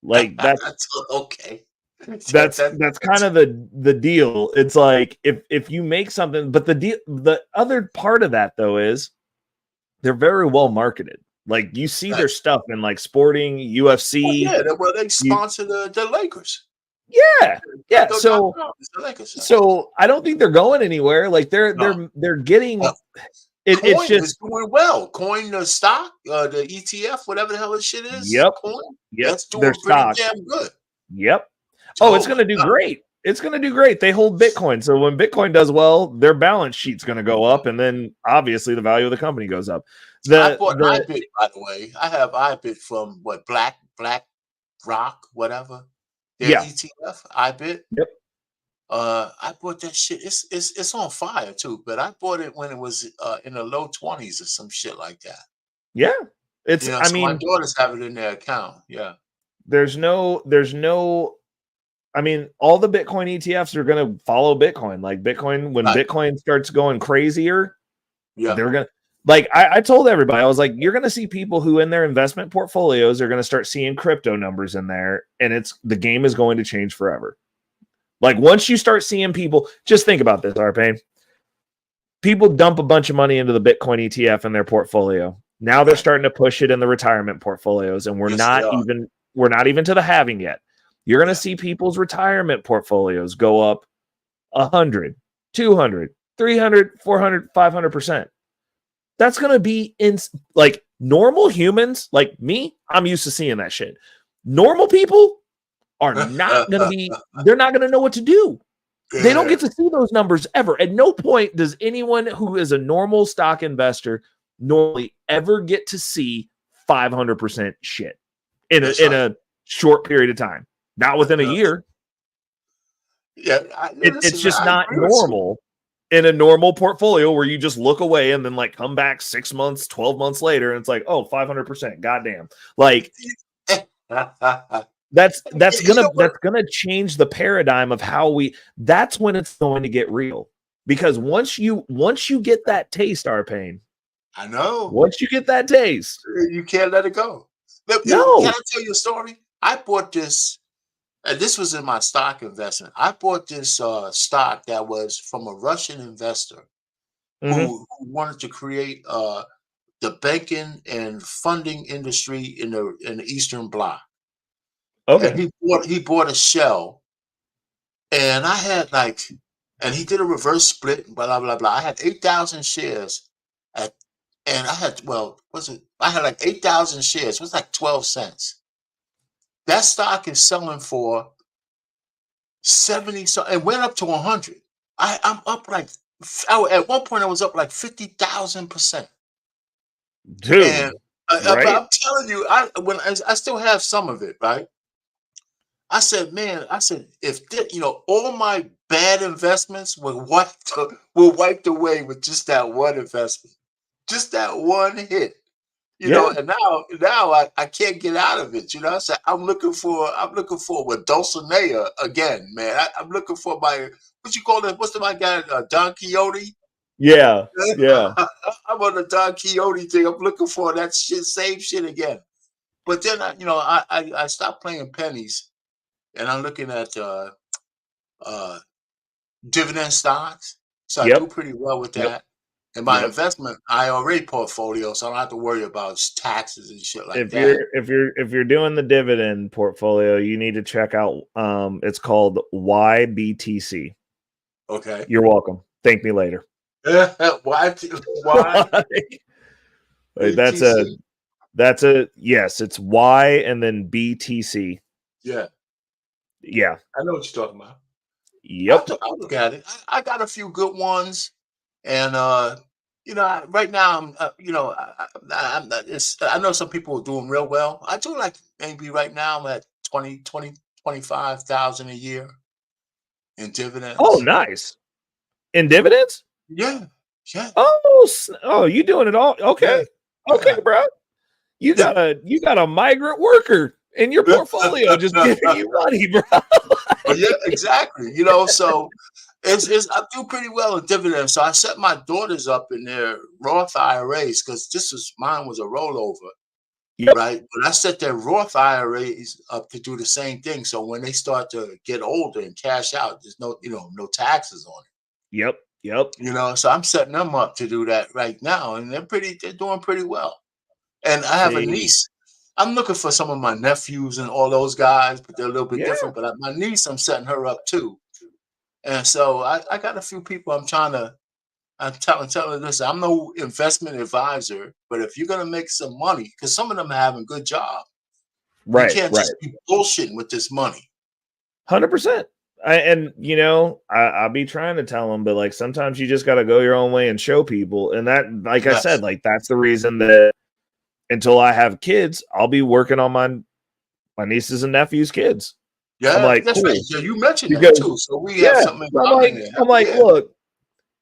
Like that's okay. That's kind of the deal. It's like if you make something, but the other part of that though is they're very well marketed. Like you see their stuff in like sporting, UFC. They sponsor the Lakers. Yeah. So I don't think they're going anywhere. Like they're getting. Coin is doing well. Coin the stock, the ETF, whatever the hell this shit is. Yep. Coin. Yep. That's doing pretty damn good. Yep. Oh, it's going to do great. It's going to do great. They hold Bitcoin. So when Bitcoin does well, their balance sheet's going to go up. And then obviously the value of the company goes up. I bought iBit, by the way. I have iBit from Black Rock, whatever. Their ETF, iBit. Yep. I bought that shit. It's on fire too, but I bought it when it was in the low 20s or some shit like that. Yeah. It's my daughters have it in their account. Yeah. There's no all the Bitcoin ETFs are going to follow Bitcoin. Like Bitcoin, when Bitcoin starts going crazier, they're going to, like, I told everybody, I was like, you're going to see people who in their investment portfolios are going to start seeing crypto numbers in there. And the game is going to change forever. Like once you start seeing people, just think about this, Arpain. People dump a bunch of money into the Bitcoin ETF in their portfolio. Now they're starting to push it in the retirement portfolios. And we're not even to the halving yet. You're going to see people's retirement portfolios go up 100, 200, 300, 400, 500%. That's going to be like normal humans like me. I'm used to seeing that shit. Normal people are not going to be, they're not going to know what to do. They don't get to see those numbers ever. At no point does anyone who is a normal stock investor normally ever get to see 500% shit in a short period of time. Not within a year. Yeah, it's just not normal in a normal portfolio where you just look away and then like come back 6 months, 12 months later, and it's like, oh, 500%. Goddamn. Like that's gonna change the paradigm of how that's when it's going to get real. Because once you get that taste, Arpain. I know. Once you get that taste, you can't let it go. No. Can I tell you a story? I bought this. And this was in my stock investment. I bought this stock that was from a Russian investor who wanted to create the banking and funding industry in the Eastern Bloc. Okay. And he bought a shell, and I had and he did a reverse split, blah blah blah. I had 8,000 shares I had like 8,000 shares. It was like 12 cents. That stock is selling for 70, so it went up to 100. I'm up at one point I was up like 50,000%. Dude, and I'm telling you, I still have some of it, right? I said, man, if all my bad investments were wiped away with just that one investment, just that one hit. And now I can't get out of it. I said I'm looking for with Dulcinea again, man. I'm looking for my what you call it? What's my guy Don Quixote? Yeah. I'm on the Don Quixote thing. I'm looking for that shit, same shit again. But then I stopped playing pennies, and I'm looking at dividend stocks. So I do pretty well with that. And my investment IRA portfolio, so I don't have to worry about taxes and shit like that. If you're doing the dividend portfolio, you need to check out it's called YBTC. Okay. You're welcome. Thank me later. Why? That's a yes, it's Y and then BTC. Yeah. Yeah. I know what you're talking about. Yep. I'll look at it. I got a few good ones. And right now I know some people are doing real well. I do like maybe right now I'm at 25,000 a year in dividends. Oh, nice. In dividends? Yeah. Oh, you doing it all? Okay. Yeah. Okay, bro. You got a migrant worker in your portfolio just giving you money, bro. Yeah, exactly. So I do pretty well in dividends. So I set my daughters up in their Roth IRAs because mine was a rollover. Yep. Right. But I set their Roth IRAs up to do the same thing. So when they start to get older and cash out, there's no taxes on it. Yep. So I'm setting them up to do that right now. And they're doing pretty well. And I have a niece. I'm looking for some of my nephews and all those guys, but they're a little bit different. But my niece, I'm setting her up too. And so I got a few people I'm telling this, I'm no investment advisor, but if you're going to make some money, because some of them are having good jobs, you can't just be bullshitting with this money. 100%. I'll be trying to tell them, but like sometimes you just got to go your own way and show people. And that, like I said, like that's the reason that until I have kids, I'll be working on my nieces and nephews' kids. Yeah, I'm like, that's cool. right. Yeah, you mentioned that too. So we have something in common. I'm like, look,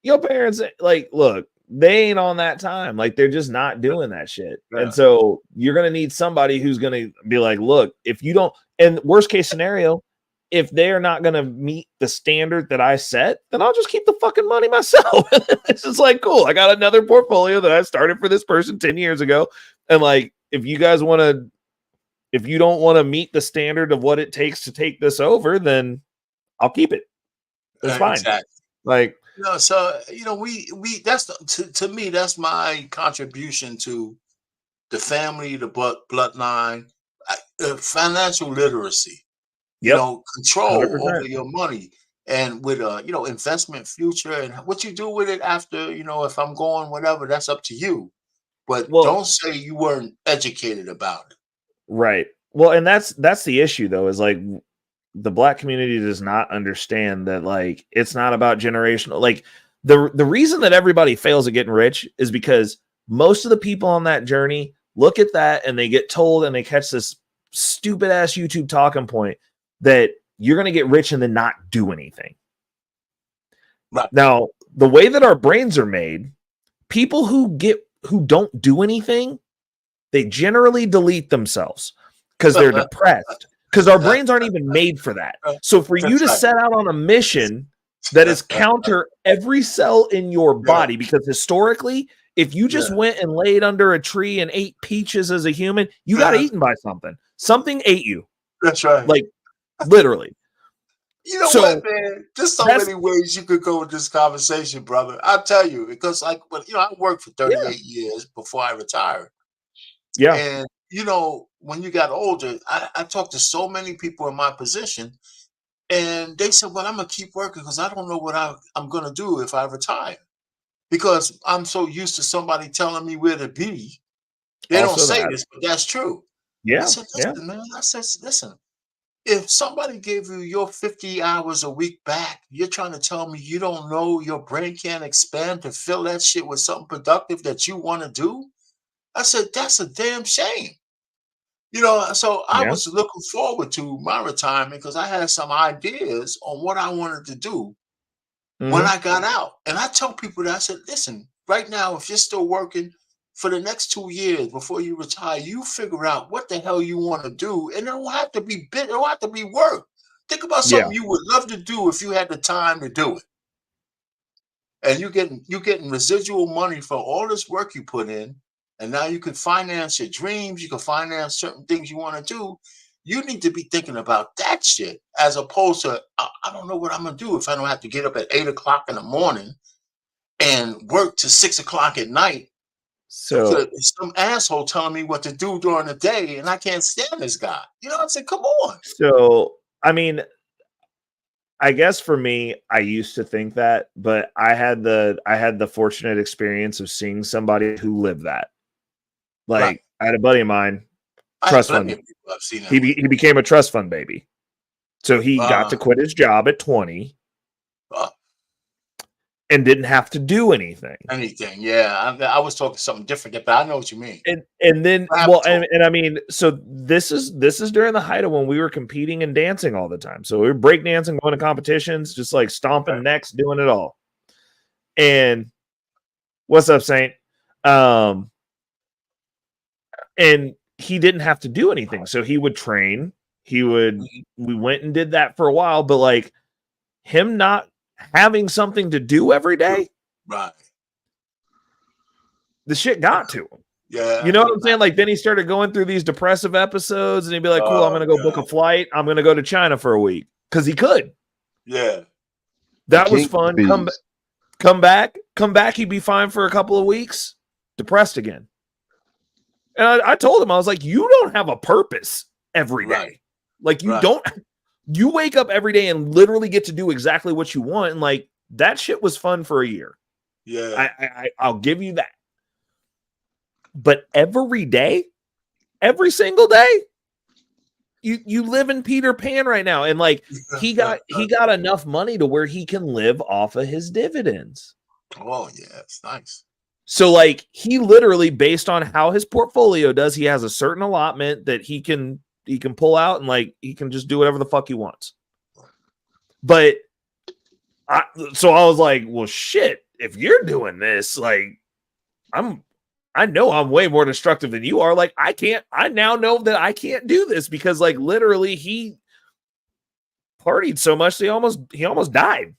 your parents, look, they ain't on that time. Like, they're just not doing that shit. Yeah. And so you're going to need somebody who's going to be like, look, if you don't, and worst case scenario, if they're not going to meet the standard that I set, then I'll just keep the fucking money myself. It's just like, cool. I got another portfolio that I started for this person 10 years ago. And like, if you guys want to, if you don't want to meet the standard of what it takes to take this over, then I'll keep it. It's fine. Exactly. Like, so, we that's to me, that's my contribution to the family, the bloodline, financial literacy. Control 100%. Over your money, and with investment future, and what you do with it after, if I'm going whatever, that's up to you. But don't say you weren't educated about it. Right. Well, and that's the issue though, is like the Black community does not understand that like it's not about generational. Like the reason that everybody fails at getting rich is because most of the people on that journey look at that and they get told and they catch this stupid ass YouTube talking point that you're going to get rich and then not do anything. Right. Now, the way that our brains are made, people who don't do anything, they generally delete themselves because they're depressed, because our brains aren't even made for that. So for you to set out on a mission that is counter every cell in your body, because historically, if you just went and laid under a tree and ate peaches as a human, you got eaten by something. Something ate you. That's right. Like literally. You know what, man? There's so many ways you could go with this conversation, brother. I'll tell you, because I worked for 38 years before I retired. Yeah. And, when you got older, I talked to so many people in my position, and they said, well, I'm going to keep working because I don't know what I'm going to do if I retire, because I'm so used to somebody telling me where to be. They don't say this, but that's true. Yeah. I said, listen, man. I said, listen. If somebody gave you your 50 hours a week back, you're trying to tell me you don't know your brain can't expand to fill that shit with something productive that you want to do? I said, that's a damn shame. You know, so I was looking forward to my retirement because I had some ideas on what I wanted to do when I got out. And I tell people that, I said, listen, right now, if you're still working for the next 2 years before you retire, you figure out what the hell you want to do. And it don't have to be bit, it don't have to be work. Think about something you would love to do if you had the time to do it. And you're getting residual money for all this work you put in. And now you can finance your dreams, you can finance certain things you want to do. You need to be thinking about that shit as opposed to, I don't know what I'm going to do if I don't have to get up at 8 o'clock in the morning and work to 6 o'clock at night. So some asshole telling me what to do during the day, and I can't stand this guy. You know what I'm saying? Come on. So, I mean, I guess for me, I used to think that, but I had the fortunate experience of seeing somebody who lived that. Like, I had a buddy of mine, trust fund. He became a trust fund baby. So he got to quit his job at 20 and didn't have to do anything. Yeah. I was talking something different, but I know what you mean. And then, well, and I mean, so this is during the height of when we were competing and dancing all the time. So we were breakdancing, going to competitions, just like stomping necks, doing it all. And what's up, Saint? And he didn't have to do anything. So he would train. We went and did that for a while, but like him not having something to do every day. Right. The shit got to him. Yeah. You know what I'm saying? Like then he started going through these depressive episodes and he'd be like, cool, I'm going to go book a flight. I'm going to go to China for a week. Cause he could. Yeah. That was fun. Come back. He'd be fine for a couple of weeks. Depressed again. And I told him, I was like, you don't have a purpose every day. Right. Like you wake up every day and literally get to do exactly what you want. And like that shit was fun for a year. Yeah. I'll give you that. But every day, every single day, you live in Peter Pan right now. And like he got enough money to where he can live off of his dividends. Oh yeah, it's nice. So like he literally, based on how his portfolio does, he has a certain allotment that he can pull out and like he can just do whatever the fuck he wants. But I was like, well shit, if you're doing this, like I know I'm way more destructive than you are. Like I now know that I can't do this because like literally he partied so much that he almost died.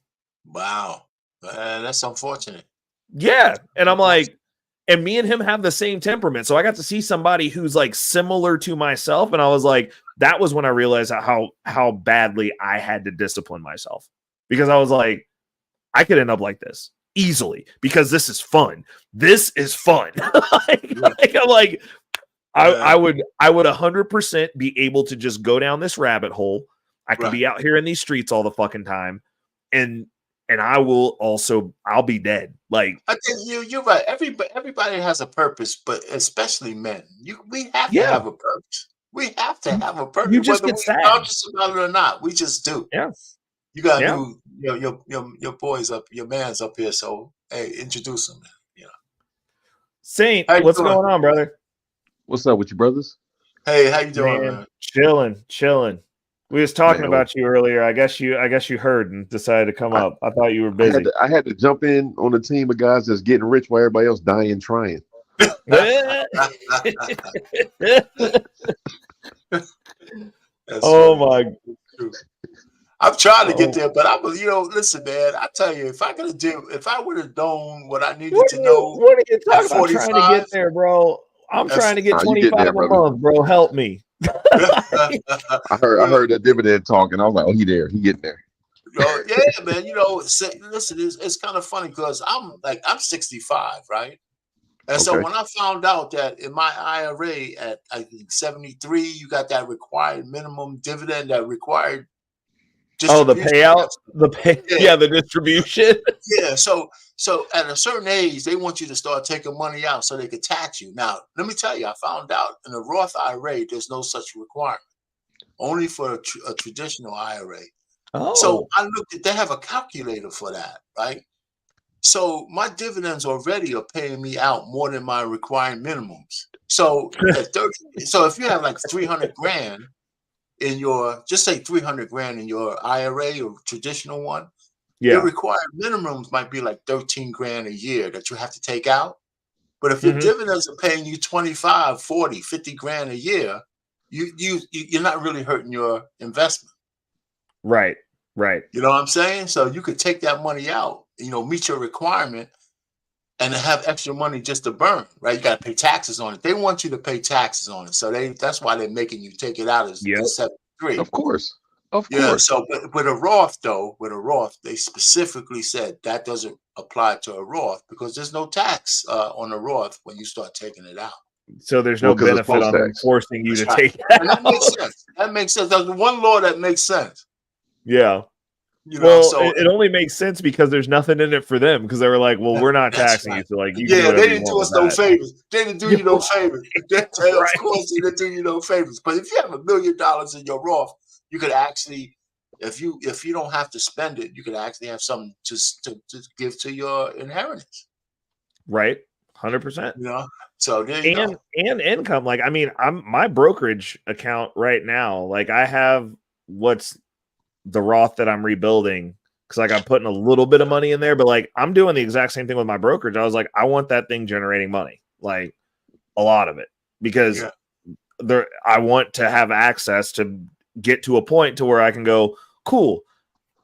Wow. That's unfortunate. Yeah. And I'm like, and me and him have the same temperament. So I got to see somebody who's like similar to myself. And I was like, that was when I realized how badly I had to discipline myself because I was like, I could end up like this easily because this is fun. This is fun. I'm like, I would 100% be able to just go down this rabbit hole. I could be out here in these streets all the fucking time. And I'll be dead. Like I think you're right. Everybody has a purpose, but especially men. We have to have a purpose. We have to have a purpose. You just get sad. Conscious about it or not, we just do. Yeah. You got your boys up, your man's up here. So hey, introduce him. You know, Saint, what's going on, brother? What's up with you, brothers? Hey, how you doing, man? Chilling. We was talking about you earlier. I guess you heard and decided to come up. I thought you were busy. I had to jump in on a team of guys that's getting rich while everybody else dying trying. Oh my! I'm trying to get there, but listen, man. I tell you, if I would have known what I needed to know, what are you talking about? Trying to get there, bro. I'm trying to get 25 a month, bro. Help me. I heard that dividend talking. I was like, oh, he getting there. Yeah, man. Listen, it's kind of funny because I'm 65, right? And so when I found out that in my IRA at I think 73, you got that required minimum dividend, that required the payout, the distribution. Yeah, so at a certain age, they want you to start taking money out so they could tax you. Now, let me tell you, I found out in a Roth IRA, there's no such requirement, only for a traditional IRA. Oh. So I looked at, they have a calculator for that, right? So my dividends already are paying me out more than my required minimums. So at 30, so if you have like 300 grand in your, just say 300 grand in your IRA or traditional one, your required minimums might be like 13 grand a year that you have to take out. But if your dividends are paying you 25, 40, 50 grand a year, you're not really hurting your investment. Right. You know what I'm saying? So you could take that money out, meet your requirement and have extra money just to burn, right? You got to pay taxes on it. They want you to pay taxes on it. So that's why they're making you take it out as 73. Of course. So with a Roth, they specifically said that doesn't apply to a Roth because there's no tax on a Roth when you start taking it out. So there's no benefit on them forcing you to take that. And that makes sense. That makes sense. That's the one law that makes sense. Yeah. It only makes sense because there's nothing in it for them because they were like, well, we're not taxing you. So like, you can do they didn't do us no favors. They didn't do you no favors. Of course, they didn't do you no favors. But if you have $1 million in your Roth, you could actually, if you don't have to spend it, you could actually have something to give to your inheritance. Right. 100%. So there you go. And income. Like, I mean, my brokerage account right now, like I have what's the Roth that I'm rebuilding because like I'm putting a little bit of money in there, but like I'm doing the exact same thing with my brokerage. I was like, I want that thing generating money, like a lot of it, because I want to have access to get to a point to where I can go, cool,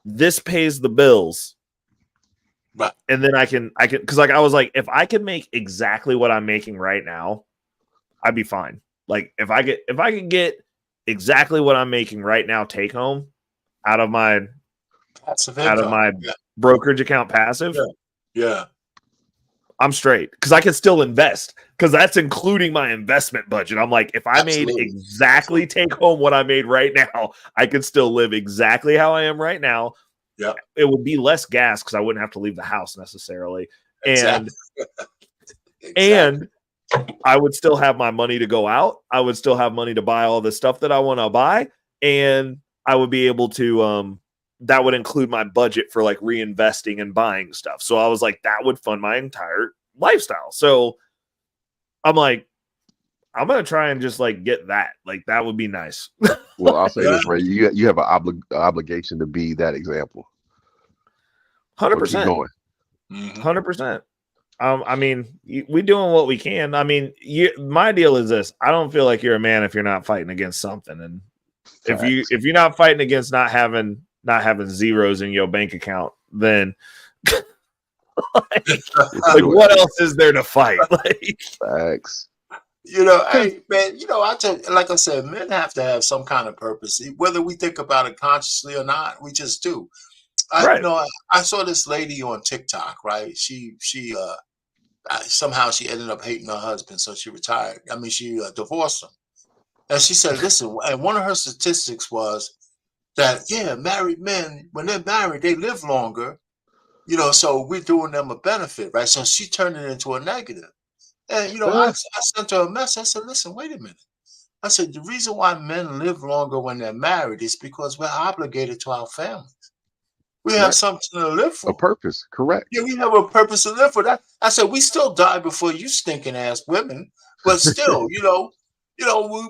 this pays the bills. Right. And then I can because like I was like, if I could make exactly what I'm making right now, I'd be fine. Like if I can get exactly what I'm making right now take home out of my brokerage account passive, I'm straight because I can still invest because that's including my investment budget. I'm like, if I made exactly take home what I made right now, I could still live exactly how I am right now. Yeah, it would be less gas because I wouldn't have to leave the house necessarily, and I would still have my money to go out. I would still have money to buy all the stuff that I want to buy, and I would be able to. That would include my budget for like reinvesting and buying stuff. So I was like, that would fund my entire lifestyle. So I'm like, I'm gonna try and just like get that. Like that would be nice. Well, I'll say this, Ray. You have an obligation to be that example. 100%. 100%. I mean, we doing what we can. I mean, my deal is this: I don't feel like you're a man if you're not fighting against something. And if you're not fighting against not having zeros in your bank account, then like what else is there to fight? Like facts. Hey man, like I said, men have to have some kind of purpose, whether we think about it consciously or not. We just do. I saw this lady on TikTok, right? She somehow she ended up hating her husband, so she retired. I mean, she divorced him, and she said, "Listen," and one of her statistics was that married men, when they're married, they live longer. So we're doing them a benefit, right? So she turned it into a negative. And, I sent her a message. I said, listen, wait a minute. I said, the reason why men live longer when they're married is because we're obligated to our families. We have something to live for. A purpose, correct. Yeah, we have a purpose to live for. That I said, we still die before you stinking ass women, but still,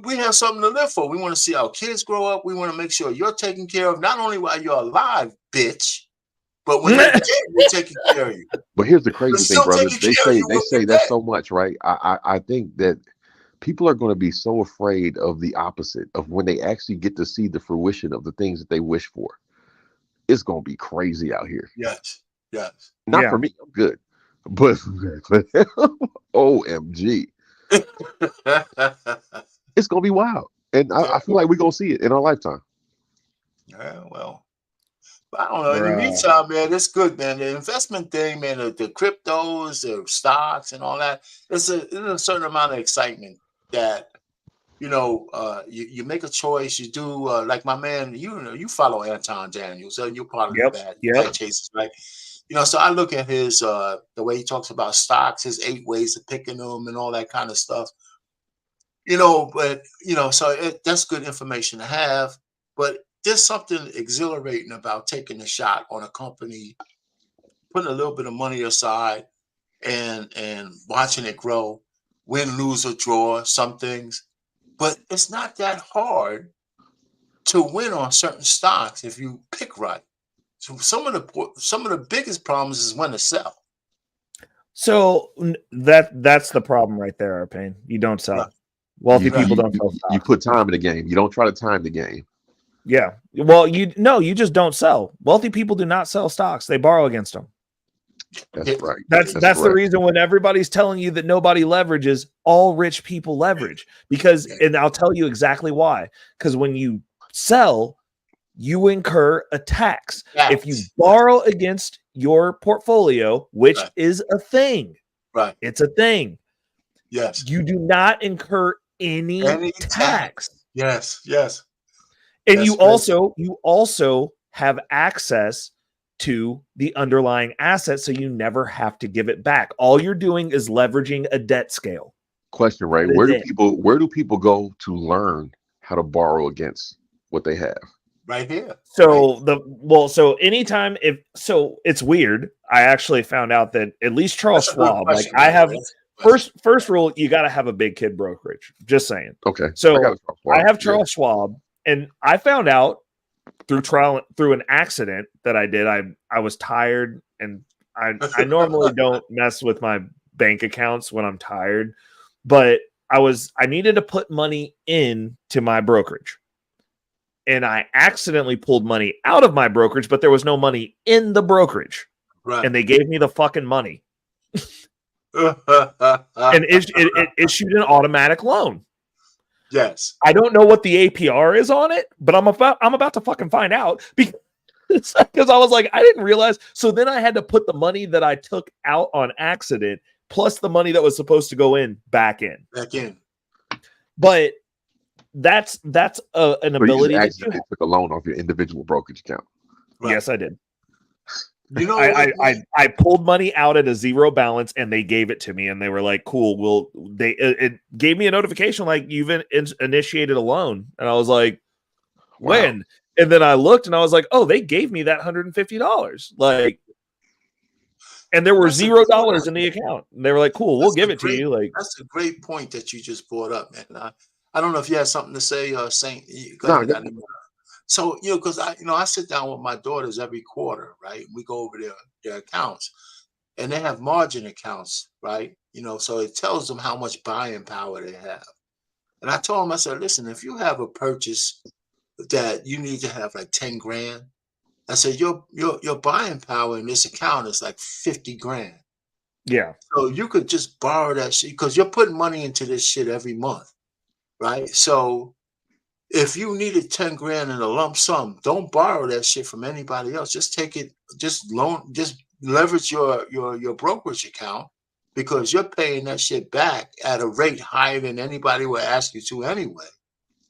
we have something to live for. We want to see our kids grow up. We want to make sure you're taken care of, not only while you're alive, bitch, but when you're dead, we're taking care of you. But here's the crazy thing, brother. They say that so much, right? I think that people are going to be so afraid of the opposite of when they actually get to see the fruition of the things that they wish for. It's going to be crazy out here. Yes. Not for me. I'm good. But OMG. It's going to be wild. And I feel like we're going to see it in our lifetime. Yeah, well. I don't know. In the meantime, man, it's good, man. The investment thing, man, the cryptos, the stocks, and all that. There's a certain amount of excitement that you make a choice. You do like my man. You follow Anton Daniels, so you're part of the bad chasers, right? So I look at his the way he talks about stocks, his 8 ways of picking them, and all that kind of stuff. But so that's good information to have, but there's something exhilarating about taking a shot on a company putting a little bit of money aside and watching it grow, win, lose, or draw some things. But it's not that hard to win on certain stocks if you pick right. So some of the biggest problems is when to sell. So that's the problem right there, Arpain. You don't sell. Right. Wealthy people don't sell stocks. You put time in the game. You don't try to time the game. Yeah. Well, you just don't sell. Wealthy people do not sell stocks. They borrow against them. That's right. That's the reason when everybody's telling you that nobody leverages, all rich people leverage. Because, and I'll tell you exactly why. Because when you sell, you incur a tax. If you borrow against your portfolio, which is a thing. Right. It's a thing. Yes. You do not incur any tax. Yes. Yes. And you also have access to the underlying asset, so you never have to give it back. All you're doing is leveraging a debt scale. Question, right? Where do people go to learn how to borrow against what they have? Right here. So anytime it's weird. I actually found out that at least Charles Schwab, like I have first rule, you got to have a big kid brokerage. Just saying. Okay. So I have Charles Schwab, and I found out through an accident that I did. I was tired, and I normally don't mess with my bank accounts when I'm tired, but I needed to put money into my brokerage. And I accidentally pulled money out of my brokerage, but there was no money in the brokerage. Right. And they gave me the fucking money. And it issued an automatic loan. Yes. I don't know what the APR is on it, but I'm about to fucking find out because I was like, I didn't realize. So then I had to put the money that I took out on accident plus the money that was supposed to go back in. But that's an ability. You accidentally took a loan off your individual brokerage account. Right. Yes, I did. You know, I pulled money out at a zero balance, and they gave it to me, and they were like, "Cool." It gave me a notification like you've initiated a loan, and I was like, "When?" Wow. And then I looked, and I was like, "Oh, they gave me that $150." Like, and there were $0 in the account. And they were like, "Cool, we'll give it to you." Like, that's a great point that you just brought up, man. I don't know if you had something to say, Saint. So, because I sit down with my daughters every quarter, right? We go over their accounts, and they have margin accounts, right? So it tells them how much buying power they have. And I told them, I said, listen, if you have a purchase that you need to have like 10 grand, I said, your buying power in this account is like 50 grand. Yeah. So you could just borrow that shit because you're putting money into this shit every month, right? So if you needed 10 grand in a lump sum, don't borrow that shit from anybody else. Just take it, just leverage your brokerage account because you're paying that shit back at a rate higher than anybody will ask you to anyway,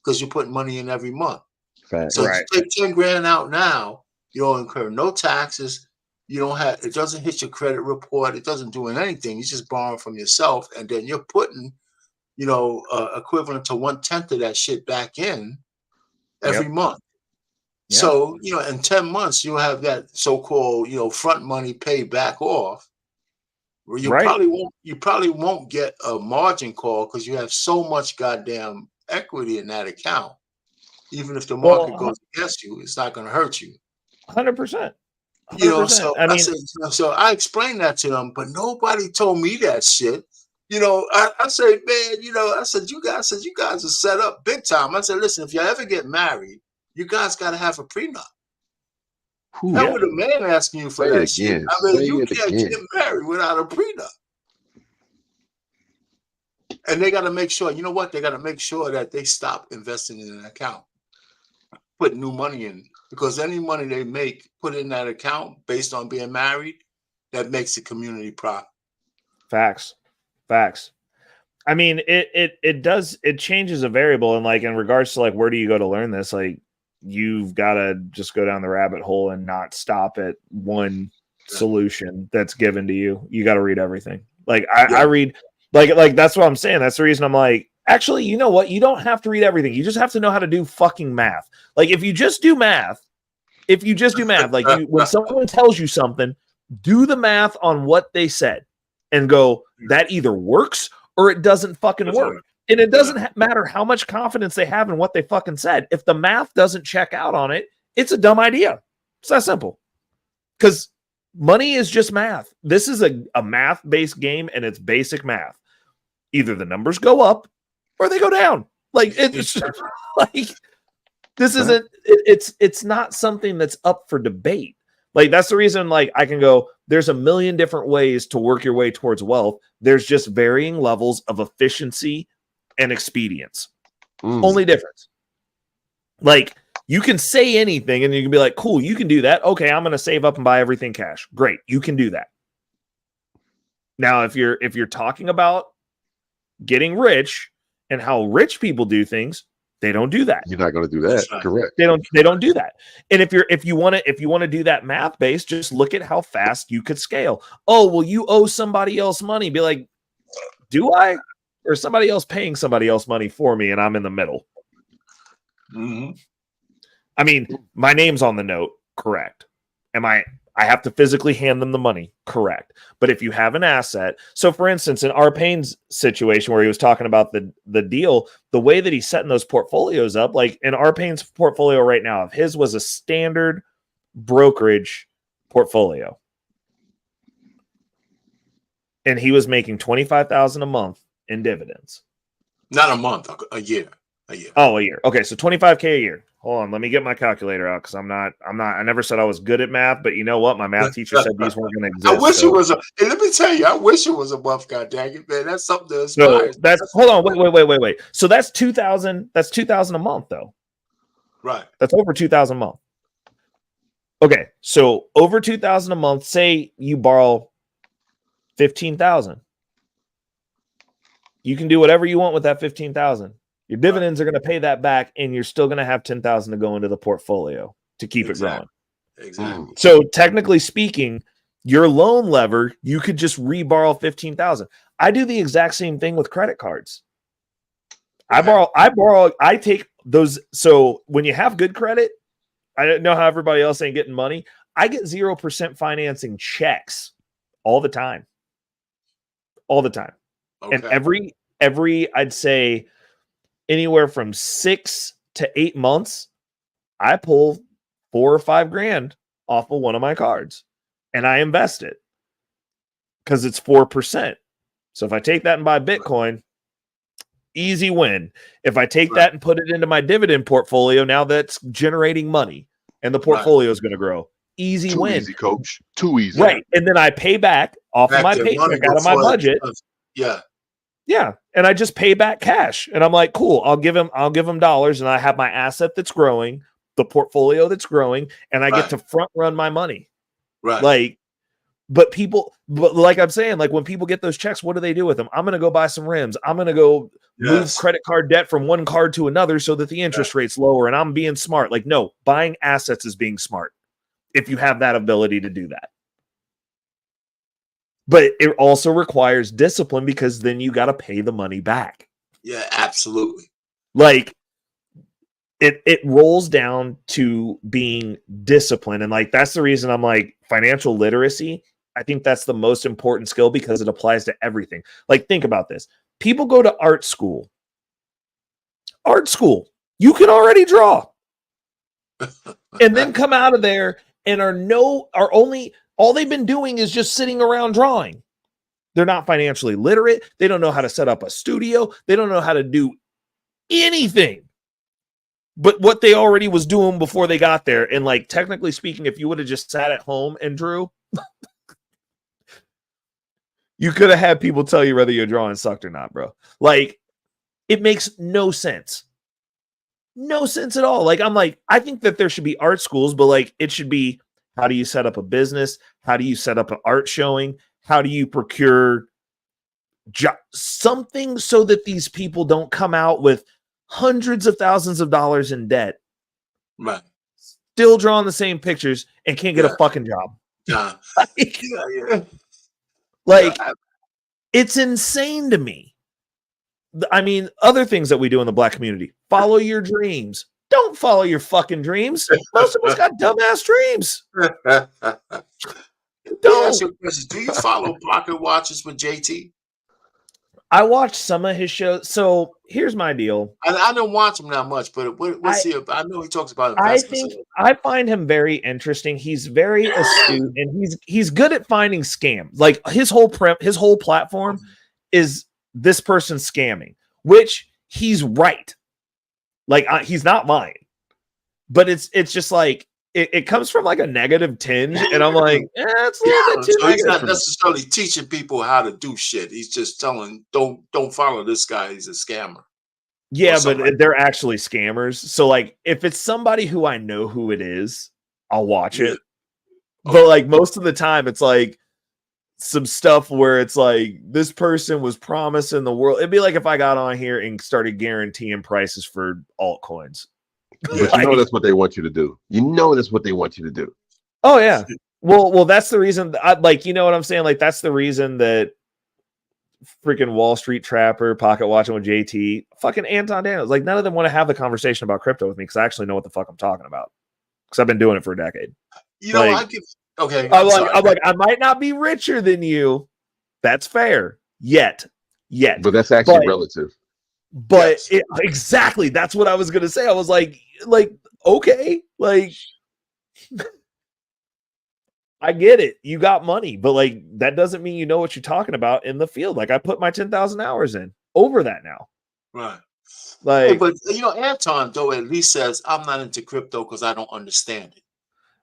because you're putting money in every month. Fact. So right. You take 10 grand out now, you'll incur no taxes. It doesn't hit your credit report. It doesn't do anything. You just borrow from yourself, and then you're putting equivalent to 1/10 of that shit back in every month. Yep. So, in 10 months, you'll have that so-called, front money paid back off. Where you probably won't get a margin call because you have so much goddamn equity in that account. Even if the market goes against you, it's not going to hurt you. 100%. So I explained that to them, but nobody told me that shit. I say, man, I said, you guys are set up big time. I said, listen, if you ever get married, you guys got to have a prenup. How would a man asking you for that shit? I mean, you can't get married without a prenup. And they got to make sure, they got to make sure that they stop investing in an account, put new money in, because any money they make put in that account based on being married, that makes the community profit. Facts. I mean, it changes a variable, and like in regards to like where do you go to learn this, like you've got to just go down the rabbit hole and not stop at one solution that's given to you. You got to read everything. Like I read like that's what I'm saying. That's the reason I'm like, actually, you know what? You don't have to read everything. You just have to know how to do fucking math. Like if you just do math, like when someone tells you something, do the math on what they said and go, that either works or it doesn't fucking work. And it doesn't matter how much confidence they have in what they fucking said. If the math doesn't check out on it, it's a dumb idea. It's that simple. Because money is just math. This is a math-based game, and it's basic math. Either the numbers go up or they go down. Like, it's just, like, this isn't, it's not something that's up for debate. Like, that's the reason, like, I can go, there's a million different ways to work your way towards wealth. There's just varying levels of efficiency and expedience. Only difference. Like, you can say anything and you can be like, cool, you can do that. Okay, I'm going to save up and buy everything cash. Great, you can do that. Now, if you're talking about getting rich and how rich people do things, they don't do that. You're not going to do that. Correct. They don't do that. And if you want to do that math based, just look at how fast you could scale. Oh, well, you owe somebody else money. Be like, do I? Or somebody else paying somebody else money for me and I'm in the middle? Mm-hmm. I mean, my name's on the note, correct. I have to physically hand them the money, correct. But if you have an asset, so for instance, in Arpane's situation where he was talking about the deal, the way that he's setting those portfolios up, like in Arpane's portfolio right now, if his was a standard brokerage portfolio, and he was making $25,000 a month in dividends. Not a month, a year. Oh, a year. Okay, so $25K a year. Hold on, let me get my calculator out because I never said I was good at math, but you know what? My math teacher said these weren't going to exist. I wish it was let me tell you, I wish it was a month, god dang it, man. That's something to inspire. So hold on, wait. So that's $2,000 a month though. Right. That's over $2,000 a month. Okay, so over $2,000 a month, say you borrow $15,000. You can do whatever you want with that $15,000. Your dividends are going to pay that back, and you're still going to have $10,000 to go into the portfolio to keep it growing. Exactly. So technically speaking, your loan lever, you could just reborrow $15,000. I do the exact same thing with credit cards. Okay. I take those. So when you have good credit, I don't know how everybody else ain't getting money. I get 0% financing checks all the time. Okay. And every I'd say anywhere from 6 to 8 months, I pull $4,000 or $5,000 off of one of my cards and I invest it because it's 4%. So if I take that and buy Bitcoin, easy win. If I take that and put it into my dividend portfolio, now that's generating money and the portfolio is going to grow. Easy win. Too easy, coach. Too easy. Right. And then I pay back off of my paycheck out of my budget. Yeah. And I just pay back cash. And I'm like, cool, I'll give them dollars. And I have my asset that's growing, the portfolio that's growing, and I get to front run my money. Right. But like I'm saying, like when people get those checks, what do they do with them? I'm going to go buy some rims. I'm going to go move credit card debt from one card to another so that the interest rate's lower. And I'm being smart. Like, no, buying assets is being smart if you have that ability to do that. But it also requires discipline because then you got to pay the money back. Yeah, absolutely. Like it rolls down to being disciplined. And like, that's the reason I'm like financial literacy. I think that's the most important skill because it applies to everything. Like, think about this. People go to art school. You can already draw. And then come out of there and all they've been doing is just sitting around drawing. They're not financially literate. They don't know how to set up a studio. They don't know how to do anything but what they already was doing before they got there. And like, technically speaking, if you would have just sat at home and drew, you could have had people tell you whether your drawing sucked or not, bro. Like, it makes no sense. No sense at all. Like, I think that there should be art schools, but like, it should be, how do you set up a business? How do you set up an art showing? How do you procure something so that these people don't come out with hundreds of thousands of dollars in debt? Right. Still drawing the same pictures and can't get a fucking job. Like, it's insane to me. I mean, other things that we do in the Black community. Follow your dreams. Don't follow your fucking dreams. Most of us got dumbass dreams. don't. Ask you a question. Do you follow Pocket Watches with JT? I watched some of his shows. So here's my deal. I don't watch him that much, but what's he? I know he talks about investments. I find him very interesting. He's very astute, and he's good at finding scams. Like his whole platform is this person scamming, which he's right. Like he's not lying, but it's just like it comes from like a negative tinge, and I'm like, it's a little bit too so he's not negative. necessarily teaching people how to do shit. He's just telling don't follow this guy. He's a scammer. Yeah, but they're actually scammers. So like if it's somebody who I know who it is, I'll watch it. But like most of the time it's like some stuff where it's like this person was promising the world. It'd be like if I got on here and started guaranteeing prices for altcoins. But you know that's what they want you to do. You know that's what they want you to do. Oh yeah. Well, that's the reason. Like, you know what I'm saying? Like, that's the reason that freaking Wall Street Trapper, Pocket Watching with JT, fucking Anton Daniels, like none of them want to have the conversation about crypto with me because I actually know what the fuck I'm talking about because I've been doing it for a decade. You know, like, I'm like, I might not be richer than you. That's fair. Yet. But that's actually relative. But exactly, that's what I was gonna say. I was like, okay, like I get it. You got money, but like that doesn't mean you know what you're talking about in the field. Like I put my 10,000 hours in over that now. Right. Like, but you know, Anton though at least says I'm not into crypto because I don't understand it.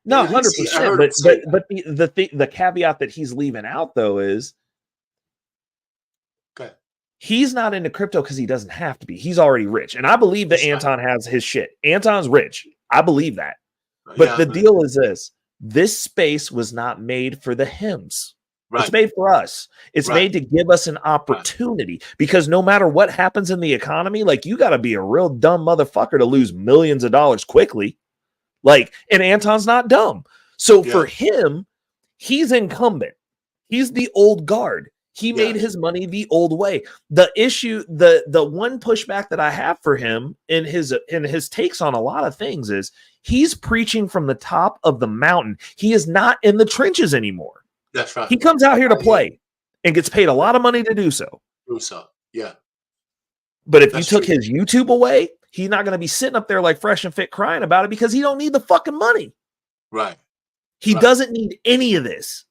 No, 100%. But the caveat that he's leaving out though is he's not into crypto because he doesn't have to be. He's already rich. And I believe that Anton has his shit. Anton's rich. I believe that. But the deal is this space was not made for the hymns. Right. It's made for us. It's made to give us an opportunity because no matter what happens in the economy, like you got to be a real dumb motherfucker to lose millions of dollars quickly. Like, and Anton's not dumb. So for him, he's incumbent. He's the old guard. He made his money the old way. The issue, the one pushback that I have for him in his takes on a lot of things is he's preaching from the top of the mountain. He is not in the trenches anymore. That's right. He comes out here to play and gets paid a lot of money to do so. Yeah. But if you took his YouTube away, he's not going to be sitting up there like fresh and fit crying about it because he don't need the fucking money. Right. He doesn't need any of this.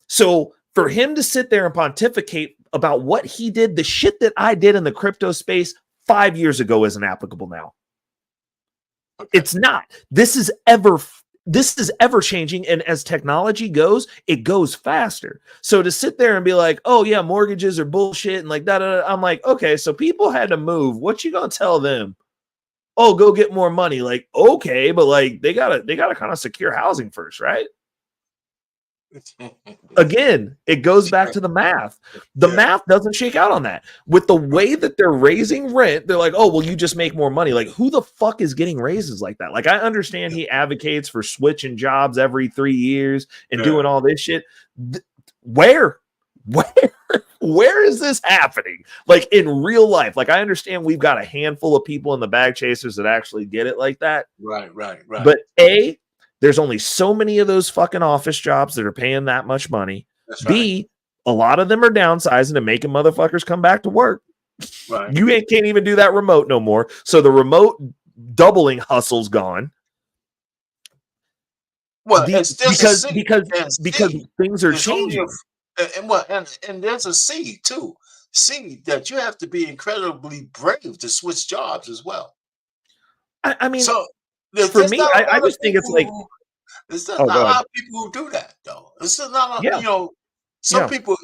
So for him to sit there and pontificate about what he did, the shit that I did in the crypto space 5 years ago isn't applicable now. Okay. It's not. This is ever changing. And as technology goes, it goes faster. So to sit there and be like, oh yeah, mortgages are bullshit and like that, I'm like, okay, so people had to move. What you gonna tell them? Oh, go get more money. Like, okay, but like they gotta kind of secure housing first, right? Again, it goes back to the math. The math doesn't shake out on that. With the way that they're raising rent, they're like, oh, well, you just make more money. Like, who the fuck is getting raises like that? Like, I understand he advocates for switching jobs every 3 years and doing all this shit. Where is this happening? Like, in real life? Like, I understand we've got a handful of people in the bag chasers that actually get it like that. Right. But there's only so many of those fucking office jobs that are paying that much money. That's B, a lot of them are downsizing and making motherfuckers come back to work. Right. You can't even do that remote no more. So the remote doubling hustle's gone. Well, because things are changing. And there's a C too. C that you have to be incredibly brave to switch jobs as well. I mean, so for me, I just think it's like there's not a lot of people who do that though. It's not you know, some people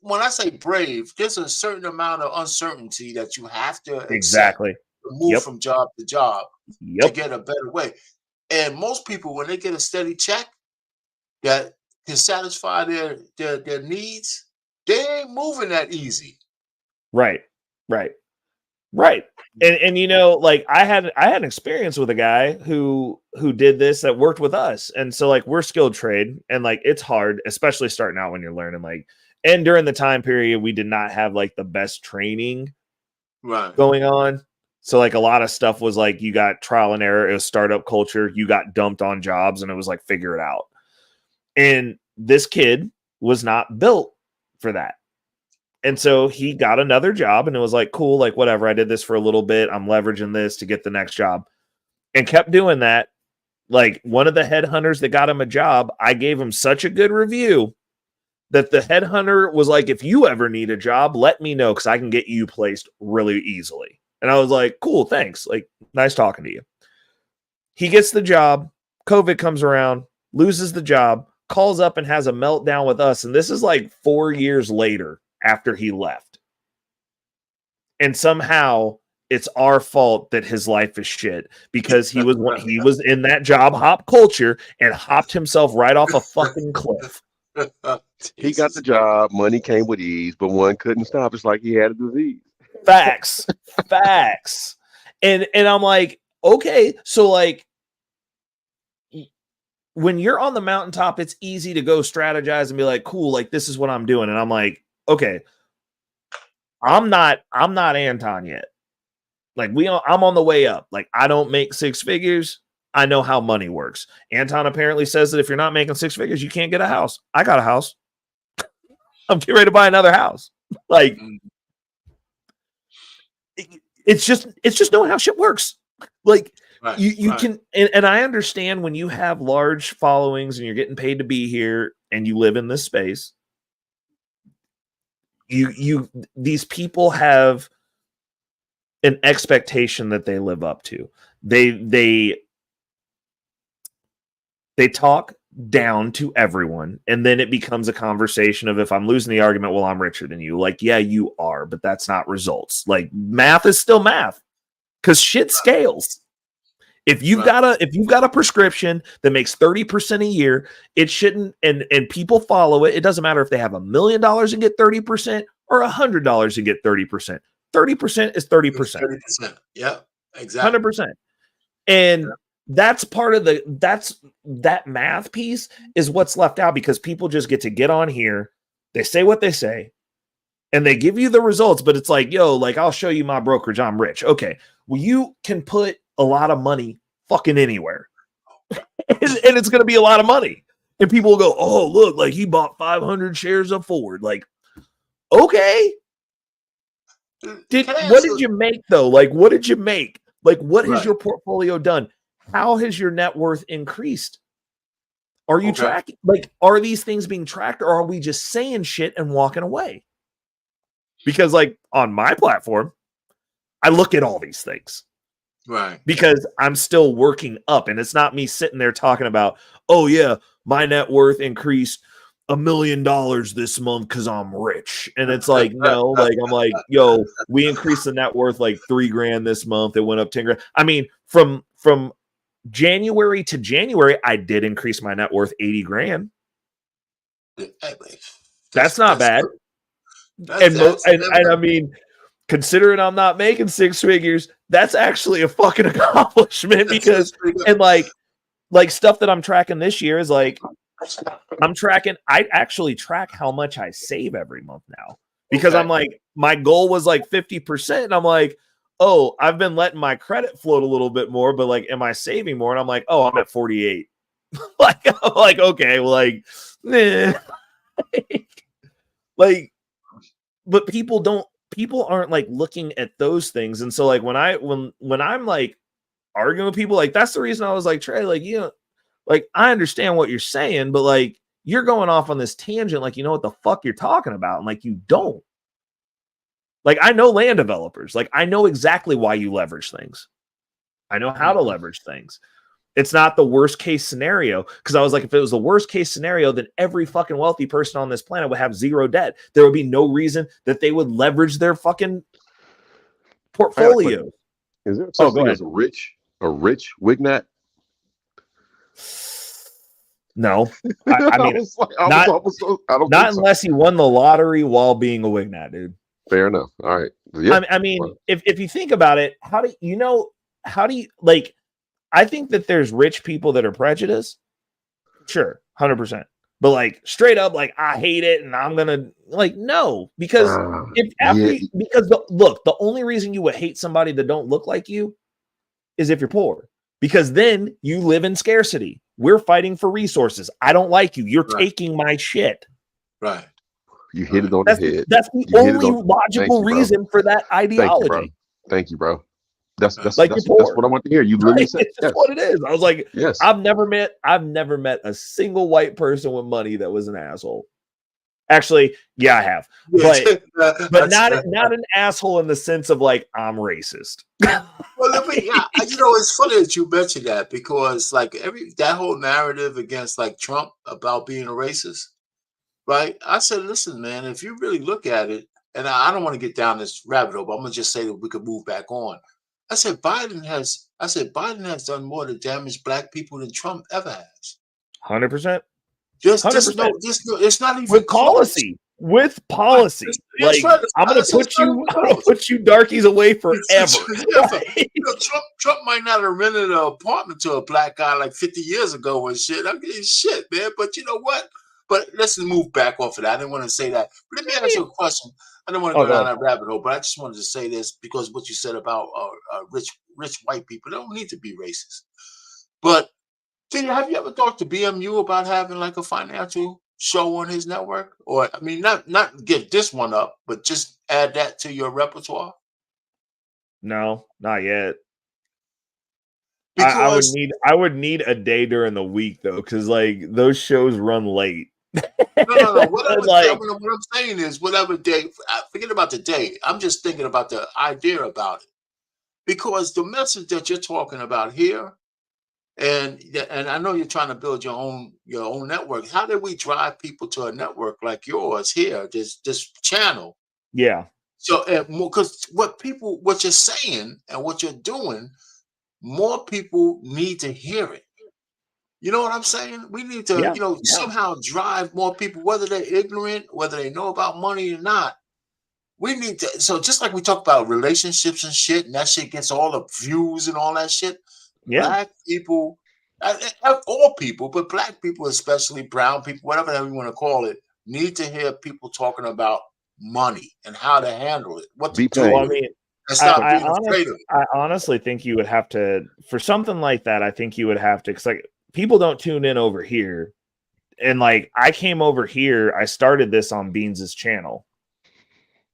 when I say brave, there's a certain amount of uncertainty that you have to exactly move from job to job to get a better way. And most people, when they get a steady check that can satisfy their needs, they ain't moving that easy. Right. And you know, like I had an experience with a guy who did this that worked with us. And so like we're skilled trade and like it's hard, especially starting out when you're learning, like, and during the time period, we did not have like the best training going on. So like a lot of stuff was like you got trial and error. It was startup culture. You got dumped on jobs and it was like figure it out. And this kid was not built for that. And so he got another job and it was like, cool, like whatever. I did this for a little bit. I'm leveraging this to get the next job and kept doing that. Like one of the headhunters that got him a job, I gave him such a good review that the headhunter was like, if you ever need a job, let me know because I can get you placed really easily. And I was like, cool, thanks. Like, nice talking to you. He gets the job. COVID comes around, loses the job, calls up and has a meltdown with us. And this is like 4 years later after he left. And somehow it's our fault that his life is shit because he was in that job hop culture and hopped himself right off a fucking cliff. He got the job, money came with ease, but one couldn't stop. It's like he had a disease. Facts. And I'm like, okay, so like when you're on the mountaintop, it's easy to go strategize and be like, cool, like this is what I'm doing. And I'm like, okay, I'm not Anton yet. Like I'm on the way up. Like I don't make six figures. I know how money works. Anton apparently says that if you're not making six figures, you can't get a house. I got a house. I'm getting ready to buy another house. Like it's just knowing how shit works. Like you can, and I understand when you have large followings and you're getting paid to be here and you live in this space, these people have an expectation that they live up to. They talk down to everyone, and then it becomes a conversation of if I'm losing the argument, well, I'm richer than you. Like, yeah, you are, but that's not results. Like, math is still math because shit scales. If you've got a prescription that makes 30% a year, it shouldn't, and people follow it. It doesn't matter if they have $1 million and get 30% or $100 and get 30%. 30% is 30%. 30%. Yeah, exactly. 100%. And that's part of that math piece is what's left out because people just get on here. They say what they say and they give you the results, but it's like, yo, like I'll show you my brokerage. I'm rich. Okay. Well, you can put a lot of money fucking anywhere and it's going to be a lot of money. And people will go, oh, look, like he bought 500 shares of Ford. Like, okay. What did you make though? Like, what did you make? Like, what has your portfolio done? How has your net worth increased? Are you tracking? Like, are these things being tracked or are we just saying shit and walking away? Because like on my platform, I look at all these things. Right. Because I'm still working up and it's not me sitting there talking about, oh yeah, my net worth increased $1 million this month because I'm rich. And it's like, no, like I'm like, yo, we increased the net worth like $3,000 this month. It went up 10 grand. I mean, from January to January, I did increase my net worth 80 grand. That's not bad. And I mean, considering I'm not making six figures, that's actually a fucking accomplishment because, and like stuff that I'm tracking this year is like, I actually track how much I save every month now because I'm like, my goal was like 50%. And I'm like, oh, I've been letting my credit float a little bit more, but like, am I saving more? And I'm like, oh, I'm at 48. I'm like, okay, well, like, like, but people aren't like looking at those things. And so like when I'm like arguing with people, like that's the reason I was like, Trey, like, you know, like I understand what you're saying, but like you're going off on this tangent, like you know what the fuck you're talking about, and like you don't. Like I know land developers, like I know exactly why you leverage things. I know how to leverage things. It's not the worst case scenario because I was like, if it was the worst case scenario, then every fucking wealthy person on this planet would have zero debt. There would be no reason that they would leverage their fucking portfolio. Is there such thing as a rich Wignat? No, I mean, not unless he won the lottery while being a Wignat, dude. Fair enough. All right. Yeah. I mean, if you think about it, how do you like? I think that there's rich people that are prejudiced. Sure, 100%. But like straight up, like I hate it, and I'm gonna like no, because the only reason you would hate somebody that don't look like you is if you're poor, because then you live in scarcity. we're fighting for resources. I don't like you. You're taking my shit. Right. You hit it on the head. That's the only logical reason for that ideology. Thank you, bro. That's like that's what I want to hear. You literally said it's just what it is. I was like, yes. I've never met a single white person with money that was an asshole. Actually, yeah, I have, but not an asshole in the sense of like I'm racist. Well, it's funny that you mentioned that because like that whole narrative against like Trump about being a racist, right? I said, listen, man, if you really look at it, and I don't want to get down this rabbit hole, but I'm gonna just say that we could move back on. I said Biden has done more to damage black people than Trump ever has. 100%. Just no, it's not even with policy. With policy, like I'm gonna put you darkies away forever. Trump might not have rented an apartment to a black guy like 50 years ago and shit. I'm getting shit, man. But you know what? But let's move back off of that. I didn't want to say that. But let me ask you a question. I don't want to go down that rabbit hole, but I just wanted to say this because what you said about rich white people, they don't need to be racist. But have you ever talked to BMU about having like a financial show on his network? Or I mean, not give this one up, but just add that to your repertoire? No, not yet. Because I would need a day during the week though, because like those shows run late. No. What I'm saying is whatever day, forget about the day. I'm just thinking about the idea about it. Because the message that you're talking about here, and I know you're trying to build your own network. How did we drive people to a network like yours here, this channel? Yeah. So because what you're saying and what you're doing, more people need to hear it. You know what I'm saying? We need to, somehow drive more people, whether they're ignorant, whether they know about money or not. We need to. So just like we talk about relationships and shit, and that shit gets all the views and all that shit. Yeah. Black people, all people, but black people, especially brown people, whatever you want to call it, need to hear people talking about money and how to handle it, what to do. I mean, I honestly think you would have to, for something like that, I think you would have to, because like people don't tune in over here. And like I came over here, I started this on Beans's channel.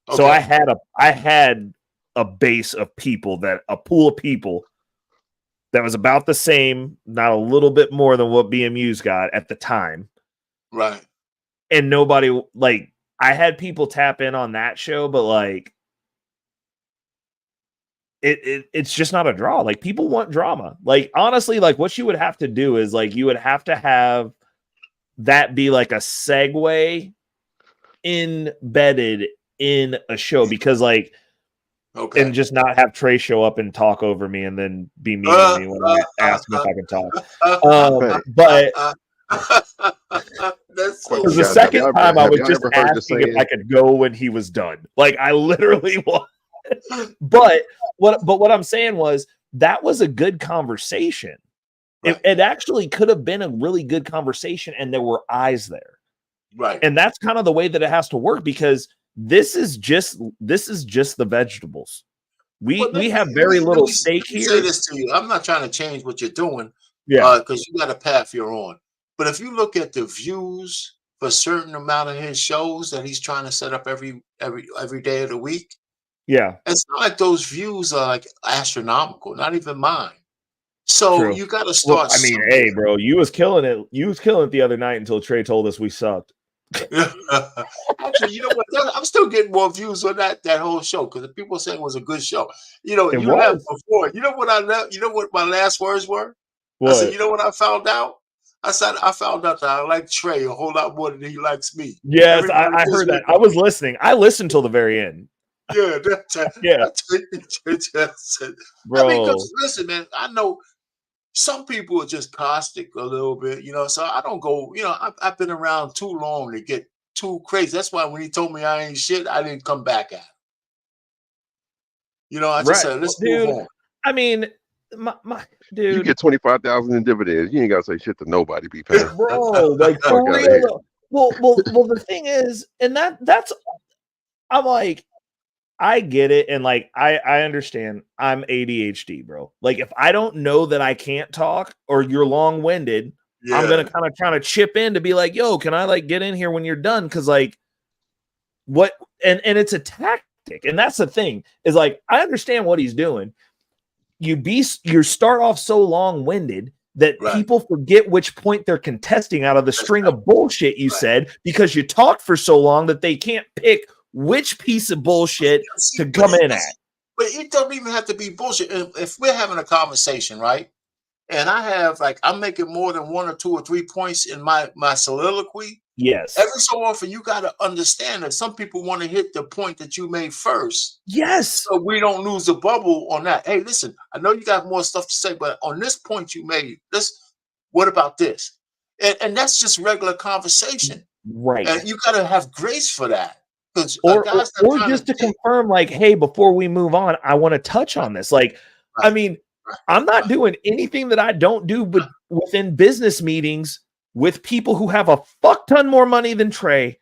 Okay. So I had a base of people, a pool of people that was about the same, not a little bit more than what BMU's got at the time. Right. And nobody, like, I had people tap in on that show, but like, it's just not a draw. Like, people want drama. Like, honestly, like, what you would have to do is, like, you would have to have that be like a segue embedded in a show, because, like, and just not have Trey show up and talk over me and then be mean to me when I ask him if I can talk. But because the second time I was just asking if I could go when he was done. Like, I literally was. But what I'm saying was that was a good conversation. Right. It actually could have been a really good conversation, and there were eyes there. Right. And that's kind of the way that it has to work, because this is just the vegetables. We have very little stake here. Say this to you. I'm not trying to change what you're doing. Yeah. Because you got a path you're on. But if you look at the views for a certain amount of his shows that he's trying to set up every day of the week. Yeah. It's not like those views are like astronomical, not even mine. So True. You got to start. Well, I mean, hey, bro, you was killing it. You was killing it the other night until Trey told us we sucked. Actually, you know what? I'm still getting more views on that whole show, because the people saying it was a good show. You know, you have before. You know what you know what my last words were? What? I said, you know what I found out? I found out that I like Trey a whole lot more than he likes me. Yes, I heard that. I was listening. I listened till the very end. Yeah, yeah. Bro. I mean, because listen, man, I know some people are just caustic a little bit, you know, so I don't go, you know, I've been around too long to get too crazy. That's why when he told me I ain't shit, I didn't come back at him. You know, I just said, let's move on. I mean, my dude. You get 25,000 in dividends. You ain't got to say shit to nobody, B-Pan. Bro, like, for real. Well, the thing is, and that's, I'm like, I get it, and like I understand. I'm ADHD, bro. Like, if I don't know that I can't talk or you're long-winded, I'm gonna kind of try to chip in to be like, yo, can I like get in here when you're done? Because like what and it's a tactic, and that's the thing, is like I understand what he's doing. You start off so long-winded that people forget which point they're contesting out of the string of bullshit you said, because you talked for so long that they can't pick which piece of bullshit to come in at. But it don't even have to be bullshit. If we're having a conversation, right? And I have like I'm making more than 1 or 2 or 3 points in my soliloquy. Yes. Every so often, you got to understand that some people want to hit the point that you made first. Yes. So we don't lose the bubble on that. Hey, listen, I know you got more stuff to say, but on this point you made, what about this? And that's just regular conversation. Right. And you got to have grace for that. Or just to confirm, like, hey, before we move on, I want to touch on this. Like, I mean, I'm not doing anything that I don't do within business meetings with people who have a fuck ton more money than Trey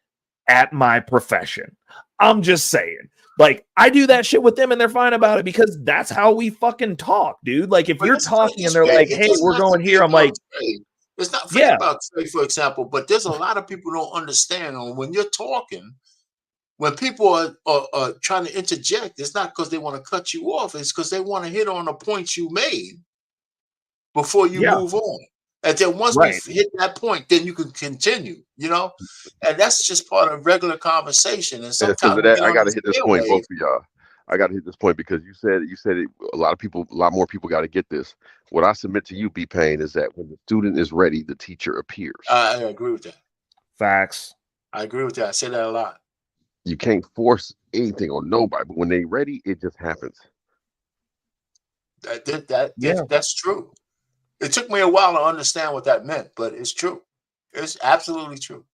at my profession. I'm just saying. Like, I do that shit with them and they're fine about it because that's how we fucking talk, dude. Like, if you're talking and they're like, hey, we're going here, I'm like, it's not forget about Trey, for example, but there's a lot of people don't understand when you're talking, when people are trying to interject, it's not because they want to cut you off, it's because they want to hit on the points you made before you move on. And then once we hit that point, then you can continue, you know? And that's just part of regular conversation. And sometimes I gotta hit this point, both of y'all. I gotta hit this point because you said it, a lot more people gotta get this. What I submit to you, B-Pain, is that when the student is ready, the teacher appears. I agree with that. Facts. I agree with that. I say that a lot. You can't force anything on nobody, but when they're ready, it just happens. That's true. It took me a while to understand what that meant, but it's true. It's absolutely true.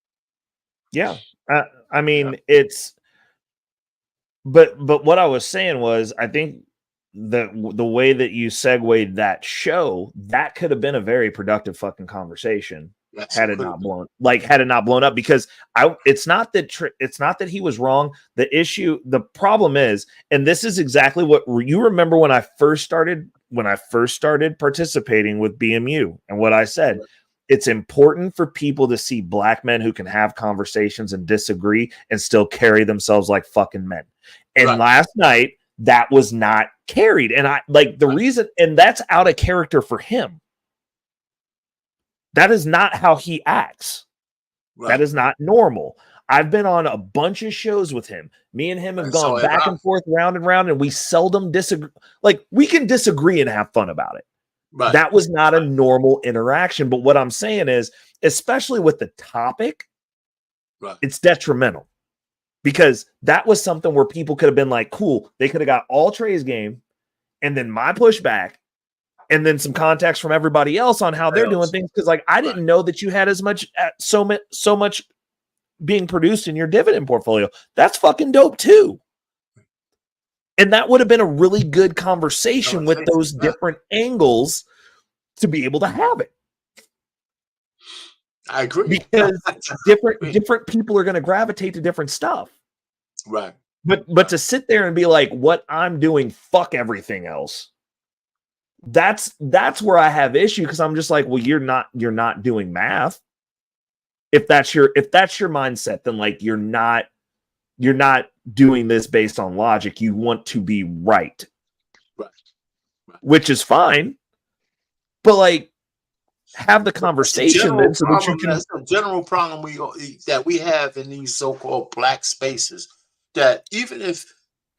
Yeah. I mean, it's, but what I was saying was, I think the way that you segued that show, that could have been a very productive fucking conversation. Had it not blown up, because it's not that he was wrong. The problem is, and this is exactly what you remember when I first started participating with BMU, and what I said, it's important for people to see black men who can have conversations and disagree and still carry themselves like fucking men. And last night that was not carried. And I like the reason, and that's out of character for him. That is not how he acts. That is not normal. I've been on a bunch of shows with him. Me and him have gone back and forth, round and round, and we seldom disagree. Like, we can disagree and have fun about it. That was not a normal interaction. But what I'm saying is, especially with the topic, it's detrimental. Because that was something where people could have been like, cool, they could have got all Trey's game, and then my pushback, and then some context from everybody else on how they're doing things. Because like, I didn't know that you had as much so much being produced in your dividend portfolio. That's fucking dope too. And that would have been a really good conversation with those different angles to be able to have it. I agree. Because different people are going to gravitate to different stuff. Right. But to sit there and be like, what I'm doing, fuck everything else. That's where I have issue, because I'm just like, well, you're not doing math. If that's your mindset, then like you're not doing this based on logic. You want to be right. Which is fine. But like, have the conversation then, so that you can. That's a general problem that we have in these so-called black spaces. That even if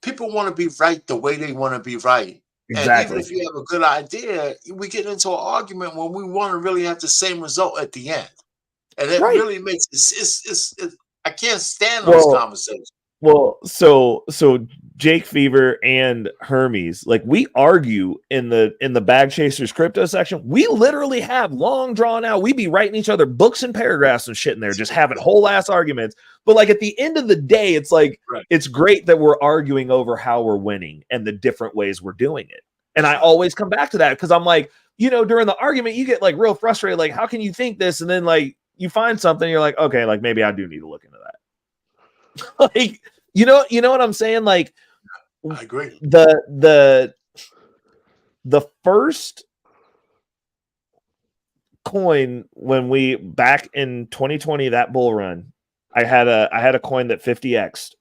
people want to be right the way they want to be right, and even if you have a good idea, we get into an argument when we want to really have the same result at the end, and it really makes it. I can't stand those conversations. Well, so Jake Fever and Hermes, like, we argue in the Bag Chasers crypto section. We literally have long drawn out. We be writing each other books and paragraphs and shit in there, just having whole ass arguments. But like, at the end of the day, it's like, it's great that we're arguing over how we're winning and the different ways we're doing it. And I always come back to that, because I'm like, during the argument, you get like real frustrated. Like, how can you think this? And then like you find something, you're like, okay, like maybe I do need to look into that. Like, you know what I'm saying? Like, I agree. The first coin when we back in 2020, that bull run, I had a coin that 50x'd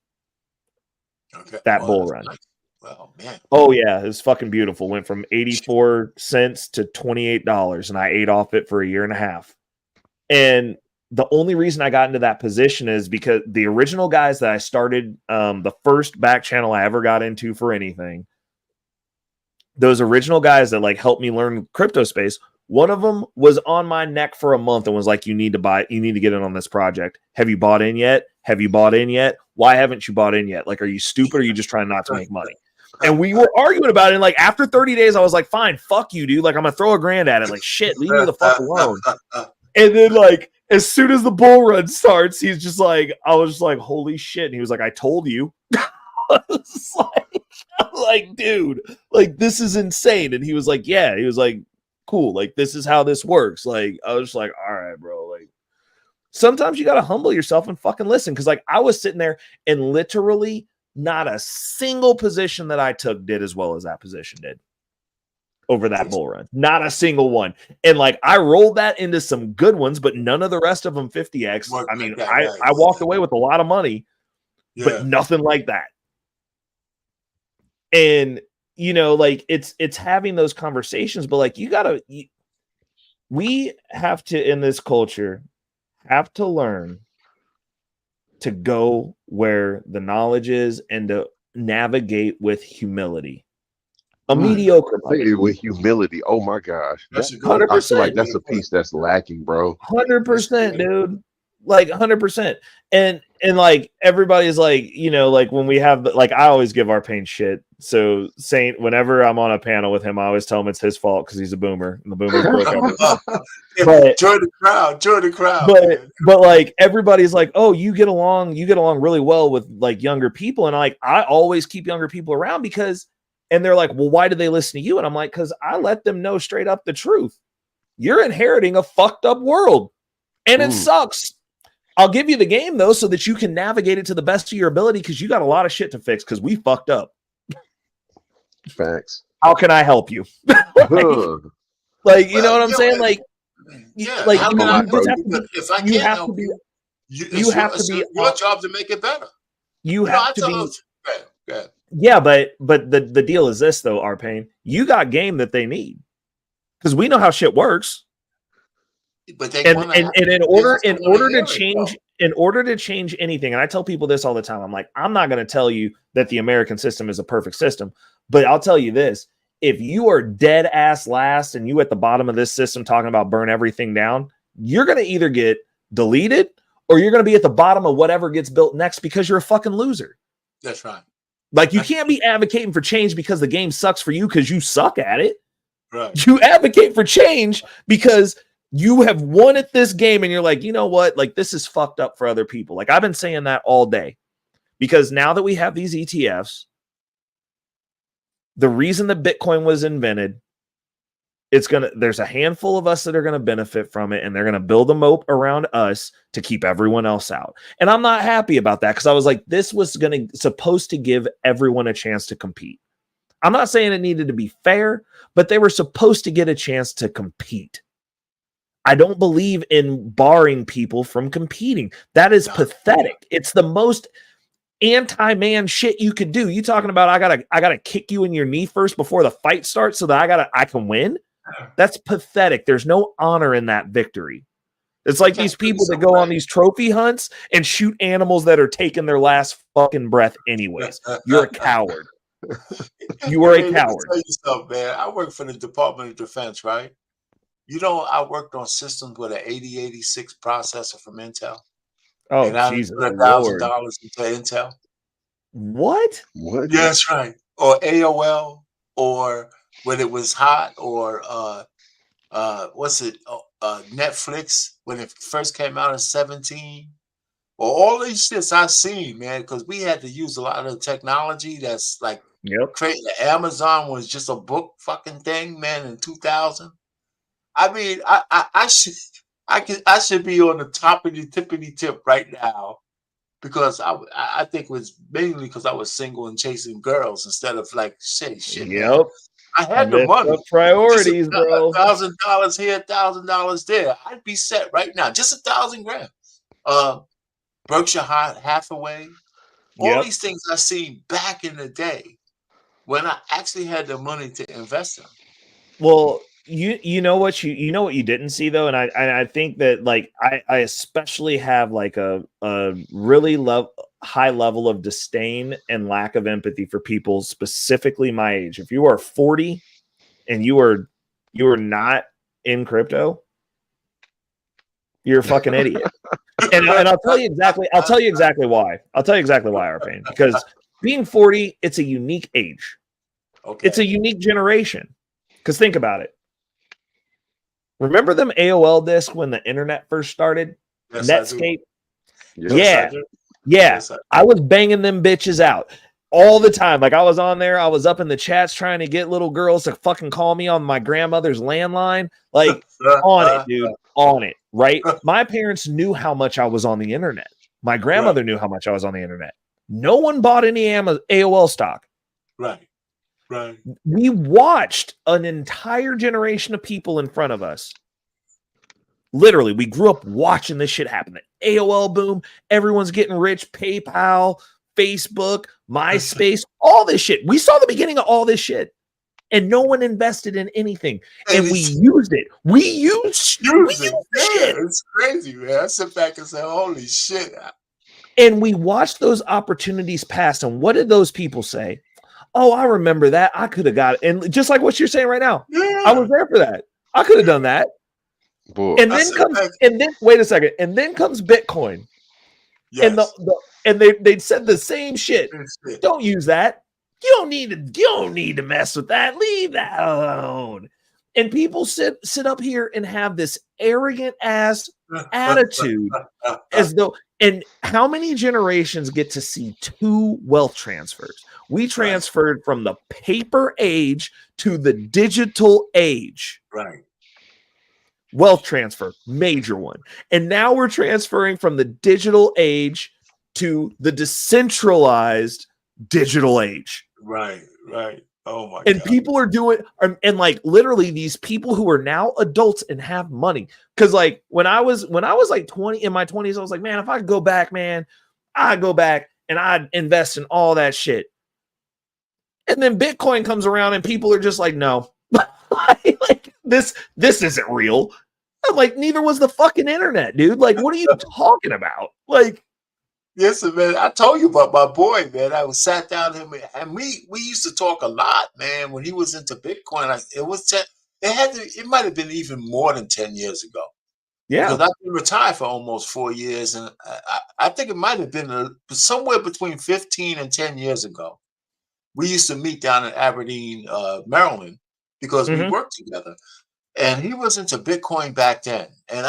that bull run. Nice. Well, man. Oh yeah, it was fucking beautiful. Went from 84 cents to $28, and I ate off it for a year and a half. And the only reason I got into that position is because the original guys that I started, the first back channel I ever got into for anything, those original guys that like helped me learn crypto space, one of them was on my neck for a month and was like, you need to get in on this project. Have you bought in yet? Have you bought in yet? Why haven't you bought in yet? Like, are you stupid or are you just trying not to make money? And we were arguing about it. And like after 30 days, I was like, fine, fuck you, dude. Like, I'm gonna throw a grand at it. Like, shit, leave me the fuck alone. And then like as soon as the bull run starts, he's just like, I was just like, holy shit. And he was like, I told you. I was like, dude, like this is insane. And he was like, yeah. He was like, cool. Like this is how this works. Like I was like, all right, bro. Like sometimes you gotta humble yourself and fucking listen. Cause like I was sitting there and literally not a single position that I took did as well as that position did over that bull run. Not a single one. And like I rolled that into some good ones, but none of the rest of them 50x. I mean, I walked away with a lot of money, but nothing like that. And you know, like it's having those conversations, but like we have to, in this culture, have to learn to go where the knowledge is and to navigate with humility. A mediocre with humility. Oh my gosh. That's 100%. I feel like that's a piece that's lacking, bro. 100%, dude. Like 100%. And like everybody's like, you know, like when we have like I always give our pain shit. So Saint, whenever I'm on a panel with him, I always tell him it's his fault because he's a boomer and the boomers broke everything. But join the crowd. But like everybody's like, oh, you get along really well with like younger people. And like I always keep younger people around because, and they're like, well, why do they listen to you? And I'm like, because I let them know straight up the truth. You're inheriting a fucked up world. And it sucks. I'll give you the game though, so that you can navigate it to the best of your ability because you got a lot of shit to fix because we fucked up. Facts. How can I help you? Like, you know what I'm saying? Like, like you have to be your job to make it better. You have to be. Yeah, but the deal is this though, Arpain. You got game that they need because we know how shit works. But they and in order to change anything, and I tell people this all the time, I'm like, I'm not going to tell you that the American system is a perfect system, but I'll tell you this: if you are dead ass last and you at the bottom of this system talking about burn everything down, you're going to either get deleted or you're going to be at the bottom of whatever gets built next because you're a fucking loser. That's right. Like you can't be advocating for change because the game sucks for you because you suck at it. Right. You advocate for change because you have won at this game and you're like, you know what? Like this is fucked up for other people. Like I've been saying that all day because now that we have these ETFs, the reason that Bitcoin was invented, there's a handful of us that are going to benefit from it and they're going to build a moat around us to keep everyone else out. And I'm not happy about that because I was like, this was supposed to give everyone a chance to compete. I'm not saying it needed to be fair, but they were supposed to get a chance to compete. I don't believe in barring people from competing. That is pathetic. It's the most anti-man shit you could do. You talking about I gotta kick you in your knee first before the fight starts so that I can win? That's pathetic. There's no honor in that victory. It's like these people that go on these trophy hunts and shoot animals that are taking their last fucking breath anyways. You're a coward. You are a coward. Let me tell you something, man. I work for the Department of Defense, right? You know, I worked on systems with an 8086 processor from Intel. Oh, and I Jesus, put $1,000 into Intel. What? What? Yeah, that's right. Or AOL, or when it was hot, or Netflix when it first came out in 17. Well, all these shits I've seen, man, because we had to use a lot of the technology that's like creating. Amazon was just a book fucking thing, man, in 2000. I mean, I should be on the top of the tippity tip right now because I think it was mainly because I was single and chasing girls instead of like shit. Yep. I had the money. Priorities, bro. $1,000 here, $1,000 there. I'd be set right now. Just 1,000 grand. Berkshire Hathaway. All these things I seen back in the day when I actually had the money to invest in. Well, you know what you didn't see though, and I think that like I especially have like a really high level of disdain and lack of empathy for people specifically my age. If you are 40 and you are not in crypto, you're a fucking idiot. and I'll tell you exactly why. I'll tell you exactly why, Arpain. Because being 40, it's a unique age. Okay. It's a unique generation. Because think about it. Remember them AOL discs when the internet first started? Yes, Netscape? Yes, Yeah. I was banging them bitches out all the time. Like I was on there. I was up in the chats trying to get little girls to fucking call me on my grandmother's landline. Like on it, dude. On it. Right? My parents knew how much I was on the internet. My grandmother knew how much I was on the internet. No one bought any AOL stock. Right. We watched an entire generation of people in front of us. Literally, we grew up watching this shit happen. The AOL boom, everyone's getting rich, PayPal, Facebook, MySpace, all this shit. We saw the beginning of all this shit. And no one invested in anything. And we used it. We used it. Shit. It's crazy, man. I sit back and say, holy shit. And we watched those opportunities pass. And what did those people say? Oh, I remember that. I could have got it. And just like what you're saying right now, I was there for that. I could have done that. Boy. And then wait a second. And then comes Bitcoin. Yes. And they said the same shit. Don't use that. You don't need to mess with that. Leave that alone. And people sit up here and have this arrogant ass attitude as though, and how many generations get to see two wealth transfers? We transferred from the paper age to the digital age. Right. Wealth transfer, major one. And now we're transferring from the digital age to the decentralized digital age. Right. Oh my God. And people are doing, and like literally these people who are now adults and have money. Cause like when I was like 20 in my 20s, I was like, man, if I could go back, man, I'd go back and I'd invest in all that shit. And then Bitcoin comes around and people are just like, no, like this isn't real. I'm like, neither was the fucking internet, dude. Like, what are you talking about? Like, yes, man. I told you about my boy, man. I was sat down with him, and we used to talk a lot, man. When he was into Bitcoin, it might have been even more than 10 years ago. Yeah, because I've been retired for almost 4 years, and I think it might have been somewhere between 15 and 10 years ago. We used to meet down in Aberdeen, Maryland, because we worked together. And he was into Bitcoin back then. And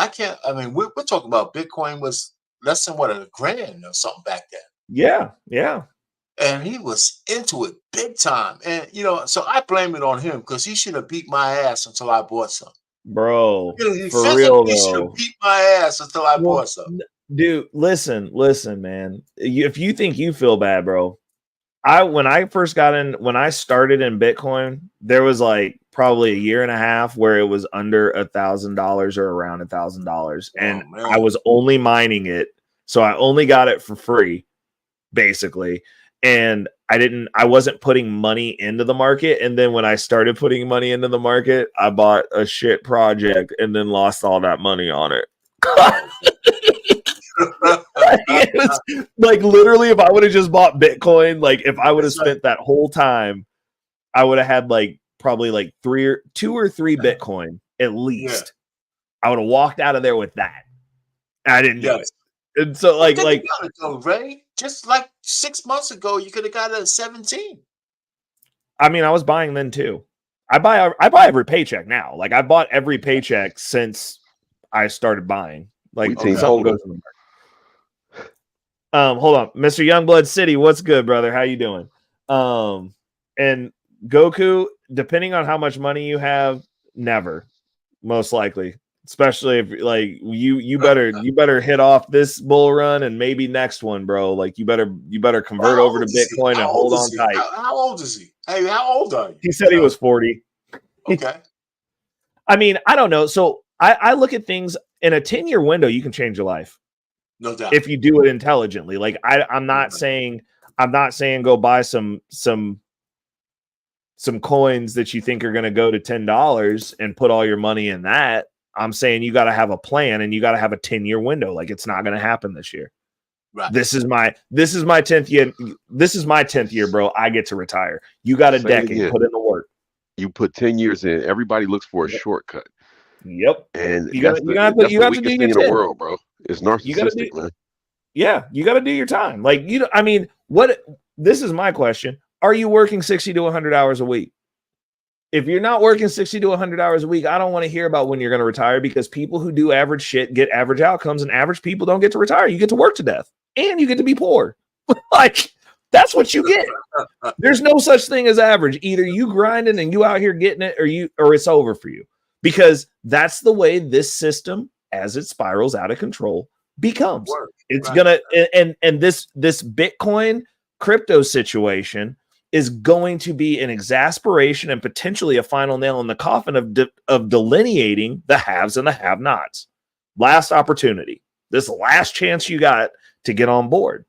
we're talking about Bitcoin was less than $1,000 or something back then. Yeah. And he was into it big time. And, so I blame it on him because he should have beat my ass until I bought some. Bro, he for real though. Should have beat my ass until I bought some. Dude, listen, man. If you think you feel bad, bro, when I started in Bitcoin, there was like probably a year and a half where it was under $1,000 or around $1,000, and I was only mining it, so I only got it for free, basically. And I wasn't putting money into the market, and then when I started putting money into the market, I bought a shit project and then lost all that money on it. It was like literally, if I would have just bought Bitcoin, like if I would have spent that whole time, I would have had like probably like 2 or 3 Bitcoin at least. I would have walked out of there with that. I didn't do it. And so like Ray, just like 6 months ago, you could have got it at 17. I mean, I was buying then too. I buy every paycheck now. Like I bought every paycheck since I started buying. Like something goes in the market. Hold on, Mr. Youngblood City, what's good, brother? How you doing? And Goku, depending on how much money you have, never, most likely. Especially if like you better hit off this bull run and maybe next one, bro. Like you better convert over to Bitcoin and hold on tight. How old is he? Hey, how old are you? He said he was 40. Okay. I mean, I don't know. So I look at things in a 10-year window, you can change your life. No doubt. If you do it intelligently. Like I'm not saying go buy some coins that you think are going to go to $10 and put all your money in that. I'm saying you got to have a plan and you got to have a 10-year window. Like it's not going to happen this year. Right. This is my 10th year. This is my 10th year, bro. I get to retire. You got a decade. Put in the work. You put 10 years in. Everybody looks for a shortcut. Yep. And you got to do your thing in the world, bro. It's narcissistic, man. Yeah, you got to do your time. Like I mean, this is my question. Are you working 60 to 100 hours a week? If you're not working 60 to 100 hours a week, I don't want to hear about when you're going to retire, because people who do average shit get average outcomes, and average people don't get to retire. You get to work to death and you get to be poor. Like that's what you get. There's no such thing as average. Either you grinding and you out here getting it, or it's over for you, because that's the way this system, as it spirals out of control, becomes. It's gonna, and this Bitcoin crypto situation is going to be an exasperation and potentially a final nail in the coffin of delineating the haves and the have-nots. Last opportunity. This last chance you got to get on board,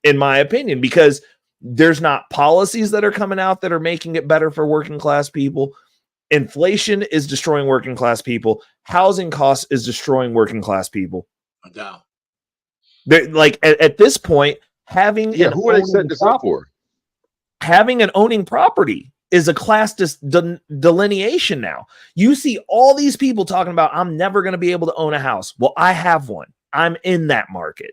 in my opinion, because there's not policies that are coming out that are making it better for working class people. Inflation is destroying working class people. Housing costs is destroying working class people. No doubt. Like at this point, having who are they setting this up for? Having an owning property is a class delineation now. You see all these people talking about, I'm never going to be able to own a house. Well, I have one. I'm in that market,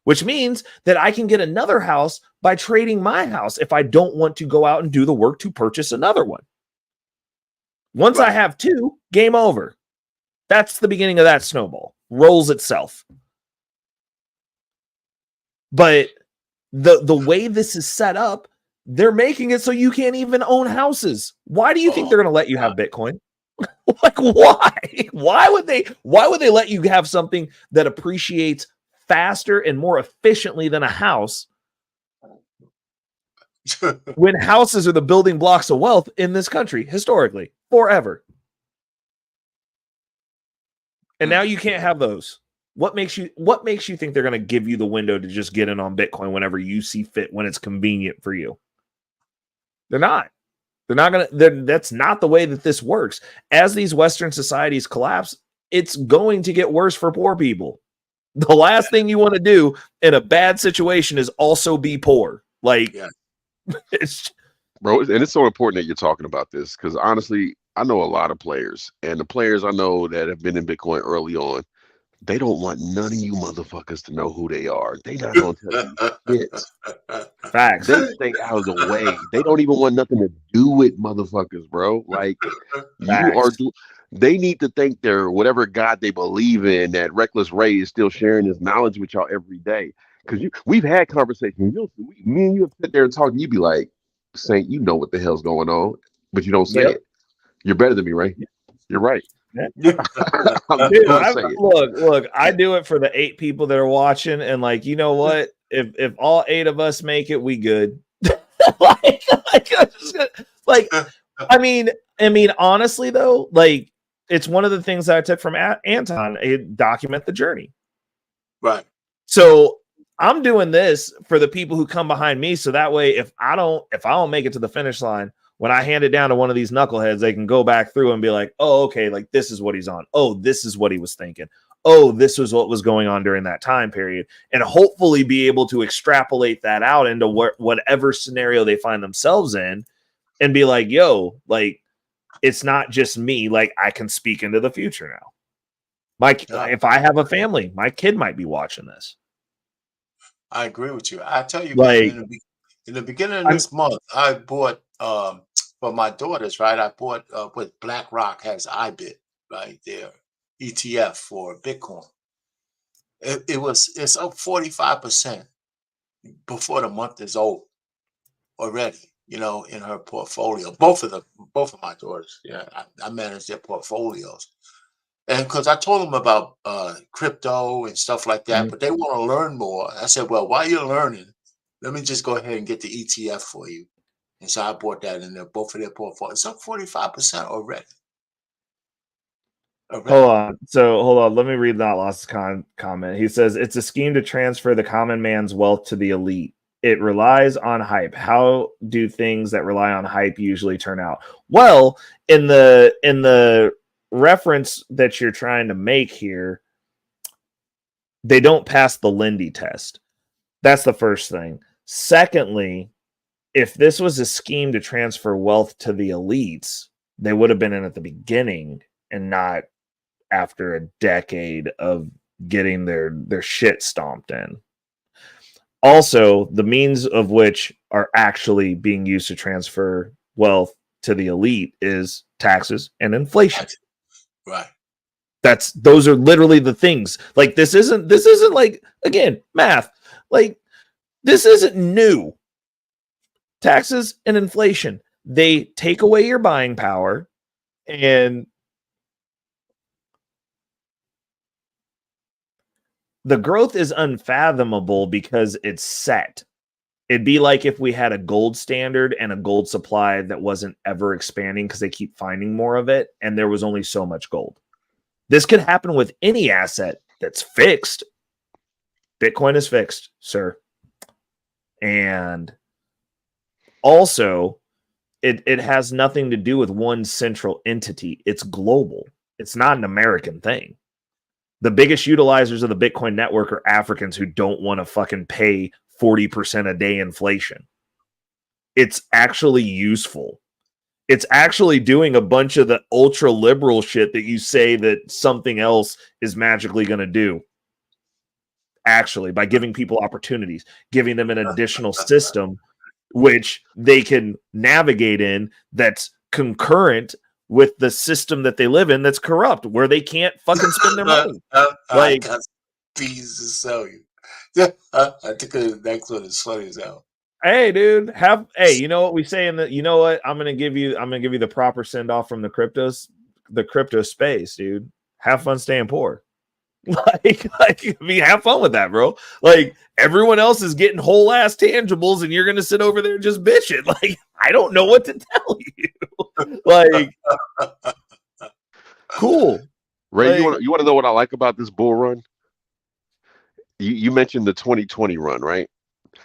which means that I can get another house by trading my house if I don't want to go out and do the work to purchase another one. Once I have two, game over. That's the beginning of that snowball. Rolls itself. But the way this is set up, they're making it so you can't even own houses. Why do you think they're going to let you have Bitcoin? Like, why? Why would they let you have something that appreciates faster and more efficiently than a house when houses are the building blocks of wealth in this country historically, forever? And now you can't have those. What makes you think they're going to give you the window to just get in on Bitcoin whenever you see fit, when it's convenient for you? They're not going to. That's not the way that this works. As these Western societies collapse, it's going to get worse for poor people. The last thing you want to do in a bad situation is also be poor. Like, it's bro, and it's so important that you're talking about this, because honestly, I know a lot of players, and the players I know that have been in Bitcoin early on, they don't want none of you motherfuckers to know who they are. They not gonna tell you shit. Facts. They stay out of the way. They don't even want nothing to do with motherfuckers, bro. Like they need to think they're whatever God they believe in, that Reckless Ray is still sharing his knowledge with y'all every day. Because we've had conversations. Me and you have sit there and talk, and you be like, Saint, you know what the hell's going on, but you don't say it. You're better than me, Ray. You're right. Dude, look, I do it for the 8 people that are watching, and like, you know what? If all 8 of us make it, we good. I mean, honestly though, like, it's one of the things that I took from Anton. Document the journey. Right. So I'm doing this for the people who come behind me, so that way, if I don't make it to the finish line, when I hand it down to one of these knuckleheads, they can go back through and be like, oh, okay, like this is what he's on. Oh, this is what he was thinking. Oh, this was what was going on during that time period. And hopefully be able to extrapolate that out into whatever scenario they find themselves in, and be like, yo, like, it's not just me. Like, I can speak into the future now. If I have a family, my kid might be watching this. I agree with you. I tell you, like, man, in the beginning of this month, I bought for my daughters, right? I bought what BlackRock has IBIT, right? Their ETF for Bitcoin. It's up 45% before the month is over already, you know, in her portfolio. Both of my daughters, yeah, I manage their portfolios. And because I told them about crypto and stuff like that, but they want to learn more. I said, well, while you're learning, let me just go ahead and get the ETF for you. And so I bought that in there, both of their portfolios. It's up 45% already. Hold on. So hold on. Let me read Not Lost's comment. He says it's a scheme to transfer the common man's wealth to the elite. It relies on hype. How do things that rely on hype usually turn out? Well, in the reference that you're trying to make here, they don't pass the Lindy test. That's the first thing. Secondly, if this was a scheme to transfer wealth to the elites, they would have been in at the beginning and not after a decade of getting their shit stomped in. Also, the means of which are actually being used to transfer wealth to the elite is taxes and inflation. Right. Those are literally the things. Like this isn't like, again, math. Like this isn't new. Taxes and inflation. They take away your buying power, and the growth is unfathomable because it's set. It'd be like if we had a gold standard and a gold supply that wasn't ever expanding because they keep finding more of it, and there was only so much gold. This could happen with any asset that's fixed. Bitcoin is fixed, sir. And also, it has nothing to do with one central entity. It's global. It's not an American thing. The biggest utilizers of the Bitcoin network are Africans who don't want to fucking pay 40% a day inflation. It's actually useful. It's actually doing a bunch of the ultra liberal shit that you say that something else is magically going to do. Actually, by giving people opportunities, giving them an additional system which they can navigate in that's concurrent with the system that they live in that's corrupt, where they can't fucking spend their money. I got bees to sell you. I think the next one is funny as hell. Hey, dude, you know what we say in the, you know what? I'm gonna give you the proper send off from the crypto space, dude. Have fun staying poor. Like, I mean, have fun with that, bro. Like, everyone else is getting whole ass tangibles, and you're gonna sit over there and just bitch it. Like, I don't know what to tell you. Like, cool. Ray, like, you want to know what I like about this bull run? You mentioned the 2020 run, right?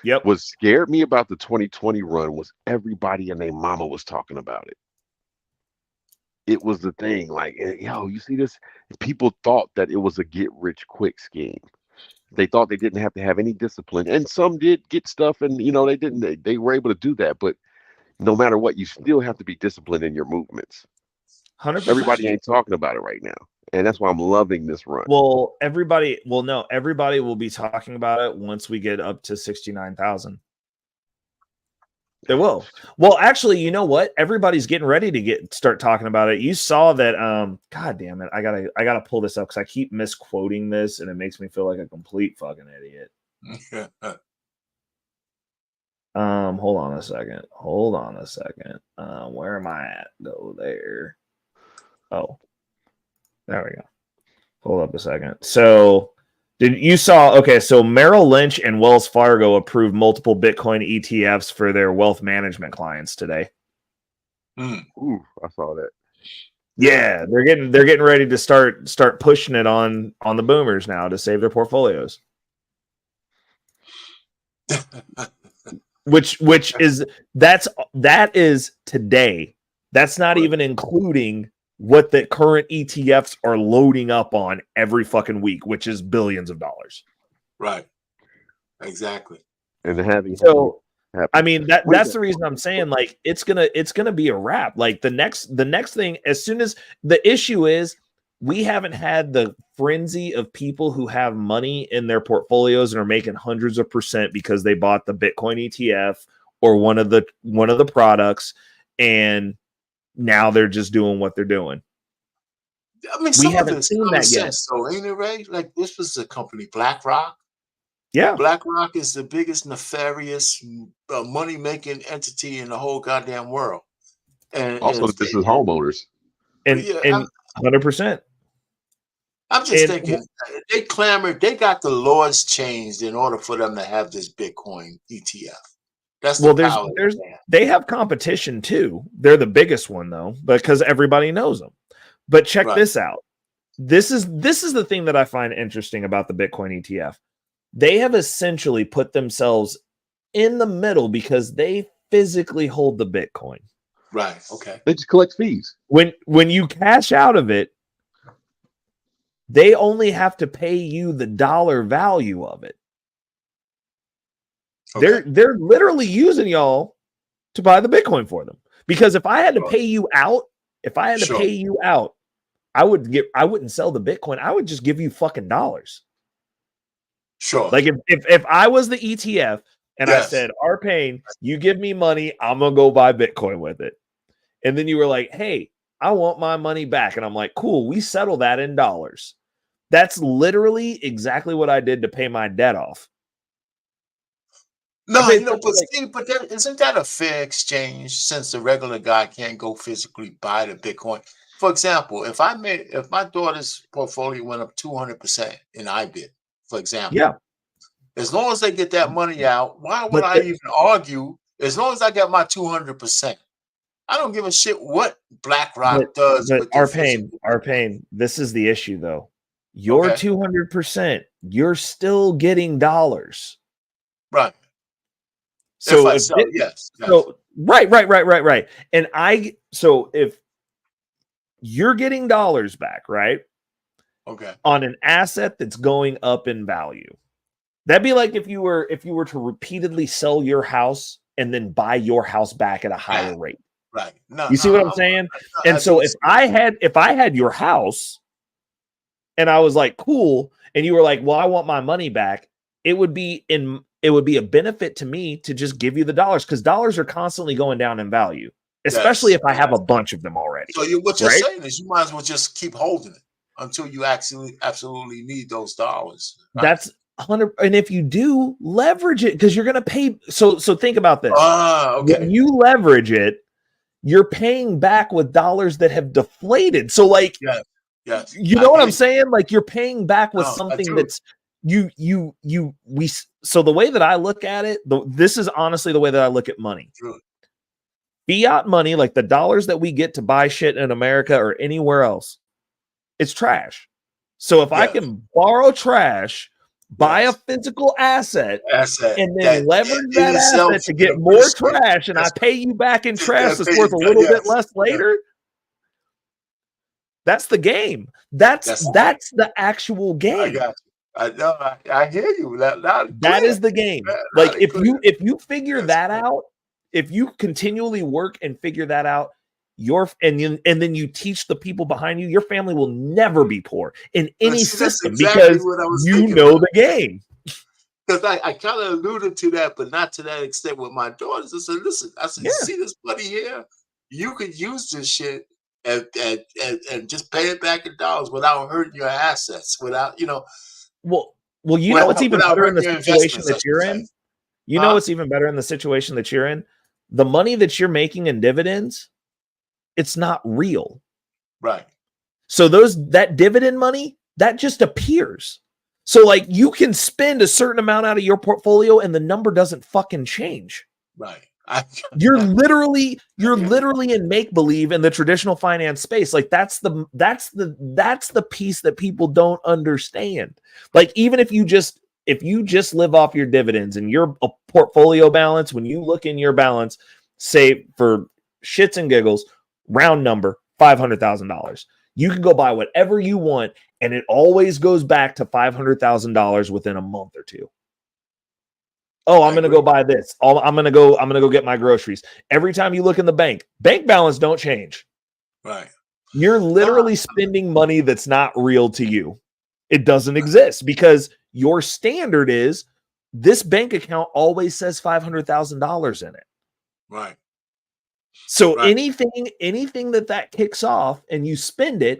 Yep. What scared me about the 2020 run was everybody and their mama was talking about it. It was the thing, like, yo, you see this? People thought that it was a get-rich-quick scheme. They thought they didn't have to have any discipline, and some did get stuff, and they didn't. They were able to do that, but no matter what, you still have to be disciplined in your movements. 100%. Everybody ain't talking about it right now, and that's why I'm loving this run. Well, everybody will be talking about it once we get up to 69,000. They will. Well, actually, you know what? Everybody's getting ready to start talking about it. You saw that. God damn it! I gotta pull this up because I keep misquoting this, and it makes me feel like a complete fucking idiot. Hold on a second. Where am I at? Go there. Oh, there we go. Hold up a second. So, so Merrill Lynch and Wells Fargo approved multiple Bitcoin ETFs for their wealth management clients today. Ooh, I saw that. Yeah, they're getting ready to start pushing it on the boomers now to save their portfolios. Which is that is today. That's not even including what the current ETFs are loading up on every fucking week, which is billions of dollars. Right. Exactly. And having I mean that's the reason I'm saying, like, it's gonna be a wrap. Like the next thing, as soon as the issue is, we haven't had the frenzy of people who have money in their portfolios and are making hundreds of % because they bought the Bitcoin ETF or one of the products, and now they're just doing what they're doing. I mean, we haven't seen that yet. So ain't it, Ray? Like, this was the company BlackRock. Yeah, BlackRock is the biggest nefarious money-making entity in the whole goddamn world. And also, this is homeowners, and 100%. I'm just thinking they clamored, they got the laws changed in order for them to have this Bitcoin ETF. That's the power. They have competition too. They're the biggest one though, because everybody knows them. But check this out. This is the thing that I find interesting about the Bitcoin ETF. They have essentially put themselves in the middle because they physically hold the Bitcoin. Right. Okay. They just collect fees. When you cash out of it, they only have to pay you the dollar value of it. Okay. They're literally using y'all to buy the Bitcoin for them. Because if I had to pay you out, I wouldn't sell the Bitcoin. I would just give you fucking dollars. Sure. Like if I was the ETF and I said, Arpain, you give me money, I'm gonna go buy Bitcoin with it. And then you were like, hey, I want my money back. And I'm like, cool, we settle that in dollars. That's literally exactly what I did to pay my debt off. No, but isn't that a fair exchange since the regular guy can't go physically buy the Bitcoin? For example, if my daughter's portfolio went up 200% in IBIT, for example, as long as they get that money out, why would I even argue? As long as I get my 200%, I don't give a shit what BlackRock does. But Arpain, this is the issue though. Your 200%, you're still getting dollars. Right. So right. And if you're getting dollars back, right? Okay. On an asset that's going up in value. That'd be like if you were to repeatedly sell your house and then buy your house back at a higher rate. Right. You see what I'm saying? And so if I had your house and I was like, cool, and you were like, well, I want my money back, it would be a benefit to me to just give you the dollars because dollars are constantly going down in value, especially if I have a bunch of them already. So what you're saying is you might as well just keep holding it until you absolutely need those dollars. Right? That's 100. And if you do, leverage it because you're going to pay. So think about this. When you leverage it, you're paying back with dollars that have deflated. So like, yes, you know what I'm saying? Like you're paying back with something that's so the way that I look at it, this is honestly the way that I look at money. True. Fiat money, like the dollars that we get to buy shit in America or anywhere else, it's trash. So if I can borrow trash, buy a physical asset and then leverage that asset to get more trash, and I pay you back in trash that's worth a little bit less later, that's the game. That's the actual game. I got you. I hear you. That is the game. Like if you figure that out, if you continually work and figure that out, and then you teach the people behind you, your family will never be poor in any system because you know the game. Because I kind of alluded to that, but not to that extent with my daughters. I said, listen, see this money here? You could use this shit and just pay it back in dollars without hurting your assets, without, Well, you know what's even better in the situation that you're in? You know what's even better in the situation that you're in? The money that you're making in dividends, it's not real. Right. So that dividend money, that just appears. So like you can spend a certain amount out of your portfolio and the number doesn't fucking change. Right. You're literally in make-believe in the traditional finance space. Like that's the piece that people don't understand. Like even if you just live off your dividends and your portfolio balance, when you look in your balance, say for shits and giggles, round number, $500,000. You can go buy whatever you want, and it always goes back to $500,000 within a month or two. Oh, I'm going to go buy this. I'm going to go get my groceries. Every time you look in the bank balance don't change. Right. You're literally spending money that's not real to you. It doesn't exist because your standard is this bank account always says $500,000 in it. Right. So anything that kicks off and you spend it,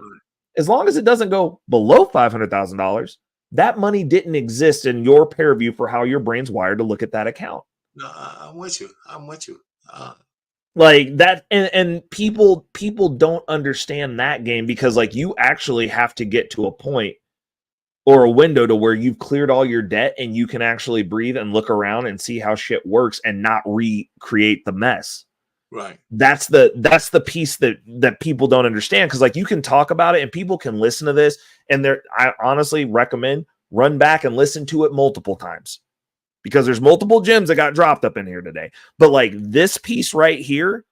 as long as it doesn't go below $500,000, that money didn't exist in your purview for how your brain's wired to look at that account. No, I'm with you. Like that, and people don't understand that game because like you actually have to get to a point or a window to where you've cleared all your debt and you can actually breathe and look around and see how shit works and not recreate the mess. Right. That's the piece that people don't understand, because like you can talk about it and people can listen to this, and I honestly recommend run back and listen to it multiple times, because there's multiple gems that got dropped up in here today. But like this piece right here,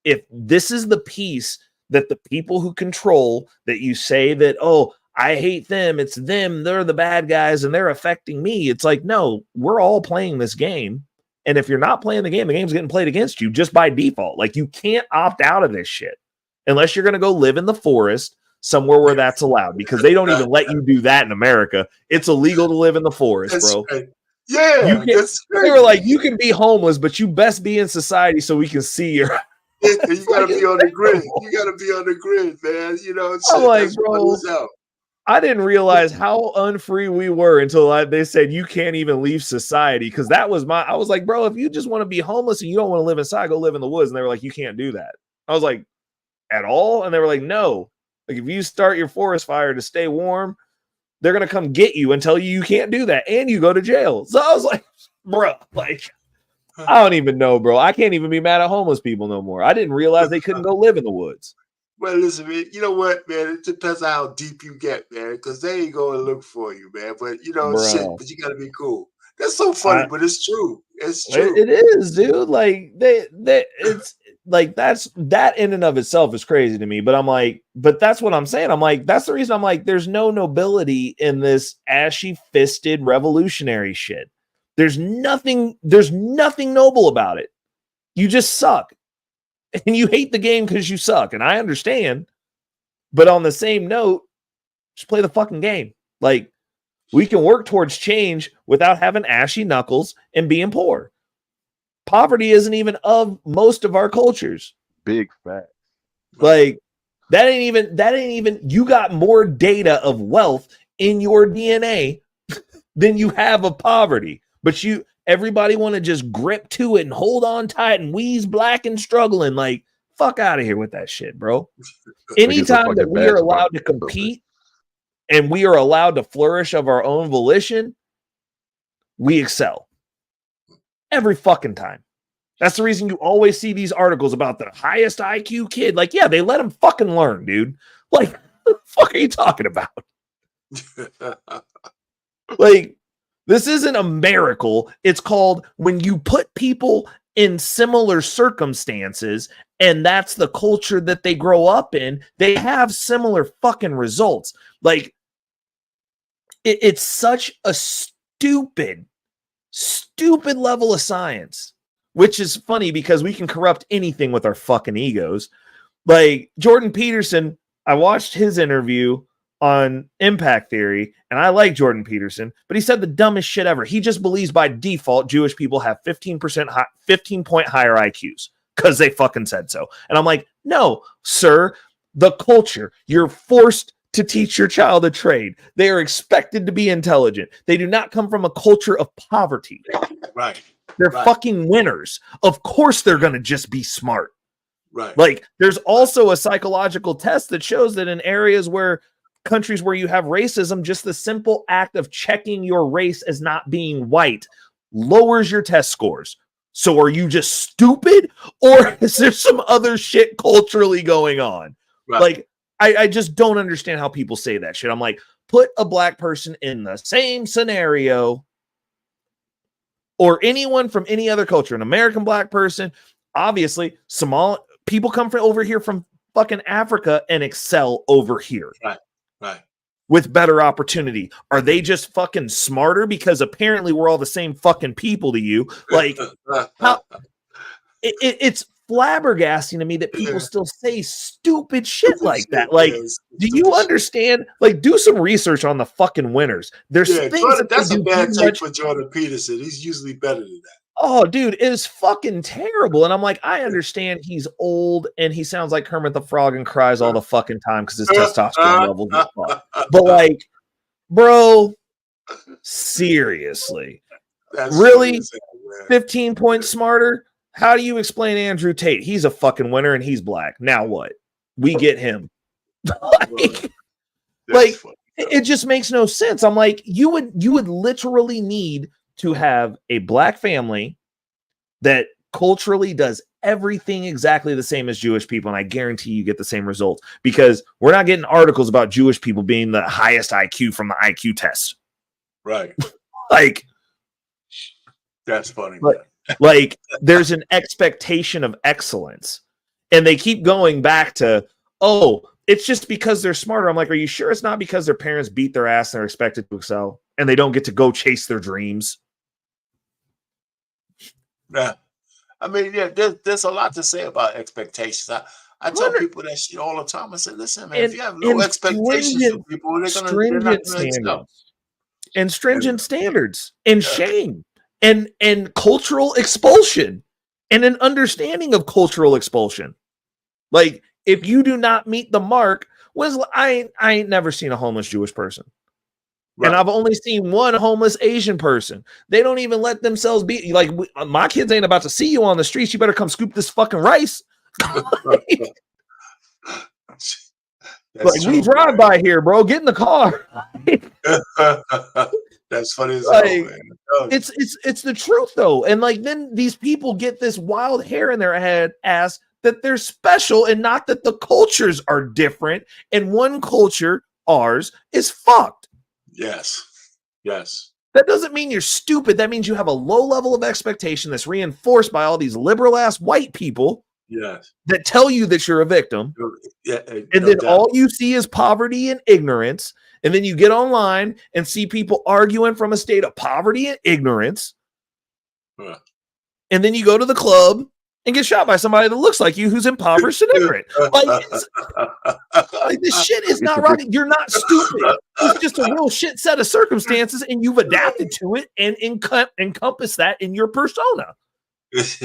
if this is the piece that the people who control, that you say that, oh, I hate them, it's them, they're the bad guys and they're affecting me. It's like, no, we're all playing this game. And if you're not playing the game's getting played against you just by default. Like you can't opt out of this shit unless you're going to go live in the forest somewhere where that's allowed, because they don't even let you do that in America. It's illegal to live in the forest, bro. Right. Yeah, they were like, you can be homeless, but you best be in society so we can see your. You gotta be on the grid. You gotta be on the grid, man. You know, I'm like, bro, I didn't realize how unfree we were until they said you can't even leave society. Because that was I was like, bro, if you just want to be homeless and you don't want to live inside, go live in the woods. And they were like, you can't do that. I was like, at all? And they were like, no. Like if you start your forest fire to stay warm, they're gonna come get you and tell you can't do that, and you go to jail. So I was like, bro, like I don't even know, bro. I can't even be mad at homeless people no more. I didn't realize they couldn't go live in the woods. Well, listen, man, you know what, man? It depends on how deep you get, man, because they ain't going to look for you, man. But, you know, but you got to be cool. That's so funny, but it's true. It's true. It is, dude. Like, it's like that in and of itself is crazy to me. But I'm like, but that's what I'm saying. I'm like, that's the reason I'm like, there's no nobility in this ashy-fisted revolutionary shit. There's nothing noble about it. You just suck. And you hate the game because you suck. And I understand. But on the same note, just play the fucking game. Like, we can work towards change without having ashy knuckles and being poor. Poverty isn't even of most of our cultures. Big fact. Like, that ain't even, you got more data of wealth in your DNA than you have of poverty. But everybody want to just grip to it and hold on tight and wheeze black and struggling. Like, fuck out of here with that shit, bro. Anytime that we are allowed to compete and we are allowed to flourish of our own volition, we excel. Every fucking time. That's the reason you always see these articles about the highest IQ kid. Like, yeah, they let him fucking learn, dude. Like, what the fuck are you talking about? Like, this isn't a miracle. It's called when you put people in similar circumstances and that's the culture that they grow up in, they have similar fucking results. Like, it's such a stupid level of science, which is funny because we can corrupt anything with our fucking egos. Like Jordan Peterson, I watched his interview on Impact Theory, and I like Jordan Peterson, but he said the dumbest shit ever. He just believes by default Jewish people have 15 point higher IQs because they fucking said so. And I'm like, no, sir, the culture, you're forced to teach your child a trade. They are expected to be intelligent. They do not come from a culture of poverty. Right. They're fucking winners. Of course they're going to just be smart. Right. Like, there's also a psychological test that shows that in countries where you have racism, just the simple act of checking your race as not being white lowers your test scores. So are you just stupid, or is there some other shit culturally going on? Right. Like, I just don't understand how people say that shit. I'm like, put a black person in the same scenario or anyone from any other culture, an American black person, obviously people come from over here from fucking Africa and excel over here. Right. With better opportunity. Are they just fucking smarter because apparently we're all the same fucking people to you? Like, how it's flabbergasting to me that people still say stupid shit like that. Like, do you understand? Like, do some research on the fucking winners. There's things that's a bad take for Jordan Peterson. He's usually better than that. Oh, dude, it is fucking terrible. And I'm like, I understand he's old and he sounds like Kermit the Frog and cries all the fucking time because his testosterone levels are fucked. But like, bro, seriously, that's really 15 points smarter? How do you explain Andrew Tate? He's a fucking winner and he's black. Now what? We get him. like, It just makes no sense. I'm like, you would literally need to have a black family that culturally does everything exactly the same as Jewish people, and I guarantee you get the same results, because we're not getting articles about Jewish people being the highest IQ from the IQ test. Right. Like, that's funny. Like there's an expectation of excellence, and they keep going back to, oh, it's just because they're smarter. I'm like, are you sure it's not because their parents beat their ass and they're expected to excel and they don't get to go chase their dreams? Yeah. I mean, yeah, there's a lot to say about expectations. I tell people that shit all the time. I say, listen, man, if you have no expectations for people, they're not going to excel. And stringent standards and shame and cultural expulsion and an understanding of cultural expulsion. Like, if you do not meet the mark, I ain't never seen a homeless Jewish person. Right. And I've only seen one homeless Asian person. They don't even let themselves be like, my kids ain't about to see you on the streets. You better come scoop this fucking rice. Like, we drive by here, bro. Get in the car. That's funny as hell, man. It's the truth though. And like, then these people get this wild hair in their head ass that they're special, and not that the cultures are different. And one culture, ours, is fucked. Yes. That doesn't mean you're stupid. That means you have a low level of expectation that's reinforced by all these liberal ass white people. Yes. That tell you that you're a victim. Yeah, and then all you see is poverty and ignorance. And then you get online and see people arguing from a state of poverty and ignorance. And then you go to the club and get shot by somebody that looks like you, who's impoverished and ignorant. Like this shit is not right. You're not stupid. It's just a real shit set of circumstances, and you've adapted to it and encompass that in your persona. It's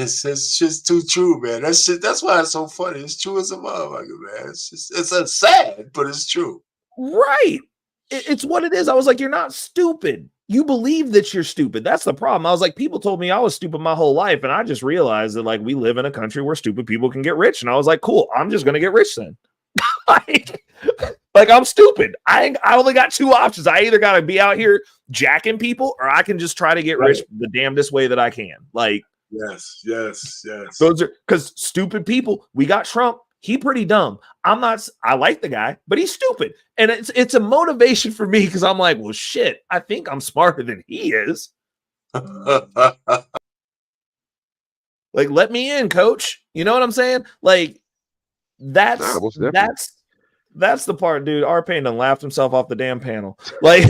just too true, man. That's why it's so funny. It's true as a motherfucker, man. It's sad, but it's true. Right. It's what it is. I was like, you're not stupid. You believe that you're stupid. That's the problem. I was like, people told me I was stupid my whole life, and I just realized that like we live in a country where stupid people can get rich. And I was like, cool, I'm just gonna get rich then. like I'm stupid. I only got two options. I either gotta be out here jacking people, or I can just try to get rich the damnedest way that I can. Like, yes. Those are because stupid people. We got Trump. He pretty dumb. I like the guy, but he's stupid. And it's a motivation for me, because I'm like, well, shit, I think I'm smarter than he is. Like, let me in, coach. You know what I'm saying? Like, that's the part, dude. R-Pain done laughed himself off the damn panel. Like,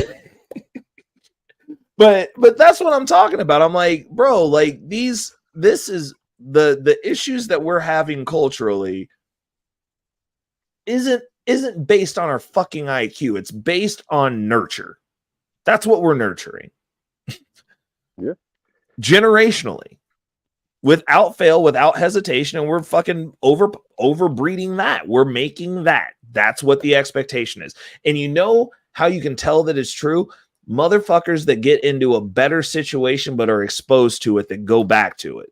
but that's what I'm talking about. I'm like, bro, like this is the issues that we're having culturally isn't based on our fucking IQ. It's based on nurture. That's what we're nurturing. Yeah. Generationally. Without fail, without hesitation, and we're fucking overbreeding that. We're making that. That's what the expectation is. And you know how you can tell that it's true? Motherfuckers that get into a better situation but are exposed to it, that go back to it.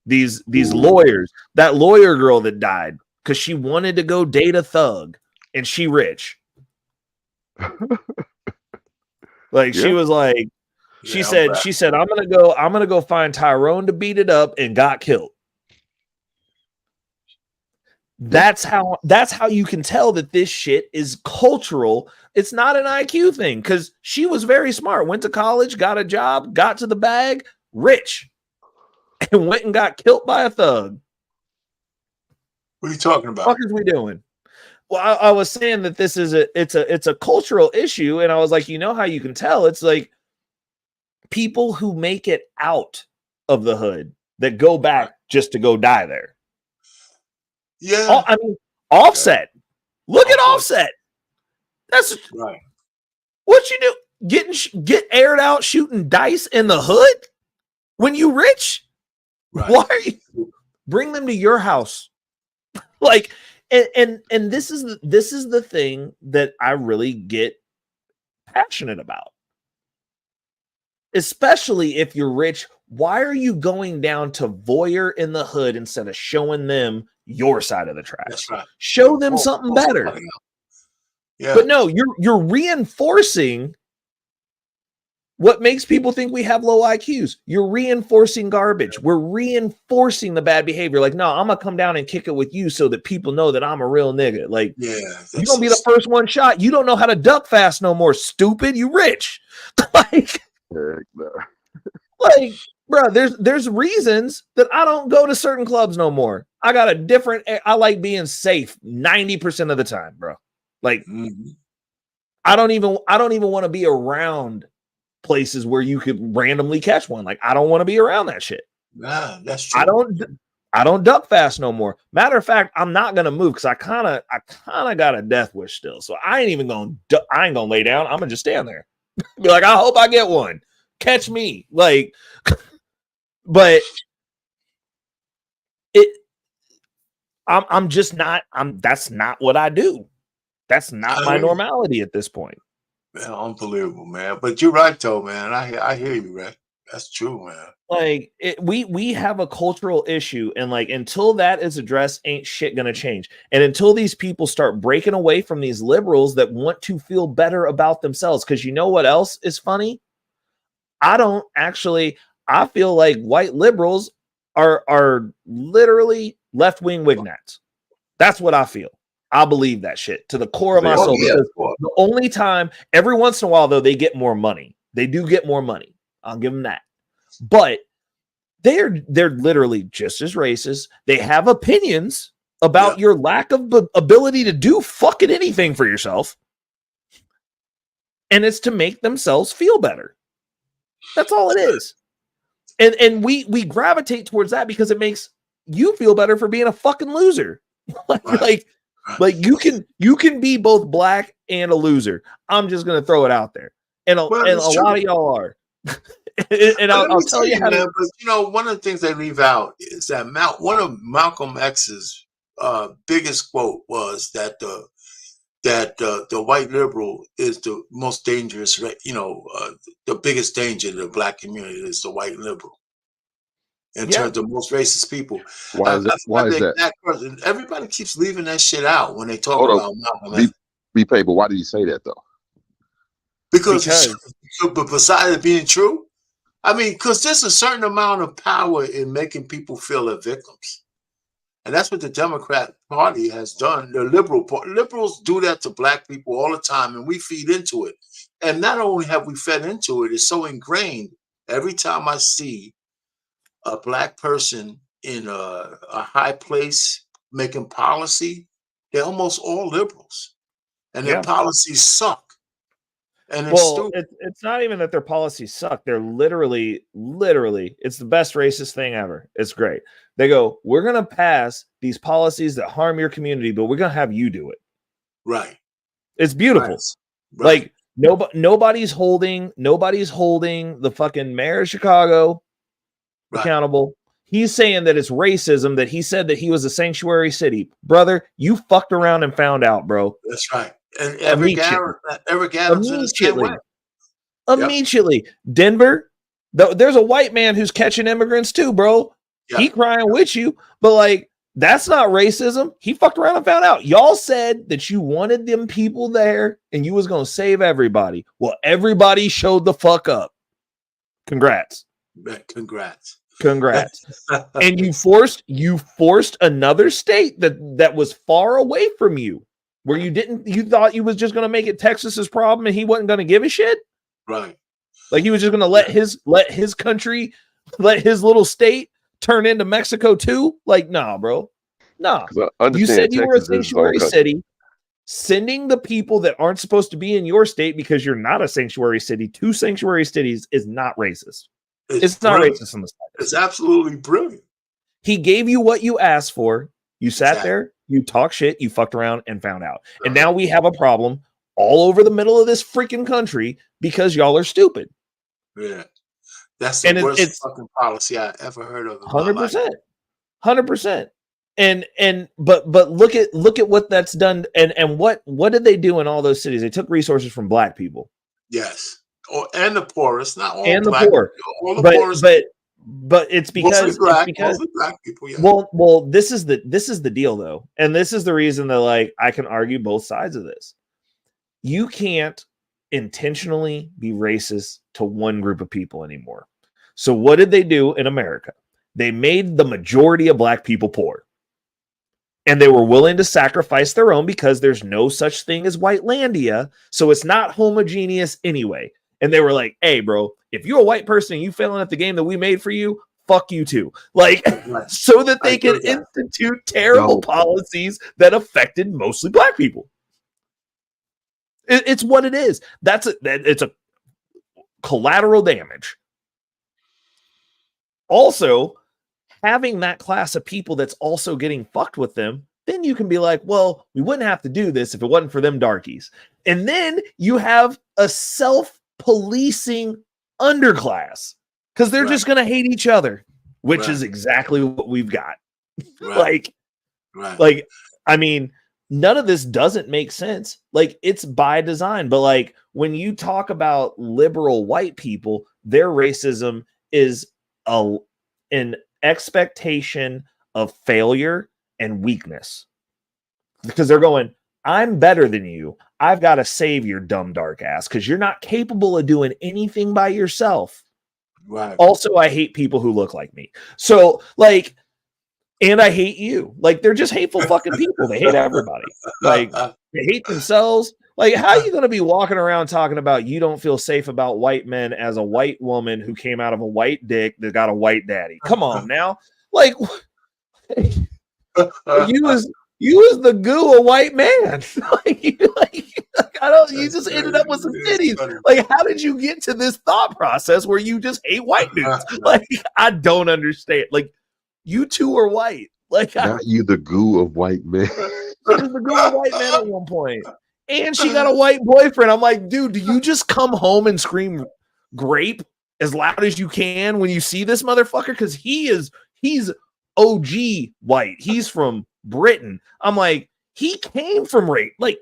These lawyers, that lawyer girl that died because she wanted to go date a thug, and she rich. Like, she was like, she said, I'm gonna go find Tyrone to beat it up, and got killed. That's how you can tell that this shit is cultural. It's not an IQ thing, because she was very smart, went to college, got a job, got to the bag, rich, and went and got killed by a thug. What are you talking about? What is we doing? Well, I was saying that this is it's a cultural issue, and I was like, you know how you can tell? It's like people who make it out of the hood that go back just to go die there. Yeah, I mean, Offset. Look at Offset. That's right. What you do? Get aired out shooting dice in the hood when you rich? Right. Why are you bring them to your house? Like, and this is the thing that I really get passionate about. Especially if you're rich, why are you going down to voyeur in the hood instead of showing them your side of the tracks? That's right. Show them something better. Yeah. But no, you're reinforcing what makes people think we have low IQs. You're reinforcing garbage. We're reinforcing the bad behavior. Like, no, I'm gonna come down and kick it with you so that people know that I'm a real nigga. Like, yeah, you're gonna be the first one shot. You don't know how to duck fast no more, stupid. You rich. Like, like, bro, there's reasons that I don't go to certain clubs no more. I got a different. I like being safe 90% of the time, bro. Like, I don't even want to be around places where you could randomly catch one. Like, I don't want to be around that shit. Nah, that's true. I don't duck fast no more. Matter of fact, I'm not gonna move because I kind of got a death wish still. So I ain't gonna lay down. I'm gonna just stand there. Be like, I hope I get one. Catch me. Like, but I'm just not. That's not what I do. That's not my normality at this point. Man, unbelievable, man. But you're right, though, man. I hear you, right? That's true, man. Like, we have a cultural issue, and like, until that is addressed, ain't shit gonna change. And until these people start breaking away from these liberals that want to feel better about themselves, because you know what else is funny? I feel like white liberals are literally left-wing wignats. That's what I feel. I believe that shit to the core of my soul. Because the only time, every once in a while, though, they get more money. They do get more money. I'll give them that. But they're literally just as racist. They have opinions about your lack of ability to do fucking anything for yourself. And it's to make themselves feel better. That's all it is. And we gravitate towards that because it makes you feel better for being a fucking loser. Like you can be both black and a loser. I'm just gonna throw it out there, and a lot of y'all are. And I'll tell you how to. But you know, one of the things they leave out is that one of Malcolm X's biggest quote was that the white liberal is the most dangerous. The biggest danger to the black community is the white liberal. In terms of most racist people. Why is that? Everybody keeps leaving that shit out when they talk about Malcolm. But why did you say that, though? Because but besides it being true, I mean, because there's a certain amount of power in making people feel they're victims. And that's what the Democrat Party has done. The liberals do that to black people all the time, and we feed into it. And not only have we fed into it, it's so ingrained. Every time I see a black person in a high place making policy, they're almost all liberals, and their policies suck. And it's not even that their policies suck. They're literally, it's the best racist thing ever. It's great. They go, we're going to pass these policies that harm your community, but we're going to have you do it. Right. It's beautiful. Right. Like nobody's holding the fucking mayor of Chicago accountable. He's saying that it's racism that he said that he was a sanctuary city. Brother, you fucked around and found out, bro. That's right. And Eric Adams immediately. Denver, there's a white man who's catching immigrants too, bro. Yeah. He crying with you, but like, that's not racism. He fucked around and found out. Y'all said that you wanted them people there and you was going to save everybody. Well, everybody showed the fuck up. Congrats. And you forced another state that was far away from you, where you thought you was just going to make it Texas's problem and he wasn't going to give a shit. Right. Like he was just going to let his country, let his little state turn into Mexico too. Like, nah, bro. Nah. You said you were a sanctuary city. Sending the people that aren't supposed to be in your state because you're not a sanctuary city to sanctuary cities is not racist. It's not racist on the side. It's absolutely brilliant. He gave you what you asked for. You sat there, you talk shit, you fucked around and found out. And now we have a problem all over the middle of this freaking country because y'all are stupid. Yeah. That's the worst fucking policy I ever heard of. 100%. 100%. But look at what that's done. And what did they do in all those cities? They took resources from black people. Yes. And the poorest, not all and black, the poor. All the poorest. But it's because black people. Yeah. Well, this is the deal though, and this is the reason that like I can argue both sides of this. you can't intentionally be racist to one group of people anymore. So what did they do in America? They made the majority of black people poor. And they were willing to sacrifice their own because there's no such thing as Whitelandia. So it's not homogeneous anyway. And they were like, hey, bro, if you're a white person and you failing at the game that we made for you, fuck you too. Like, so that they can institute terrible policies that affected mostly black people. It's what it is. It's a collateral damage. Also, having that class of people that's also getting fucked with them, then you can be like, well, we wouldn't have to do this if it wasn't for them darkies. And then you have a self-policing underclass because they're just going to hate each other, which is exactly what we've got. Like, I mean, none of this doesn't make sense. Like, it's by design. But like, when you talk about liberal white people, their racism is an expectation of failure and weakness, because they're going, I'm better than you. I've got to save your dumb dark ass because you're not capable of doing anything by yourself. Right. Also, I hate people who look like me. So like, and I hate you. Like, they're just hateful fucking people. They hate everybody. Like, they hate themselves. Like, how are you going to be walking around talking about you don't feel safe about white men as a white woman who came out of a white dick that got a white daddy? Come on now. Like, you as the goo a white man. You just ended up with some titties. Like, how did you get to this thought process where you just hate white dudes? Like, I don't understand. Like, you two are white. Like, not you, the goo of white men. She was the goo of white men at one point. And she got a white boyfriend. I'm like, dude, do you just come home and scream grape as loud as you can when you see this motherfucker? Because he's OG white. He's from Britain. I'm like, he came from rape. Like,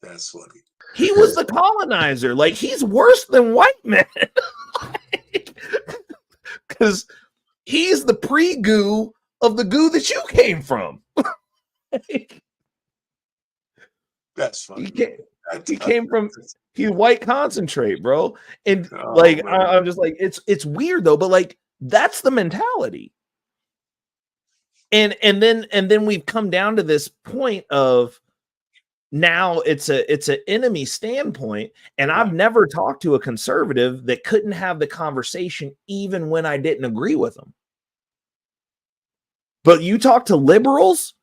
that's funny. He was the colonizer. Like, he's worse than white men. Because he's the pre-goo of the goo that you came from. That's funny. He came from he's white concentrate, bro. And I'm just like, it's weird though, but like, that's the mentality. And then we've come down to this point of now it's an enemy standpoint. And I've never talked to a conservative that couldn't have the conversation even when I didn't agree with them. But you talk to liberals,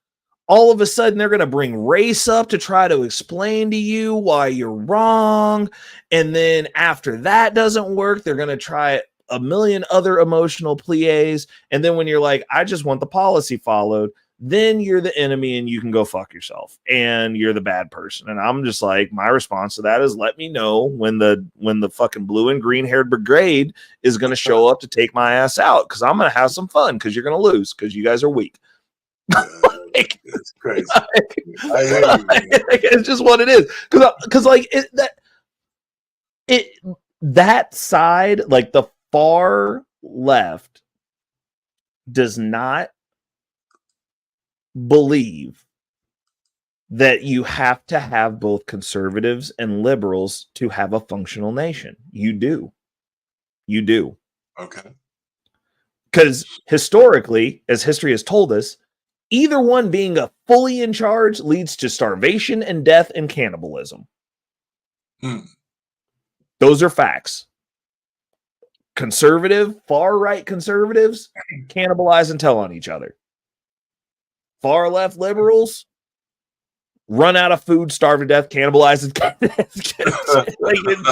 all of a sudden they're going to bring race up to try to explain to you why you're wrong. And then after that doesn't work, they're going to try a million other emotional plies. And then when you're like, I just want the policy followed, then you're the enemy and you can go fuck yourself and you're the bad person. And I'm just like, my response to that is let me know when the fucking blue and green haired brigade is going to show up to take my ass out. Cause I'm going to have some fun because you're going to lose because you guys are weak. It's crazy. It's just what it is. Because like that side, like the far left, does not believe that you have to have both conservatives and liberals to have a functional nation. You do. Okay. Because historically, as history has told us, either one being a fully in charge leads to starvation and death and cannibalism. Those are facts. Far-right conservatives cannibalize and tell on each other. Far-left liberals run out of food, starve to death, cannibalize, and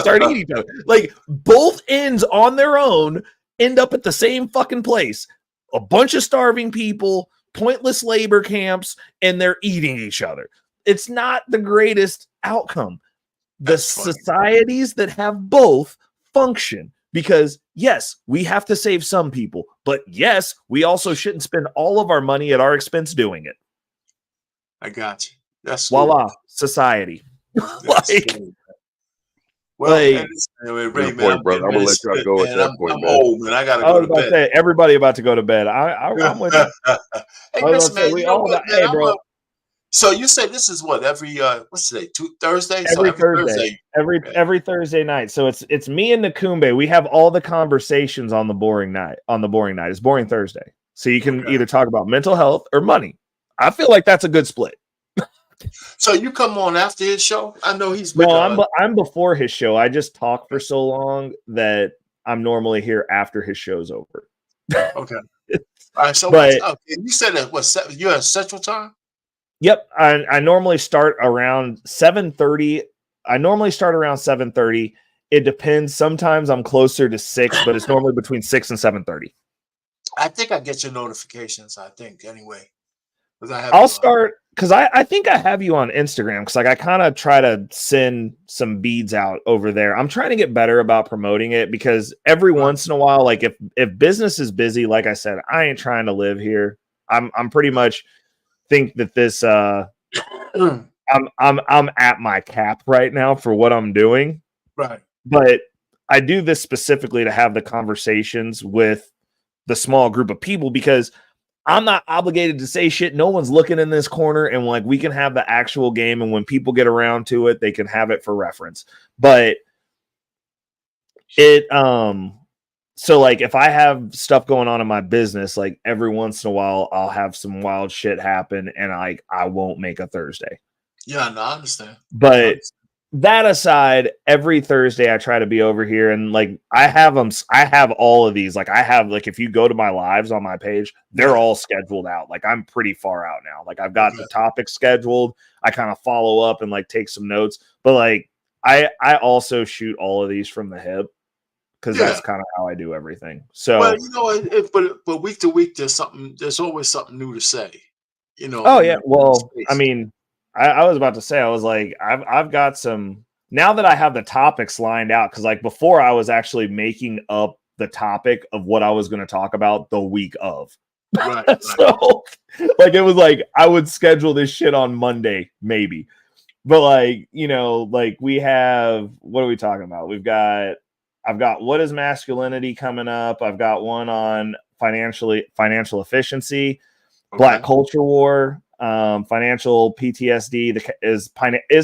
start eating each other. Like, both ends on their own end up at the same fucking place. A bunch of starving people, pointless labor camps, and they're eating each other. It's not the greatest outcome. The societies that have both function because, yes, we have to save some people, but yes, we also shouldn't spend all of our money at our expense doing it. I got you. That's voila, society. Point, brother. I'm gonna let y'all go at that point, I'm old, man. I gotta go to bed. Everybody about to go to bed. I'm with you. Hey, listen, man, bro. So you say this is what every what's today? Thursday. So Every every Thursday, Thursday. every Thursday night. So it's me and Nakumbe. We have all the conversations on the boring night. It's Boring Thursday. So you can either talk about mental health or money. I feel like that's a good split. So you come on after his show? I know he's with. No, I'm before his show. I just talk for so long that I'm normally here after his show's over. Okay. All right. So but okay, you said that you're at Central Time? Yep. I normally start around 7:30. I normally start around 7:30. It depends. Sometimes I'm closer to 6, but it's normally between 6 and 7:30. I think I get your notifications, I think, anyway. I'll start because I think I have you on Instagram because like I kind of try to send some beads out over there. I'm trying to get better about promoting it because every once in a while, like if business is busy, like I said, I ain't trying to live here. I'm pretty much think that this I'm at my cap right now for what I'm doing. Right. But I do this specifically to have the conversations with the small group of people because I'm not obligated to say shit. No one's looking in this corner, and like we can have the actual game, and when people get around to it, they can have it for reference. But it so like if I have stuff going on in my business, like every once in a while I'll have some wild shit happen and I won't make a Thursday. Yeah, no, I understand. But that aside, every Thursday I try to be over here and like I have all of these. Like I have like if you go to my lives on my page, they're all scheduled out. Like I'm pretty far out now. Like I've got the topics scheduled. I kind of follow up and like take some notes. But like I also shoot all of these from the hip because that's kind of how I do everything. So well, you know, but week to week there's always something new to say. You know. Oh yeah. Well, I mean, I was about to say, I was like, I've got some now that I have the topics lined out because like before I was actually making up the topic of what I was going to talk about the week of. Right. So like it was like I would schedule this shit on Monday, maybe. But like, you know, like we have what are we talking about? I've got what is masculinity coming up. I've got one on financial efficiency, Black culture war, financial PTSD. Is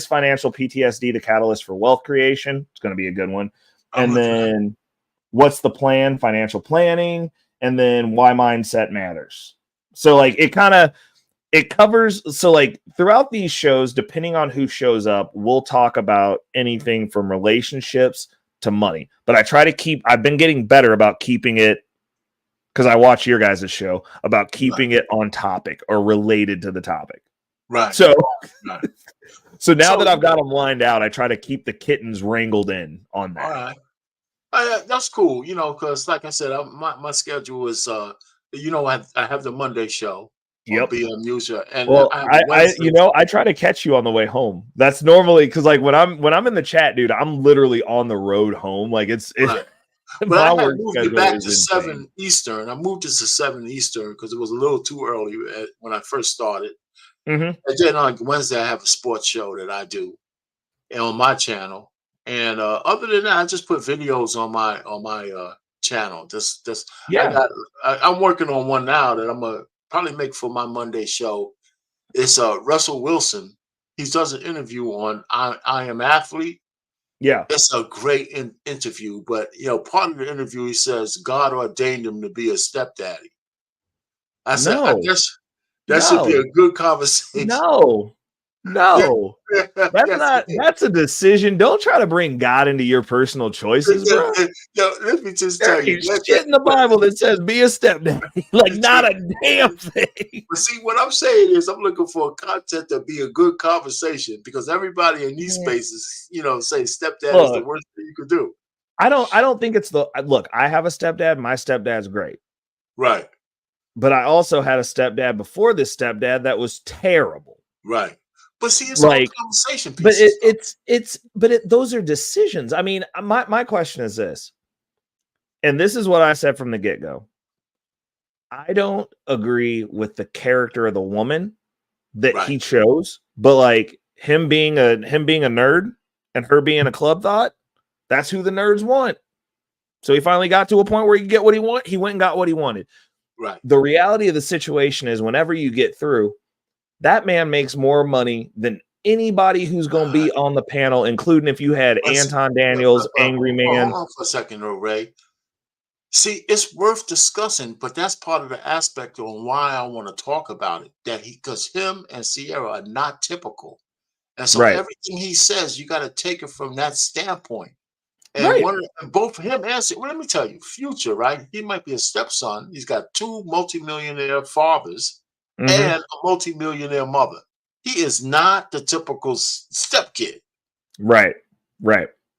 financial PTSD the catalyst for wealth creation? It's going to be a good one. And then what's the plan? Financial planning, and then why mindset matters. So like it covers. So like throughout these shows, depending on who shows up, we'll talk about anything from relationships to money. But I try to I've been getting better about keeping it because I watch your guys' show about keeping it on topic or related to the topic. Right. So, so now that I've got them lined out, I try to keep the kittens wrangled in on that. All right. That's cool, you know, because like I said, my schedule is, you know, I have the Monday show. Yep. BM User, and well, I try to catch you on the way home. That's normally because like when I'm in the chat, dude, I'm literally on the road home. Like it's right. But I moved it back to 7 Eastern. I moved it to 7 Eastern because it was a little too early when I first started. Mm-hmm. And then on Wednesday, I have a sports show that I do on my channel. And other than that, I just put videos on my channel. I'm working on one now that I'm gonna probably make for my Monday show. It's Russell Wilson. He does an interview on I Am Athlete. Yeah, it's a great interview. But you know, part of the interview he says God ordained him to be a stepdaddy. I said, I guess that should be a good conversation. No. That's a decision. Don't try to bring God into your personal choices, bro. Let me just tell you. Shit in the Bible that says be a stepdaddy. Like not a damn thing. But see, what I'm saying is I'm looking for content to be a good conversation because everybody in these spaces, you know, say stepdad is the worst thing you could do. I don't think it's look, I have a stepdad. My stepdad's great. Right. But I also had a stepdad before this stepdad that was terrible. Right. But see, it's like conversation pieces. But those are decisions. I mean, my question is this, and this is what I said from the get-go. I don't agree with the character of the woman that he chose, but like him being a nerd and her being a club thought, that's who the nerds want. So he finally got to a point where he could get what he wanted. He went and got what he wanted. Right. The reality of the situation is whenever you get through, that man makes more money than anybody who's going to be on the panel, including if you had Anton Daniels, Angry Man. Hold on for a second, though, Ray. See, it's worth discussing, but that's part of the aspect on why I want to talk about it. That because him and Sierra are not typical, and so everything he says, you got to take it from that standpoint. And both him and Sierra, well, let me tell you, Future, right? He might be a stepson. He's got 2 multimillionaire fathers and a multimillionaire mother. He is not the typical stepkid. Right.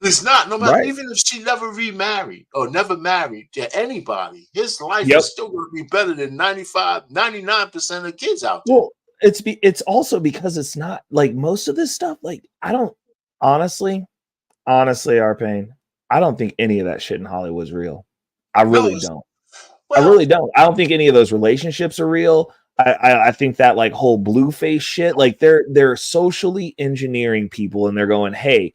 He's not, no matter, even if she never remarried or never married to anybody, his life is still going to be better than 99% of kids out there. Well, it's also because it's not like most of this stuff. Like, I don't honestly, Arpain, I don't think any of that shit in Hollywood's real. I really don't. Well, I really don't. I don't think any of those relationships are real. I think that like whole Blueface shit, like they're socially engineering people, and they're going, hey,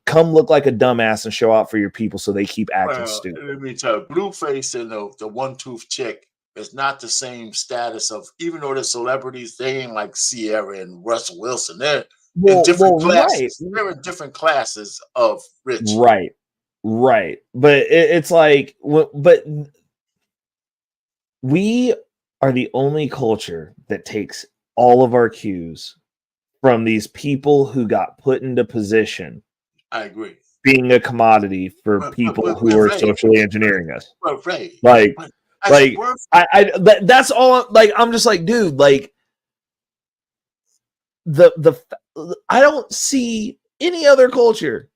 come look like a dumbass and show out for your people, so they keep acting stupid. Let me tell you, Blueface and the one-tooth chick is not the same status of, even though they're celebrities, they ain't like Sierra and Russell Wilson. They're in different classes. Right. They're in different classes of rich. Right. But it's like, but we are the only culture that takes all of our cues from these people who got put into position. I agree. Being a commodity for people who are socially engineering us. That's all. Like, I'm just like, dude, like I don't see any other culture,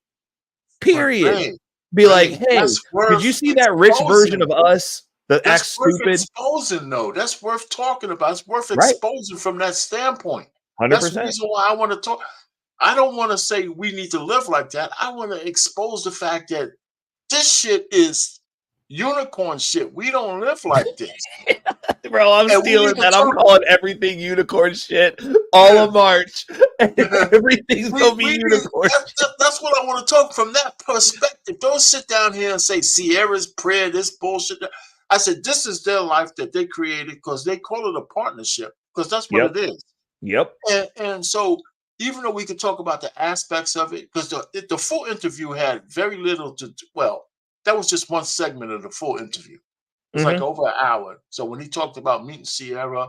period, be like, hey, did you see that rich version of us that acts stupid? Exposing, though. That's worth talking about. It's worth exposing from that standpoint. 100%. That's the reason why I want to talk. I don't want to say we need to live like that. I want to expose the fact that this shit is unicorn shit. We don't live like this. Bro, I'm stealing that. I'm calling everything unicorn shit all of March. Everything's going to be unicorn. That's what I want to talk from that perspective. Don't sit down here and say Sierra's prayer, this bullshit. I said, this is their life that they created because they call it a partnership, because that's what it is. Yep. And so, even though we could talk about the aspects of it, because the full interview had very little to, well, that was just one segment of the full interview. It was like over an hour. So when he talked about meeting Sierra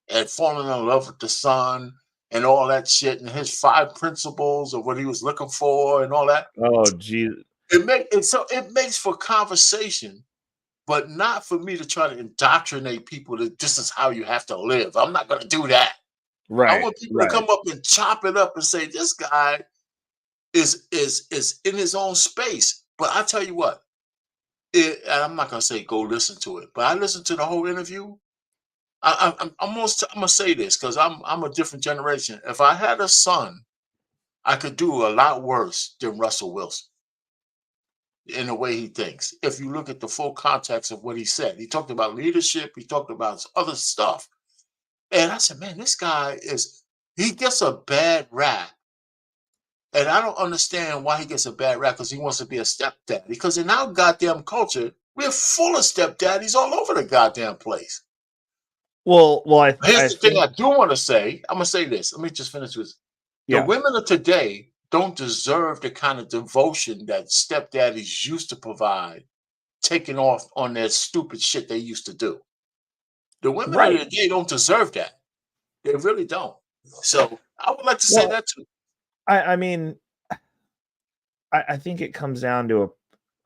and falling in love with the son and all that shit, and his 5 principles of what he was looking for and all that. Oh, geez. It makes for conversation, but not for me to try to indoctrinate people that this is how you have to live. I'm not going to do that. Right. I want people to come up and chop it up and say this guy is in his own space. But I tell you what, I'm not gonna say go listen to it, but I listened to the whole interview. I'm gonna say this because I'm a different generation. If I had a son, I could do a lot worse than Russell Wilson in the way he thinks. If you look at the full context of what he said, he talked about leadership, he talked about other stuff. And I said, man, this guy he gets a bad rap. And I don't understand why he gets a bad rap, because he wants to be a stepdad. Because in our goddamn culture, we're full of stepdaddies all over the goddamn place. Well, here's the thing I do want to say. I'm going to say this. Let me just finish with this. The women of today don't deserve the kind of devotion that stepdaddies used to provide, taking off on their stupid shit they used to do. The women of today don't deserve that. They really don't. So I would like to say that too. I mean, I think it comes down to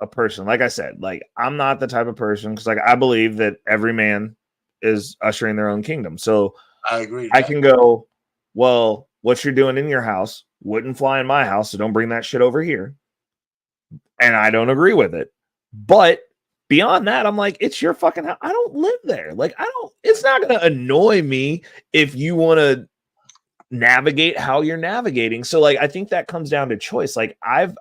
a person. Like I said, like, I'm not the type of person, because like I believe that every man is ushering their own kingdom. So I agree. I can go, well, what you're doing in your house wouldn't fly in my house, so don't bring that shit over here. And I don't agree with it. But beyond that, I'm like, it's your fucking house. I don't live there. Like, it's not going to annoy me if you want to navigate how you're navigating. So like, I think that comes down to choice. Like, I've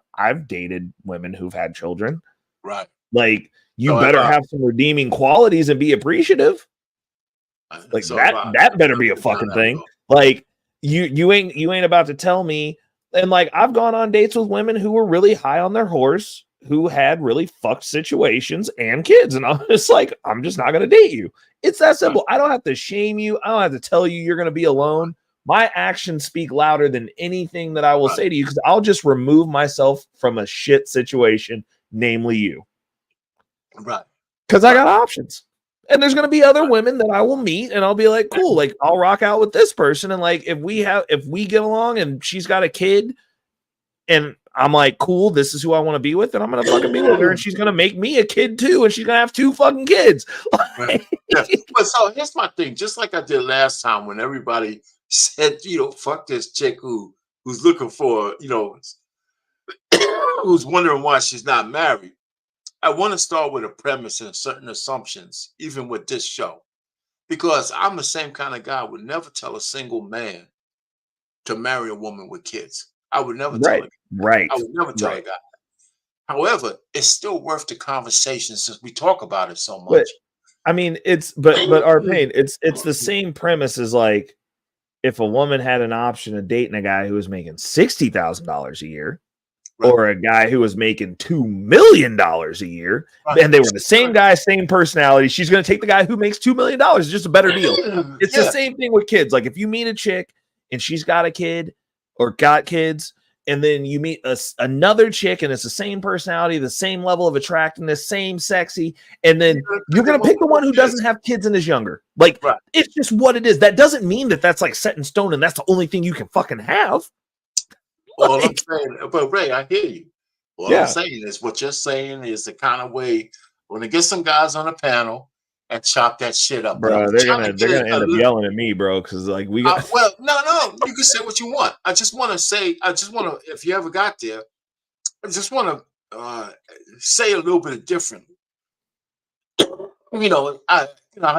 dated women who've had children. Right. Like, you better have some redeeming qualities and be appreciative. Like, that better be a fucking thing. Like, you ain't about to tell me. And like, I've gone on dates with women who were really high on their horse, who had really fucked situations and kids. And I'm just like, I'm just not going to date you. It's that simple. I don't have to shame you. I don't have to tell you you're going to be alone. my actions speak louder than anything that I will say to you, because I'll just remove myself from a shit situation, namely you. Right. Because I got options. And there's going to be other women that I will meet, and I'll be like, cool, like I'll rock out with this person. And like, if we get along and she's got a kid and I'm like, cool, this is who I want to be with, and I'm going to fucking be with her, and she's going to make me a kid too, and she's going to have 2 fucking kids. Right. Yeah. But so here's my thing, just like I did last time when everybody said, fuck this chick who's looking for, who's wondering why she's not married. I want to start with a premise and certain assumptions, even with this show, because I'm the same kind of guy who would never tell a single man to marry a woman with kids. I would never tell a guy. I would never tell a guy. However, it's still worth the conversation since we talk about it so much. But, I mean, but our pain, it's the same premise as like if a woman had an option of dating a guy who was making $60,000 a year, or a guy who was making $2 million a year, and they were the same guy, same personality, she's going to take the guy who makes $2 million. It's just a better deal. It's the same thing with kids. Like if you meet a chick and she's got a kid or got kids, and then you meet another chick and it's the same personality, the same level of attractiveness, same sexy, and then you're going to pick the one who doesn't have kids and is younger. Like, it's just what it is. That doesn't mean that that's like set in stone and that's the only thing you can fucking have. All I'm saying, but Ray, I hear you. All I'm saying is what you're saying is the kind of way when they get some guys on a panel and chop that shit up, bro. They're gonna end up yelling at me, bro, because like we got. Well, no, you can say what you want. I just want to, if you ever got there, I just want to say a little bit differently. I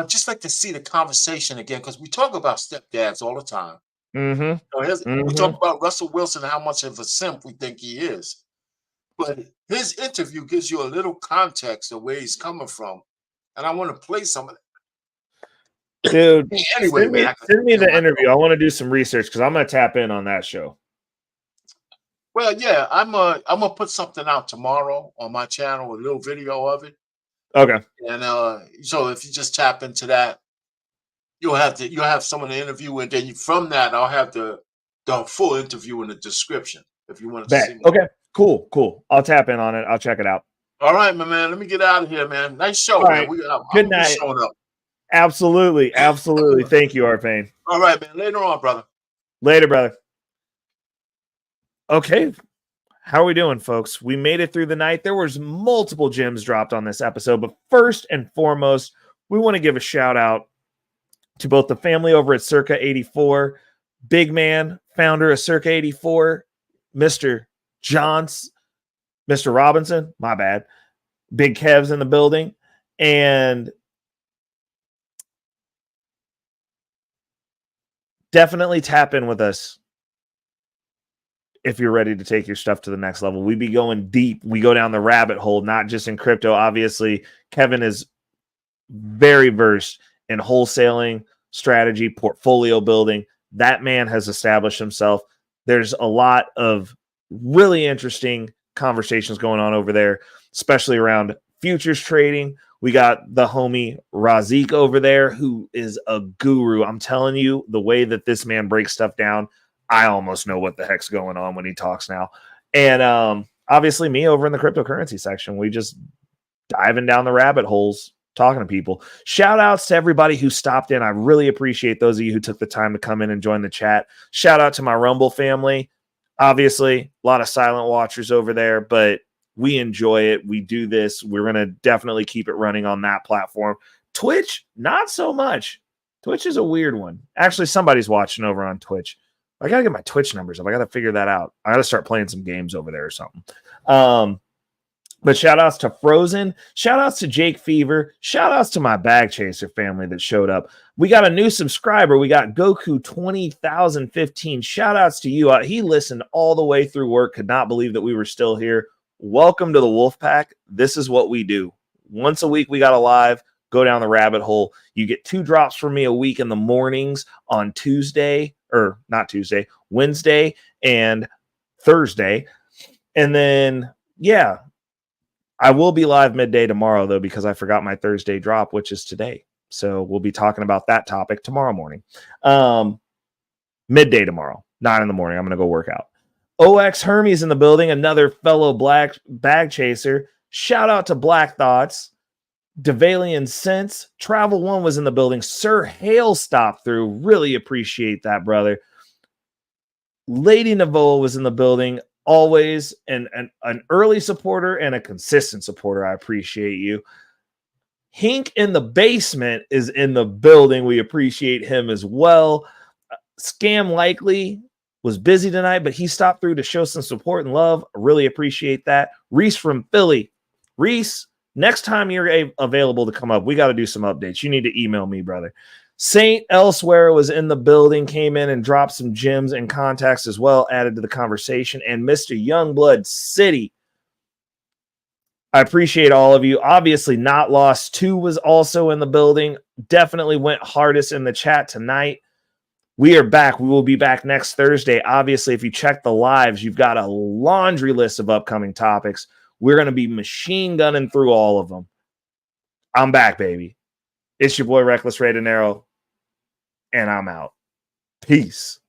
just like to see the conversation again because we talk about stepdads all the time. We talk about Russell Wilson and how much of a simp we think he is, but his interview gives you a little context of where he's coming from, and I want to play some of it. Dude, anyway, send me the interview. I want to do some research because I'm gonna tap in on that show. Well, yeah, I'm gonna put something out tomorrow on my channel, a little video of it. Okay. And so if you just tap into that, you'll have some of the interview, and then from that I'll have the full interview in the description if you want to see more. Okay, cool. I'll tap in on it. I'll check it out. All right, my man. Let me get out of here, man. Nice show, man. Good night. Showing up. Absolutely. Thank you, Arpain. All right, man. Later on, brother. Later, brother. Okay. How are we doing, folks? We made it through the night. There was multiple gems dropped on this episode, but first and foremost, we want to give a shout out to both the family over at Circa 84, big man, founder of Circa 84, Mr. Robinson, my bad. Big Kev's in the building. And definitely tap in with us if you're ready to take your stuff to the next level. We be going deep. We go down the rabbit hole, not just in crypto. Obviously, Kevin is very versed in wholesaling, strategy, portfolio building. That man has established himself. There's a lot of really interesting conversations going on over there, especially around futures trading. We got the homie Razik over there, who is a guru. I'm telling you, the way that this man breaks stuff down, I almost know what the heck's going on when he talks now. And obviously me over in the cryptocurrency section, we just diving down the rabbit holes, talking to people. Shout outs to everybody who stopped in. I really appreciate those of you who took the time to come in and join the chat. Shout out to my Rumble family. Obviously, a lot of silent watchers over there, but we enjoy it. We do this. We're going to definitely keep it running on that platform. Twitch, not so much. Twitch is a weird one. Actually, somebody's watching over on Twitch. I got to get my Twitch numbers up. I got to figure that out. I got to start playing some games over there or something. But shout outs to Frozen. Shout outs to Jake Fever. Shout outs to my Bag Chaser family that showed up. We got a new subscriber. We got Goku 20,015. Shout outs to you. He listened all the way through work. Could not believe that we were still here. Welcome to the Wolf Pack. This is what we do. Once a week, we got a live. Go down the rabbit hole. You get 2 drops from me a week in the mornings on Wednesday and Thursday. And then, yeah, I will be live midday tomorrow, though, because I forgot my Thursday drop, which is today. So we'll be talking about that topic tomorrow morning. midday tomorrow, 9 in the morning. I'm going to go work out. OX Hermes in the building, another fellow black bag chaser. Shout out to Black Thoughts. Devalian Sense. Travel One was in the building. Sir Hale stopped through. Really appreciate that, brother. Lady Navoa was in the building. Always an early supporter and a consistent supporter. I appreciate you. Hink in the basement is in the building. We appreciate him as well. Scam Likely was busy tonight, but he stopped through to show some support and love. I really appreciate that. Reese from Philly. Reese, next time you're available to come up, we got to do some updates. You need to email me, brother. Saint Elsewhere was in the building, came in and dropped some gems and contacts as well, added to the conversation. And Mr. Youngblood City, I appreciate all of you. Obviously, Not Lost 2 was also in the building. Definitely went hardest in the chat tonight. We are back. We will be back next Thursday. Obviously, if you check the lives, you've got a laundry list of upcoming topics. We're going to be machine gunning through all of them. I'm back, baby. It's your boy, Reckless Ray De Niro, and I'm out. Peace.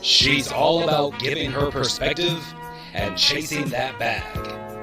She's all about giving her perspective and chasing that bag.